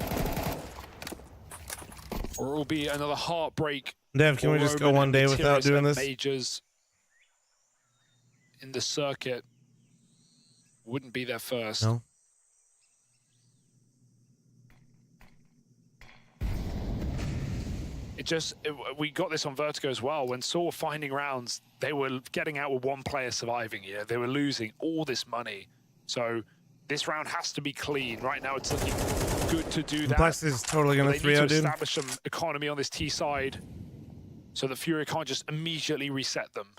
Or it will be another heartbreak. Dev, can we just go one day without doing this? Majors in the circuit wouldn't be their first. No. We got this on Vertigo as well. When Saw were finding rounds, they were getting out with one player surviving here. They were losing all this money. So this round has to be clean. Right now, it's looking good to do that. Complex is totally going to 3-0, They need to dude. establish some economy on this T side so that Fury can't just immediately reset them.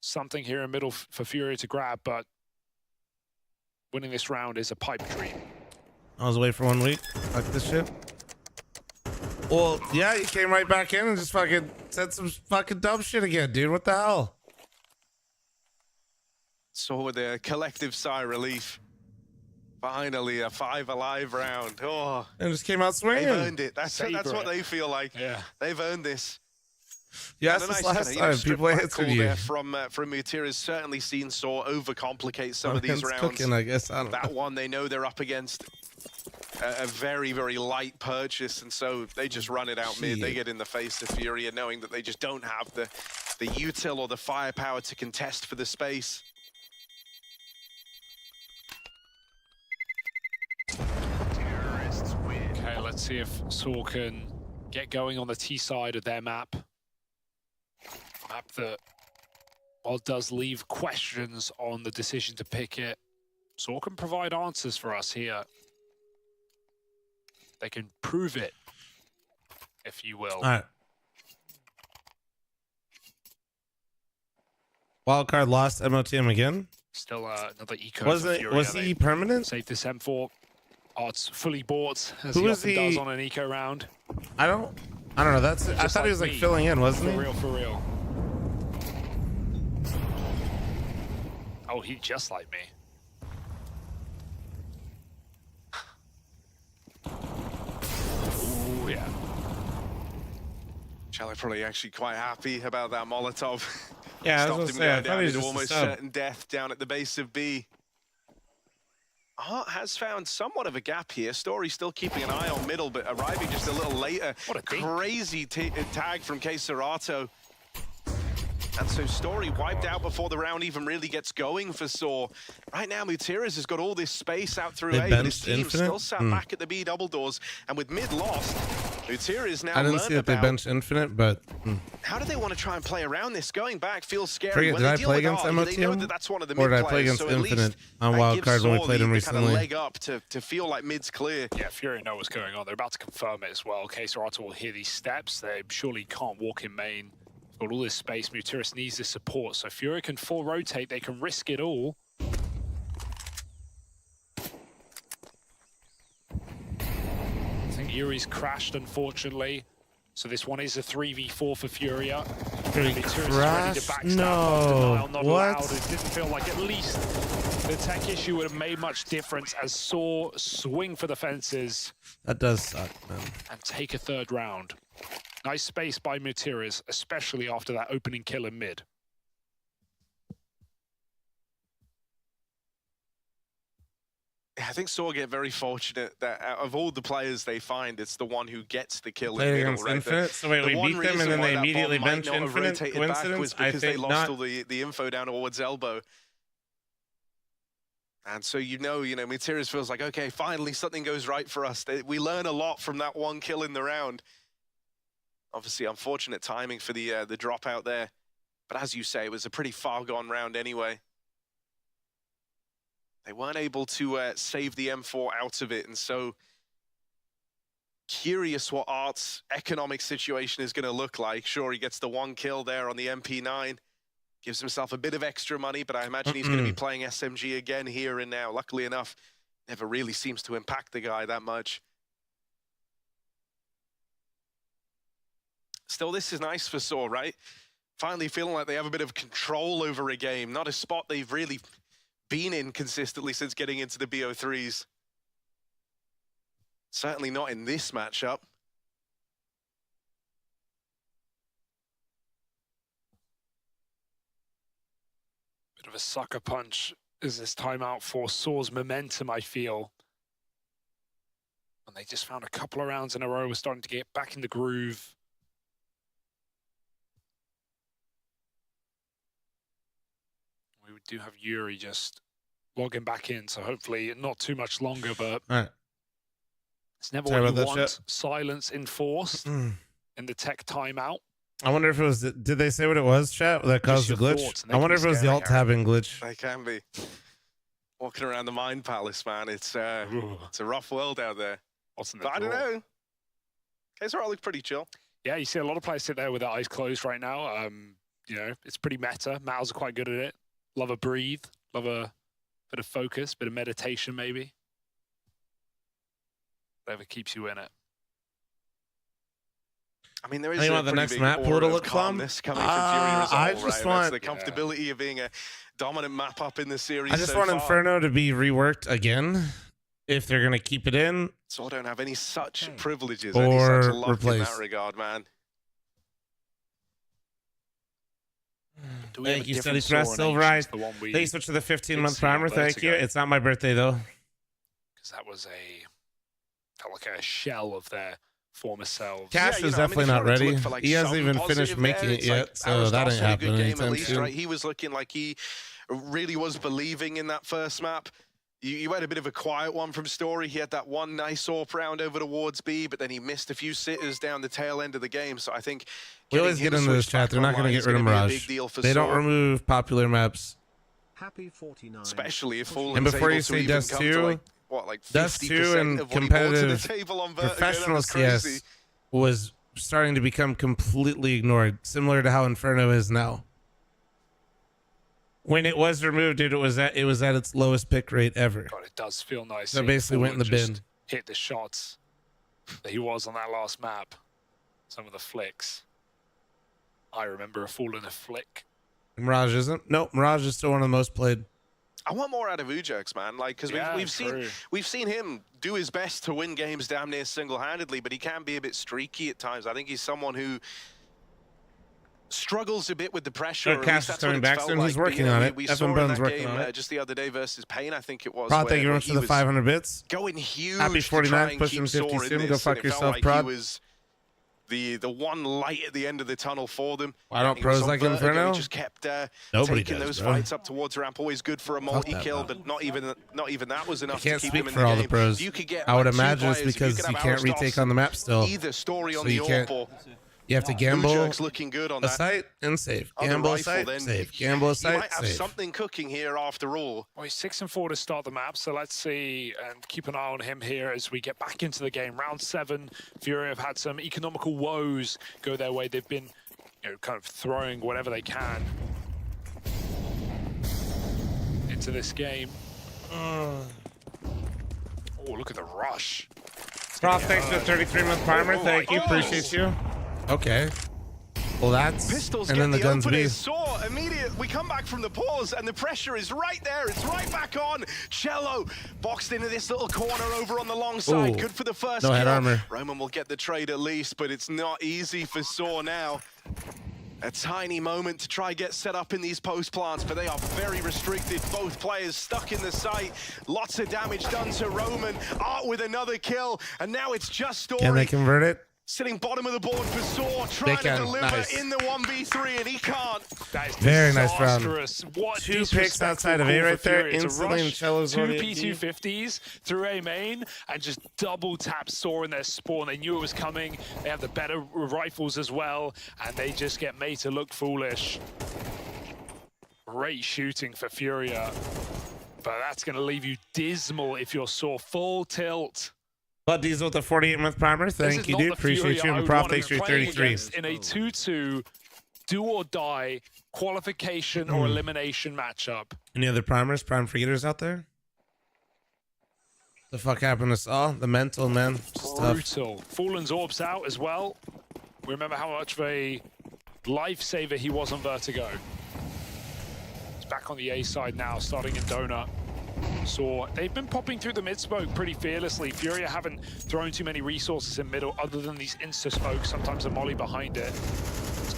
Something here in middle for Fury to grab, but winning this round is a pipe dream. I was away for 1 week. Fuck this shit. Well, yeah, you came right back in and just fucking said some fucking dumb shit again, dude. What the hell? So with a collective sigh of relief. Finally, a 5 alive round. Oh, and just came out swinging. They've earned it. That's what they feel like. Yeah, they've earned this. Yeah, that's last time. People answered you. There from Mutir has certainly seen Saw overcomplicate some of these rounds. Cooking, I guess. I don't know. That one, they know they're up against a very, very light purchase, and so they just run it out mid. They get in the face of Furia, knowing that they just don't have the util or the firepower to contest for the space. Okay, let's see if Saw can get going on the T side of their map. Map that, while does leave questions on the decision to pick it, Saw can provide answers for us here. They can prove it, if you will. All right. Wildcard lost MOTM again. Still another eco. Was he permanent? Save this M4. Oh, it's fully bought, as Who he is often he? does on an eco round. I don't know. That's. I thought he was like filling in, wasn't he? For real. Oh, he just like me. Ooh, yeah. Charlie probably actually quite happy about that Molotov. Yeah, stopped I was him gonna say, I going thought down he was into just a almost sub. certain death down at the base of B. Art has found somewhat of a gap here. Story still keeping an eye on middle, but arriving just a little later. What a crazy tag from Coldzera. And so Story wiped out before the round even really gets going for Saw. Right now, Mutiras has got all this space out through A, but his team still sat back at the B double doors. And with mid lost, Mutiras now I didn't see that they benched Infinite, but how do they want to try and play around this? Going back feels scary. Forget, When did they I deal play with against Art, they know MOTM? that that's one of the Or mid did I play players, against so at least Infinite on that gives Wildcard when we Saw played him the kind of recently? leg up to feel like mid's clear. Yeah, Fury know what's going on. They're about to confirm it as well. Coldzera will hear these steps. They surely can't walk in main. Got all this space. Mutiras needs this support, so Fury can full rotate. They can risk it all. I think Yuri's crashed, unfortunately. So this one is a 3v4 for Furia. Mutiras is ready to backstab. No. Not What? allowed. It didn't feel like at least the tech issue would have made much difference as Saw swing for the fences. that does suck, man. And take a third round. Nice space by Mutiras, especially after that opening kill in mid. I think Saw get very fortunate that out of all the players they find, it's the one who gets the kill in Played the middle, against right? Infinite? So wait, we beat them and then they immediately bench Infinite? Coincidence? Was I because they think lost not. all the info down towards elbow. And so Materis feels like, okay, finally something goes right for us. We learn a lot from that one kill in the round. Obviously, unfortunate timing for the dropout there. But as you say, it was a pretty far gone round anyway. They weren't able to save the M4 out of it, and so curious what Art's economic situation is going to look like. Sure, he gets the one kill there on the MP9, gives himself a bit of extra money, but I imagine he's going to be playing SMG again here and now. Luckily enough, never really seems to impact the guy that much. Still, this is nice for Saw, right? Finally feeling like they have a bit of control over a game, not a spot they've really been in consistently since getting into the BO3s. Certainly not in this matchup. Bit of a sucker punch is this timeout for Saw's momentum, I feel. And they just found a couple of rounds in a row. We're starting to get back in the groove. We do have Yuri just logging back in, so hopefully not too much longer, but it's never what you want. Silence enforced in the tech timeout. I wonder if it was, did they say what it was, chat, that caused the glitch? I wonder if it was the alt-tabbing glitch. They can be. Walking around the Mind Palace, man, it's a rough world out there. But I don't know. Coldzera looks pretty chill. Yeah, you see a lot of players sit there with their eyes closed right now. You know, it's pretty meta. Mals are quite good at it. Love a breathe. Love a bit of focus, bit of meditation, maybe. Whatever keeps you in it. I mean, there is a the next map pool to look from. Coming from Fury Resolve, I just want the comfortability of being a dominant map up in the series. I just want Inferno to be reworked again, if they're gonna keep it in. So I don't have any such privileges, or any such luck replace. in that regard, man. Thank you, Steady Thrust, Silver Eyes. Thank you so much for the 15-month primer. Thank you. It's not my birthday though. Because that was felt like a shell of their former selves. Cash is definitely not ready. He hasn't even finished making it yet, so that ain't happening anytime soon. Right? He was looking like he really was believing in that first map. You had a bit of a quiet one from Story. He had that one nice AWP round over towards B, but then he missed a few sitters down the tail end of the game. So I think we always get into this chat. They're not going to get rid of Mirage. They don't remove popular maps. Happy 49. Especially if Fallen's and before able you say to Dust 2, Dust 2 and competitive professional CS was starting to become completely ignored, similar to how Inferno is now. When it was removed, dude, it was at its lowest pick rate ever. God, it does feel nice. So basically went in the bin. Hit the shots that he was on that last map. Some of the flicks. I remember a Fall in a flick. Mirage isn't? Nope, Mirage is still one of the most played. I want more out of Ujax, man. Like, because we've seen him do his best to win games damn near single-handedly, but he can be a bit streaky at times. I think he's someone who struggles a bit with the pressure. Cash is coming back soon. He's working on it. Evan Bone's working on it. Just the other day versus Pain, I think it was. Prod, thank you very much for the 500 bits. Going huge. Happy 49, pushing 50 soon. Go fuck yourself, like Prod. He was the one light at the end of the tunnel for them. Why don't pros like Inferno? He just kept taking those fights up towards ramp. Always good for a multi-kill, but not even that was enough to keep him in the game. I can't speak for all the pros. You could get I would imagine it's because you can't retake on the map still. Either Story on the AWP. You have to gamble looking good on a that. site and save. Gamble a site, save. Gamble a site, you might have save. something cooking here after all. Well, he's 6-4 to start the map, so let's see and keep an eye on him here as we get back into the game. Round 7, Fury have had some economical woes go their way. They've been, kind of throwing whatever they can into this game. Oh, look at the rush. Prof, thanks for the 33-month primer. Thank you. Appreciate you. Okay. Well, that's... Pistols and then the guns be. Saw immediate. We come back from the pause, and the pressure is right there. It's right back on. Cello boxed into this little corner over on the long side. Ooh. Good for the first No kill. head armor. Roman will get the trade at least, but it's not easy for Saw now. A tiny moment to try get set up in these post plants, but they are very restricted. Both players stuck in the site. Lots of damage done to Roman. Art with another kill, and now it's just Story. Can they convert it? Sitting bottom of the board for Saw, trying to deliver in the 1v3, and he can't. That is very nice round. What 2 picks outside of A right there. Instantly, and Cello's 2 P250s through A main, and just double tap Saw in their spawn. They knew it was coming. They have the better rifles as well, and they just get made to look foolish. Great shooting for Furia, but that's going to leave you dismal if you're Saw. Full tilt. But Diesel with the 48-month primer. Thank you, dude. Appreciate you. And Prof, thanks for 33. In a 2-2 do or die qualification or elimination matchup. Any other primers, prime forgetters out there? The fuck happened to Saul? The mental, man. Brutal. Fallen's orbs out as well. We remember how much of a lifesaver he was on Vertigo. He's back on the A side now, starting in Donut. So they've been popping through the mid smoke pretty fearlessly. Furia haven't thrown too many resources in middle other than these insta smokes, sometimes a molly behind it.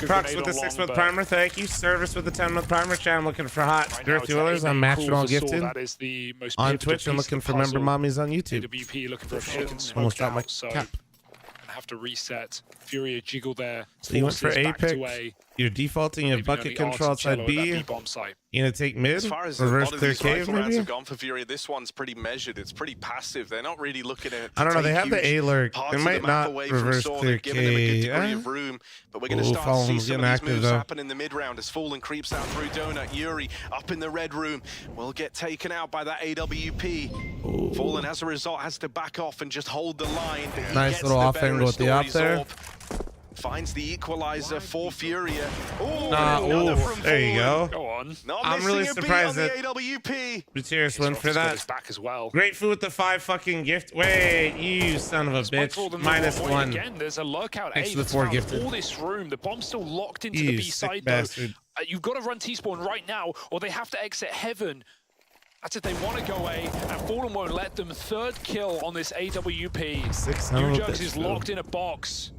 Crux with the 6-month primer, thank you. Service with the 10-month primer. Chat, I'm looking for hot girthy wheelers on Match and All Gifted. That is the most on Twitch and looking for member mommies on YouTube. AWP looking for a chicken Almost smoked dropped my out, so cap. have to reset. Furia jiggle there. So you went for A pick. You're defaulting. You have bucket control outside B. You gonna take mid? As far as reverse a lot of clear these cave, rifle rounds maybe? have gone for Furia, this one's pretty measured. It's pretty passive. They're not really looking at. I don't know. They have the A lurk. They might not away from reverse Saw. clear They've given them a good degree cave. of room, but we're going to start to see some of these moves happen in the mid round as Fallen creeps out through Donut. Yuri up in the red room will get taken out by that AWP. Fallen, as a result, has to back off and just hold the line. Nice little off angle with the op there. Finds the equalizer for Furia. There you go. Go on. I'm really surprised that AWP. Gutierrez went for that. Back as well. Great food with the 5 fucking gift. Wait, you son of a bitch. -1. Again, there's a lurkout Thanks A for the that's 4 found gifted. all this room. The bomb's still locked into You the B sick side though. bastard. You've got to run T-spawn right now, or they have to exit heaven. That's if they want to go A, and Fallen won't let them. 3rd kill on this AWP. New Jugs is locked in a box.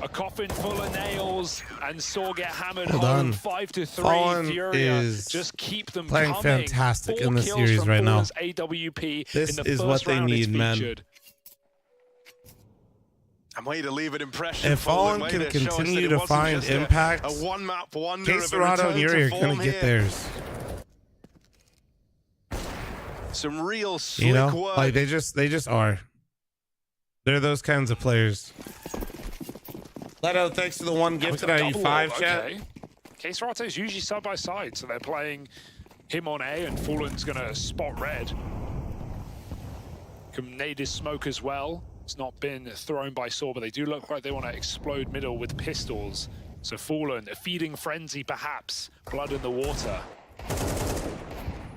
A coffin full of nails, and Saw get hammered home. 5-3. Fallen Furia is just keep them playing coming. fantastic 4 in this kills series from right now. Fallen's AWP This in the is first what they round need, it's man. featured. And way to leave an impression. If Fallen can continue to find impact, a one-map wonder of a Queserado and Yuri are going to get theirs. Some real slick You know, work. like they just are. They're those kinds of players. Leto, thanks for the 1 gifted out of you 5, chat. Okay. Queserado is usually side by side, so they're playing him on A, and Fallen's gonna spot red. Can nade his smoke as well. It's not been thrown by Saw, but they do look like they want to explode middle with pistols. So Fallen, a feeding frenzy perhaps. Blood in the water.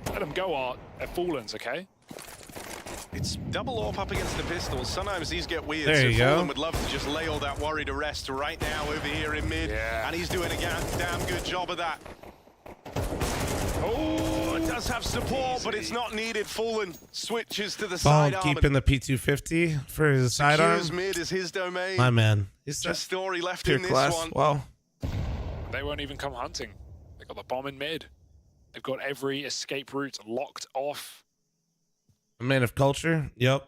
Let them go, Art. They're Fallen's, okay? It's double AWP up against the pistols. Sometimes these get weird. There you so go. Fallen would love to just lay all that worry to rest right now over here in mid. Yeah. And he's doing a damn good job of that. Oh, it does have support, but it's not needed. Fallen switches to the Fallen sidearm. keeping the P250 for his sidearm. Secures mid is his domain. My man. He's just Story left pure in this class. one. Wow. They won't even come hunting. They got the bomb in mid. They've got every escape route locked off. A man of culture. Yep.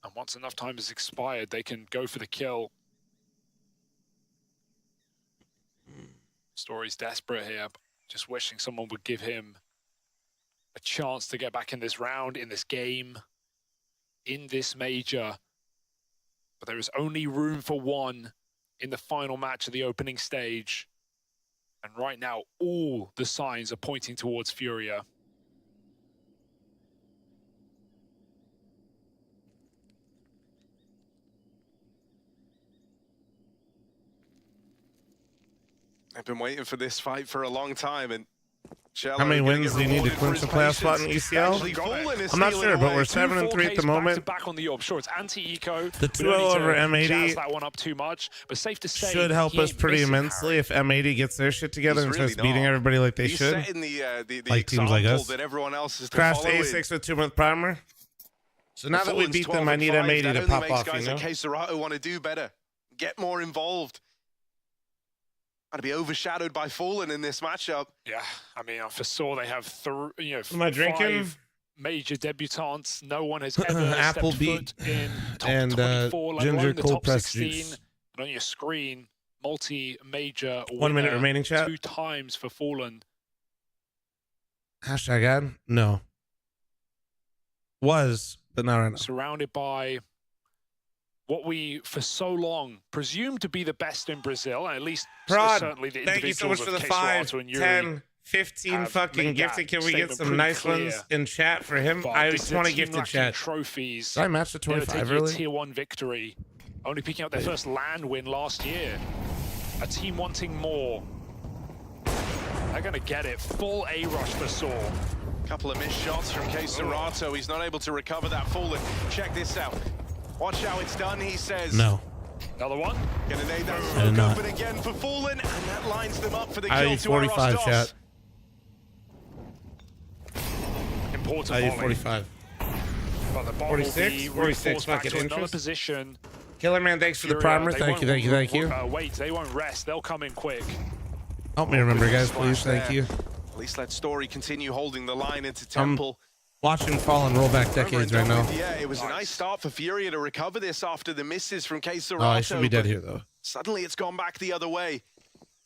And once enough time has expired, they can go for the kill. Story's desperate here, just wishing someone would give him a chance to get back in this round, in this game, in this major. But there is only room for one in the final match of the opening stage. And right now, all the signs are pointing towards Furia. I've been waiting for this fight for a long time, and How many wins do you need to clinch the playoff spot in ECL? I'm not sure, but we're 7-3 at the moment. Back on the op. Sure, it's anti-eco. The 2-0 over M80 jazz that one up too much, but safe to say should help us pretty immensely if M80 gets their shit together and starts beating everybody like they should. Setting the Like teams like us. that everyone else is to Craft follow in. A6 with 2-month primer. So now that we beat them, I need M80 to pop off, guys you know? like Coldzera want to do better, get more involved. Got to be overshadowed by Fallen in this matchup. Yeah, I mean, I foresaw they have Am I drinking? 5 major debutants. No one has ever Apple stepped beat foot in top and 24, let ginger alone the cold top pressed 16. juice. And on your screen, multi-major 1 minute remaining, chat. 2 times for Fallen. Hashtag ad? No. Was, but not right now. Surrounded by what we, for so long, presumed to be the best in Brazil, at least certainly the thank you so much for the individuals 5, and Yuri 10, 15 fucking gifted. Can we get some nice ones in chat for him? I just want to gift in chat. Trophies. Did I match the 25 really? A tier 1 victory, only picking up their first LAN win last year. A team wanting more. They're going to get it. Full A rush for Saw. Couple of missed shots from Coldzera. He's not able to recover that Fallen. Check this out. Watch how it's done, he says. No. Another one. Gonna nade that smoke open again for Fallen, and that lines them up for the kill to 45 chat. Important I volley. 45. But the ball 46? will be 46 back fucking to another interest. position. Killer Man, thanks for the Furia, primer. they Thank you, won't thank you, thank you. Wait, they won't rest. They'll come in quick. Help me remember, guys, please. Thank you. At least let Story continue holding the line into Temple. Watching Fallen roll back decades right now. Yeah, it was a nice start for Furia to recover this after the misses from Coldzera. Oh, I should be dead here, though. Suddenly it's gone back the other way.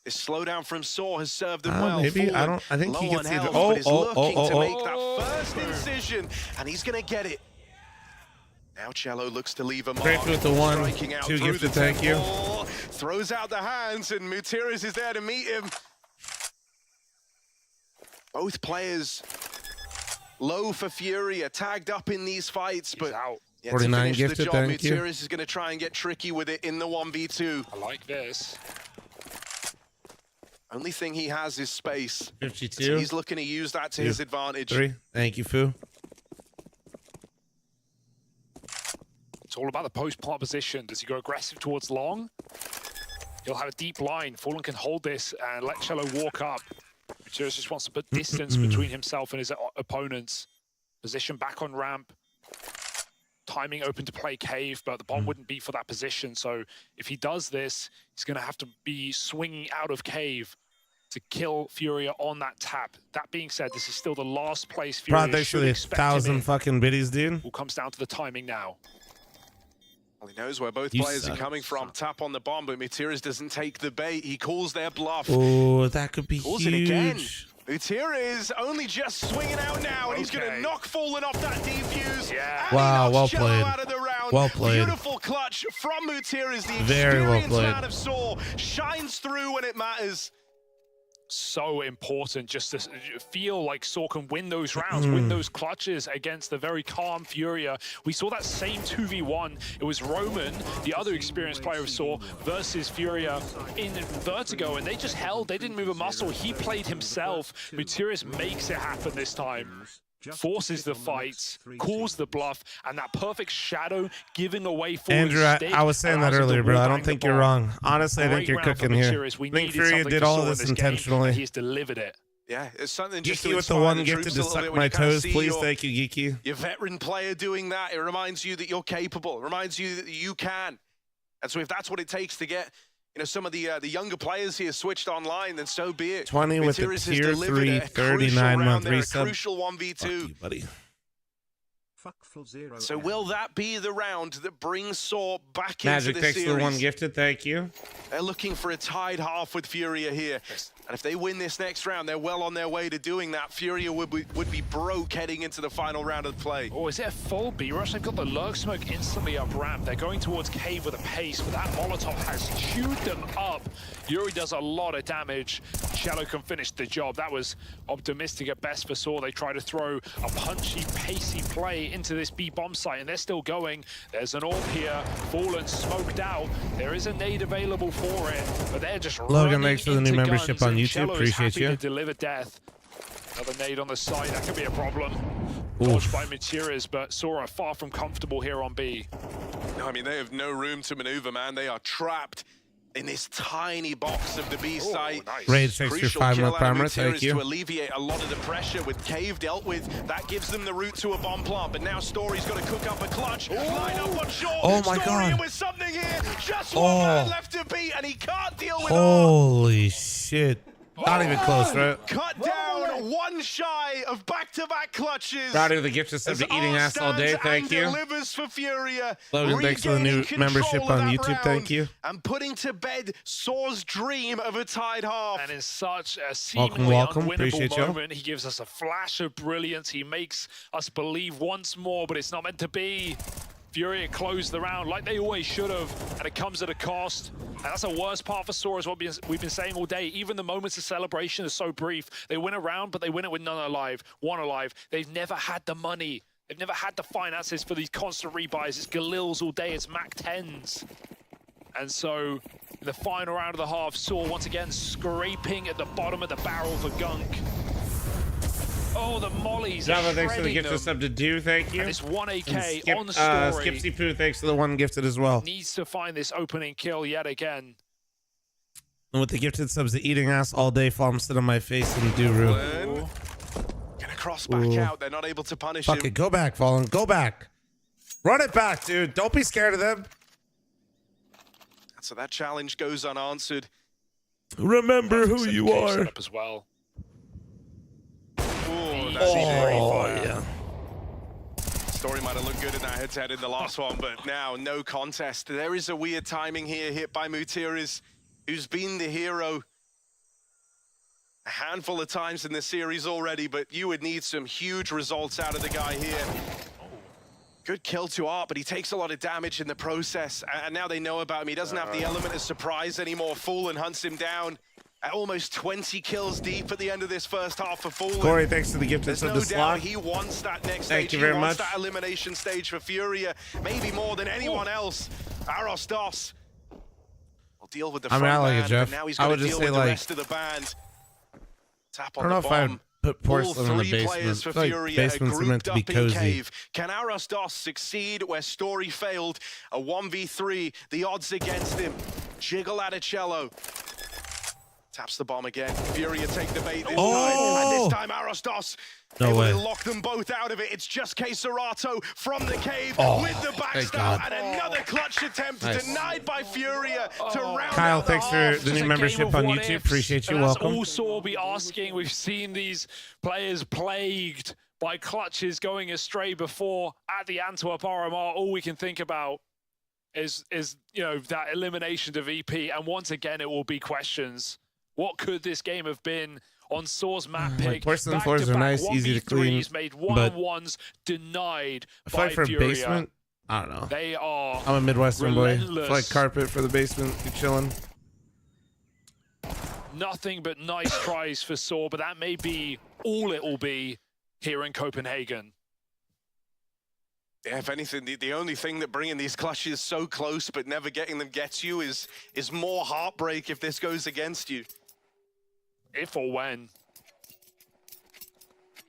This slowdown from Saw has served them well. Maybe, Fallen, I think he low gets on either. health, Oh, but is looking to make that first incision, and he's going to get it. Now Cello looks to leave a mark. Great with the 1, striking out 2 through gifted, the thank you. temple, throws out the hands, and Mutiris is there to meet him. Both players low for Furia, tagged up in these fights, but yet 49 to finish gifted, the job, thank you. Mutiris is going to try and get tricky with it in the 1v2. I like this. Only thing he has is space. 52. So he's looking to use that to his advantage. 3. Thank you, Fu. It's all about the post-plant position. Does he go aggressive towards long? He'll have a deep line. Fallen can hold this and let Cello walk up. Mutiris just wants to put distance between himself and his opponents. Position back on ramp. Timing open to play cave, but the bomb wouldn't be for that position. So if he does this, he's going to have to be swinging out of cave to kill Furia on that tap. That being said, this is still the last place Furia Thanks for should the expect him 1,000 in. fucking biddies, dude. All comes down to the timing now. Well, he knows where both You players suck. are coming from. Tap on the bomb, but Mutiris doesn't take the bait. He calls their bluff. Oh, that could be Calls huge. it again. Mutiris only just swinging out now, and he's going to knock Fallen off that defuse. Yeah. Wow, well Cello played. out of the round. Well played. Beautiful clutch from Mutiris. The Very well experienced played. man of Saw shines through when it matters. So important just to feel like Saw can win those rounds, win those clutches against the very calm Furia. We saw that same 2v1. It was Roman, the other experienced player of Saw, versus Furia in Vertigo, and they just held. They didn't move a muscle. He played himself. Mutiris makes it happen this time. Forces the fights, calls the bluff, and that perfect shadow giving away for Andrew, I was saying that earlier, bro. I don't think you're wrong. Honestly, I think you're cooking here. I think Furia did all of this intentionally. He's delivered it. Yeah, it's something just Geeky to with the inspire 1 the gifted troops to a little suck bit when my you kinda toes. see Please, your- thank you, Geeky. Your veteran player doing that, it reminds you that you're capable. It reminds you that you can. And so if that's what it takes to get some of the younger players here switched online, then so be it. 20 with the Mutiris has tier delivered 3, a crucial 39-month round there, a resub. crucial 1v2. Fuck you, buddy. So will that be the round that brings Saw back Magic into the takes series? the 1 gifted. Thank you. They're looking for a tied half with Furia here. And if they win this next round, they're well on their way to doing that. Furia would be broke heading into the final round of play. Oh, is it a full B-rush? They've got the lurk smoke instantly up ramp. They're going towards cave with a pace, but that Molotov has chewed them up. Yuri does a lot of damage. Cello can finish the job. That was optimistic at best for Saw. They try to throw a punchy, pacey play into this B-bomb site, and they're still going. There's an AWP here. Fallen smoked out. There is a nade available for it, but they're just Logan, thanks for the new into membership guns, on and YouTube. Cello is Appreciate happy you. to deliver death. Another nade on the side. That could be a problem. Oof. Dodged by Mutiris, but Saw are far from comfortable here on B. No, I mean, they have no room to maneuver, man. They are trapped in this tiny box of the B site. Nice. Rage takes your 5-month armor, thank you. To alleviate a lot of the pressure with Cave dealt with, that gives them the route to a bomb plant. But now Story's got to cook up a clutch. Line up on short. Oh my Story god. with something here. Just one man left to beat, and he can't deal with Holy shit. Not even close, right? Cut down, one shy of back-to-back clutches. Rowdy with the gift of eating ass all day, thank you. Delivers for Furia. Logan, thanks for the new membership on YouTube, thank you. And putting to bed Soar's dream of a tied half. And in such a seemingly welcome. unwinnable Appreciate you. moment, he gives us a flash of brilliance. He makes us believe once more, but it's not meant to be. Furia closed the round like they always should have, and it comes at a cost. And that's the worst part for Soar, is what we've been saying all day. Even the moments of celebration are so brief. They win a round, but they win it with none alive, one alive. They've never had the money. They've never had the finances for these constant rebuys. It's Galils all day, it's Mac 10s. And so, in the final round of the half, Soar once again scraping at the bottom of the barrel for Gunk. Oh, the mollies. Java, thanks for the gift of sub to do, thank you. And it's 1 AK Skip, on Story. Skipsy Poo, thanks for the one gifted as well. Needs to find this opening kill yet again. And with the gifted subs to eating ass all day, Falm sit on my face and Duru. Gonna cross back out. They're not able to punish Fuck him. it, go back, Fallen, go back. Run it back, dude. Don't be scared of them. So that challenge goes unanswered. Remember who you are. As well. Yeah. Story might have looked good in that head-to-head in the last one, but now no contest. There is a weird timing here, hit by Mutiris, who's been the hero a handful of times in this series already, but you would need some huge results out of the guy here. Good kill to Art, but he takes a lot of damage in the process, and now they know about him. He doesn't have the element of surprise anymore. Fallen hunts him down. At almost 20 kills deep at the end of this first half for Fallen. Corey, thanks for the gift of There's the no slot. doubt he wants that next Thank stage. you very he wants much. that elimination stage for Furia, maybe more than anyone else. Aros Dos will deal with the I front mean, I like it, band, Jeff. but now he's I got would to just deal say, with the like, rest of the band. Tap I on don't know the if I'd bomb. put All porcelain in the three players basement. for I feel like Furia basements are meant to be grouped up in cozy. Cave. Can Aros Dos succeed where Story failed? A 1v3, the odds against him. Jiggle at a cello. Taps the bomb again. Furia take the bait this time. And this time Aros Dos No way. able to lock them both out of it. It's just Coldzera from the cave with the thank backstab. God. And another clutch attempt denied by Furia to round Kyle, out the thanks for half. the new membership on YouTube. Appreciate you. Welcome. That's also we'll be asking. We've seen these players plagued by clutches going astray before at the Antwerp RMR. All we can think about is you know, that elimination to VP. And once again, it will be questions. What could this game have been on Soar's map pick? Porcelain floors are nice, easy to clean, made but 1-on-1s denied I feel like by for Furia. basement, I don't know. They are I'm a Midwestern boy. I feel relentless. like carpet for the basement. You chilling. Nothing but nice tries for Soar, but that may be all it will be here in Copenhagen. Yeah, if anything, the only thing that bringing these clashes so close but never getting them gets you is more heartbreak if this goes against you. If or when.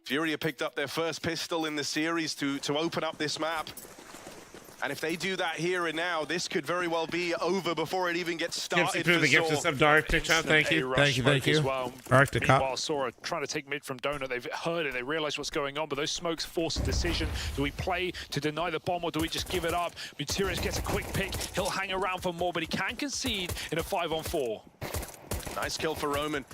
Furia picked up their first pistol in the series to open up this map. And if they do that here and now, this could very well be over before it even gets started. Gypsy through the gift of sub to Arctic Shop. Thank you. Thank you. Thank you. Well. Arctic Cop. Meanwhile, Sora trying to take mid from Donut. They've heard it. They realize what's going on, but those smokes force a decision. Do we play to deny the bomb or do we just give it up? Mutirius gets a quick pick. He'll hang around for more, but he can concede in a 5-on-4. Nice kill for Roman.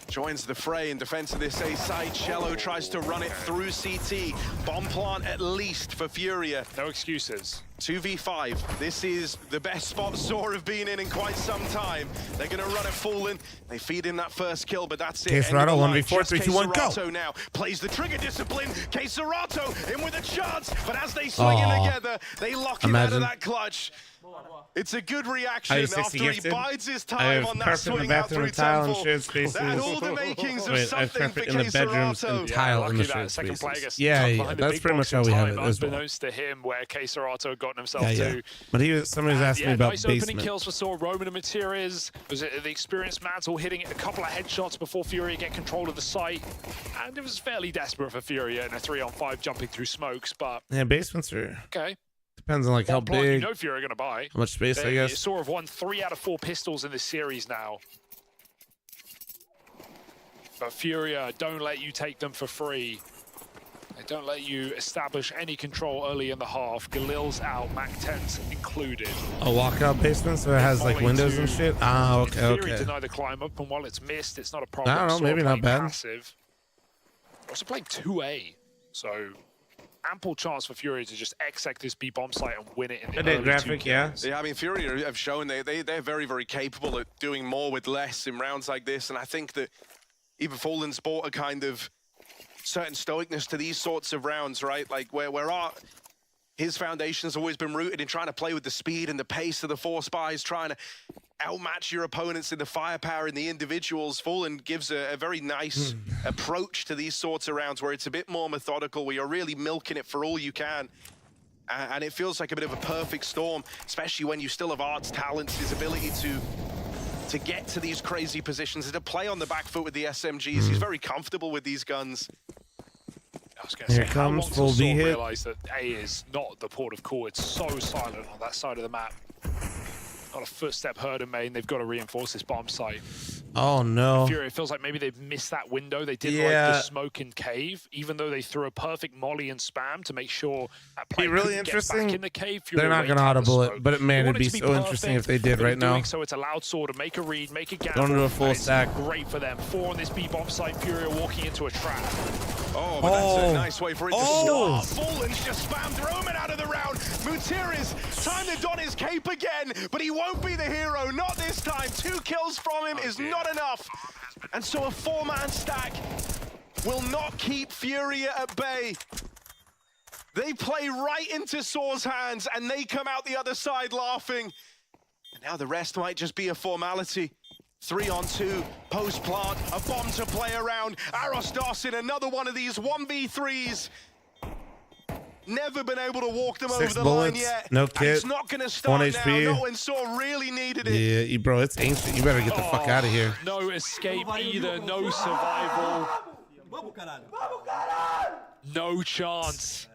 Joins the fray in defense of this A side. Cello tries to run it through CT. Bomb plant at least for Furia. No excuses. 2v5. This is the best spot Soar have been in quite some time. They're going to run it Fallen. They feed in that first kill, but that's it. Coldzera, 1v4, 3, 2, 1, go! Coldzera now plays the trigger discipline. Coldzera in with a chance, but as they swing in together, they lock him out of that clutch. It's a good reaction after he bides his time on that swing out through temple. That all the makings of something for in the bedrooms and tile in the shared second spaces. player Yeah, that's pretty much how we have it as well. Unbeknownst to him, where Coldzera had gotten himself Yeah. But somebody was asking me about nice basement. opening kills for Soar. Roman and Mutirius. Was it the experienced Mantle hitting a couple of headshots before Furia get control of the site? And it was fairly desperate for Furia in a 3-on-5 jumping through smokes, but... Yeah, basements are... Okay. Depends on like how Plot, big. You know Fury are going to buy. How much space, I guess. Saw have won 3 out of 4 pistols in this series now. But Furia don't let you take them for free. They don't let you establish any control early in the half. Galil's out, Mac-10's included. A walkout basement, so it has like windows and shit. Ah, okay, Fury okay. deny the climb up, and while it's missed, it's not a problem. I don't know, Saw maybe not playing bad. Passive. Also playing 2A, so ample chance for Fury to just exec this B bomb site and win it in the early graphic, 2 yeah. kills. Yeah, I mean, Fury have shown they're very, very capable at doing more with less in rounds like this, and I think that even Fallen's brought a kind of certain stoicness to these sorts of rounds, right? Like his foundation has always been rooted in trying to play with the speed and the pace of the 4 spies, trying to outmatch your opponents in the firepower and the individuals. Fallen gives a very nice approach to these sorts of rounds where it's a bit more methodical, where you're really milking it for all you can. And it feels like a bit of a perfect storm, especially when you still have Art's talents, his ability to get to these crazy positions and to play on the back foot with the SMGs. He's very comfortable with these guns. I was going to Here say, comes how full long B till hit. realize that A is not the port of call. It's so silent on that side of the map. Not a footstep heard in main. They've got to reinforce this bomb site. Oh no. Fury, it feels like maybe they've missed that window. They didn't like the smoke in cave, even though they threw a perfect molly and spam to make sure that Be player really couldn't get interesting. back in the cave. Fury They're not waited gonna out the audible it, smoke. but man, They it'd want be it to so interesting if they did but right in doing now. So it's a loud sword to make a read, make a gamble. Don't do a full and it's stack. Great for them. 4 on this B bomb site. Fury are walking into a trap. Oh, but that's a nice way for it to start. Fallen's just spammed Roman out of the round. Mutiris time to don his cape again, but he won't be the hero. Not this time. 2 kills from him is not enough. And so a 4-man stack will not keep Furia at bay. They play right into Saw's hands, and they come out the other side laughing. And now the rest might just be a formality. 3-on-2, post-plant, a bomb to play around. Aros Dawson, another one of these 1v3s. Never been able to walk them 6 over the bullets, line yet. no And kit, it's not going to 1 start HP. now. Not when Saw really needed it. Yeah, bro, it's ancient. You better get the fuck out of here. No escape either, no survival. No chance.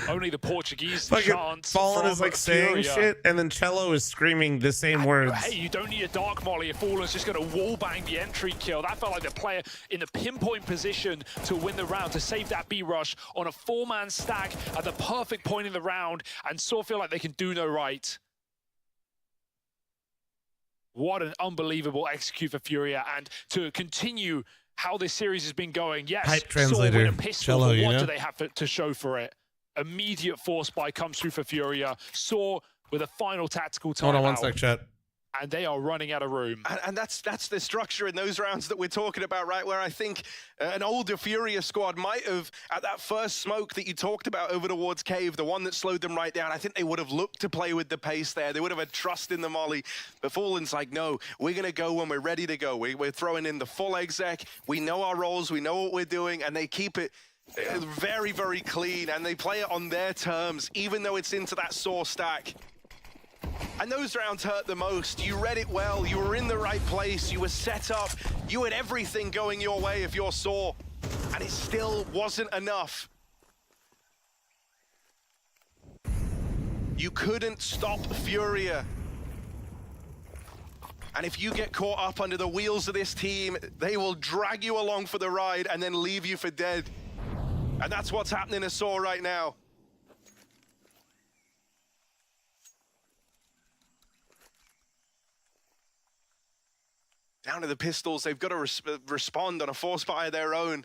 Only the Portuguese Fucking chance. Fallen from is like saying Furia. shit, and then Cello is screaming the same words. Hey, you don't need a dark molly if Fallen's just going to wallbang the entry kill. That felt like the player in the pinpoint position to win the round, to save that B rush on a 4-man stack at the perfect point in the round, and Saw feel like they can do no right. What an unbelievable execute for Furia, and to continue how this series has been going. Yes, Hype Saw translator, win a pistol, Cello, but you what know? do they have to show for it? Immediate force buy comes through for Furia. Saw with a final tactical timeout. Hold on one sec, chat. And they are running out of room. And that's the structure in those rounds that we're talking about, right? Where I think an older Furia squad might have, at that first smoke that you talked about over towards Cave, the one that slowed them right down, I think they would have looked to play with the pace there. They would have had trust in the molly. But Fallen's like, no, we're going to go when we're ready to go. We're throwing in the full exec. We know our roles. We know what we're doing. And they keep it very, very clean. And they play it on their terms, even though it's into that Saw stack. And those rounds hurt the most. You read it well, you were in the right place, you were set up, you had everything going your way if you're Saw, and it still wasn't enough. You couldn't stop Furia. And if you get caught up under the wheels of this team, they will drag you along for the ride and then leave you for dead. And that's what's happening to Saw right now. Down to the pistols, they've got to respond on a force buy of their own.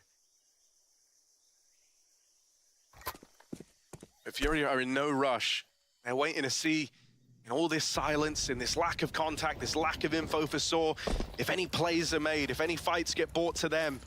But Furia are in no rush. They're waiting to see, in all this silence, in this lack of contact, this lack of info for Saw, if any plays are made, if any fights get brought to them.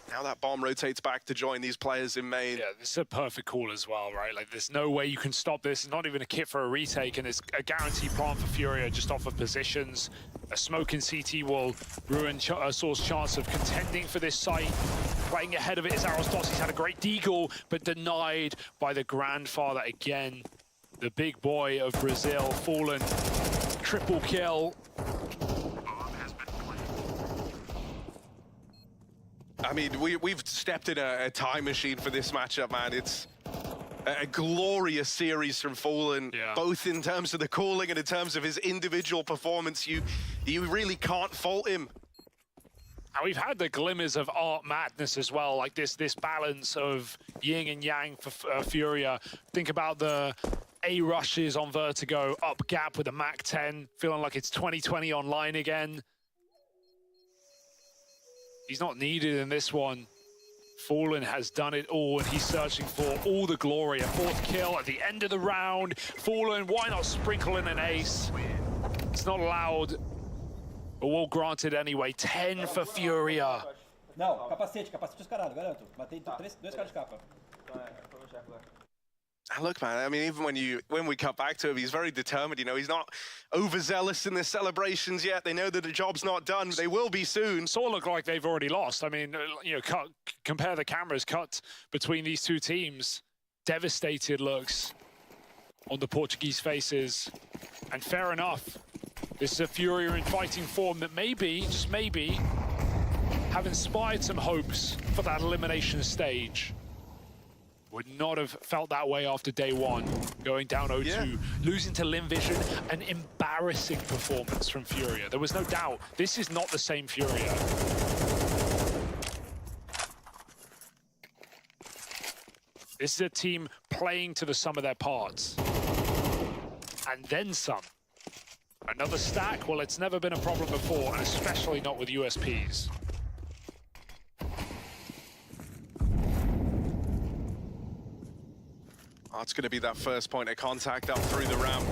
Now that bomb rotates back to join these players in main. Yeah, this is a perfect call as well, right? Like, there's no way you can stop this. Not even a kit for a retake, and it's a guaranteed plant for Furia just off of positions. A smoke in CT will ruin Saw's chance of contending for this site. Playing ahead of it is Aros Dawson. He's had a great deagle, but denied by the grandfather again. The big boy of Brazil, Fallen. Triple kill. I mean, we've stepped in a time machine for this matchup, man. It's a glorious series from Fallen, both in terms of the calling and in terms of his individual performance. You really can't fault him. And we've had the glimmers of art madness as well, like this balance of yin and yang for Furia. Think about the A rushes on Vertigo, up gap with a Mac 10, feeling like it's 2020 online again. He's not needed in this one. Fallen has done it all, and he's searching for all the glory. A 4th kill at the end of the round. Fallen, why not sprinkle in an ace? It's not allowed, but we'll grant it anyway. 10 for Furia. Não, capacete os caralho, garanto. Matei 2 caras de capa. And look, man, I mean, even when we cut back to him, he's very determined. You know, he's not overzealous in the celebrations yet. They know that the job's not done. They will be soon. Sort of look like they've already lost. I mean, you know, compare the cameras cut between these two teams. Devastated looks on the Portuguese faces. And fair enough. This is a Furia in fighting form that maybe, just maybe, have inspired some hopes for that elimination stage. Would not have felt that way after day 1, going down 0-2, losing to LinVision, an embarrassing performance from Furia. There was no doubt, this is not the same Furia. This is a team playing to the sum of their parts. And then some. Another stack, well, it's never been a problem before, and especially not with USPs. Oh, it's going to be that first point of contact up through the ramp.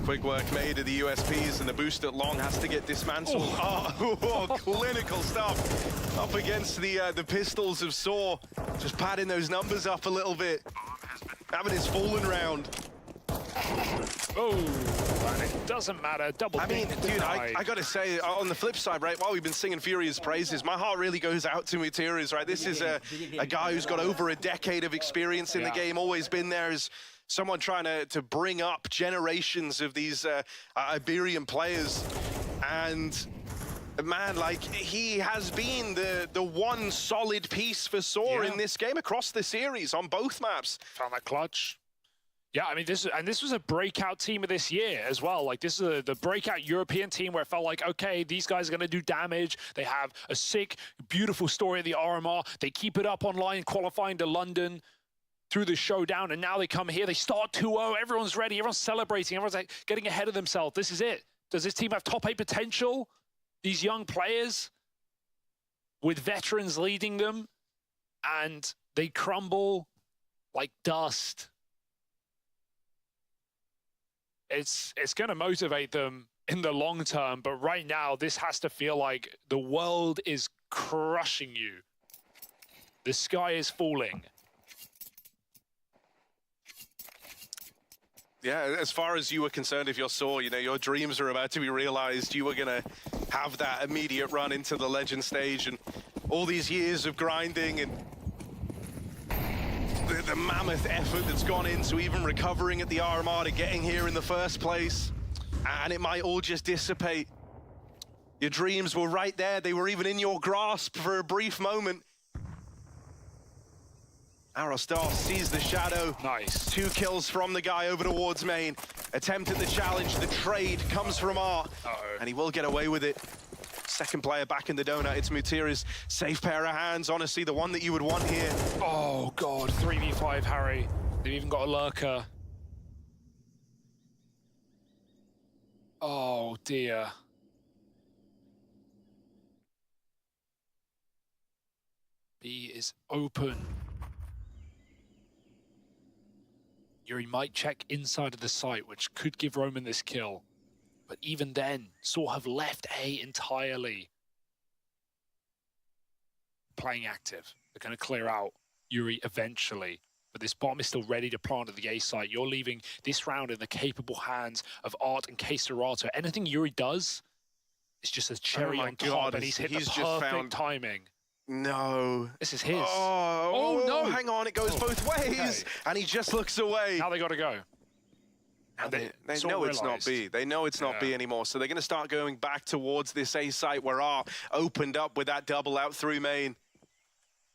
Quick work made of the USPs, and the boost at long has to get dismantled. Oh, clinical stuff up against the pistols of Saw. Just padding those numbers up a little bit. Having his Fallen round. Oh, and it doesn't matter. Double. I mean, dude, I gotta say, on the flip side, right, while we've been singing Furia's praises, my heart really goes out to Mutiras, right? This is a guy who's got over a decade of experience in the game, always been there as someone trying to bring up generations of these Iberian players. And man, like, he has been the one solid piece for Saw in this game across the series on both maps. Found that clutch. Yeah, I mean, this was a breakout team of this year as well. Like, this is the breakout European team where it felt like, okay, these guys are going to do damage. They have a sick, beautiful story of the RMR. They keep it up online, qualifying to London through the showdown, and now they come here. They start 2-0. Everyone's ready. Everyone's celebrating. Everyone's like getting ahead of themselves. This is it. Does this team have top 8 potential? These young players with veterans leading them, and they crumble like dust. It's going to motivate them in the long term, but right now this has to feel like the world is crushing you. The sky is falling. Yeah, as far as you were concerned, if you're Saw, you know, your dreams are about to be realized. You were going to have that immediate run into the Legend stage, and all these years of grinding and the mammoth effort that's gone into even recovering at the RMR to getting here in the first place, and it might all just dissipate. Your dreams were right there. They were even in your grasp for a brief moment. Arostar sees the shadow. Nice. 2 kills from the guy over towards main. Attempted the challenge. The trade comes from R. And he will get away with it. Second player back in the donut. It's Mutiras. Safe pair of hands. Honestly, the one that you would want here. Oh, God. 3v5, Harry. They've even got a lurker. Oh, dear. B is open. Yuri might check inside of the site, which could give Roman this kill. But even then, Saw have left A entirely. Playing active. They're going to clear out Yuri eventually. But this bomb is still ready to plant at the A site. You're leaving this round in the capable hands of Art and Keserato. Anything Yuri does is just a cherry on top, and he's hit the perfect timing. No. This is his. Oh, no. Hang on, it goes both ways. Okay. And he just looks away. Now they got to go. And they know it's not B. They know it's not B anymore. So they're going to start going back towards this A site where R opened up with that double out through main.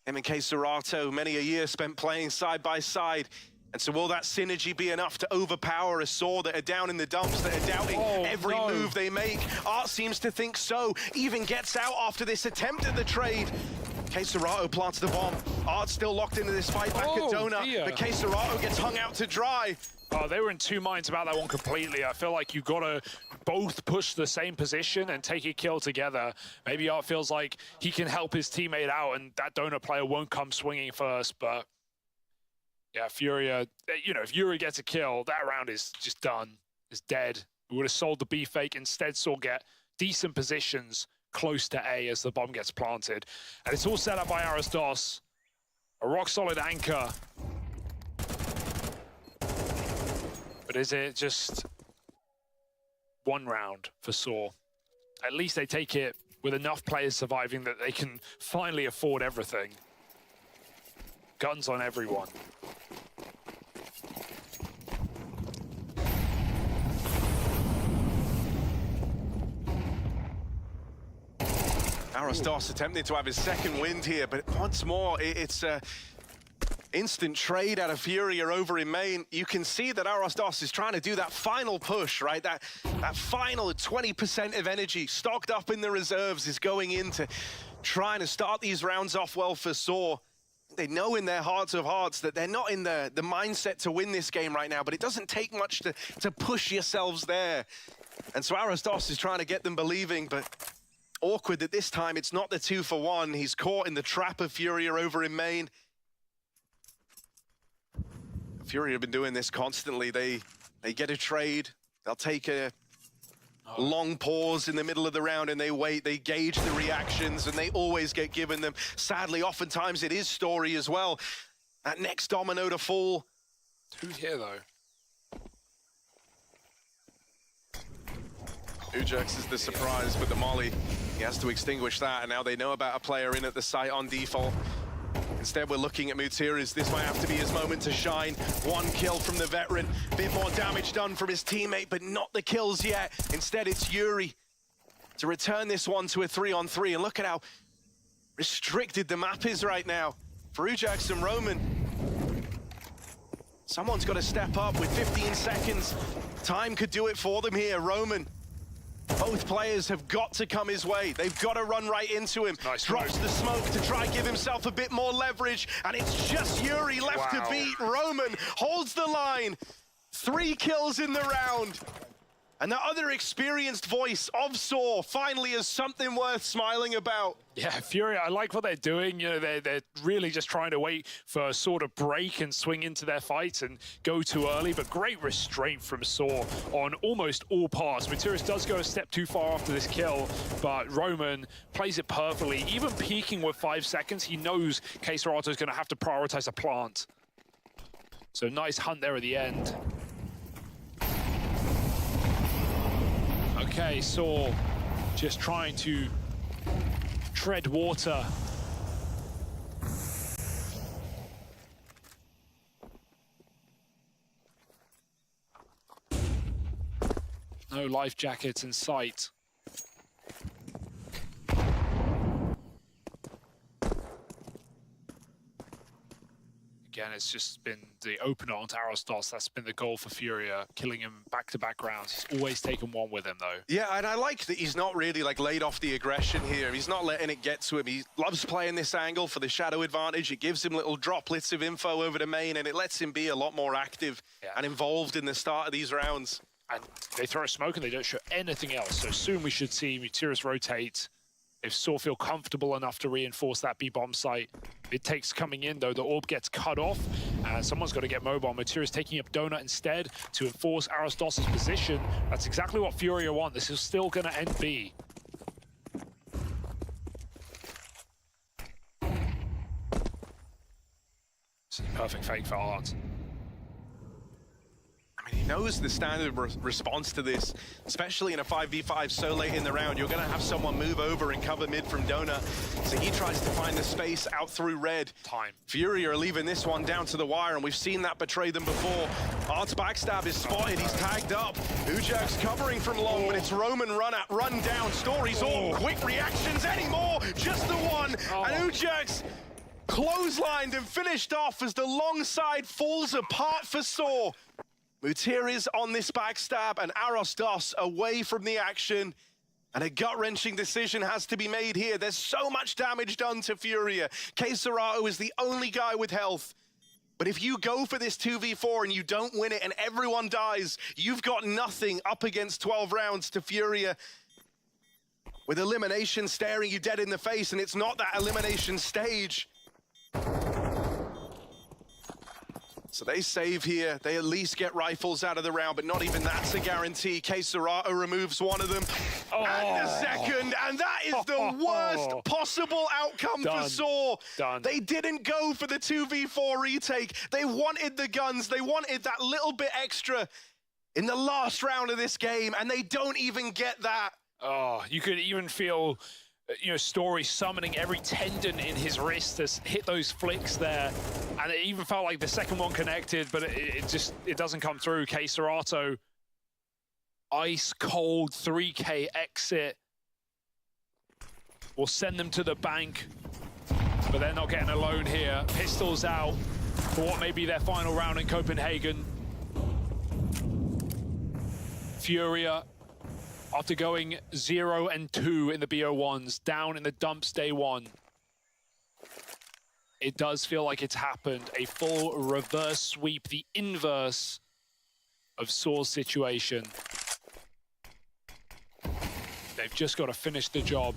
Him and Coldzera, many a year spent playing side by side. And so will that synergy be enough to overpower a Saw that are down in the dumps, that are doubting every move they make? Art seems to think so, even gets out after this attempt at the trade. Coldzera plants the bomb. Art's still locked into this fight back at Donut, but Coldzera gets hung out to dry. Oh, they were in two minds about that one completely. I feel like you've got to both push the same position and take a kill together. Maybe Art feels like he can help his teammate out and that Donut player won't come swinging first, but yeah, Furia, you know, if Yuri gets a kill, that round is just done. It's dead. We would have sold the B fake. Instead, Saw get decent positions close to A as the bomb gets planted. And it's all set up by Arasdos. A rock-solid anchor. But is it just one round for Saw? At least they take it with enough players surviving that they can finally afford everything. Guns on everyone. Arasdos attempting to have his second wind here, but once more, it's a instant trade out of Furia over in main. You can see that Arasdos is trying to do that final push, right? That final 20% of energy stocked up in the reserves is going into trying to start these rounds off well for Saw. They know in their hearts of hearts that they're not in the mindset to win this game right now, but it doesn't take much to push yourselves there. And so Arasdos is trying to get them believing, but awkward that this time it's not the 2-for-1. He's caught in the trap of Furia over in main. Furia have been doing this constantly. They get a trade, they'll take a long pause in the middle of the round and they wait, they gauge the reactions and they always get given them. Sadly, oftentimes it is Story as well. That next domino to fall. Who's here though? Ujax is the surprise with the molly. He has to extinguish that, and now they know about a player in at the site on default. Instead, we're looking at Mutiris. This might have to be his moment to shine. One kill from the veteran. Bit more damage done from his teammate, but not the kills yet. Instead, it's Yuri to return this one to a 3-on-3. And look at how restricted the map is right now for Ujax and Roman. Someone's got to step up with 15 seconds. Time could do it for them here. Roman. Both players have got to come his way. They've got to run right into him. Nice Drops the smoke to try give himself a bit more leverage, and it's just Yuri left to beat. Roman holds the line. 3 kills in the round. And the other experienced voice of Saw finally has something worth smiling about. Yeah, Furia, I like what they're doing. You know, they're really just trying to wait for Saw to break and swing into their fights and go too early, but great restraint from Saw on almost all parts. Mutiris does go a step too far after this kill, but Roman plays it perfectly. Even peeking with 5 seconds, he knows Coldzera is going to have to prioritize a plant. So nice hunt there at the end. Okay, Saw just trying to tread water. No life jackets in sight. Again, it's just been the opener onto Arasdos. That's been the goal for Furia, killing him back-to-back rounds. He's always taken one with him, though. Yeah, and I like that he's not really like laid off the aggression here. He's not letting it get to him. He loves playing this angle for the shadow advantage. It gives him little droplets of info over the main, and it lets him be a lot more active and involved in the start of these rounds. And they throw a smoke and they don't show anything else. So soon we should see Mutiris rotate. If Saw feel comfortable enough to reinforce that B-bomb site. It takes coming in, though. The orb gets cut off, and someone's got to get mobile. Mutiris taking up Donut instead to enforce Arasdos' position. That's exactly what Furia want. This is still going to end B. This is a perfect fake for Art. I mean, he knows the standard response to this, especially in a 5v5 so late in the round. You're going to have someone move over and cover mid from Donut. So he tries to find the space out through red. Furia are leaving this one down to the wire, and we've seen that betray them before. Art's backstab is spotted. He's tagged up. Ujax covering from long, but it's Roman run down. Story's all quick reactions anymore. Just the one. And Ujax clotheslined and finished off as the long side falls apart for Saw. Mutir is on this backstab and Arosdos away from the action. And a gut-wrenching decision has to be made here. There's so much damage done to Furia. Coldzera is the only guy with health. But if you go for this 2v4 and you don't win it and everyone dies, you've got nothing up against 12 rounds to Furia. With Elimination staring you dead in the face, and it's not that Elimination stage. So they save here. They at least get rifles out of the round, but not even that's a guarantee. Coldzera removes one of them, and the second, and that is the worst possible outcome for Saw. They didn't go for the 2v4 retake. They wanted the guns. They wanted that little bit extra in the last round of this game, and they don't even get that. Oh, you could even feel, Story summoning every tendon in his wrist to hit those flicks there. And it even felt like the second one connected, but it doesn't come through. Coldzera, ice cold 3K exit will send them to the bank, but they're not getting alone here. Pistols out for what may be their final round in Copenhagen. Furia, after going 0-2 in the BO1s, down in the dumps day one, it does feel like it's happened. A full reverse sweep, the inverse of Saw's situation. They've just got to finish the job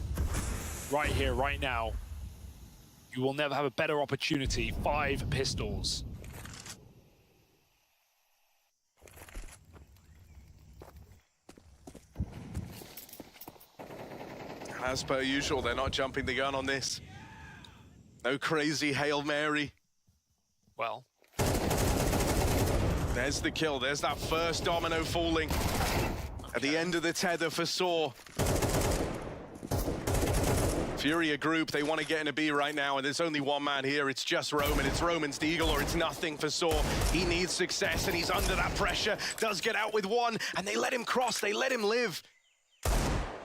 right here, right now. You will never have a better opportunity. 5 pistols. As per usual, they're not jumping the gun on this. No crazy Hail Mary. Well. There's the kill. There's that first domino falling. At the end of the tether for Saw. Furia group, they want to get in a B right now, and there's only one man here. It's just Roman. It's Roman's Deagle, or it's nothing for Saw. He needs success, and he's under that pressure. Does get out with one, and they let him cross. They let him live.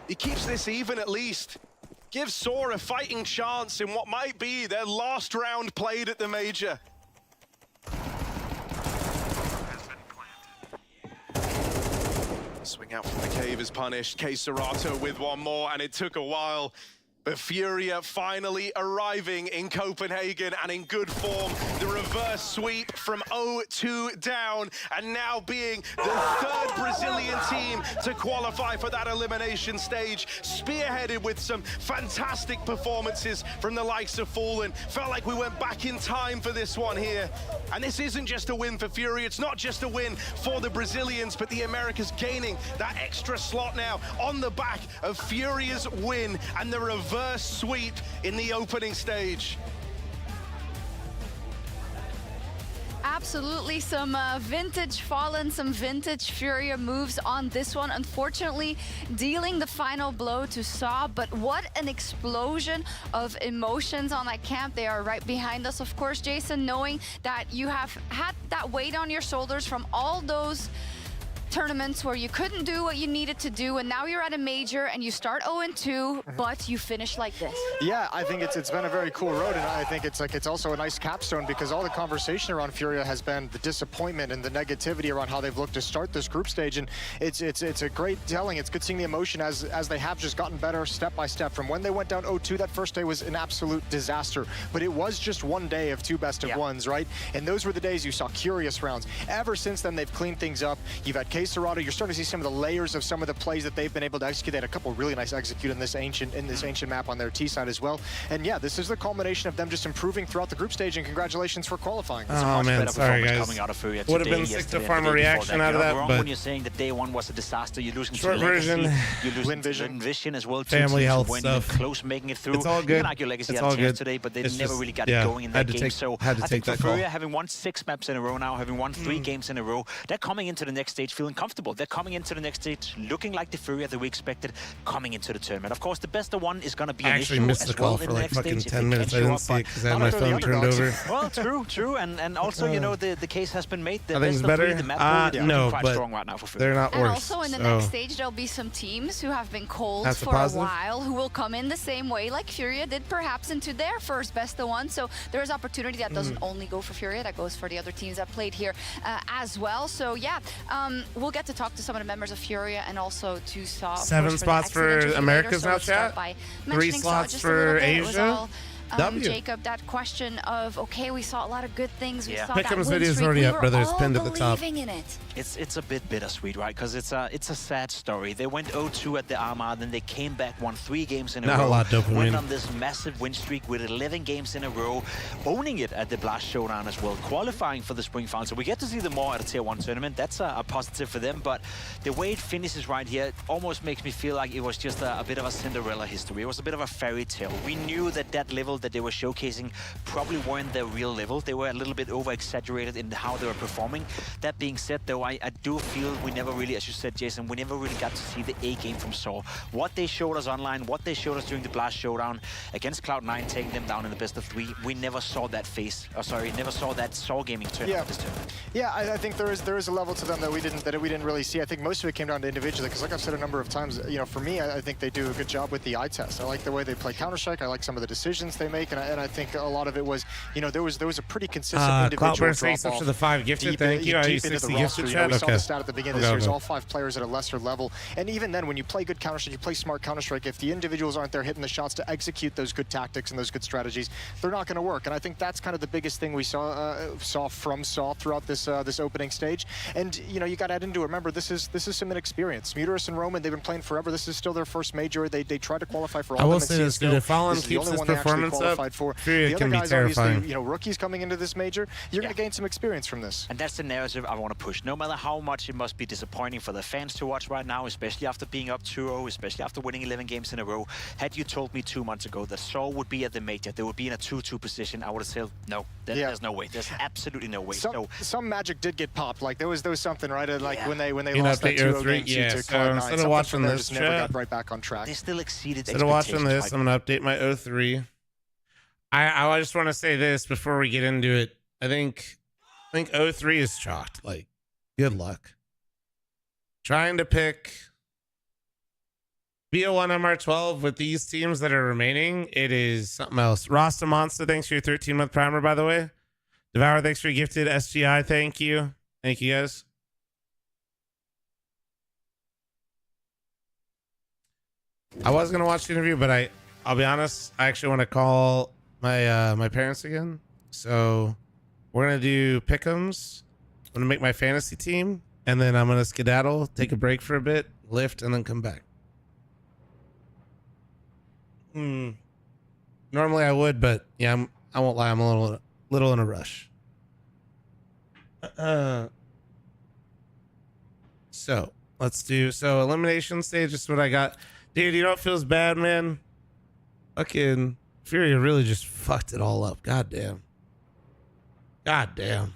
He keeps this even at least. Gives Saw a fighting chance in what might be their last round played at the Major. Swing out from the cave is punished. Coldzera with one more, and it took a while. But Furia finally arriving in Copenhagen and in good form. The reverse sweep from 0-2 down, and now being the 3rd Brazilian team to qualify for that elimination stage. Spearheaded with some fantastic performances from the likes of Fallen. Felt like we went back in time for this one here. And this isn't just a win for Furia. It's not just a win for the Brazilians, but the Americas gaining that extra slot now on the back of Furia's win and the reverse sweep in the opening stage. Absolutely some vintage Fallen, some vintage Furia moves on this one. Unfortunately, dealing the final blow to Saw, but what an explosion of emotions on that camp. They are right behind us, of course, Jason, knowing that you have had that weight on your shoulders from all those tournaments where you couldn't do what you needed to do, and now you're at a major and you start 0-2, but you finish like this. Yeah, I think it's been a very cool road, and I think it's also a nice capstone, because all the conversation around Furia has been the disappointment and the negativity around how they've looked to start this group stage, and it's a great telling. It's good seeing the emotion as they have just gotten better step by step. From when they went down 0-2, that first day was an absolute disaster, but it was just one day of 2 best of ones, right? And those were the days you saw curious rounds. Ever since then, they've cleaned things up. You've had Coldzera, you're starting to see some of the layers of some of the plays that they've been able to execute. They had a couple really nice execute in this ancient map on their T side as well. And yeah, this is the culmination of them just improving throughout the group stage, and congratulations for qualifying. Oh man, sorry guys. Would have been sick to farm a reaction out of that, but when you're saying that day one was a disaster, you're losing short version, you're losing Vision as well. Family health stuff. Close making it through. It's all good. Even like your Legacy It's had all a chance good. today, but they It's never just, really got it going in that game. So had to I think take for that Furia, call. having won 6 maps in a row now, having won 3 games in a row, they're coming into the next stage feeling feeling comfortable. They're coming into the next stage looking like the Furia that we expected coming into the tournament. Of course, the best of one is going to be I an actually issue missed the as call well for in the like next fucking stage. 10 minutes. I didn't see it because I had my phone turned over. Well, true. And also, you know, the case has been made. The I think best it's of three, better. the map pool, No, quite but strong right now for Furia. they're not And worse. also in the so. next stage, there'll be some teams who have been cold That's a for a positive. while, who will come in the same way like Furia did perhaps into their first best of one. So there is opportunity that doesn't only go for Furia, that goes for the other teams that played here as well. So yeah, we'll get to talk to some of the members of Furia and also to Saw. 7 spots for Americas now, chat. 3 slots for Asia. Jacob, that question of, okay, we saw a lot of good things. We saw that Pickham's win video is streak. already We up, were brother. It's all pinned at the top. believing in it. It's a bit bittersweet, right? Because it's a sad story. They went 0-2 at the Armor, then they came back, won 3 games in a Not row. a lot dopamine. Went on this massive win streak with 11 games in a row, owning it at the Blast Showdown as well, qualifying for the Spring Final. So we get to see them more at a Tier 1 tournament. That's a positive for them, but the way it finishes right here almost makes me feel like it was just a bit of a Cinderella history. It was a bit of a fairy tale. We knew that level that they were showcasing probably weren't their real level. They were a little bit over-exaggerated in how they were performing. That being said, though, I do feel we never really, as you said, Jason, we never really got to see the A game from Saw. What they showed us online, what they showed us during the Blast Showdown against Cloud9, taking them down in the best of 3, we never saw that never saw that Saw gaming turn out this tournament. Yeah, I think there is a level to them that we didn't really see. I think most of it came down to individually, because like I've said a number of times, you know, for me, I think they do a good job with the eye test. I like the way they play Counter-Strike. I like some of the decisions they make, and I think a lot of it was, you know, there was a pretty consistent individual Cloudburst, thanks drop up off to the 5 gifted. Thank you. I deep use into 60 the roster. gifted You know, chat. we saw Okay. the stat at the beginning of this year. It's all 5 players at a lesser level, and even then, when you play good Counter-Strike, you play smart Counter-Strike. If the individuals aren't there hitting the shots to execute those good tactics and those good strategies, they're not going to work. And I think that's kind of the biggest thing we saw from Saw throughout this opening stage. And you know, you got to add into it. Remember, this is some inexperience. Muterus and Roman, they've been playing forever. This is still their first major. They tried to qualify for all I will of them say in this, CS:GO. dude. If Fallen This is the keeps only his one they actually performance up, qualified for. Furia The other can be guys, terrifying. obviously, you know, rookies coming into this major, you're going to gain some experience from this. And that's the narrative I want to push. No matter how much it must be disappointing for the fans to watch right now, especially after being up 2-0, especially after winning 11 games in a row, had you told me 2 months ago that Saw would be at the major, they would be in a 2-2 position, I would have said, no, there's no way. There's absolutely no way. Some magic did get popped. Like there was something, right? Like when they You lost that 2-0 update game your to 3. So Cloud9. instead of Something watching from there this just never chat, got right back on track. They still exceeded instead of watching expectations. this, I'm going to update my 0-3. I just want to say this before we get into it. I think 0-3 is chalked. Like, good luck. Trying to pick BO1 MR12 with these teams that are remaining, it is something else. Rasta Monster, thanks for your 13-month primer, by the way. Devour, thanks for your gifted SGI. Thank you. Thank you, guys. I was going to watch the interview, but I'll be honest, I actually want to call my my parents again. So we're going to do pick'ems. I'm going to make my fantasy team, and then I'm going to skedaddle, take a break for a bit, lift, and then come back. Normally I would, but yeah, I won't lie, I'm a little in a rush. So let's do elimination stage is what I got. Dude, you know what feels bad, man? Fucking Furia really just fucked it all up. Goddamn. Goddamn.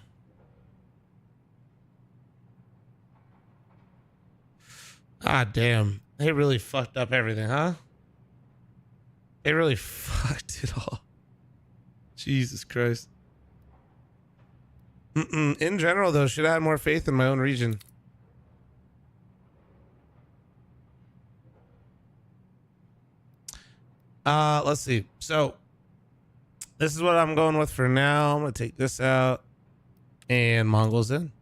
Goddamn. They really fucked up everything, huh? They really fucked it all. Jesus Christ. In general, though, should I have more faith in my own region? Let's see. So this is what I'm going with for now. I'm gonna take this out and Mongols in.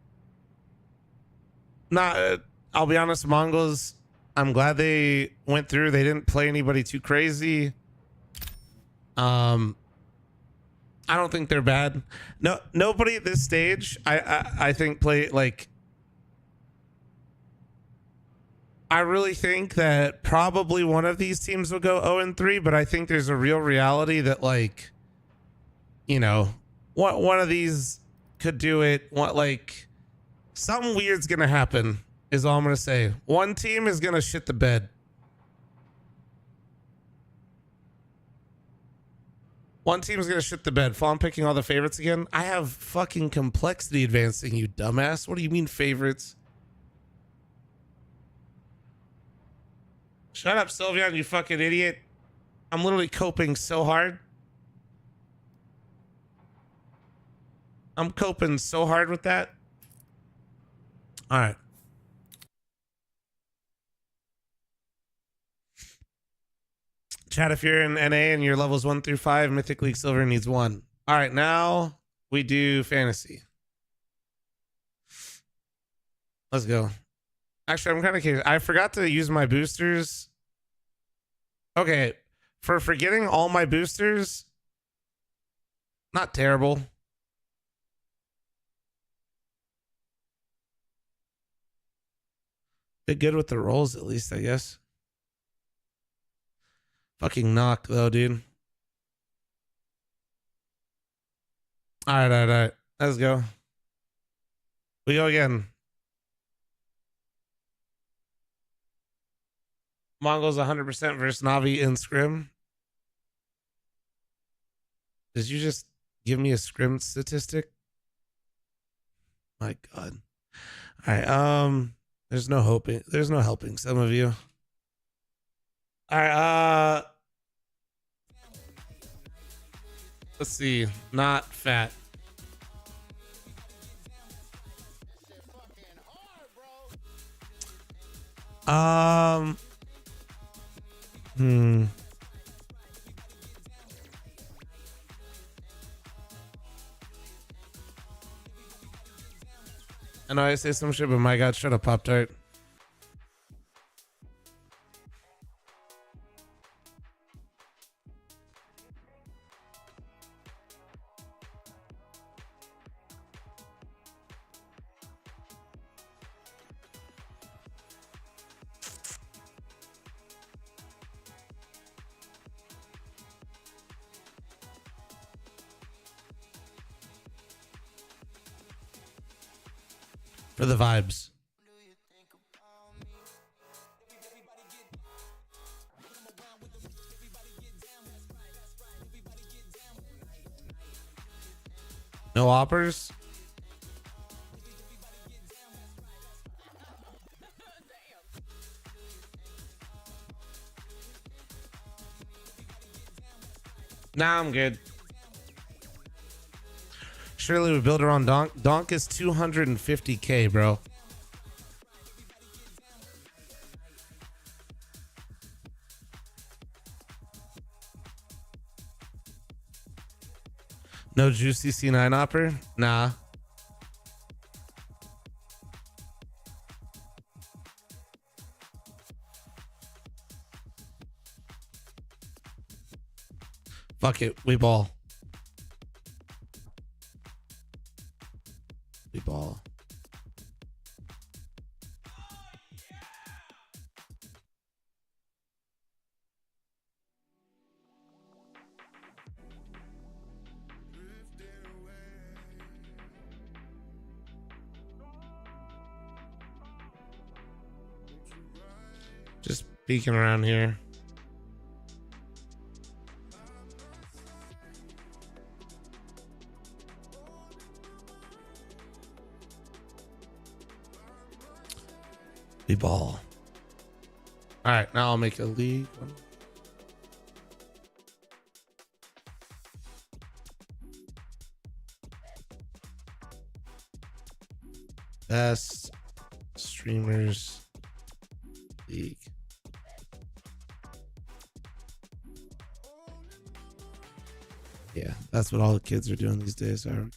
I'll be honest, Mongols, I'm glad they went through. They didn't play anybody too crazy. I don't think they're bad. No, nobody at this stage, I think play like. I really think that probably one of these teams will go 0-3, but I think there's a real reality that, like, you know, one of these could do it. Like, something weird's gonna happen is all I'm gonna say. One team is gonna shit the bed. One team's gonna shit the bed. I'm picking all the favorites again. I have fucking complexity advancing, you dumbass. What do you mean favorites? Shut up, Sylveon, you fucking idiot. I'm literally coping so hard. I'm coping so hard with that. All right. Chat, if you're in NA and your levels 1 through 5, Mythic League Silver needs 1. All right, now we do fantasy. Let's go. Actually, I'm kind of curious. I forgot to use my boosters. Okay, for forgetting all my boosters, not terrible. Did good with the rolls, at least, I guess. Fucking knock, though, dude. All right, all right, all right. Let's go. We go again. Mongols 100% versus Navi in scrim. Did you just give me a scrim statistic? My God. All right. There's no hoping. There's no helping some of you. All right. Let's see. Not fat. I know I say some shit, but my God, shut up, Pop-Tart. For the vibes. No oppers? Nah, I'm good. Surely we build her on Donk. Donk is 250k, bro. No juicy C9 opper? Nah. Fuck it. We ball. We ball. Just peeking around here. We ball. All right, now I'll make a league. Best streamers league. Yeah, that's what all the kids are doing these days. I reckon.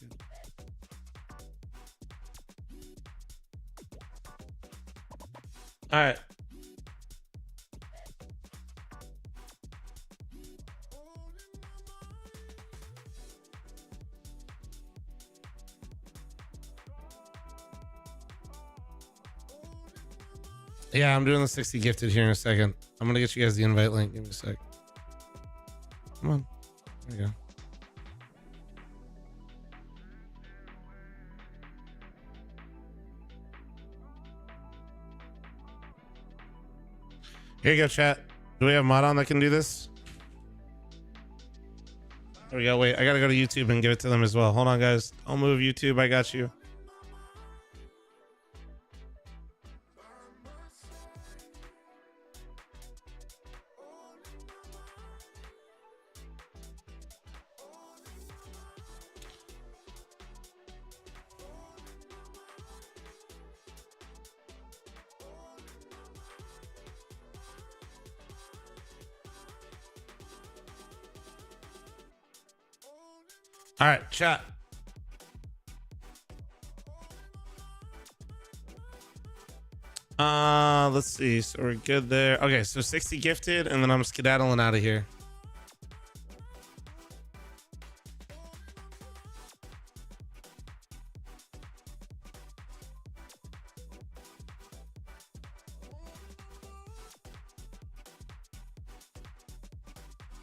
All right. Yeah, I'm doing the 60 gifted here in a second. I'm gonna get you guys the invite link. Give me a sec. Come on. There you go. Here you go, chat. Do we have mod on that can do this? There we go. Wait, I gotta go to YouTube and give it to them as well. Hold on, guys. I'll move YouTube. I got you. All right, chat. Let's see. So we're good there. Okay, so 60 gifted, and then I'm skedaddling out of here.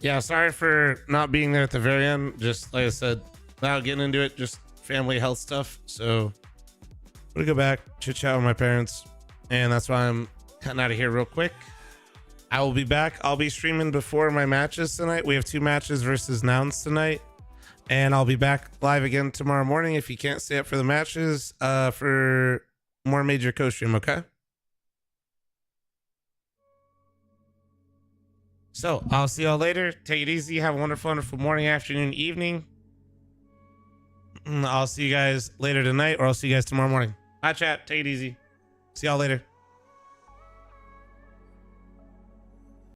Yeah, sorry for not being there at the very end. Just like I said, without getting into it, just family health stuff. So I'm gonna go back, chit chat with my parents, and that's why I'm cutting out of here real quick. I will be back. I'll be streaming before my matches tonight. We have 2 matches versus Nouns tonight, and I'll be back live again tomorrow morning if you can't stay up for the matches for more Major co-stream. Okay. So I'll see y'all later. Take it easy. Have a wonderful, wonderful morning, afternoon, evening. I'll see you guys later tonight, or I'll see you guys tomorrow morning. Hi, chat. Take it easy. See y'all later.